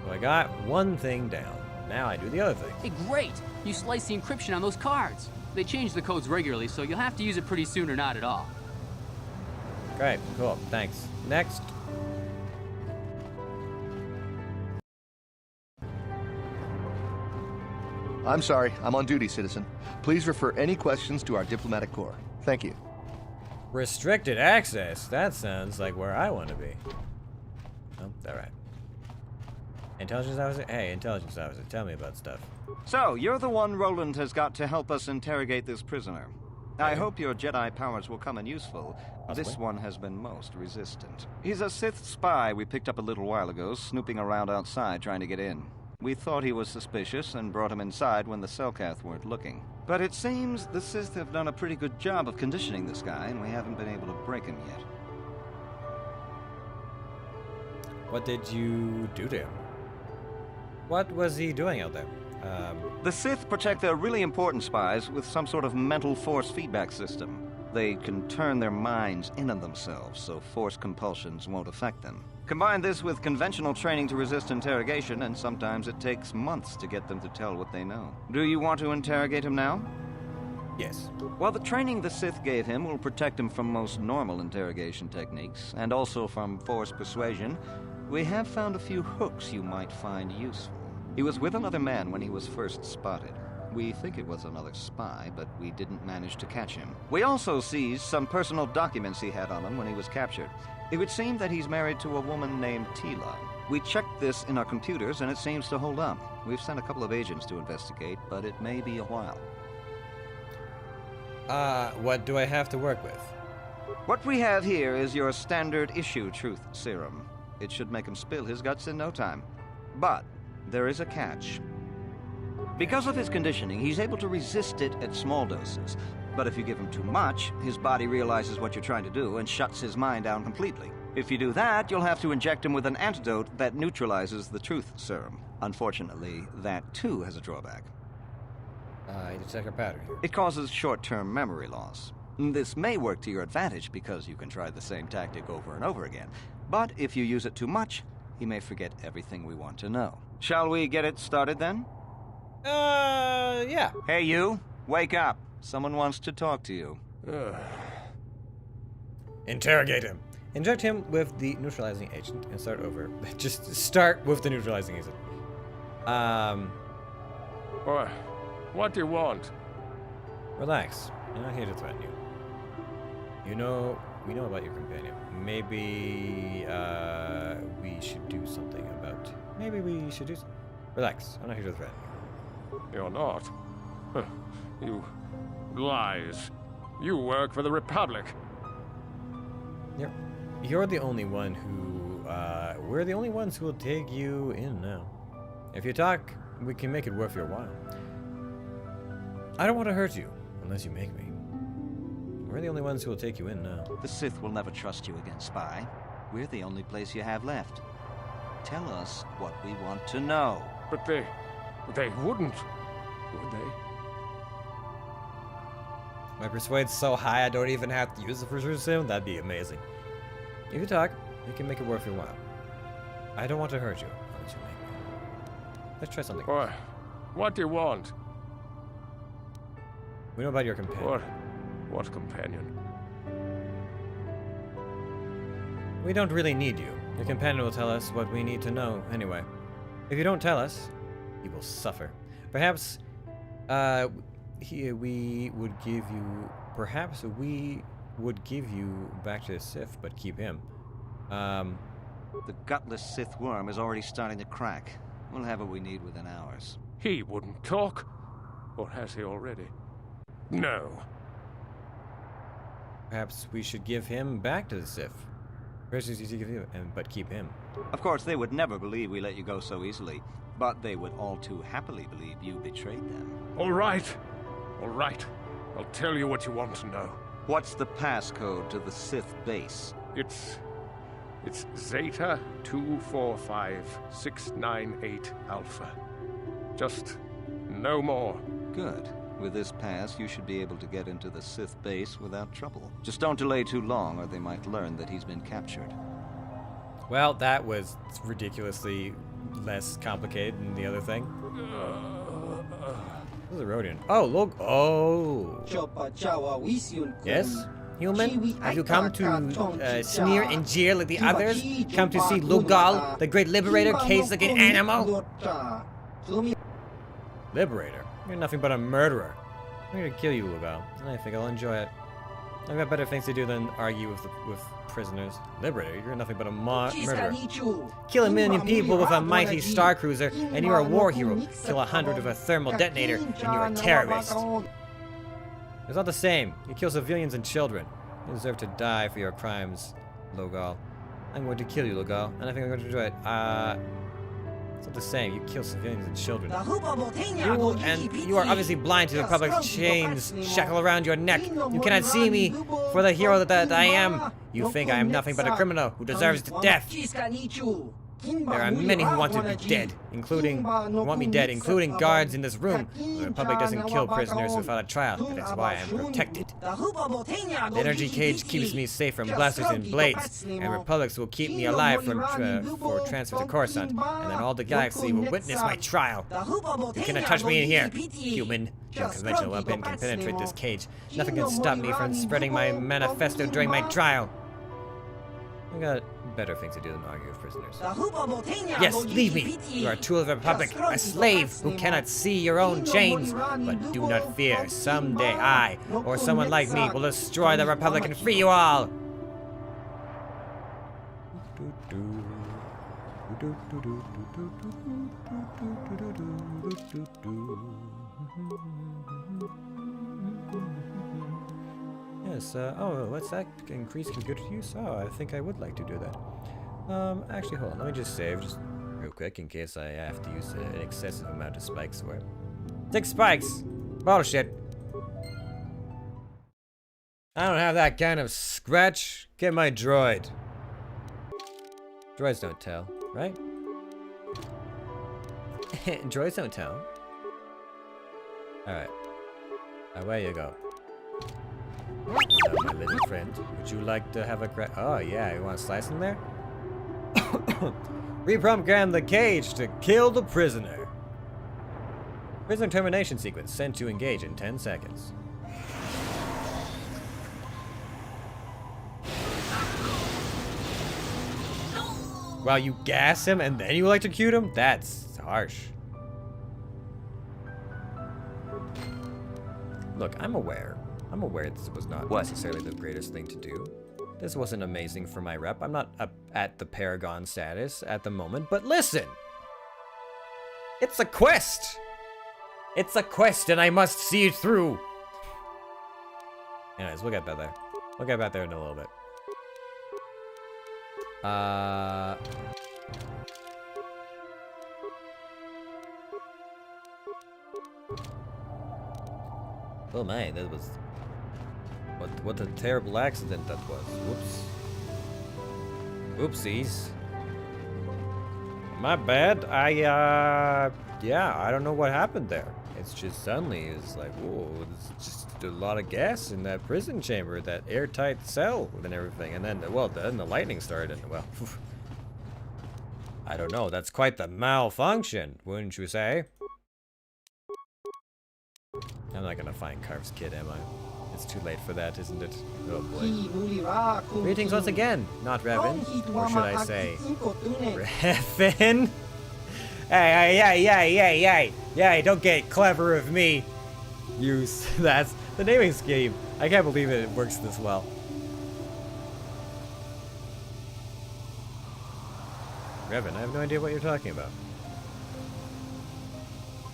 [SPEAKER 1] So I got one thing down. Now I do the other thing.
[SPEAKER 19] Hey, great! You slice the encryption on those cards. They change the codes regularly, so you'll have to use it pretty soon or not at all.
[SPEAKER 1] Great, cool, thanks. Next.
[SPEAKER 12] I'm sorry, I'm on duty, citizen. Please refer any questions to our diplomatic corps. Thank you.
[SPEAKER 1] Restricted access? That sounds like where I want to be. Oh, alright. Intelligence officer? Hey, intelligence officer, tell me about stuff.
[SPEAKER 3] So, you're the one Roland has got to help us interrogate this prisoner. I hope your Jedi powers will come in useful.
[SPEAKER 1] Possibly.
[SPEAKER 3] This one has been most resistant. He's a Sith spy we picked up a little while ago, snooping around outside trying to get in. We thought he was suspicious and brought him inside when the Selkath weren't looking. But it seems the Sith have done a pretty good job of conditioning this guy, and we haven't been able to break him yet.
[SPEAKER 1] What did you do to him? What was he doing out there?
[SPEAKER 3] The Sith protect their really important spies with some sort of mental force feedback system. They can turn their minds in on themselves, so force compulsions won't affect them. Combine this with conventional training to resist interrogation, and sometimes it takes months to get them to tell what they know. Do you want to interrogate him now?
[SPEAKER 1] Yes.
[SPEAKER 3] Well, the training the Sith gave him will protect him from most normal interrogation techniques, and also from force persuasion. We have found a few hooks you might find useful. He was with another man when he was first spotted. We think it was another spy, but we didn't manage to catch him. We also seized some personal documents he had on him when he was captured. It would seem that he's married to a woman named Tila. We checked this in our computers, and it seems to hold up. We've sent a couple of agents to investigate, but it may be a while.
[SPEAKER 1] What do I have to work with?
[SPEAKER 3] What we have here is your standard issue truth serum. It should make him spill his guts in no time. But there is a catch. Because of his conditioning, he's able to resist it at small doses. But if you give him too much, his body realizes what you're trying to do and shuts his mind down completely. If you do that, you'll have to inject him with an antidote that neutralizes the truth serum. Unfortunately, that too has a drawback.
[SPEAKER 1] I detect a pattern here.
[SPEAKER 3] It causes short-term memory loss. This may work to your advantage because you can try the same tactic over and over again. But if you use it too much, he may forget everything we want to know. Shall we get it started then?
[SPEAKER 1] Yeah.
[SPEAKER 3] Hey, you. Wake up. Someone wants to talk to you.
[SPEAKER 1] Interrogate him. Inject him with the neutralizing agent and start over. Just start with the neutralizing agent.
[SPEAKER 5] What do you want?
[SPEAKER 1] Relax. I'm not here to threaten you. You know we know about your companion. Maybe we should do something about. Maybe we should do. Relax. I'm not here to threaten you.
[SPEAKER 5] You're not. Huh. You lies. You work for the Republic.
[SPEAKER 1] You're the only one who. We're the only ones who will take you in now. If you talk, we can make it worth your while. I don't want to hurt you unless you make me. We're the only ones who will take you in now.
[SPEAKER 18] The Sith will never trust you again, spy. We're the only place you have left. Tell us what we want to know.
[SPEAKER 5] But they wouldn't, would they?
[SPEAKER 1] My persuade's so high I don't even have to use the persuasion. That'd be amazing. If you talk, we can make it worth your while. I don't want to hurt you unless you make me. Let's try something.
[SPEAKER 5] What do you want?
[SPEAKER 1] We know about your companion.
[SPEAKER 5] What companion?
[SPEAKER 1] We don't really need you. Your companion will tell us what we need to know anyway. If you don't tell us, he will suffer. Perhaps we would give you. Perhaps we would give you back to the Sith, but keep him.
[SPEAKER 18] The gutless Sith worm is already starting to crack. We'll have what we need within hours.
[SPEAKER 5] He wouldn't talk. Or has he already? No.
[SPEAKER 1] Perhaps we should give him back to the Sith. Versus you give you, but keep him.
[SPEAKER 18] Of course, they would never believe we let you go so easily, but they would all too happily believe you betrayed them.
[SPEAKER 5] All right. I'll tell you what you want to know.
[SPEAKER 18] What's the passcode to the Sith base?
[SPEAKER 5] It's Zeta 245698 Alpha. Just no more.
[SPEAKER 18] Good. With this pass, you should be able to get into the Sith base without trouble. Just don't delay too long, or they might learn that he's been captured.
[SPEAKER 1] Well, that was ridiculously less complicated than the other thing. This is a Rodian. Oh, look. Oh. Yes? Human? Have you come to sneer and jeer like the others? Come to see Lugal, the great liberator, caged like an animal? Liberator? You're nothing but a murderer. I'm gonna kill you, Lugal, and I think I'll enjoy it. I've got better things to do than argue with prisoners. Liberator, you're nothing but a murderer. Kill 1 million people with a mighty star cruiser, and you're a war hero. Kill 100 with a thermal detonator, and you're a terrorist. It's not the same. You kill civilians and children. You deserve to die for your crimes, Lugal. I'm going to kill you, Lugal, and I think I'm going to enjoy it. It's not the same. You kill civilians and children. You are obviously blind to the Republic's chains shackle around your neck. You cannot see me for the hero that I am. You think I am nothing but a criminal who deserves death. There are many who want to be dead, including guards in this room. The Republic doesn't kill prisoners without a trial, and that's why I'm protected. The energy cage keeps me safe from blasters and blades, and Republics will keep me alive for transfer to Coruscant, and then all the galaxy will witness my trial. You cannot touch me in here, human. No conventional weapon can penetrate this cage. Nothing can stop me from spreading my manifesto during my trial. I got better things to do than argue with prisoners. Yes, leave me! You are a tool of the Republic, a slave who cannot see your own chains. But do not fear, someday I, or someone like me, will destroy the Republic and free you all! Yes, oh, what's that? Increase computer use? Oh, I think I would like to do that. Actually, hold on, let me just save, just real quick, in case I have to use an excessive amount of spikes for it. 6 spikes! Bullshit! I don't have that kind of scratch. Get my droid. Droids don't tell, right? Droids don't tell. Alright. Away you go. Now, my little friend, would you like to have a crack? Oh, yeah, you want to slice in there? Reprogram the cage to kill the prisoner. Prisoner termination sequence sent to engage in 10 seconds. Wow, you gas him and then you electrocute him? That's harsh. Look, I'm aware this was not necessarily the greatest thing to do. This wasn't amazing for my rep. I'm not up at the Paragon status at the moment, but listen! It's a quest! It's a quest and I must see it through! Anyways, we'll get back there. We'll get back there in a little bit. Oh my, that was... What a terrible accident that was. Whoops. Oopsies. My bad. Yeah, I don't know what happened there. It's just suddenly, it's like, whoa, there's just a lot of gas in that prison chamber, that airtight cell and everything. And then, well, then the lightning started and, well, I don't know. That's quite the malfunction, wouldn't you say? I'm not gonna find Carv's kid, am I? It's too late for that, isn't it? Oh boy. Greetings once again, not Revan. Or should I say, Revan? Hey, don't get clever of me. Use, that's the naming scheme. I can't believe it works this well. Revan, I have no idea what you're talking about.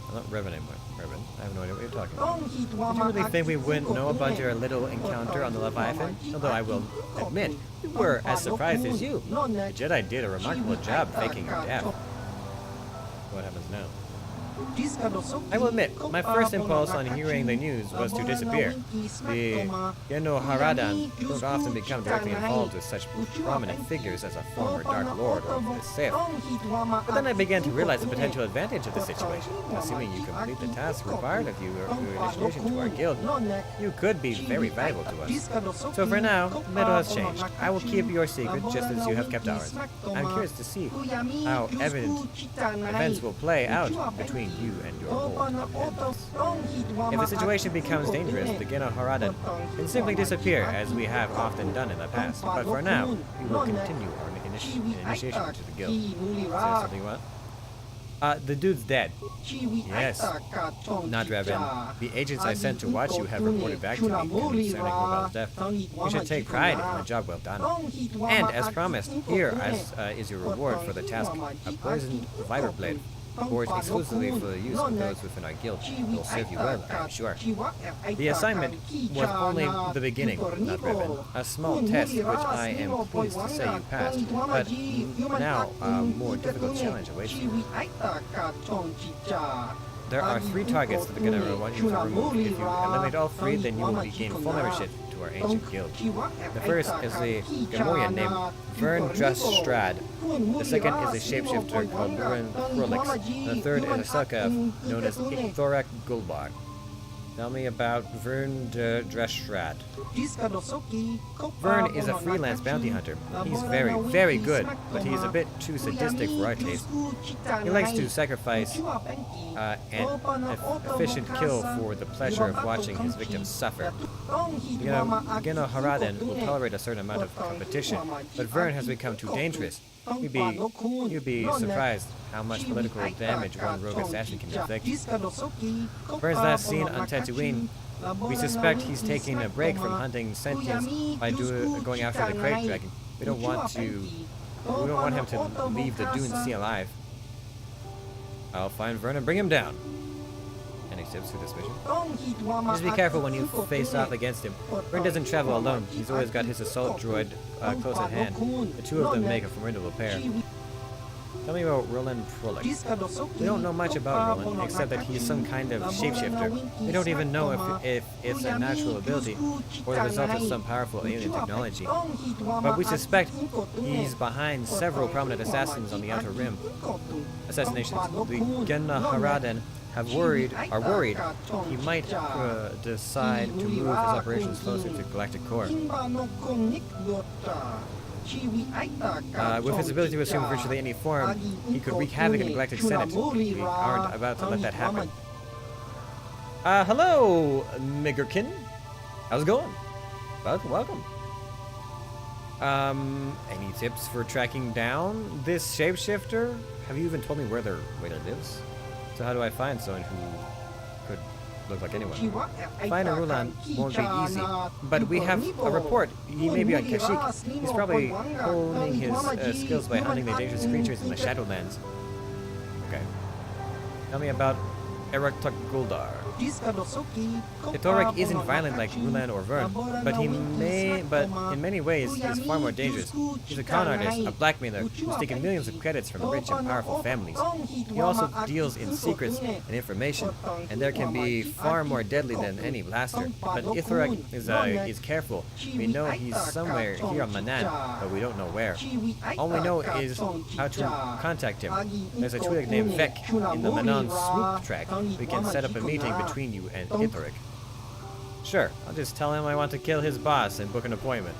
[SPEAKER 1] I'm not Revan anymore. Revan, I have no idea what you're talking about. Did you really think we wouldn't know about your little encounter on the Leviathan? Although I will admit, we were as surprised as you. The Jedi did a remarkable job faking your death. What happens now? I will admit, my first impulse on hearing the news was to disappear. The Geno Haradan don't often become directly involved with such prominent figures as a former Dark Lord or the Sith. But then I began to realize the potential advantage of the situation. Assuming you complete the task required of you or your initiation to our guild, you could be very valuable to us. So for now, little has changed. I will keep your secret just as you have kept ours. I'm curious to see how events will play out between you and your old opponents. If the situation becomes dangerous, the Geno Haradan can simply disappear, as we have often done in the past. But for now, we will continue our initiation to the guild. Say something what? The dude's dead. Yes. Not Revan. The agents I sent to watch you have reported back to me concerning Mobile's death. You should take pride in a job well done. And as promised, here is your reward for the task: a poisoned viper blade, forged exclusively for the use of those within our guild. It will serve you well, I'm sure. The assignment was only the beginning, not Revan. A small test which I am pleased to say you passed, but now a more difficult challenge awaits you. There are 3 targets that the Gunner want you to remove. If you eliminate all 3, then you will gain full membership to our ancient guild. The first is a Gamorrean named Vern Dressstrad. The second is a shapeshifter called Burin Prolix. The third is a Selkath known as Thorak Gulbar. Tell me about Vern Dressstrad. Vern is a freelance bounty hunter. He's very, very good, but he's a bit too sadistic for our taste. He likes to sacrifice an efficient kill for the pleasure of watching his victims suffer. Geno Haradan will tolerate a certain amount of competition, but Vern has become too dangerous. You'd be surprised how much political damage one rogue assassin can inflict. Vern's last seen on Tatooine, we suspect he's taking a break from hunting sentients by going after the Crate Dragon. We don't want him to leave the Dune Sea alive. I'll find Vern and bring him down. Any tips for this mission? Just be careful when you face off against him. Vern doesn't travel alone. He's always got his assault droid close at hand. The 2 of them make a formidable pair. Tell me about Roland Prolix. We don't know much about Roland, except that he's some kind of shapeshifter. We don't even know if it's a natural ability or the result of some powerful alien technology. But we suspect he's behind several prominent assassins on the Outer Rim. Assassinations. The Gena Haradan are worried he might decide to move his operations closer to Galactic Core. With his ability to assume virtually any form, he could wreak havoc in the Galactic Senate. We aren't about to let that happen. Hello, Miggerkin. How's it going? Welcome. Any tips for tracking down this shapeshifter? Have you even told me where he lives? So how do I find someone who could look like anyone. Finding Rulan won't be easy, but we have a report. He may be on Kashyyyk. He's probably honing his skills by hunting the dangerous creatures in the Shadowlands. Okay. Tell me about Erektuk Guldar. Kotor isn't violent like Rulan or Vern, but in many ways he's far more dangerous. He's a con artist, a blackmailer, who's taken millions of credits from rich and powerful families. He also deals in secrets and information, and there can be far more deadly than any blaster. But Ithrak is careful. We know he's somewhere here on Manan, but we don't know where. All we know is how to contact him. There's a Twi'lek named Vek in the Manan swoop track. We can set up a meeting between you and Ithrak. Sure, I'll just tell him I want to kill his boss and book an appointment.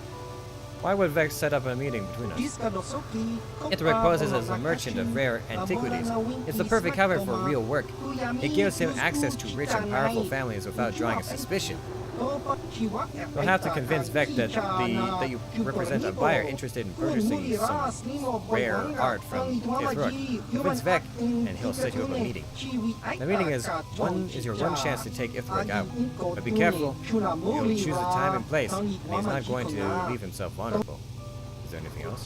[SPEAKER 1] Why would Vex set up a meeting between us? Ithrak poses as a merchant of rare antiquities. It's the perfect cover for real work. It gives him access to rich and powerful families without drawing a suspicion. You'll have to convince Vec that you represent a buyer interested in purchasing some rare art from Ithrak. Convince Vec, and he'll set you up a meeting. The meeting is your one chance to take Ithrak out. But be careful, he'll choose the time and place, and he's not going to leave himself vulnerable. Is there anything else?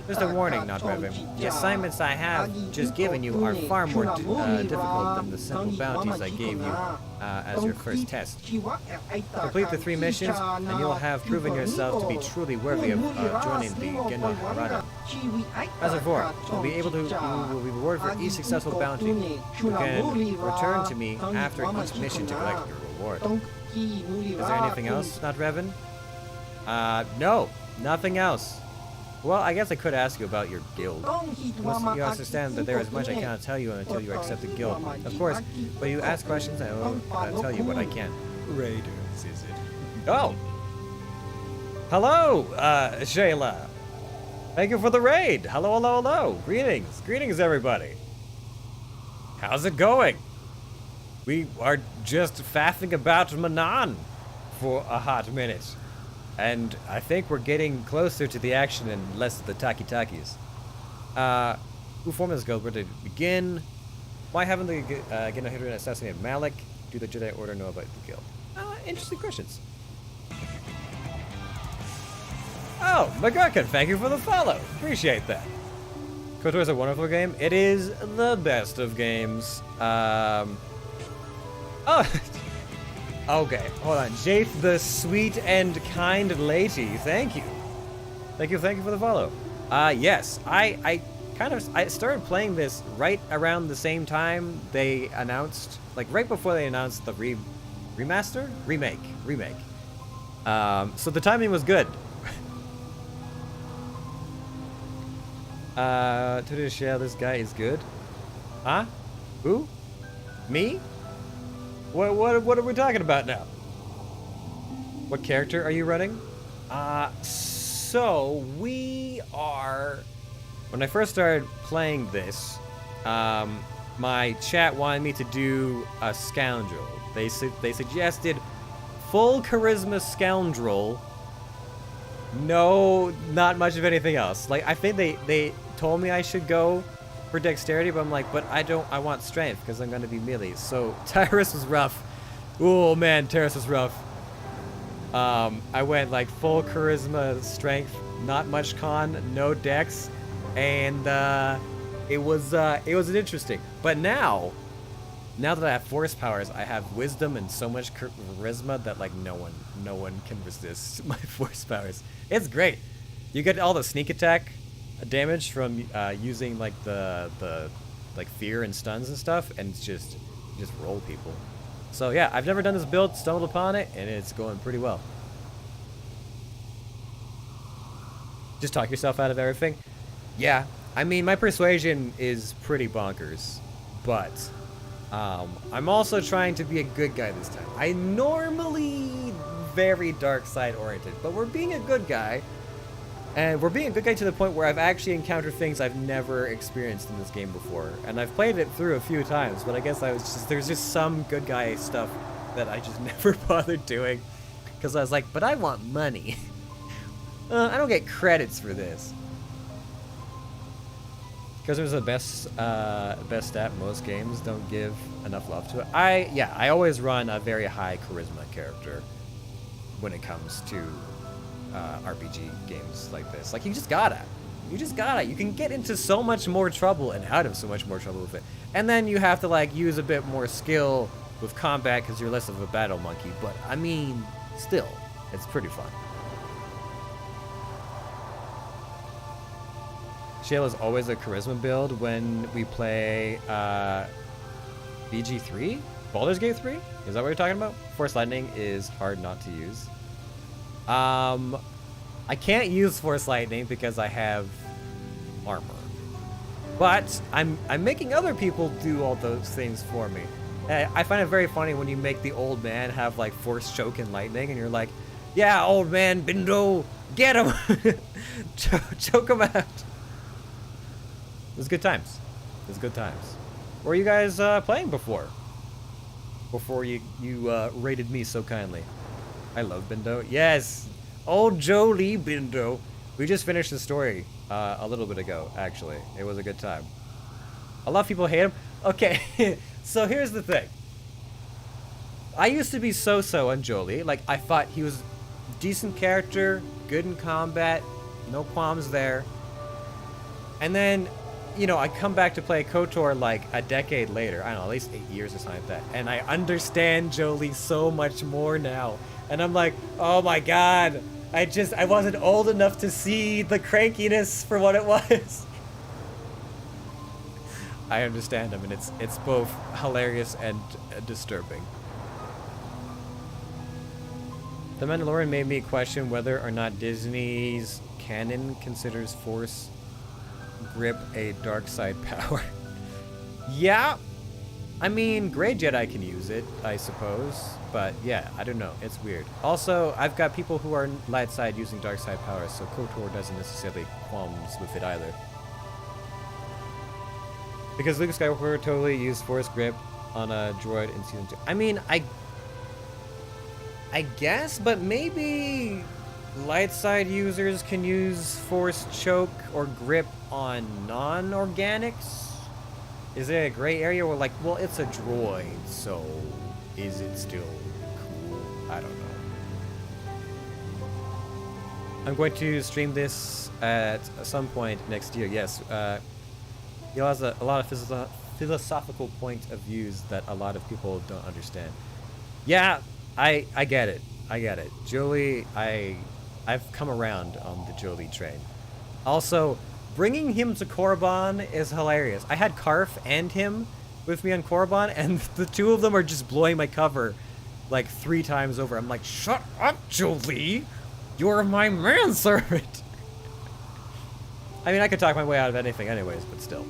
[SPEAKER 1] Just a warning, not Reverend. The assignments I have just given you are far more difficult than the simple bounties I gave you as your first test. Complete the 3 missions, and you'll have proven yourself to be truly worthy of joining the Geno Harada. As of 4, you will be rewarded for each successful bounty. You can return to me after each mission to collect your reward. Is there anything else, not Revan? No, nothing else. Well, I guess I could ask you about your guild. You understand that there is much I cannot tell you until you accept the guild. Of course, but you ask questions, I will tell you what I can. Raiders, is it? Oh! Hello, Shayla! Thank you for the raid! Hello, hello, hello! Greetings! Greetings, everybody! How's it going? We are just faffing about Manan for a hot minute. And I think we're getting closer to the action and less of the taki-takis. Who formed this guild? Where did it begin? Why haven't the Geno Hydra assassinated Malik? Do the Jedi Order know about the guild? Interesting questions. Oh, McGurkin, thank you for the follow. Appreciate that. KOTOR is a wonderful game. It is the best of games. Oh, okay, hold on. Jafe the sweet and kind lady. Thank you. Thank you for the follow. Yes, I started playing this right around the same time they announced, like right before they announced the remake. So the timing was good. To share, this guy is good. Huh? Who? Me? What are we talking about now? What character are you running? So we are... When I first started playing this, my chat wanted me to do a scoundrel. They suggested full charisma scoundrel. No, not much of anything else. Like, I think they told me I should go for dexterity, but I'm like, but I want strength because I'm gonna be melee. So Tyrus was rough. Oh man, Tyrus was rough. I went like full charisma, strength, not much con, no dex, and it was an interesting. But now that I have force powers, I have wisdom and so much charisma that like no one can resist my force powers. It's great. You get all the sneak attack damage from using like the like fear and stuns and stuff, and it's just roll people. So yeah, I've never done this build, stumbled upon it, and it's going pretty well. Just talk yourself out of everything. Yeah, I mean my persuasion is pretty bonkers, but I'm also trying to be a good guy this time. I normally very dark side oriented, but we're being a good guy. And we're being a good guy to the point where I've actually encountered things I've never experienced in this game before. And I've played it through a few times, but I guess there's just some good guy stuff that I just never bothered doing. Because I was like, but I want money. I don't get credits for this. Charisma is the best stat. Most games don't give enough love to it. I always run a very high charisma character when it comes to RPG games like this. Like, you just gotta. You can get into so much more trouble and out of so much more trouble with it. And then you have to, like, use a bit more skill with combat because you're less of a battle monkey. But, I mean, still, it's pretty fun. Shayla's always a charisma build when we play BG3? Baldur's Gate 3? Is that what you're talking about? Force Lightning is hard not to use. I can't use Force Lightning because I have armor. But I'm making other people do all those things for me. I find it very funny when you make the old man have like Force Choke and Lightning and you're like, yeah, old man Bindo, get him! Choke him out. It was good times. It was good times. What were you guys playing before? Before you rated me so kindly. I love Bindo. Yes! Old Jolie Bindo. We just finished the story a little bit ago, actually. It was a good time. A lot of people hate him. Okay, so here's the thing. I used to be so-so on Jolie. Like, I thought he was a decent character, good in combat, no qualms there. And then, you know, I come back to play Kotor like a decade later. I don't know, at least 8 years or something like that. And I understand Jolie so much more now. And I'm like, oh my god, I wasn't old enough to see the crankiness for what it was. I understand him, and it's both hilarious and disturbing. The Mandalorian made me question whether or not Disney's canon considers Force Grip a dark side power. Yeah, I mean, Grey Jedi can use it, I suppose. But yeah, I don't know. It's weird. Also, I've got people who are light side using dark side powers, so KOTOR doesn't necessarily qualms with it either. Because Luke Skywalker totally used Force Grip on a droid in Season 2. I mean, I guess, but maybe light side users can use Force Choke or Grip on non-organics? Is there a gray area where, like, well, it's a droid, so is it still cool? I don't know. I'm going to stream this at some point next year, yes. He has a lot of philosophical point of views that a lot of people don't understand. Yeah, I get it. I get it. Jolie, I've come around on the Jolie train. Also, bringing him to Korriban is hilarious. I had Karf and him with me on Korriban, and the two of them are just blowing my cover like 3 times over. I'm like, shut up, Jolie! You're my manservant! I mean, I could talk my way out of anything anyways, but still.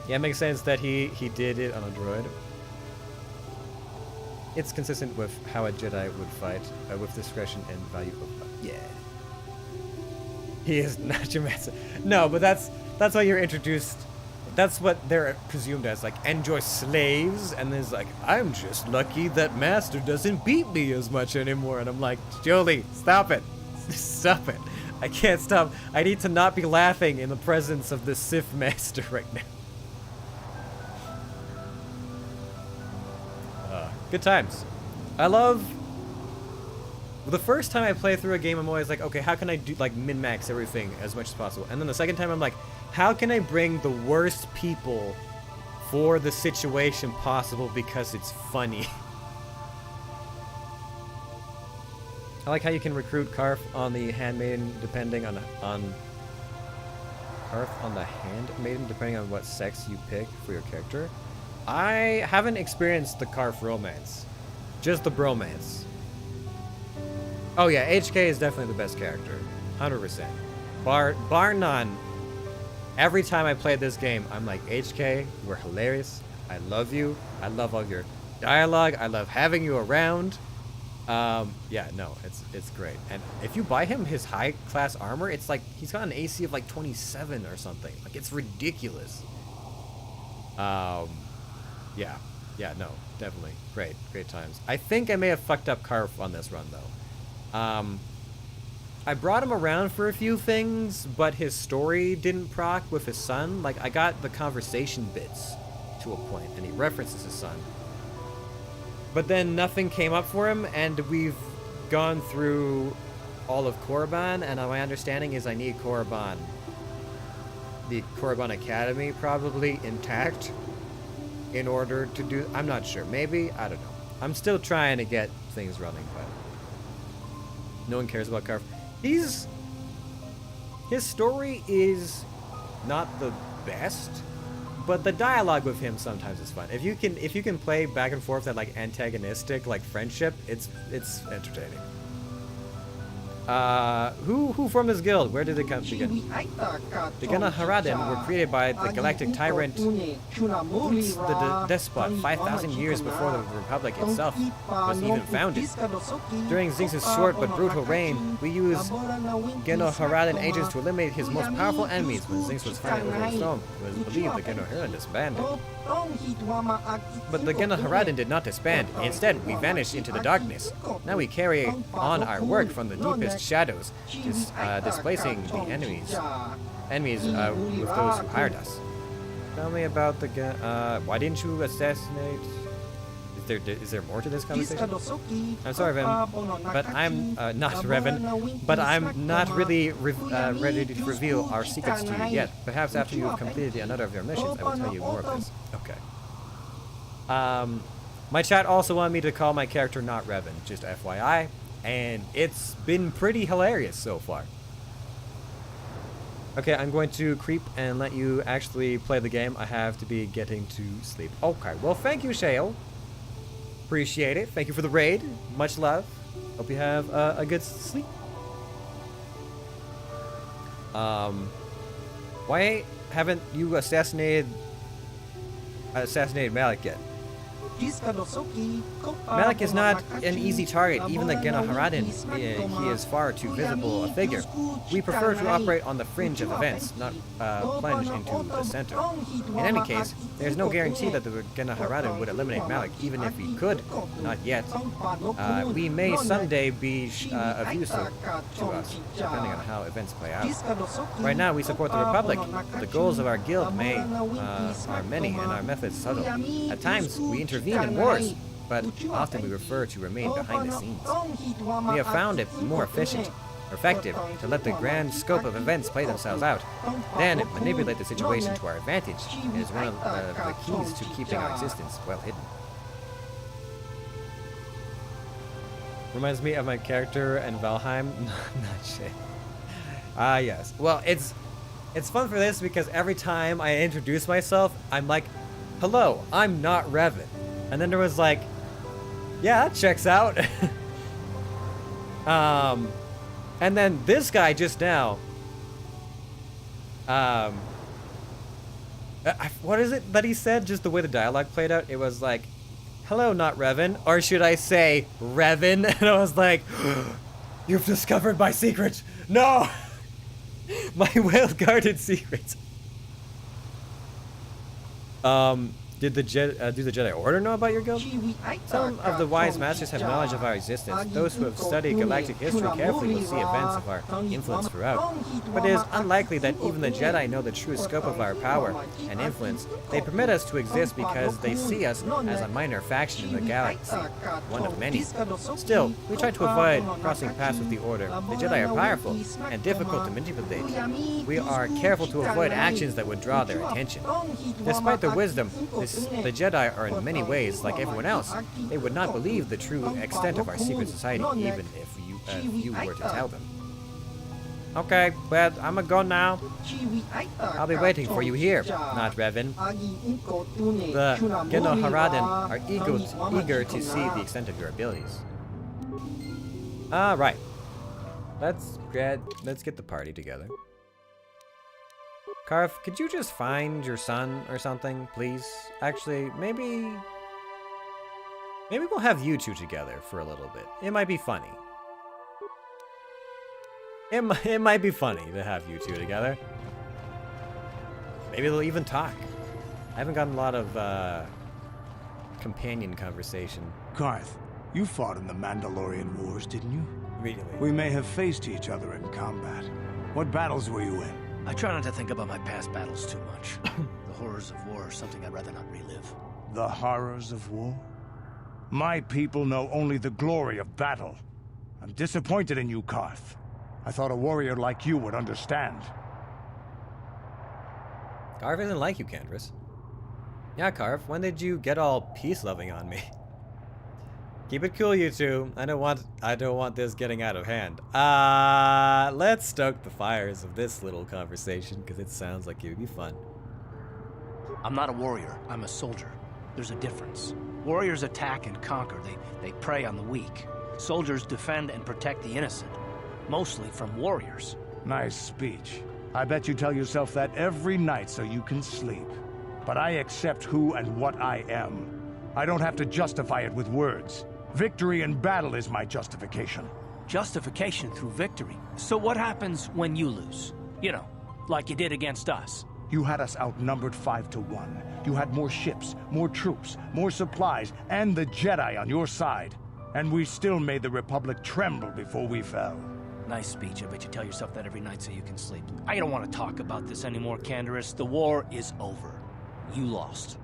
[SPEAKER 1] Yeah, it makes sense that he did it on a droid. It's consistent with how a Jedi would fight, with discretion and value of fight. Yeah. He is not your master. No, but that's why you're introduced. That's what they're presumed as, like, enjoy slaves, and then it's like, I'm just lucky that Master doesn't beat me as much anymore. And I'm like, Jolie, stop it. Stop it. I can't stop. I need to not be laughing in the presence of the Sith Master right now. Good times. I love... The first time I play through a game, I'm always like, okay, how can I do, like, min-max everything as much as possible? And then the second time, I'm like, how can I bring the worst people for the situation possible because it's funny? I like how you can recruit Karf on the handmaiden depending on Karf on the handmaiden depending on what sex you pick for your character. I haven't experienced the Karf romance, just the bromance. Oh yeah, HK is definitely the best character, 100%. Bar none. Every time I play this game, I'm like, HK, you are hilarious. I love you. I love all your dialogue. I love having you around. Yeah, no, it's great. And if you buy him his high class armor, it's like he's got an AC of like 27 or something. Like, it's ridiculous. Yeah, no, definitely great times. I think I may have fucked up Karf on this run though. I brought him around for a few things, but his story didn't proc with his son. Like, I got the conversation bits to a point, and he references his son. But then nothing came up for him, and we've gone through all of Korriban, and my understanding is I need Korriban, the Korriban Academy, probably intact in order to do... I'm not sure. Maybe? I don't know. I'm still trying to get things running, but no one cares about Carve. His story is not the best, but the dialogue with him sometimes is fun. If you can play back and forth that like antagonistic like friendship, it's entertaining. Who formed this guild? Where did it come begin? The Gena Haraden were created by the galactic tyrant Boots the Despot 5,000 years before the Republic itself was even founded. During Xing's short but brutal reign, we used Gena Haraden agents to eliminate his most powerful enemies. When Xing was finally overthrown, it was believed the Gena Haraden disbanded. But the Gena Haraden did not disband. Instead, we vanished into the darkness. Now we carry on our work from the deepest shadows, displacing the enemies with those who hired us. Tell me about the why didn't you assassinate? Is there more to this conversation? I'm sorry, Revan, but I'm not Revan, but I'm not really ready to reveal our secrets to you yet. Perhaps after you have completed another of your missions, I will tell you more of this. Okay. My chat also wanted me to call my character not Revan, just FYI, and it's been pretty hilarious so far. Okay, I'm going to creep and let you actually play the game. I have to be getting to sleep. Okay, well, thank you, Shale. Appreciate it. Thank you for the raid. Much love. Hope you have a good sleep. Why haven't you assassinated Malik yet? Malik is not an easy target. Even the Gena Haraden, he is far too visible a figure. We prefer to operate on the fringe of events, not plunge into the center. In any case, there's no guarantee that the Gena Haraden would eliminate Malik, even if we could. Not yet. We may someday be of use to us, depending on how events play out. Right now, we support the Republic. The goals of our guild are many, and our methods subtle. At times, we intervene in wars, but often we prefer to remain behind the scenes. We have found it more efficient, effective, to let the grand scope of events play themselves out. Then manipulate the situation to our advantage. It is one of the keys to keeping our existence well hidden. Reminds me of my character in Valheim. Not shit. Ah, yes. Well, it's fun for this because every time I introduce myself, I'm like, hello, I'm not Revan. And then there was like, yeah, that checks out. And then this guy just now, what is it that he said? Just the way the dialogue played out, it was like, hello, not Revan, or should I say Revan? And I was like, you've discovered my secret. No, my well-guarded secret. Do the Jedi Order know about your guild? Some of the wise masters have knowledge of our existence. Those who have studied galactic history carefully will see events of our influence throughout. But it is unlikely that even the Jedi know the true scope of our power and influence. They permit us to exist because they see us as a minor faction in the galaxy, one of many. Still, we try to avoid crossing paths with the Order. The Jedi are powerful and difficult to manipulate. We are careful to avoid actions that would draw their attention. Despite their wisdom, the Jedi are in many ways like everyone else. They would not believe the true extent of our secret society, even if you were to tell them. Okay, well, I'm gonna go now. I'll be waiting for you here, not Revan. The Gena Haraden are eager to see the extent of your abilities. Alright. Let's get the party together. Karf, could you just find your son or something, please? Actually, maybe we'll have you two together for a little bit. It might be funny. It might be funny to have you two together. Maybe they'll even talk. I haven't gotten a lot of companion conversation.
[SPEAKER 3] Karth, you fought in the Mandalorian Wars, didn't you?
[SPEAKER 1] immediately.
[SPEAKER 8] We may have faced each other in combat. What battles were you in?
[SPEAKER 9] I try not to think about my past battles too much. The horrors of war are something I'd rather not relive.
[SPEAKER 8] The horrors of war? My people know only the glory of battle. I'm disappointed in you, Karth. I thought a warrior like you would understand.
[SPEAKER 1] Carve isn't like you, Cantress. Yeah, Carve, when did you get all peace-loving on me? Keep it cool, you two. I don't want this getting out of hand. Let's stoke the fires of this little conversation, because it sounds like it would be fun.
[SPEAKER 9] I'm not a warrior. I'm a soldier. There's a difference. Warriors attack and conquer. They prey on the weak. Soldiers defend and protect the innocent. Mostly from warriors.
[SPEAKER 8] Nice speech. I bet you tell yourself that every night so you can sleep. But I accept who and what I am. I don't have to justify it with words. Victory in battle is my justification.
[SPEAKER 9] Justification through victory. So what happens when you lose? You know, like you did against us.
[SPEAKER 8] You had us outnumbered 5-1. You had more ships, more troops, more supplies, and the Jedi on your side. And we still made the Republic tremble before we fell.
[SPEAKER 9] Nice speech. I bet you tell yourself that every night so you can sleep. I don't want to talk about this anymore, Candaris. The war is over. You lost.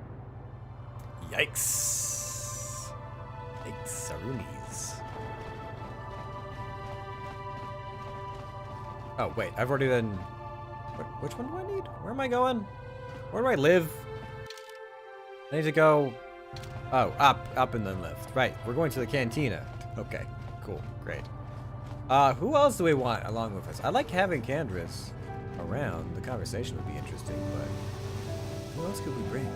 [SPEAKER 1] Yikes. Yikes, Sarunis. Oh, wait, I've already done... Which one do I need? Where am I going? Where do I live? I need to go... Oh, up and then left. Right, we're going to the cantina. Okay, cool, great. Who else do we want along with us? I like having Candaris around. The conversation would be interesting, but... Who else could we bring?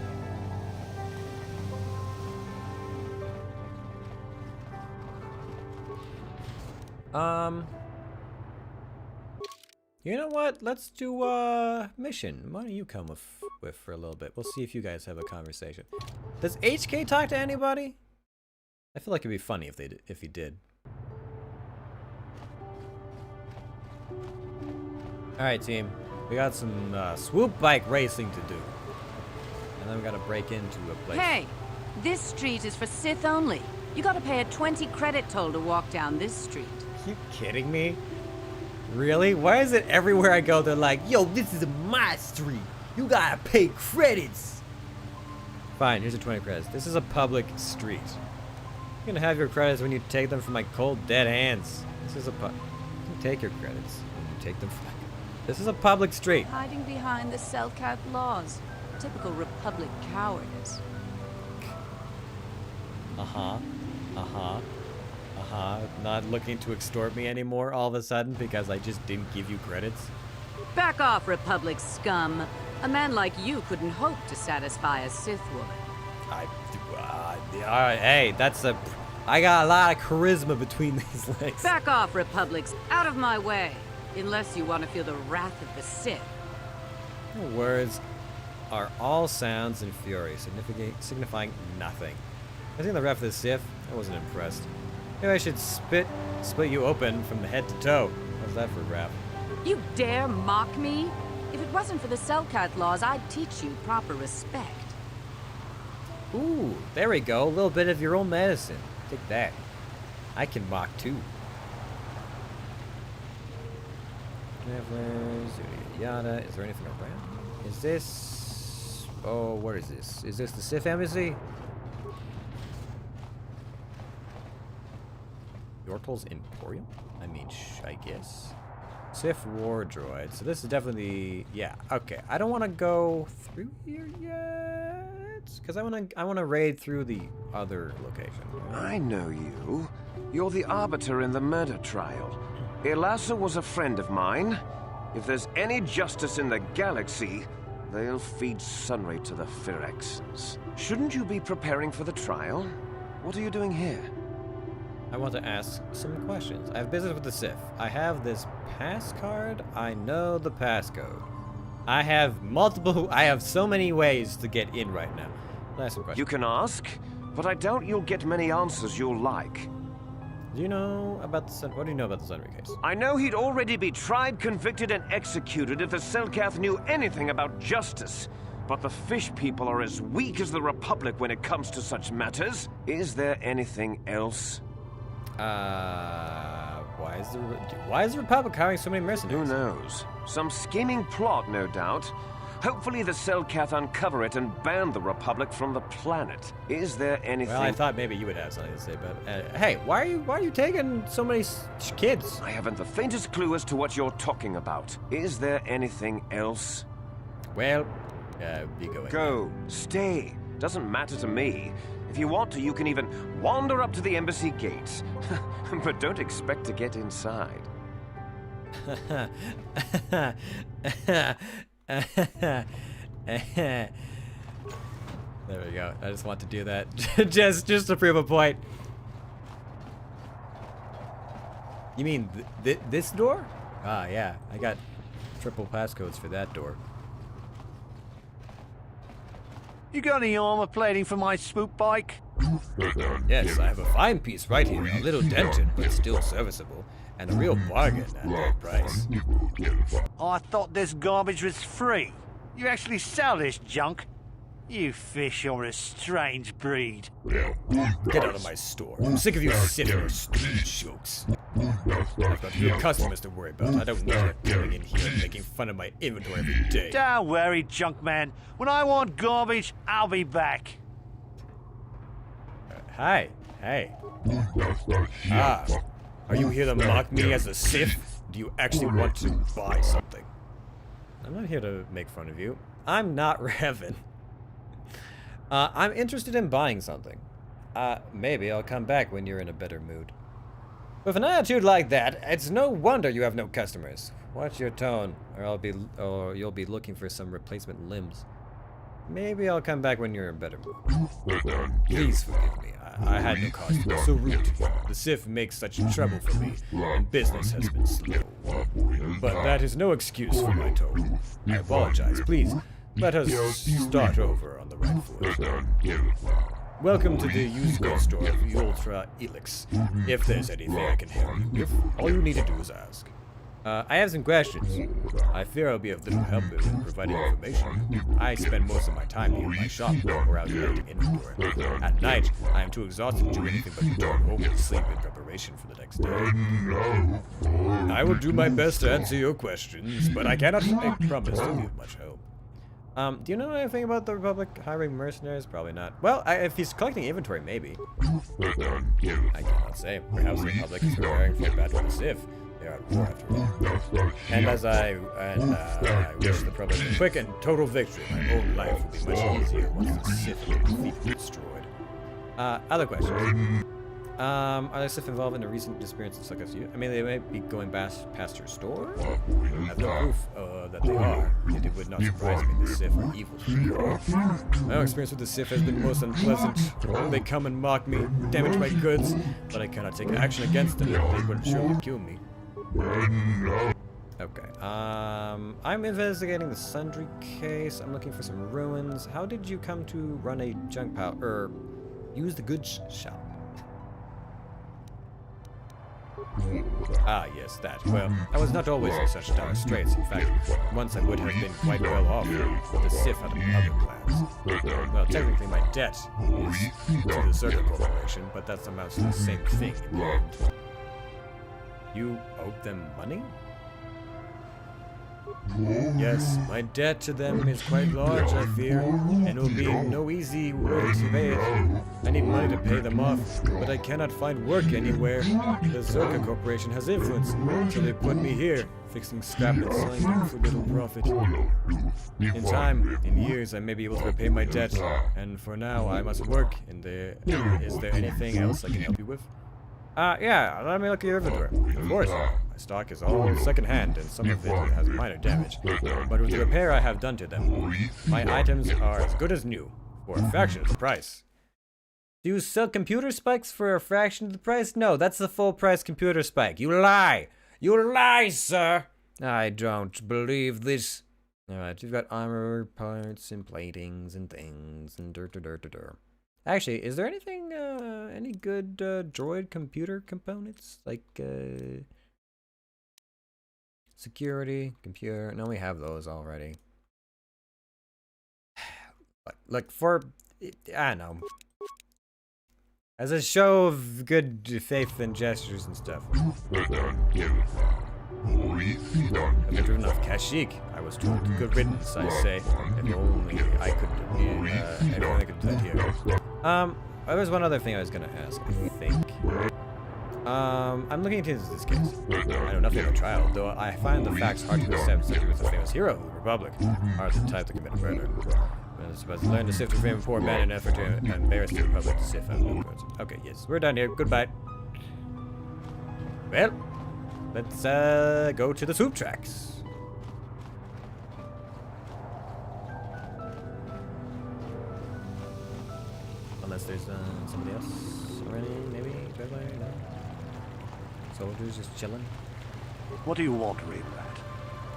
[SPEAKER 1] You know what? Let's do a mission. Why don't you come with for a little bit? We'll see if you guys have a conversation. Does HK talk to anybody? I feel like it'd be funny if he did. All right, team. We got some swoop bike racing to do, and then we gotta break into a place.
[SPEAKER 22] Hey, this street is for Sith only. You gotta pay a 20 credit toll to walk down this street.
[SPEAKER 1] Are you kidding me? Really? Why is it everywhere I go they're like, yo, this is my street. You gotta pay credits. Fine, here's your 20 credits. This is a public street. You're gonna have your credits when you take them from my cold, dead hands. This is a you can take your credits when you take them from my... This is a public street.
[SPEAKER 22] Hiding behind the Selkath laws. Typical Republic cowardice.
[SPEAKER 1] Not looking to extort me anymore all of a sudden because I just didn't give you credits.
[SPEAKER 22] Back off, Republic scum. A man like you couldn't hope to satisfy a Sith woman.
[SPEAKER 1] Hey, that's a... I got a lot of charisma between these legs.
[SPEAKER 22] Back off, Republics. Out of my way. Unless you want to feel the wrath of the Sith.
[SPEAKER 1] Your words are all sounds and fury, signifying nothing. I think the wrath of the Sith, I wasn't impressed. Maybe I should split you open from the head to toe. How's that for a rap?
[SPEAKER 22] You dare mock me? If it wasn't for the Selkath laws, I'd teach you proper respect.
[SPEAKER 1] Ooh, there we go. A little bit of your own medicine. Take that. I can mock too. Travelers, yada. Is there anything around? Is this... Oh, what is this? Is this the Sith Embassy? Yortol's Emporium? I mean, I guess. Sith War Droid. So this is definitely... Yeah, okay. I don't want to go through here yet. Because I want to raid through the other location.
[SPEAKER 5] I know you. You're the arbiter in the murder trial. Elasa was a friend of mine. If there's any justice in the galaxy, they'll feed Sunray to the Phyrexians. Shouldn't you be preparing for the trial? What are you doing here?
[SPEAKER 1] I want to ask some questions. I have business with the Sith. I have this pass card. I know the passcode. I have so many ways to get in right now. I'll ask some questions.
[SPEAKER 5] You can ask, but I doubt you'll get many answers you'll like.
[SPEAKER 1] Do you know about the what do you know about the Sunray case?
[SPEAKER 5] I know he'd already be tried, convicted, and executed if the Selkath knew anything about justice. But the fish people are as weak as the Republic when it comes to such matters. Is there anything else?
[SPEAKER 1] Why is the Republic hiring so many mercenaries?
[SPEAKER 5] Who knows? Some scheming plot, no doubt. Hopefully the Selkath uncover it and ban the Republic from the planet. Is there anything...
[SPEAKER 1] Well, I thought maybe you would have something to say, but hey, why are you taking so many kids?
[SPEAKER 5] I haven't the faintest clue as to what you're talking about. Is there anything else?
[SPEAKER 1] Well, you go.
[SPEAKER 5] Go. Stay. Doesn't matter to me. If you want to, you can even wander up to the embassy gates. But don't expect to get inside.
[SPEAKER 1] There we go. I just want to do that just to prove a point. You mean this door? Ah, yeah. I got triple passcodes for that door.
[SPEAKER 8] You got any armor plating for my swoop bike?
[SPEAKER 1] Yes, I have a fine piece right here. A little dented, but still serviceable. And a real bargain at that price.
[SPEAKER 8] I thought this garbage was free. You actually sell this junk? You fish are a strange breed.
[SPEAKER 1] Get out of my store. I'm sick of you sitting your stupid jokes. I've got real customers to worry about. I don't need you coming in here and making fun of my inventory every day.
[SPEAKER 8] Don't worry, junk man. When I want garbage, I'll be back.
[SPEAKER 1] Hi. Hey. Ah. Are you here to mock me as a Sith? Do you actually want to buy something? I'm not here to make fun of you. I'm not Revan. I'm interested in buying something. Maybe I'll come back when you're in a better mood. With an attitude like that, it's no wonder you have no customers. Watch your tone, or you'll be looking for some replacement limbs. Maybe I'll come back when you're in a better mood. Please forgive me. I had no cause to be so rude to you. The Sith makes such trouble for me, and business has been slow. But that is no excuse for my tone. I apologize. Please, let us start over on the right foot. Welcome to the used goods store of Ultra Elix. If there's anything I can help you with, all you need to do is ask. I have some questions. I fear I'll be of little help in providing information. I spend most of my time here in my shop or out collecting inventory. At night, I am too exhausted to do anything but return home and sleep in preparation for the next day. I will do my best to answer your questions, but I cannot make promise to be of much help. Do you know anything about the Republic hiring mercenaries? Probably not. Well, if he's collecting inventory, maybe. I cannot say. Perhaps the Republic is preparing for a battle with the Sith. They are at war after all. And I wish the Republic a quick and total victory. My own life will be much easier once the Sith are defeated and destroyed. Other questions. Are the Sith involved in a recent disappearance of Selkath's youth? I mean, they might be going past your store? I have no proof that they are, yet it would not surprise me the Sith are evil. My own experience with the Sith has been most unpleasant. They come and mock me, damage my goods, but I cannot take action against them. They would surely kill me. Okay, I'm investigating the Sundry case. I'm looking for some ruins. How did you come to run a junk pile, use the goods shop? Ah, yes, that. Well, I was not always in such dire straits. In fact, once I would have been quite well off, but the Sith had other plans. Well, technically my debt is to the Circuit Corporation, but that amounts to the same thing in the end. You owed them money? Yes, my debt to them is quite large, I fear, and it will be no easy way to pay it. I need money to pay them off, but I cannot find work anywhere. The Circa Corporation has influence, so they put me here, fixing scrap and selling them for little profit. In time, in years, I may be able to repay my debt, and for now, I must work. Is there anything else I can help you with? Yeah, let me look at your inventory. Of course. My stock is all second-hand, and some of it has minor damage. But with the repair I have done to them, my items are as good as new, for a fraction of the price. Do you sell computer spikes for a fraction of the price? No, that's the full-price computer spike. You lie! You lie, sir! I don't believe this. Alright, you've got armor parts and platings and things and Actually, is there anything, any good droid computer components? Like, security, computer. No, we have those already. But, like, I don't know. As a show of good faith and gestures and stuff. I've been driven off Kashyyyk. I was told good riddance, I say. If only I could everything I could do here. There was one other thing I was gonna ask, I think. I'm looking into this case. I know nothing of the trial, though I find the facts hard to accept, such as a famous hero of the Republic, are the type to commit a murder. I was supposed to learn to sift through fame and poor man in an effort to embarrass the Republic to sift out the words. Okay, yes, we're done here. Goodbye. Well, let's go to the swoop tracks. Unless there's somebody else already, maybe? No? Soldiers just chilling?
[SPEAKER 8] What do you want, Raybrat?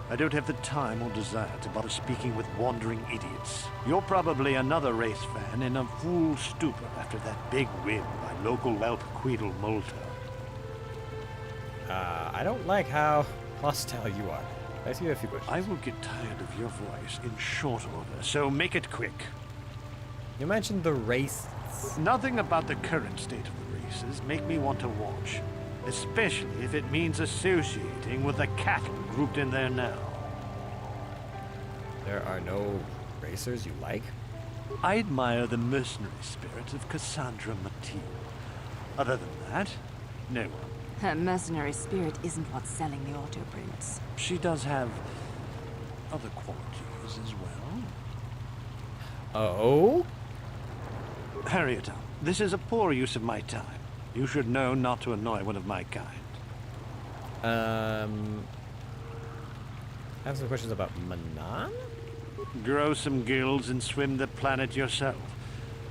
[SPEAKER 8] I don't have the time or desire to bother speaking with wandering idiots. You're probably another race fan in a fool stupor after that big win by local whelp Queedle Molto.
[SPEAKER 1] I don't like how hostile you are. I see a few questions.
[SPEAKER 8] I will get tired of your voice in short order, so make it quick.
[SPEAKER 1] You mentioned the race.
[SPEAKER 8] Nothing about the current state of the races make me want to watch. Especially if it means associating with the cattle grouped in there now.
[SPEAKER 1] There are no racers you like?
[SPEAKER 8] I admire the mercenary spirit of Cassandra Mateen. Other than that, no one.
[SPEAKER 10] Her mercenary spirit isn't what's selling the auto prints.
[SPEAKER 8] She does have other qualities as well.
[SPEAKER 1] Oh?
[SPEAKER 8] Harriet, this is a poor use of my time. You should know not to annoy one of my kind.
[SPEAKER 1] I have some questions about Manon?
[SPEAKER 8] Grow some gills and swim the planet yourself.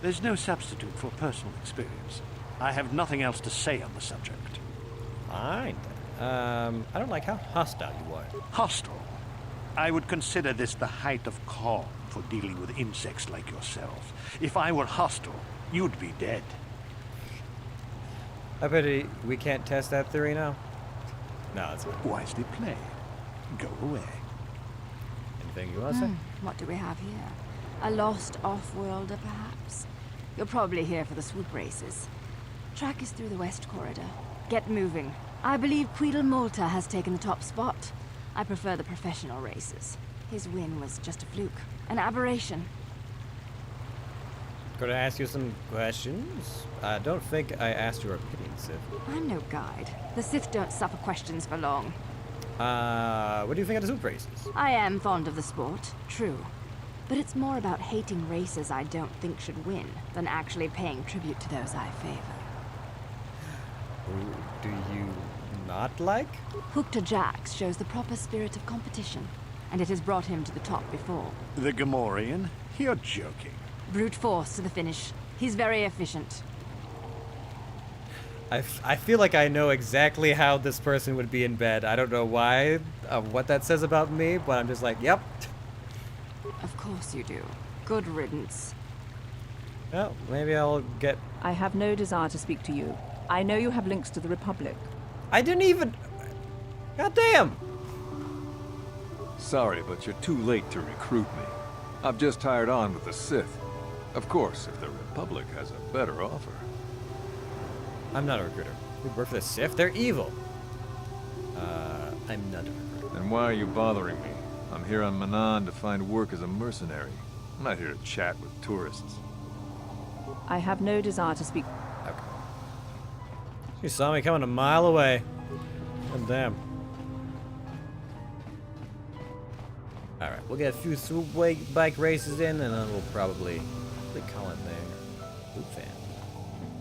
[SPEAKER 8] There's no substitute for personal experience. I have nothing else to say on the subject.
[SPEAKER 1] Fine. I don't like how hostile you are.
[SPEAKER 8] Hostile? I would consider this the height of calm for dealing with insects like yourself. If I were hostile, you'd be dead.
[SPEAKER 1] I bet we can't test that theory now. No, it's fine.
[SPEAKER 8] Wisely played. Go away.
[SPEAKER 1] Anything you want to say?
[SPEAKER 10] What do we have here? A lost off-worlder, perhaps? You're probably here for the swoop races. Track is through the west corridor. Get moving. I believe Queedle Molto has taken the top spot. I prefer the professional races. His win was just a fluke. An aberration.
[SPEAKER 1] Could I ask you some questions? I don't think I asked your opinion, Sith.
[SPEAKER 10] I'm no guide. The Sith don't suffer questions for long.
[SPEAKER 1] What do you think of the swoop races?
[SPEAKER 10] I am fond of the sport, true. But it's more about hating races I don't think should win than actually paying tribute to those I favor.
[SPEAKER 1] Who do you not like?
[SPEAKER 10] Hookta Jax shows the proper spirit of competition, and it has brought him to the top before.
[SPEAKER 8] The Gamorrean? You're joking.
[SPEAKER 10] Brute force to the finish. He's very efficient.
[SPEAKER 1] I feel like I know exactly how this person would be in bed. I don't know why, what that says about me, but I'm just like, yep.
[SPEAKER 10] Of course you do. Good riddance.
[SPEAKER 1] Well, maybe I'll get...
[SPEAKER 2] I have no desire to speak to you. I know you have links to the Republic.
[SPEAKER 1] I didn't even... God damn!
[SPEAKER 13] Sorry, but you're too late to recruit me. I've just hired on with the Sith. Of course, if the Republic has a better offer.
[SPEAKER 1] I'm not a recruiter. We work for the Sith. They're evil. I'm not a recruiter.
[SPEAKER 13] Then why are you bothering me? I'm here on Manon to find work as a mercenary. I'm not here to chat with tourists.
[SPEAKER 2] I have no desire to speak.
[SPEAKER 1] Okay. You saw me coming a mile away. God damn. Alright, we'll get a few swoop bike races in, and then we'll probably call it there. Swoop fan.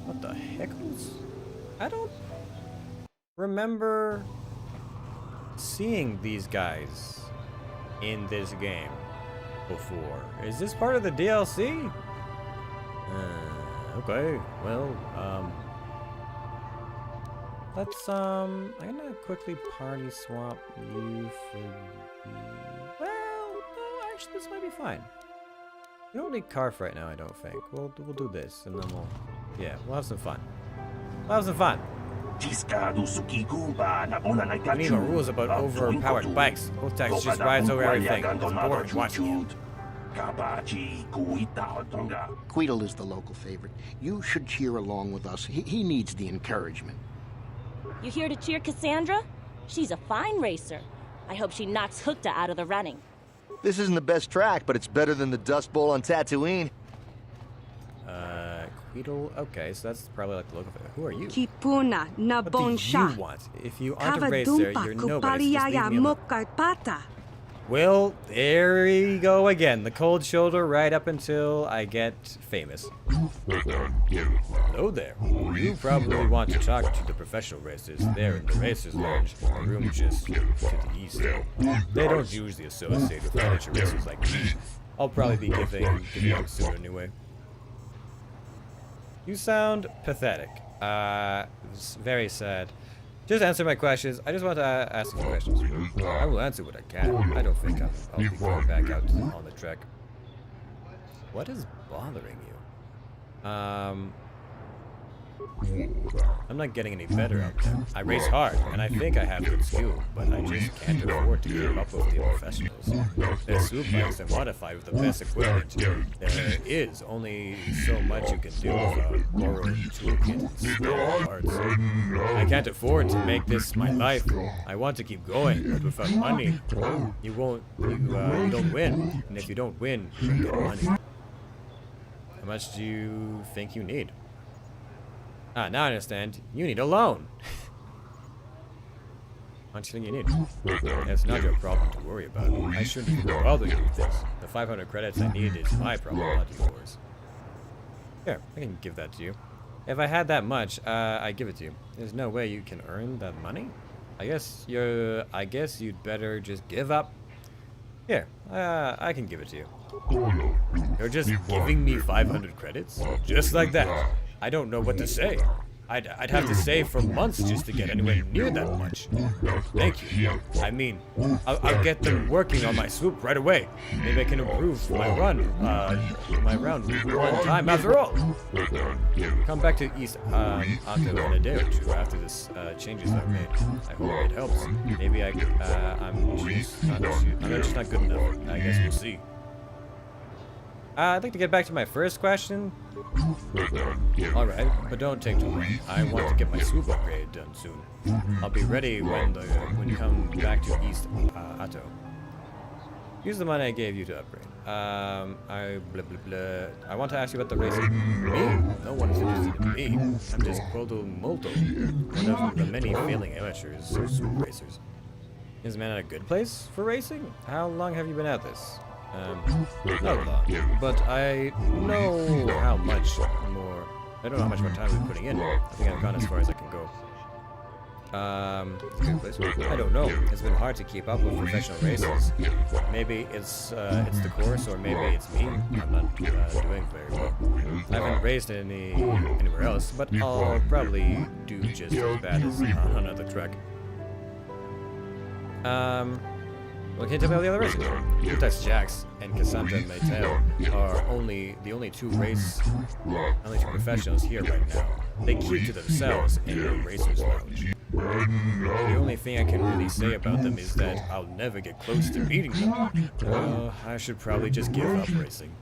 [SPEAKER 1] What the heckles? I don't remember seeing these guys in this game before. Is this part of the DLC? Okay, well, let's, I'm gonna quickly party swap you for the... Well, no, actually, this might be fine. We don't need Carf right now, I don't think. We'll do this, and then yeah, we'll have some fun. We'll have some fun. I need rules about overpowered bikes. Both taxis just rides over everything. It's boring watching him.
[SPEAKER 6] Queedle is the local favorite. You should cheer along with us. He needs the encouragement.
[SPEAKER 16] You here to cheer Cassandra? She's a fine racer. I hope she knocks Hookta out of the running.
[SPEAKER 12] This isn't the best track, but it's better than the Dust Bowl on Tatooine.
[SPEAKER 1] Queedle. Okay, so that's probably like the local favorite. Who are you?
[SPEAKER 23] Kipuna na
[SPEAKER 1] What do
[SPEAKER 23] bonsha.
[SPEAKER 1] you want? If you aren't a racer, you're nobody. So just leave me alone.
[SPEAKER 23] Mokarpata.
[SPEAKER 1] Well, there we go again. The cold shoulder right up until I get famous. Hello there. You probably want to talk to the professional racers. They're in the racers lounge, a room just to the east. They don't usually associate with amateur racers like me. I'll probably be giving up soon anyway. You sound pathetic. It's very sad. Just answer my questions. I just want to ask you some questions. I will answer what I can. I don't think I'll be going back out on the trek. What is bothering you? I'm not getting any better out there. I race hard, and I think I have good skill, but I just can't afford to keep up with the professionals. Their swoop bikes are modified with the best equipment. There is only so much you can do with a borrowed toolkit instead of parts. I can't afford to make this my life. I want to keep going, but without money, you don't win. And if you don't win, you don't get money. How much do you think you need? Ah, now I understand. You need a loan. How much do you think you need? That's not your problem to worry about. I shouldn't bother you with this. The 500 credits I need is my problem, not yours. Here, I can give that to you. If I had that much, I'd give it to you. There's no way you can earn that money? I guess you'd better just give up. Here, I can give it to you. You're just giving me 500 credits? Just like that? I don't know what to say. I'd have to save for months just to get anywhere near that much. Thank you. I mean, I'll get them working on my swoop right away. Maybe I can improve my round one time after all. Come back to East after in a day or two after this changes I've made. I hope it helps. Maybe I'm just not good enough. I guess we'll see. I'd like to get back to my first question. Alright, but don't take too long. I want to get my swoop upgrade done soon. I'll be ready when you come back to East Atto. Use the money I gave you to upgrade. I want to ask you about the racing. Me? No one is interested in me. I'm just Quoto Molto, one of the many failing amateurs or swoop racers. Is man at a good place for racing? How long have you been at this? Not long, but I know how much more. I don't know how much more time we're putting in. I think I've gone as far as I can go. It's a good place. I don't know. It's been hard to keep up with professional races. Maybe it's the course, or maybe it's me. I'm not doing very well. I haven't raced anywhere else, but I'll probably do just as bad as on another track. Well, can you tell me all the other races? Utah's Jax and Cassandra Maytel are the only two professionals here right now. They keep to themselves in the Racers Lounge. The only thing I can really say about them is that I'll never get close to beating them. I should probably just give up racing.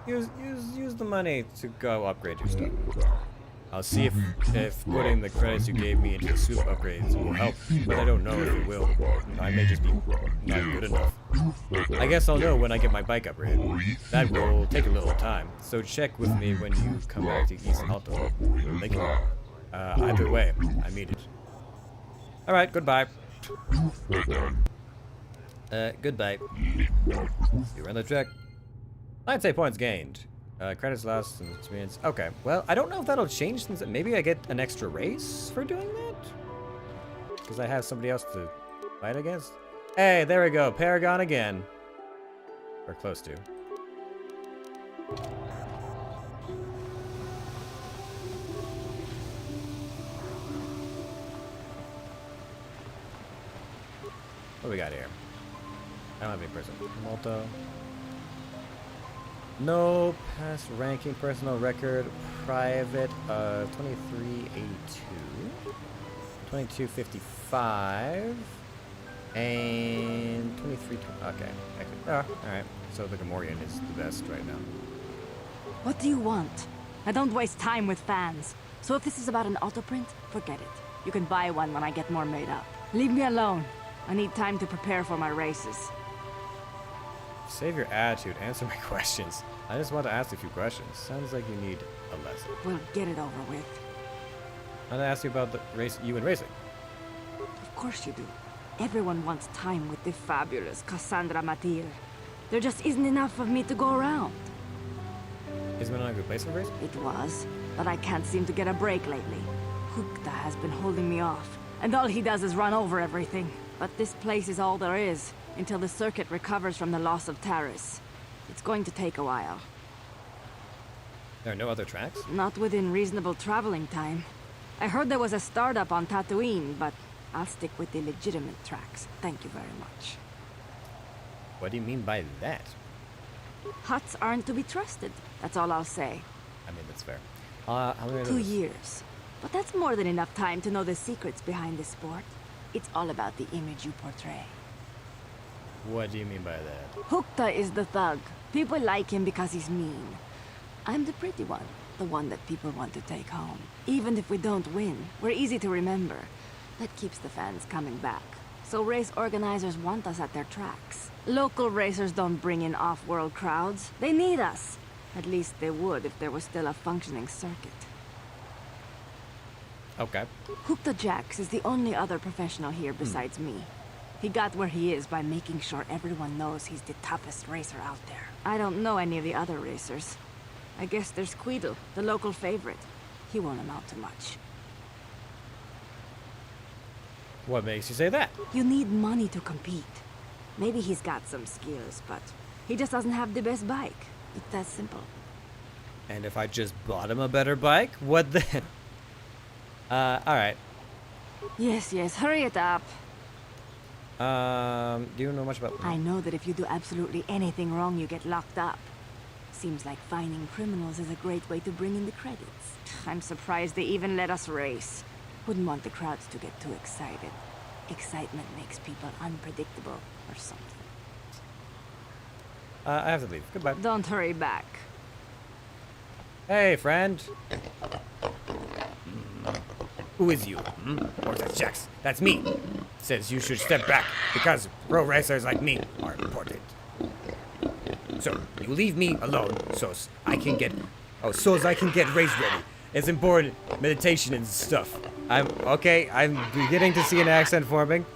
[SPEAKER 1] Use the money to go upgrade your stuff. I'll see if putting the credits you gave me into the swoop upgrades will help, but I don't know if it will. I may just be not good enough. I guess I'll know when I get my bike upgrade. That will take a little time, so check with me when you come back to East Alto. Thank you. Either way, I mean it. Alright, goodbye. Goodbye. You run the track. I'd say points gained. Credits lost and experience. Okay, well, I don't know if that'll change things. Maybe I get an extra race for doing that? Because I have somebody else to fight against? Hey, there we go. Paragon again. Or close to. What do we got here? I don't have any person. Malto. No past ranking, personal record, private, 2382, 2255, and 23. Okay, all right. So the Gamorrean is the best right now.
[SPEAKER 4] What do you want? I don't waste time with fans. So if this is about an autoprint, forget it. You can buy one when I get more made up. Leave me alone. I need time to prepare for my races.
[SPEAKER 1] Save your attitude. Answer my questions. I just want to ask a few questions. Sounds like you need a lesson.
[SPEAKER 4] We'll get it over with.
[SPEAKER 1] I want to ask you about the race, you and racing.
[SPEAKER 4] Of course you do. Everyone wants time with the fabulous Cassandra Matil. There just isn't enough of me to go around.
[SPEAKER 1] Is Manon a good place for racing?
[SPEAKER 4] It was, but I can't seem to get a break lately. Hukta has been holding me off, and all he does is run over everything. But this place is all there is, until the circuit recovers from the loss of Taris. It's going to take a while.
[SPEAKER 1] There are no other tracks?
[SPEAKER 4] Not within reasonable traveling time. I heard there was a startup on Tatooine, but I'll stick with the legitimate tracks. Thank you very much.
[SPEAKER 1] What do you mean by that?
[SPEAKER 4] Huts aren't to be trusted. That's all I'll say.
[SPEAKER 1] I mean, that's fair. How many of
[SPEAKER 4] 2
[SPEAKER 1] those?
[SPEAKER 4] years. But that's more than enough time to know the secrets behind this sport. It's all about the image you portray.
[SPEAKER 1] What do you mean by that?
[SPEAKER 4] Hukta is the thug. People like him because he's mean. I'm the pretty one. The one that people want to take home. Even if we don't win, we're easy to remember. That keeps the fans coming back. So race organizers want us at their tracks. Local racers don't bring in off-world crowds. They need us. At least they would if there was still a functioning circuit.
[SPEAKER 1] Okay.
[SPEAKER 4] Hukta Jax is the only other professional here besides me. He got where he is by making sure everyone knows he's the toughest racer out there. I don't know any of the other racers. I guess there's Queedle, the local favorite. He won't amount to much.
[SPEAKER 1] What makes you say that?
[SPEAKER 4] You need money to compete. Maybe he's got some skills, but he just doesn't have the best bike. It's that simple.
[SPEAKER 1] And if I just bought him a better bike, what then? Alright.
[SPEAKER 4] Yes, hurry it up.
[SPEAKER 1] Do you know much about...
[SPEAKER 4] I know that if you do absolutely anything wrong, you get locked up. Seems like finding criminals is a great way to bring in the credits. I'm surprised they even let us race. Wouldn't want the crowds to get too excited. Excitement makes people unpredictable or something.
[SPEAKER 1] I have to leave. Goodbye.
[SPEAKER 4] Don't hurry back.
[SPEAKER 1] Hey, friend. Who is you? Or that's Jax. That's me. Says you should step back because pro racers like me are important. So you leave me alone, so I can get race ready. It's important, meditation and stuff. I'm beginning to see an accent forming.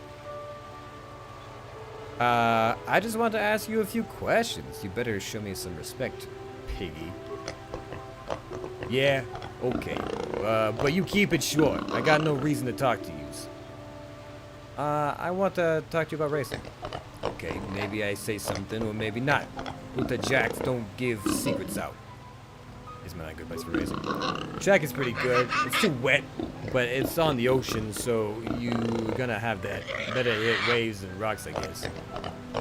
[SPEAKER 1] I just want to ask you a few questions. You better show me some respect, piggy. Yeah, okay. But you keep it short. I got no reason to talk to you. I want to talk to you about racing. Okay, maybe I say something or maybe not. With the Jacks, don't give secrets out. Isn't that a good place for racing? Track is pretty good. It's too wet, but it's on the ocean, so you're gonna have that better hit waves and rocks, I guess.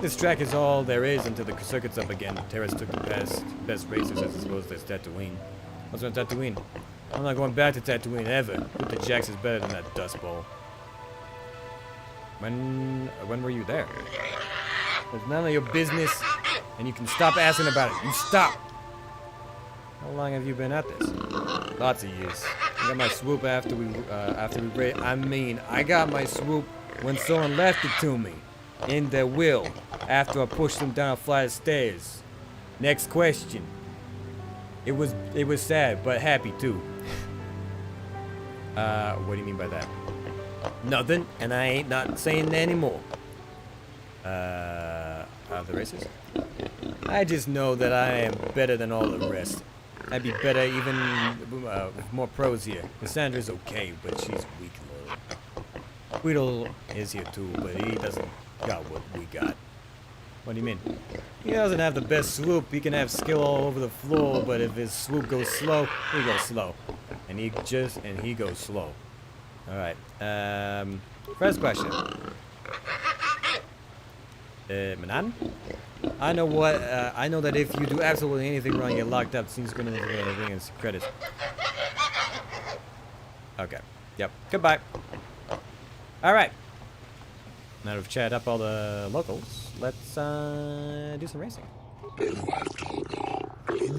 [SPEAKER 1] This track is all there is until the circuit's up again. Terrace took the best racers as opposed to Tatooine. What's on Tatooine? I'm not going back to Tatooine ever. With the Jacks is better than that dust bowl. When were you there? It's none of your business, and you can stop asking about it. You stop! How long have you been at this? Lots of years. I got my swoop after we I got my swoop when someone left it to me. In their will. After I pushed them down a flight of stairs. Next question. It was sad, but happy too. What do you mean by that? Nothing, and I ain't not saying that anymore. The races? I just know that I am better than all the rest. I'd be better even with more pros here. Cassandra's okay, but she's weak. Queedle is here too, but he doesn't got what we got. What do you mean? He doesn't have the best swoop. He can have skill all over the floor, but if his swoop goes slow, he goes slow. And he goes slow. Alright. First question. Manan? I know that if you do absolutely anything wrong, you get locked up. Seems gonna bring in credits. Okay. Yep. Goodbye. Alright. Now we've chatted up all the locals. Let's do some racing.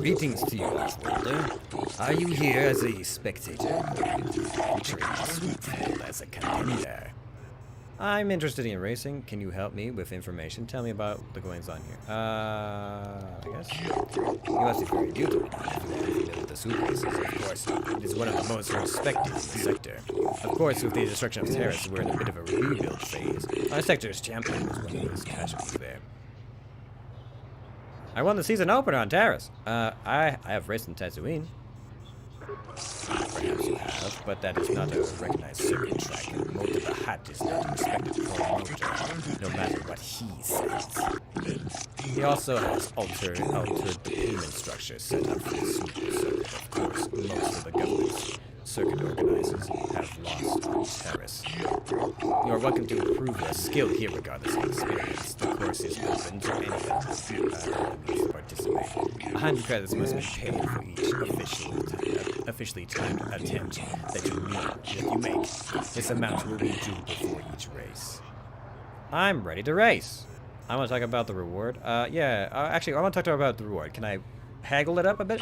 [SPEAKER 1] Greetings to you, Oswalder. Are you here as a spectator? Featuring Sweetfield as a contender. I'm interested in racing. Can you help me with information? Tell me about the goings on here. I guess. You must be very new to me if you are familiar with the Swoop races. Of course, it is one of the most respected in the sector. Of course, with the destruction of Terrace, we're in a bit of a rebuild phase. Our sector's champion was one of those casualties there. I won the season opener on Terrace. I have raced in Tatooine. Perhaps you have, but that is not a recognized circuit track. Motor the Hat is not a respected promoter, no matter what he says. He also has altered the payment structure set up for the Super Circuit. Of course, most of the government's circuit organizers have lost on Terrace. You are welcome to improve your skill here regardless of experience. The course is open to anyone who needs to participate. 100 credits must be paid for each officially timed attempt that you make. This amount will be due before each race. I'm ready to race. I want to talk about the reward. Actually, I want to talk about the reward. Can I haggle it up a bit?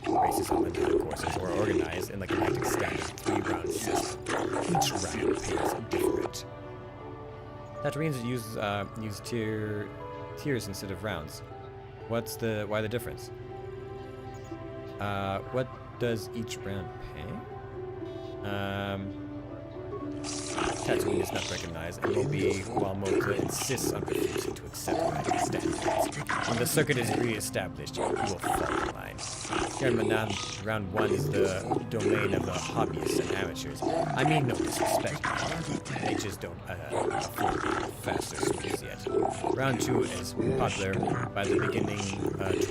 [SPEAKER 1] Races on the courses are organized in the Galactic Standard 3-round system. Each round pays different. That means it use tiers instead of rounds. Why the difference? What does each round pay? Tatooine is not recognized and will be while Mota insists on refusing to accept Galactic standards. When the circuit is re-established, you will fall in line. Here in Manan, round 1 is the domain of the hobbyists and amateurs. I mean no disrespect, they just don't afford faster switches yet. Round 2 is popular by the beginning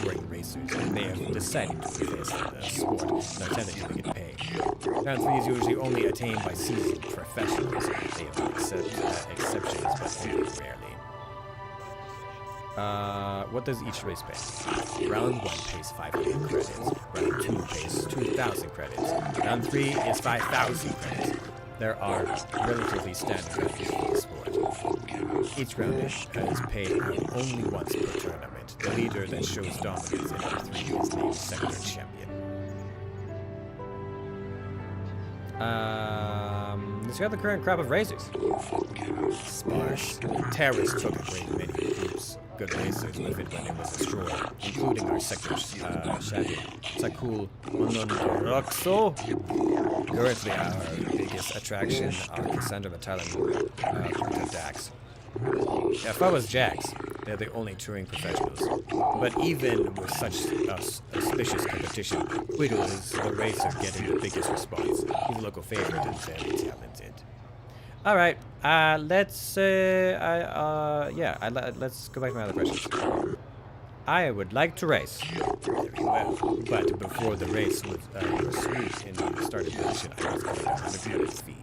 [SPEAKER 1] touring racers. They have decided to invest in the sport and are tempted to make it pay. Round 3 is usually only attained by seasoned professionals. They have exceptions, but only rarely. What does each race pay? Round 1 pays 500 credits. Round 2 pays 2,000 credits. Round 3 is 5,000 credits. There are relatively standard values for the sport. Each round is paid out only once per tournament. The leader that shows dominance in round 3 is named sector champion. Let's hear the current crop of racers. Sparse. Terrace took a great many groups. Good racers with it when it was destroyed, including our sector's champion, Sakul Mononroxo. Currently, our biggest attraction are Cassandra Battalion Dax. If I was Jax, they're the only touring professionals. But even with such auspicious competition, Guido is the racer getting the biggest response. He's a local favorite and very talented. All right, let's go back to my other questions. I would like to race. Very well, but before the race with your suite in the starting position, I must collect 100 credits fee.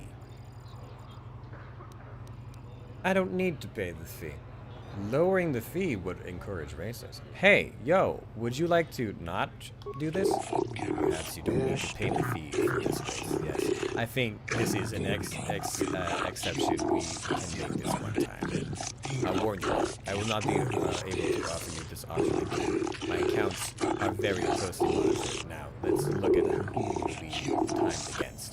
[SPEAKER 1] I don't need to pay the fee. Lowering the fee would encourage racers. Hey, yo, would you like to not do this? Perhaps you don't need to pay the fee for this race. Yes, I think this is an exception. We can make this one time. I warn you, I will not be able to offer you this option again. My accounts are very closely monitored now. Let's look at who you will be timed against.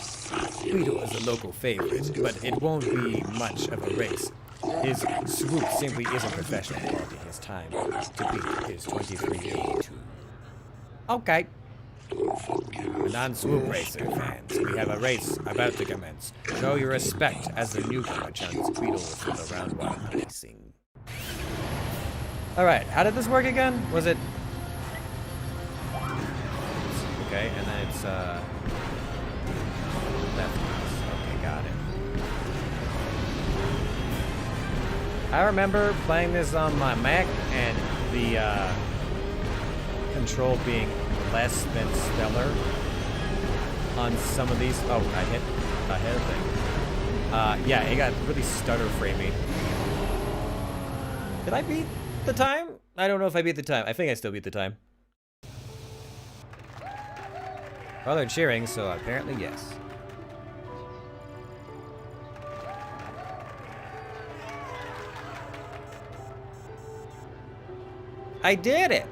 [SPEAKER 1] Guido is a local favorite, but it won't be much of a race. His swoop simply isn't professional quality. His time to beat is 23:82. Okay. Non-swoop racer fans, we have a race about to commence. Show your respect as the newcomer challenges Guido for the round 1 racing. Alright, how did this work again? Was it... Okay, and then it's, left. Okay, got it. I remember playing this on my Mac and the control being less than stellar on some of these. Oh, I hit a thing. Yeah, it got really stutter framey. Did I beat the time? I don't know if I beat the time. I think I still beat the time. Well, they're cheering, so apparently yes. I did it!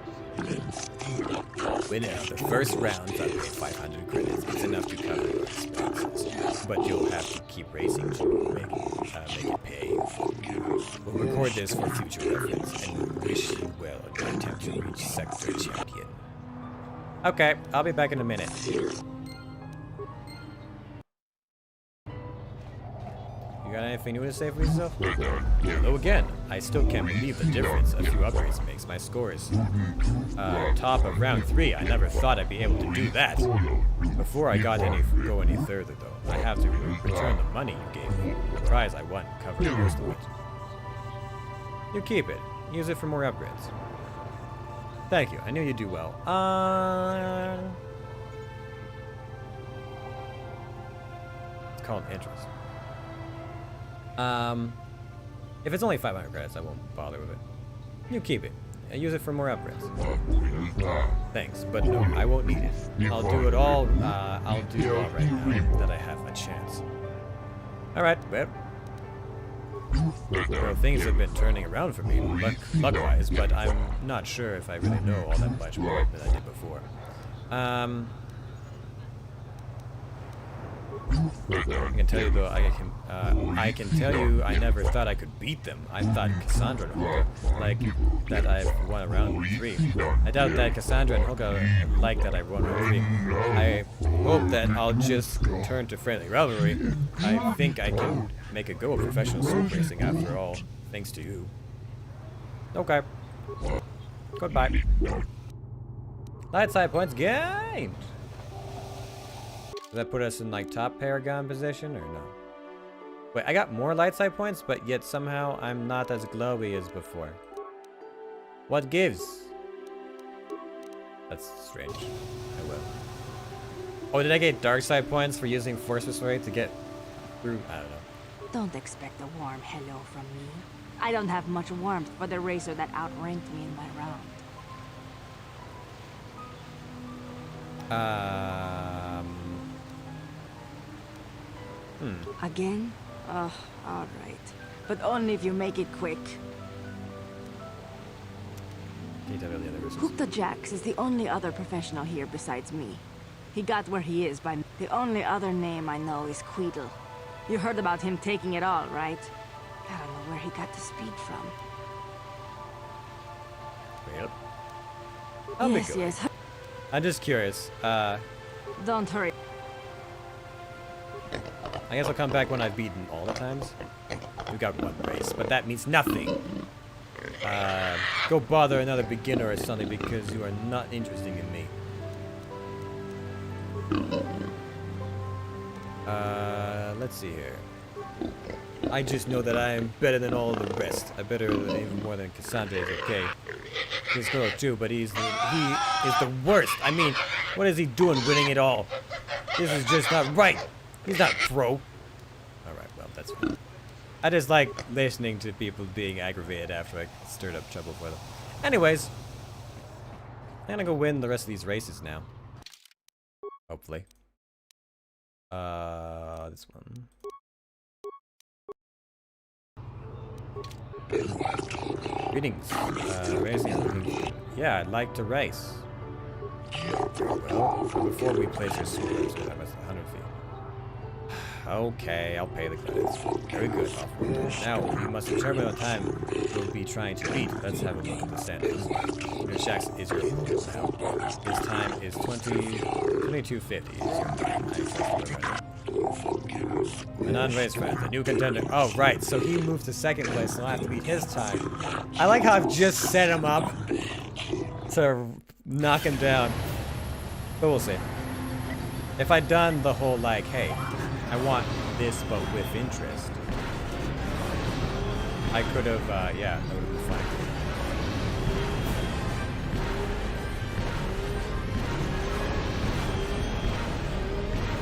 [SPEAKER 1] Winner of the first round, I paid 500 credits. It's enough to cover your expenses, but you'll have to keep racing to make it pay. We'll record this for future reference, and wish you well in your attempt to reach Sector Champion. Okay, I'll be back in a minute. You got anything new to say for yourself? Though again, I still can't believe the difference a few upgrades makes. My scores. Top of round 3. I never thought I'd be able to do that. Before I go any further though, I have to return the money you gave me. The prize I won covered most of it. You keep it. Use it for more upgrades. Thank you. I knew you'd do well. It's called interest. If it's only 500 credits, I won't bother with it. You keep it. Use it for more upgrades. Thanks, but no, I won't need it. I'll do it all right now that I have a chance. Alright, well. Well, things have been turning around for me, luck-wise, but I'm not sure if I really know all that much more than I did before. I can tell you though, I can tell you I never thought I could beat them. I thought Cassandra and Holga like that I've won round 3. I doubt that Cassandra and Holga like that I won round 3. I hope that I'll just turn to friendly rivalry. I think I can make a go of professional sword racing after all, thanks to you. Okay. Goodbye. Light side points gained! Does that put us in like top Paragon position or no? Wait, I got more light side points, but yet somehow I'm not as glowy as before. What gives? That's strange. I will. Oh, did I get dark side points for using Force Persuade to get through? I don't know.
[SPEAKER 4] Don't expect a warm hello from me. I don't have much warmth for the racer that outranked me in my round. Again? Oh, alright. But only if you make it quick. Hookta Jax is the only other professional here besides me. He got where he is by... The only other name I know is Queedle. You heard about him taking it all, right? I don't know where he got the speed from.
[SPEAKER 1] Yep.
[SPEAKER 4] Yes.
[SPEAKER 1] I'm just curious.
[SPEAKER 4] Don't hurry.
[SPEAKER 1] I guess I'll come back when I've beaten all the times. We got one race, but that means nothing. Go bother another beginner or something because you are not interested in me. Let's see here. I just know that I am better than all the rest. I better even more than Cassandra is okay. This girl too, but he is the worst. I mean, what is he doing winning it all? This is just not right. He's not pro. Alright, well, that's fine. I just like listening to people being aggravated after I stirred up trouble for them. Anyways, I'm gonna go win the rest of these races now. Hopefully. This one. Greetings. Racing. Yeah, I'd like to race. Well, before we place your swords, that was 100 feet. Okay, I'll pay the credits. Very good. Now, we must determine what time we'll be trying to beat. Let's have a look at the standings. Your Shax is your opponent now. His time is 22:50. A non-race friend, the new contender. Oh, right, so he moved to second place, so I'll have to beat his time. I like how I've just set him up to knock him down. But we'll see. If I'd done the whole, like, hey, I want this, but with interest, I could have, yeah, that would have been fine.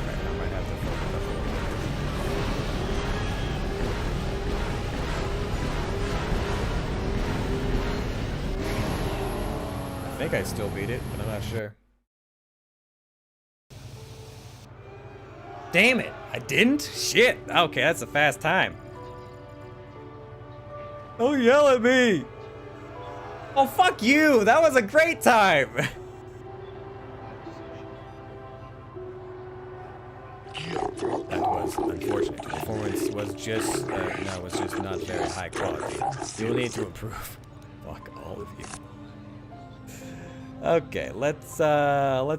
[SPEAKER 1] Right, I might have to focus up a little bit. I think I still beat it, but I'm not sure. Damn it! I didn't? Shit! Okay, that's a fast time. Don't yell at me! Oh, fuck you! That was a great time! That was unfortunate. The performance was just, no, was just not very high quality. You'll need to improve. Fuck all of you. Okay, let's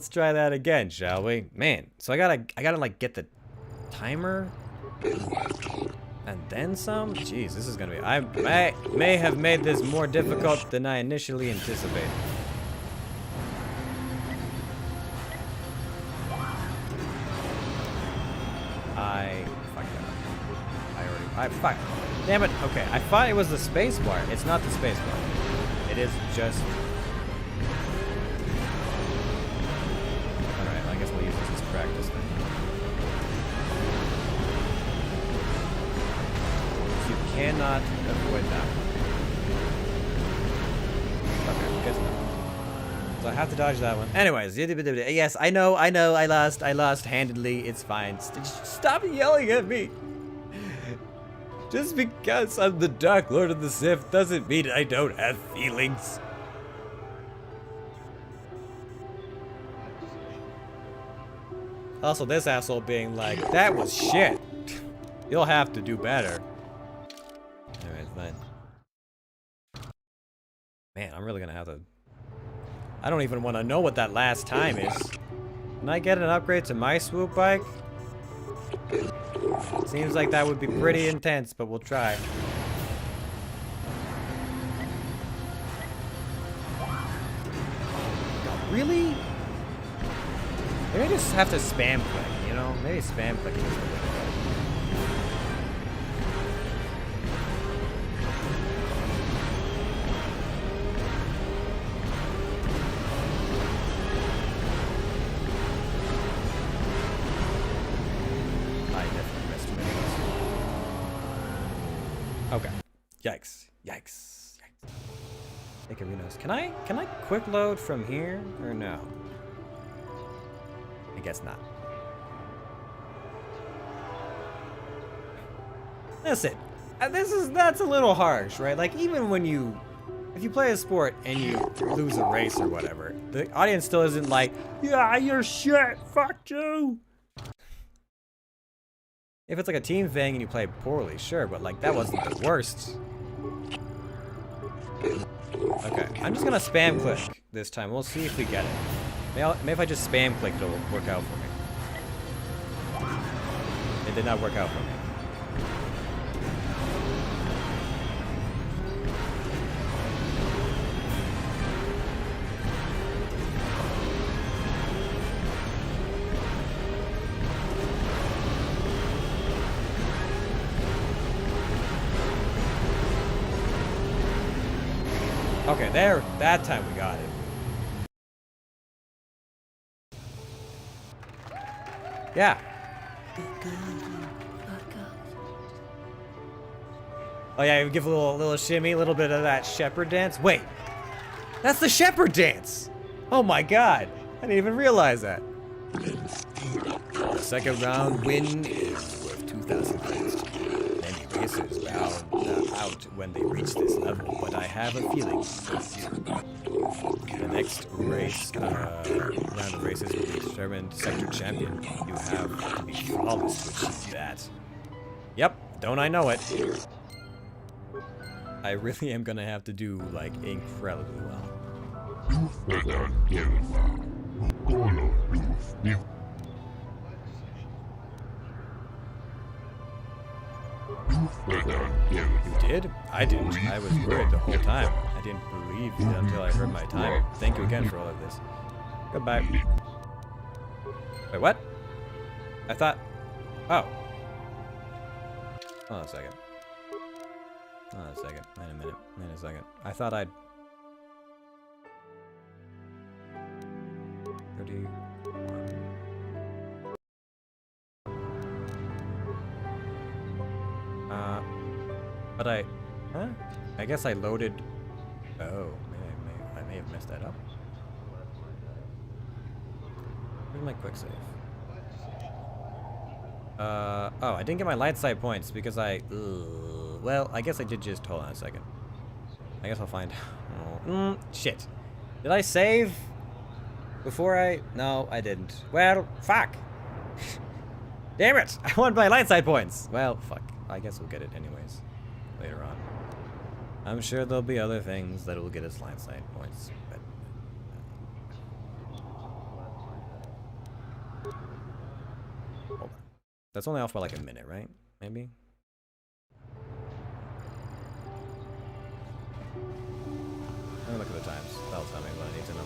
[SPEAKER 1] try that again, shall we? Man, so I gotta like get the timer and then some. Jeez, this is gonna be. I may have made this more difficult than I initially anticipated. Fuck. Damn it. Okay, I thought it was the space bar. It's not the space bar. It is just. Alright, I guess we'll use this as practice then. So you cannot avoid that one. Okay, guess not. So I have to dodge that one. Anyways, yes, I know, I lost handedly. It's fine. Stop yelling at me. Just because I'm the Dark Lord of the Sith doesn't mean I don't have feelings. Also, this asshole being like, that was shit. You'll have to do better. Alright, fine. Man, I'm really gonna have to... I don't even want to know what that last time is. Can I get an upgrade to my swoop bike? Seems like that would be pretty intense, but we'll try. Really? Maybe I just have to spam click, you know? Maybe spam click is the way to go. Okay. Yikes. Yikes. Yikes. Icarinos. Can I quick load from here or no? I guess not. Listen, that's a little harsh, right? Like even when if you play a sport and you lose a race or whatever, the audience still isn't like, yeah, you're shit, fuck you. If it's like a team thing and you play poorly, sure, but like that wasn't the worst. Okay, I'm just gonna spam click this time. We'll see if we get it. Maybe if I just spam click, it'll work out for me. It did not work out for me. Okay, there. That time we got it. Yeah. Oh yeah, you give a little shimmy, a little bit of that shepherd dance. Wait, that's the shepherd dance. Oh my god, I didn't even realize that. The second round win is worth 2,000 credits. Many racers bow out when they reach this level, but I have a feeling the next race, round of races will be determined sector champion. You have to be flawless to achieve that. Yep, don't I know it? I really am gonna have to do, like, incredibly well. You did? I didn't. I was worried the whole time. I didn't believe it until I heard my time. Thank you again for all of this. Goodbye. Wait, what? I thought... Oh. Hold on a second. Hold on a second. Wait a minute. Wait a second. I thought I'd... 30... But huh? I guess I loaded. Oh, I may have messed that up. Where's my quick save? Oh, I didn't get my light side points because well, I guess I did just. Hold on a second. I guess I'll find. Shit. Did I save before I... No, I didn't. Well, fuck. Damn it! I want my light side points. Well, fuck. I guess we'll get it anyways. Later on. I'm sure there'll be other things that will get us light side points. But... Hold on. That's only off by like a minute, right? Maybe? Let me look at the times. That'll tell me what I need to know.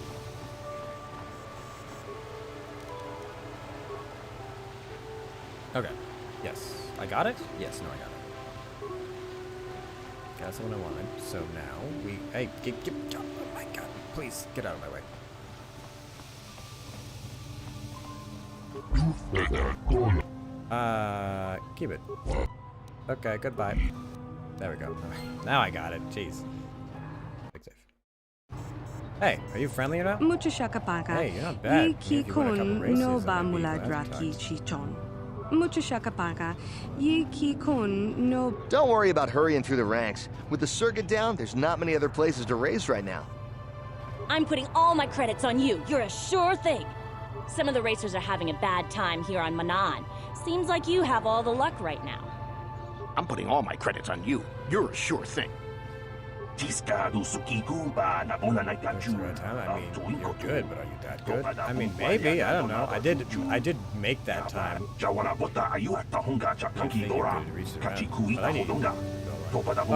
[SPEAKER 1] Okay. Yes. I got it? Yes, no, I got it. That's the one I wanted. So now we... Hey, get... Oh my god. Please, get out of my way. Keep it. Okay, goodbye. There we go. Now I got it. Jeez. Hey, are you friendly enough?
[SPEAKER 23] Mucho shakapaka.
[SPEAKER 1] Hey, you're not bad.
[SPEAKER 23] Yi ki kun no ba mula draki chichon. Mucho shakapaka. Yi ki kun no.
[SPEAKER 12] Don't worry about hurrying through the ranks. With the circuit down, there's not many other places to race right now.
[SPEAKER 16] I'm putting all my credits on you. You're a sure thing. Some of the racers are having a bad time here on Manan. Seems like you have all the luck right now.
[SPEAKER 6] I'm putting all my credits on you. You're a sure thing.
[SPEAKER 1] I mean, you're good, but are you that good? I mean, maybe. I don't know. I did make that time. Oh,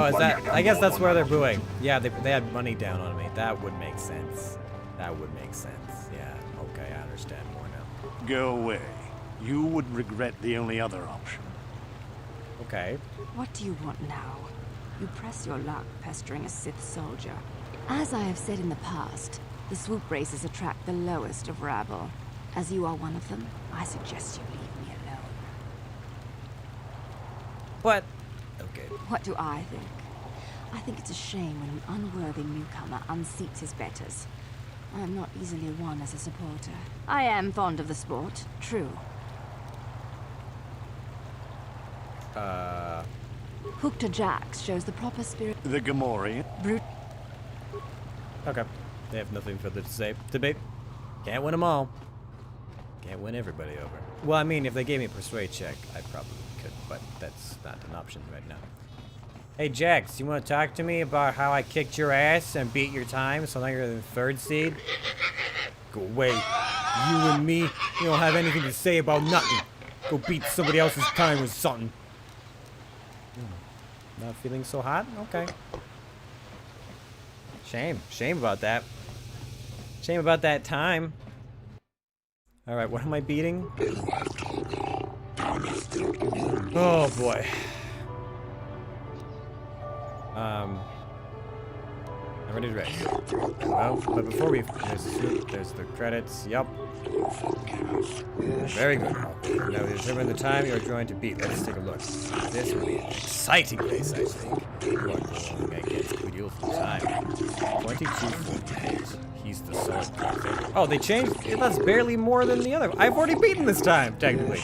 [SPEAKER 1] is that? I guess that's where they're booing. Yeah, they had money down on me. That would make sense. That would make sense. Yeah. Okay, I understand more now.
[SPEAKER 8] Go away. You would regret the only other option.
[SPEAKER 1] Okay.
[SPEAKER 4] What do you want now? You press your luck pestering a Sith soldier. As I have said in the past, the swoop races attract the lowest of rabble. As you are one of them, I suggest you leave me alone.
[SPEAKER 1] What? Okay.
[SPEAKER 4] What do I think? I think it's a shame when an unworthy newcomer unseats his betters. I am not easily won as a supporter. I am fond of the sport, true. Hook to Jax shows the proper spirit.
[SPEAKER 8] The Gamorrean.
[SPEAKER 1] Okay. They have nothing further to say. Debate. Can't win them all. Can't win everybody over. Well, I mean, if they gave me a persuade check, I probably could, but that's not an option right now. Hey, Jax, you want to talk to me about how I kicked your ass and beat your time, so now you're in the 3rd seed? Go away. You and me, you don't have anything to say about nothing. Go beat somebody else's time or something. Not feeling so hot? Okay. Shame. Shame about that. Shame about that time. Alright, what am I beating? Oh boy. I'm ready to race. Well, but before we... There's the credits. Yup. Very good. Now we determine the time you're trying to beat. Let's take a look. This will be an exciting race, I think. You're going against Quidil for time. 22:48. He's the solid favorite. Oh, they changed? That's barely more than the other. I've already beaten this time, technically.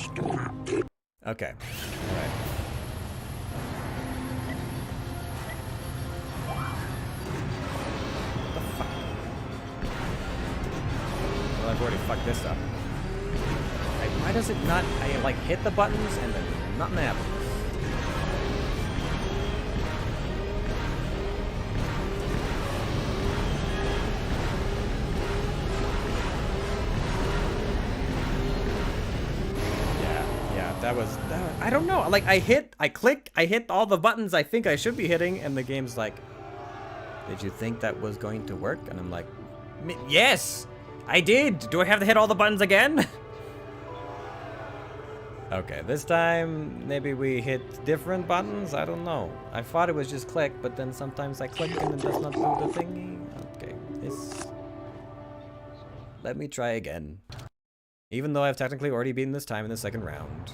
[SPEAKER 1] Okay. Alright. Well, I've already fucked this up. Why does it not... I, like, hit the buttons and then nothing happens. Yeah, that was... I don't know. Like, I hit all the buttons I think I should be hitting, and the game's like, did you think that was going to work? And I'm like, yes! I did! Do I have to hit all the buttons again? Okay, this time, maybe we hit different buttons? I don't know. I thought it was just click, but then sometimes I click and it does not do the thingy. Okay, this... Let me try again. Even though I've technically already beaten this time in the 2nd round.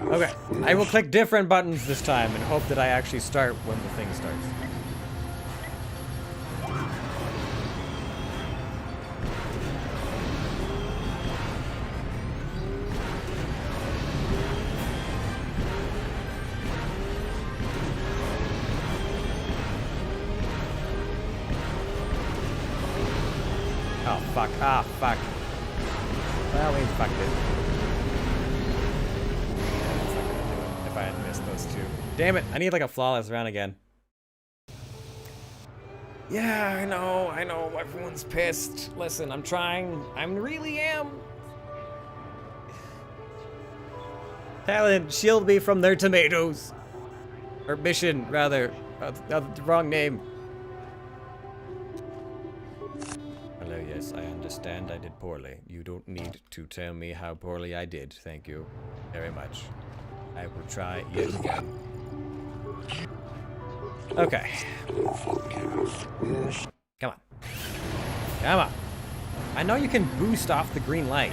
[SPEAKER 1] Okay, I will click different buttons this time and hope that I actually start when the thing starts. Oh, fuck. Ah, fuck. Well, we fucked it. Yeah, that's not gonna do it if I had missed those two. Damn it, I need like a flawless round again. Yeah, I know, everyone's pissed. Listen, I'm trying. I really am. Talon, shield me from their tomatoes. Or mission, rather. Wrong name. Hello, yes, I understand I did poorly. You don't need to tell me how poorly I did. Thank you very much. I will try yet again. Okay. Come on. Come on. I know you can boost off the green light.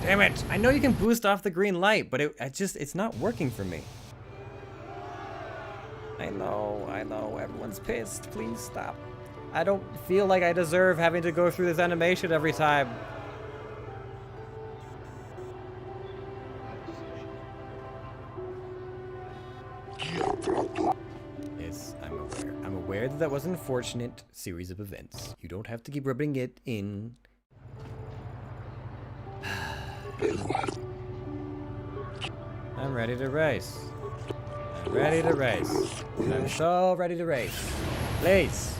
[SPEAKER 1] Damn it! I know you can boost off the green light, but it's not working for me. I know, everyone's pissed. Please stop. I don't feel like I deserve having to go through this animation every time. Yes, I'm aware. I'm aware that was an unfortunate series of events. You don't have to keep rubbing it in. I'm ready to race. I'm ready to race. I'm so ready to race. Please.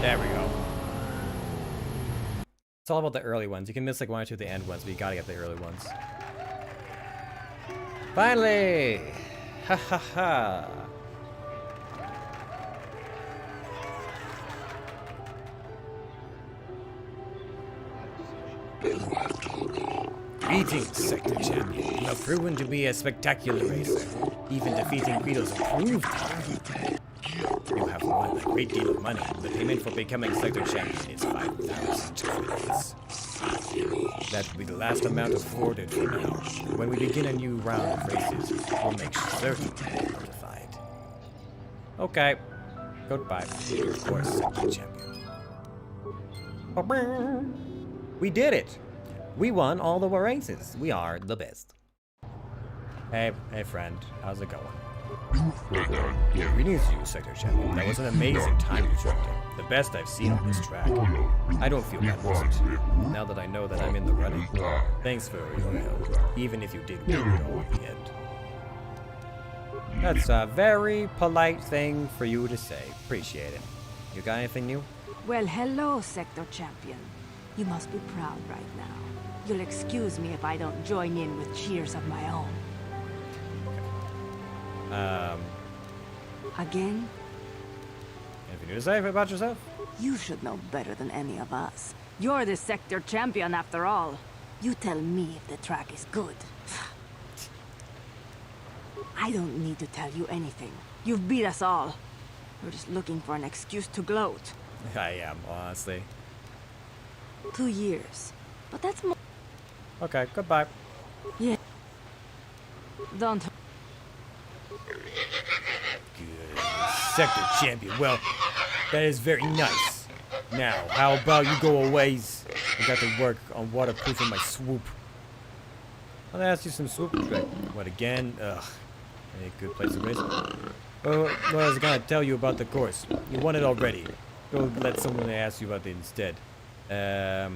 [SPEAKER 1] There we go. It's all about the early ones. You can miss like one or two of the end ones, but you gotta get the early ones. Finally! Ha ha ha! Greetings, Sector Champion. You have proven to be a spectacular racer, even defeating Guido's improved time. You have won a great deal of money. The payment for becoming Sector Champion is 5,000 credits. That will be the last amount afforded for now. When we begin a new round of races, we'll make certain to be notified. Okay. Goodbye. You're, of course, Sector Champion. We did it! We won all the races. We are the best. Hey friend. How's it going? Greetings to you, Sector Champion. That was an amazing time you tracked in. The best I've seen on this track. I don't feel bad losing to you, now that I know that I'm in the running. Thanks for your help, even if you did win it all at the end. That's a very polite thing for you to say. Appreciate it. You got anything new?
[SPEAKER 4] Well, hello, Sector Champion. You must be proud right now. You'll excuse me if I don't join in with cheers of my own. Again?
[SPEAKER 1] Anything new to say about yourself?
[SPEAKER 4] You should know better than any of us. You're the Sector Champion after all. You tell me if the track is good. I don't need to tell you anything. You've beat us all. You're just looking for an excuse to gloat.
[SPEAKER 1] I am, honestly.
[SPEAKER 4] 2 years. But that's more.
[SPEAKER 1] Okay, goodbye.
[SPEAKER 4] Yeah. Don't.
[SPEAKER 1] Good. Sector Champion. Well, that is very nice. Now, how about you go a ways? I got to work on waterproofing my swoop. I'll ask you some swoop. What again? Ugh. Any good place to race? Well, what I was gonna tell you about the course. You won it already. Go let someone ask you about it instead. I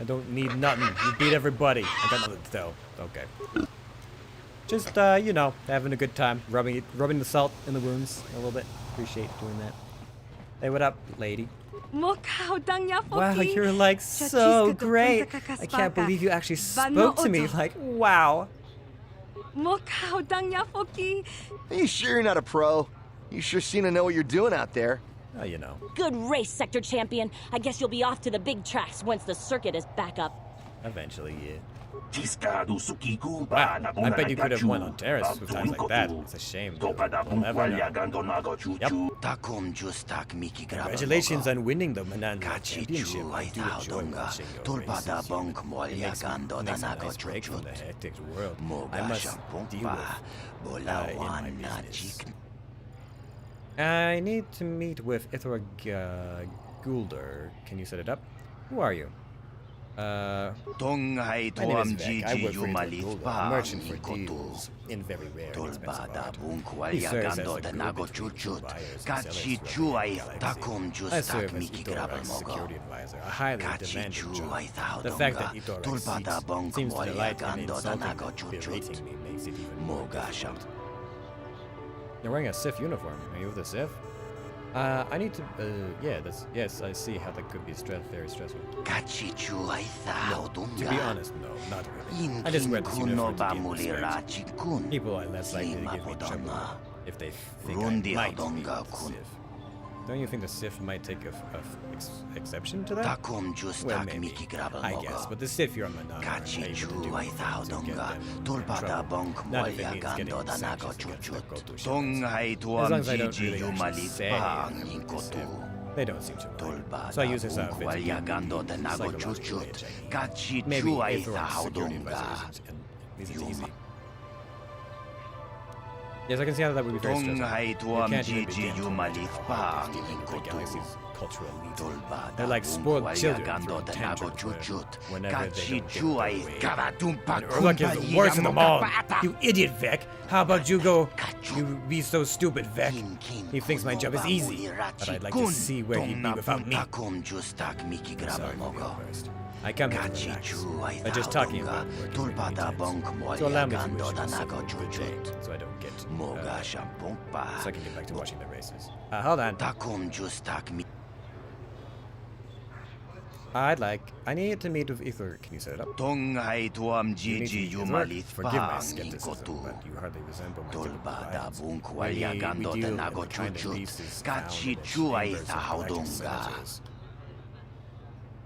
[SPEAKER 1] don't need nothing. You beat everybody. I got nothing to tell. Okay. Just, you know, having a good time. Rubbing the salt in the wounds a little bit. Appreciate doing that. Hey, what up, lady? Wow, you're like so great. I can't believe you actually spoke to me. Like, wow.
[SPEAKER 23] Mokao dangya foki.
[SPEAKER 12] Are you sure you're not a pro? You sure seem to know what you're doing out there.
[SPEAKER 1] Oh, you know.
[SPEAKER 16] Good race, Sector Champion. I guess you'll be off to the big tracks once the circuit is back up.
[SPEAKER 1] Eventually, yeah.
[SPEAKER 11] Wow,
[SPEAKER 1] I bet you could have won on terrace with times like that. It's a shame. We'll never know. Yep. Congratulations on winning the Manan Championship. I do enjoy watching your races. It makes a nice break from the hectic world I must deal with in my business. I need to meet with Ithor Gulder. Can you set it up? Who are you? My name is Vec. I work for Ithor Gulder, a merchant for deals in very rare and expensive art. He serves as the glue between true buyers and sellers throughout the galaxy. I serve as Ithor's security advisor, a highly demanding job. The fact that Ithor seems to delight in insulting and berating me makes it even more difficult. You're wearing a Sith uniform. Are you with the Sith? I need to, yes, I see how that could be very stressful. No, to be honest, no, not really. I just wear this uniform to deal with respect. People are less likely to give me trouble if they think I might be with the Sith. Don't you think the Sith might take exception to that? Well, maybe. I guess, but the Sith you're on Manan are able to do anything to get them in trouble. Not if it means getting sanctions against the Kotor shippers. As long as I don't really actually say anything with the Sith, they don't seem to mind. So I use this outfit to give me psychological edge. Maybe Ithor's security advisor isn't easy. Yes, I can see how that would be very stressful. You can't even begin to dealing with the galaxy's cultural elite. They're like spoiled children throwing tantrums whenever they don't get their way. And Urluk is the worst of them all. You idiot, Vec. How about you go? You be so stupid, Vec. He thinks my job is easy, but I'd like to see where he'd be without me. I'm sorry for being first. I come here to relax, but just talking about work is really intense. So allow me to wish myself a good day, so I don't get, so I can get back to watching the races. Hold on. I need to meet with Ithor. Can you set it up? You need to Ithor? Forgive my skepticism, but you hardly resemble my typical clients. We deal in the kind of beasts found in the chambers of galactic senators.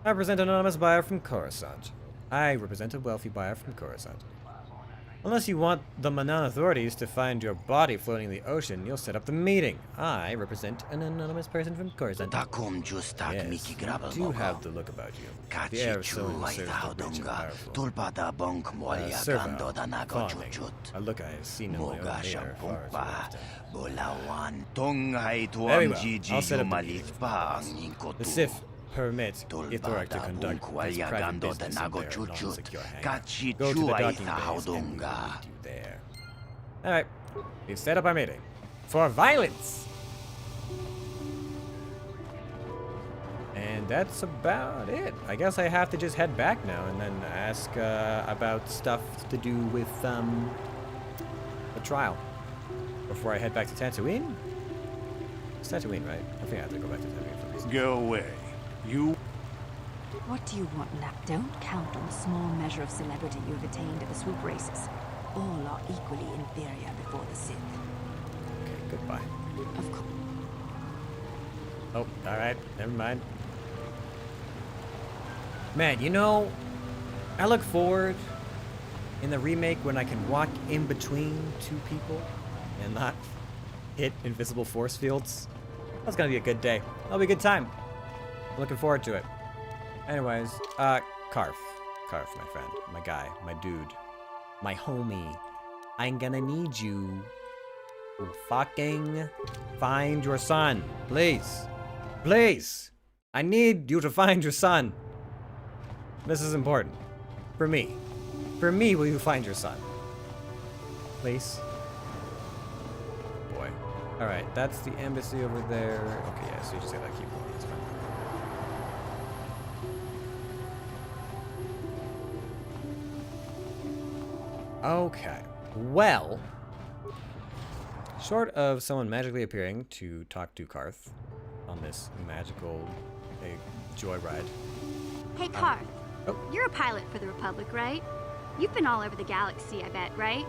[SPEAKER 1] I represent an anonymous buyer from Coruscant. I represent a wealthy buyer from Coruscant. Unless you want the Manan authorities to find your body floating in the ocean, you'll set up the meeting. I represent an anonymous person from Coruscant. Yes, you do have the look about you. The air of someone who serves the rich and powerful. Servile, fawning, a look I have seen in my own mirror far too often. Very well, I'll set up the meeting. The Sith permit Ithor to conduct his private business in their non-secure hangar. Go to the docking bays and we'll meet you there. Alright, we've set up our meeting. For violence! And that's about it. I guess I have to just head back now and then ask about stuff to do with the trial. Before I head back to Tatooine? It's Tatooine, right? I think I have to go back to Tatooine for reasons.
[SPEAKER 8] Go away. You...
[SPEAKER 4] What do you want now? Don't count on the small measure of celebrity you have attained at the swoop races. All are equally inferior before the Sith.
[SPEAKER 1] Okay, goodbye.
[SPEAKER 4] Of course.
[SPEAKER 1] Oh, alright, never mind. Man, you know, I look forward in the remake when I can walk in between two people and not hit invisible force fields. That's gonna be a good day. That'll be a good time. Looking forward to it. Anyways, Karth, my friend, my guy, my dude, my homie. I'm gonna need you to fucking find your son. Please. Please. I need you to find your son. This is important. For me. For me, will you find your son? Please. Boy. Alright, that's the embassy over there. Okay, yeah, so you just gotta keep going. It's fine. Okay, well, short of someone magically appearing to talk to Karth on this magical joyride.
[SPEAKER 20] Hey, Karth. You're a pilot for the Republic, right? You've been all over the galaxy, I bet, right?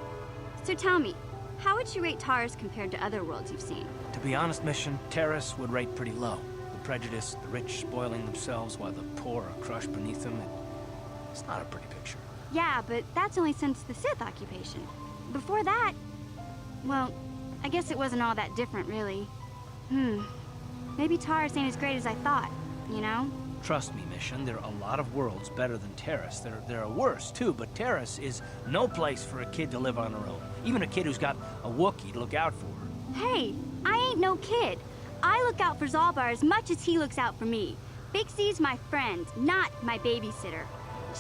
[SPEAKER 7] So tell me, how would you rate Taurus compared to other worlds you've seen?
[SPEAKER 9] To be honest, Mission, Terrace would rate pretty low. The prejudice, the rich spoiling themselves while the poor are crushed beneath them. It's not a pretty picture.
[SPEAKER 7] Yeah, but that's only since the Sith occupation. Before that, well, I guess it wasn't all that different, really. Maybe Taurus ain't as great as I thought, you know?
[SPEAKER 9] Trust me, Mission, there are a lot of worlds better than Terrace. There are worse, too, but Terrace is no place for a kid to live on her own. Even a kid who's got a Wookiee to look out for her.
[SPEAKER 7] Hey, I ain't no kid. I look out for Zalbar as much as he looks out for me. Big C's my friend, not my babysitter.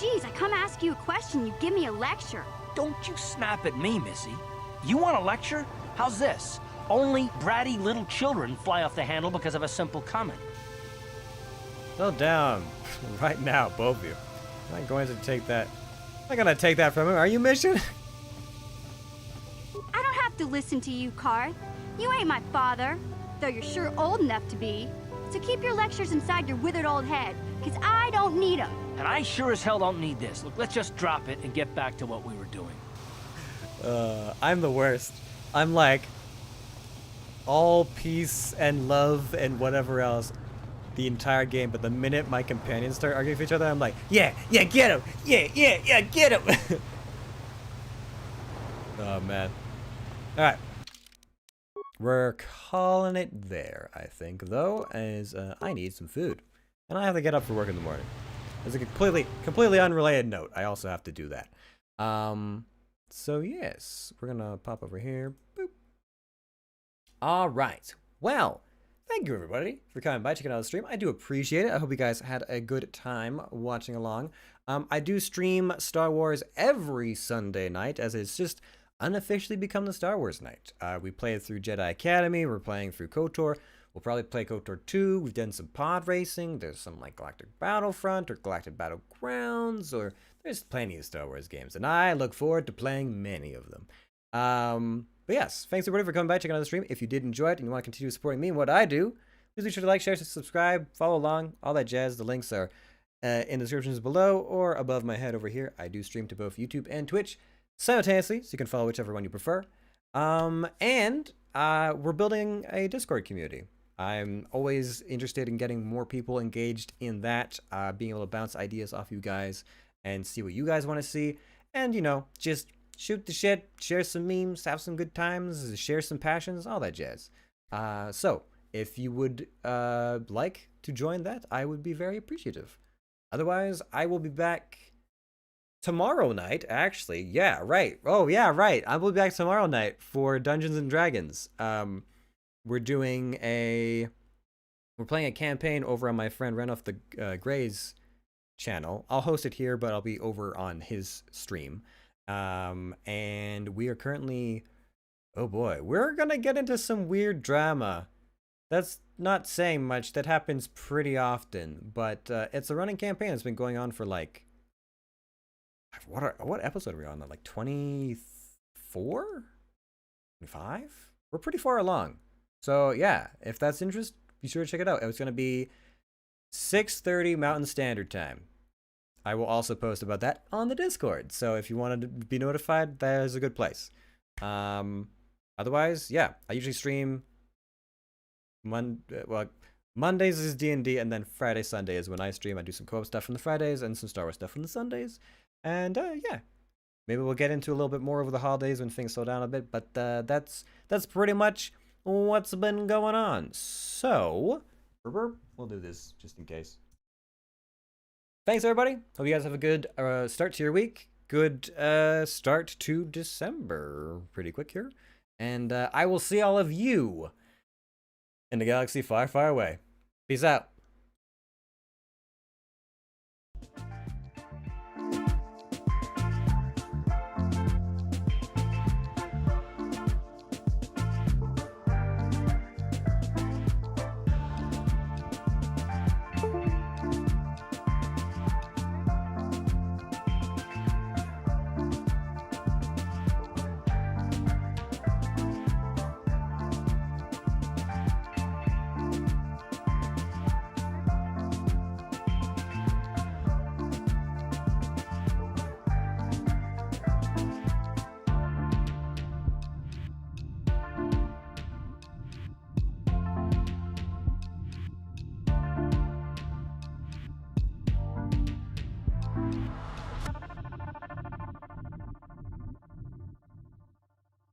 [SPEAKER 7] Geez, I come ask you a question, you give me a lecture.
[SPEAKER 9] Don't you snap at me, Missy. You want a lecture? How's this? Only bratty little children fly off the handle because of a simple comment.
[SPEAKER 1] Settle down right now, both of you. I'm not going to take that. I'm not gonna take that from him. Are you, Mission?
[SPEAKER 7] I don't have to listen to you, Karth. You ain't my father, though you're sure old enough to be. So keep your lectures inside your withered old head, because I don't need them.
[SPEAKER 9] And I sure as hell don't need this. Look, let's just drop it and get back to what we were doing.
[SPEAKER 1] I'm the worst. I'm like all peace and love and whatever else the entire game, but the minute my companions start arguing with each other, I'm like, yeah, get him! Yeah, get him! Oh, man. Alright. We're calling it there, I think, though, as I need some food. And I have to get up for work in the morning. As a completely unrelated note, I also have to do that. So yes, we're gonna pop over here. Boop. All right. Well, thank you everybody for coming by, checking out the stream. I do appreciate it. I hope you guys had a good time watching along. I do stream Star Wars every Sunday night, as it's just unofficially become the Star Wars night. We play it through Jedi Academy. We're playing through Kotor. We'll probably play Kotor 2. We've done some pod racing. There's some like Galactic Battlefront or Galactic Battlegrounds, or there's plenty of Star Wars games, and I look forward to playing many of them. But yes, thanks everybody for coming by, checking out the stream. If you did enjoy it and you want to continue supporting me and what I do, please be sure to like, share, subscribe, follow along, all that jazz. The links are in the descriptions below or above my head over here. I do stream to both YouTube and Twitch simultaneously, so you can follow whichever one you prefer. And we're building a Discord community. I'm always interested in getting more people engaged in that, being able to bounce ideas off you guys and see what you guys want to see. And, you know, just shoot the shit, share some memes, have some good times, share some passions, all that jazz. So, if you would like to join that, I would be very appreciative. Otherwise, I will be back tomorrow night, actually. Yeah, right. Oh, yeah, right. I will be back tomorrow night for Dungeons and Dragons. We're playing a campaign over on my friend Renoff the Gray's channel. I'll host it here, but I'll be over on his stream. And we are currently, oh boy, we're gonna get into some weird drama. That's not saying much. That happens pretty often, but it's a running campaign. It's been going on for like, what episode are we on? Like 24? 25? We're pretty far along. So yeah, if that's interest, be sure to check it out. It's going to be 6:30 Mountain Standard Time. I will also post about that on the Discord. So if you wanted to be notified, that is a good place. Otherwise, yeah, I usually stream Mondays is D&D, and then Friday, Sunday is when I stream. I do some co-op stuff on the Fridays and some Star Wars stuff on the Sundays. And yeah, maybe we'll get into a little bit more over the holidays when things slow down a bit. But that's pretty much what's been going on. So we'll do this just in case. Thanks everybody. Hope you guys have a good start to your week. Good start to December. Pretty quick here. And I will see all of you in the galaxy far, far away. Peace out.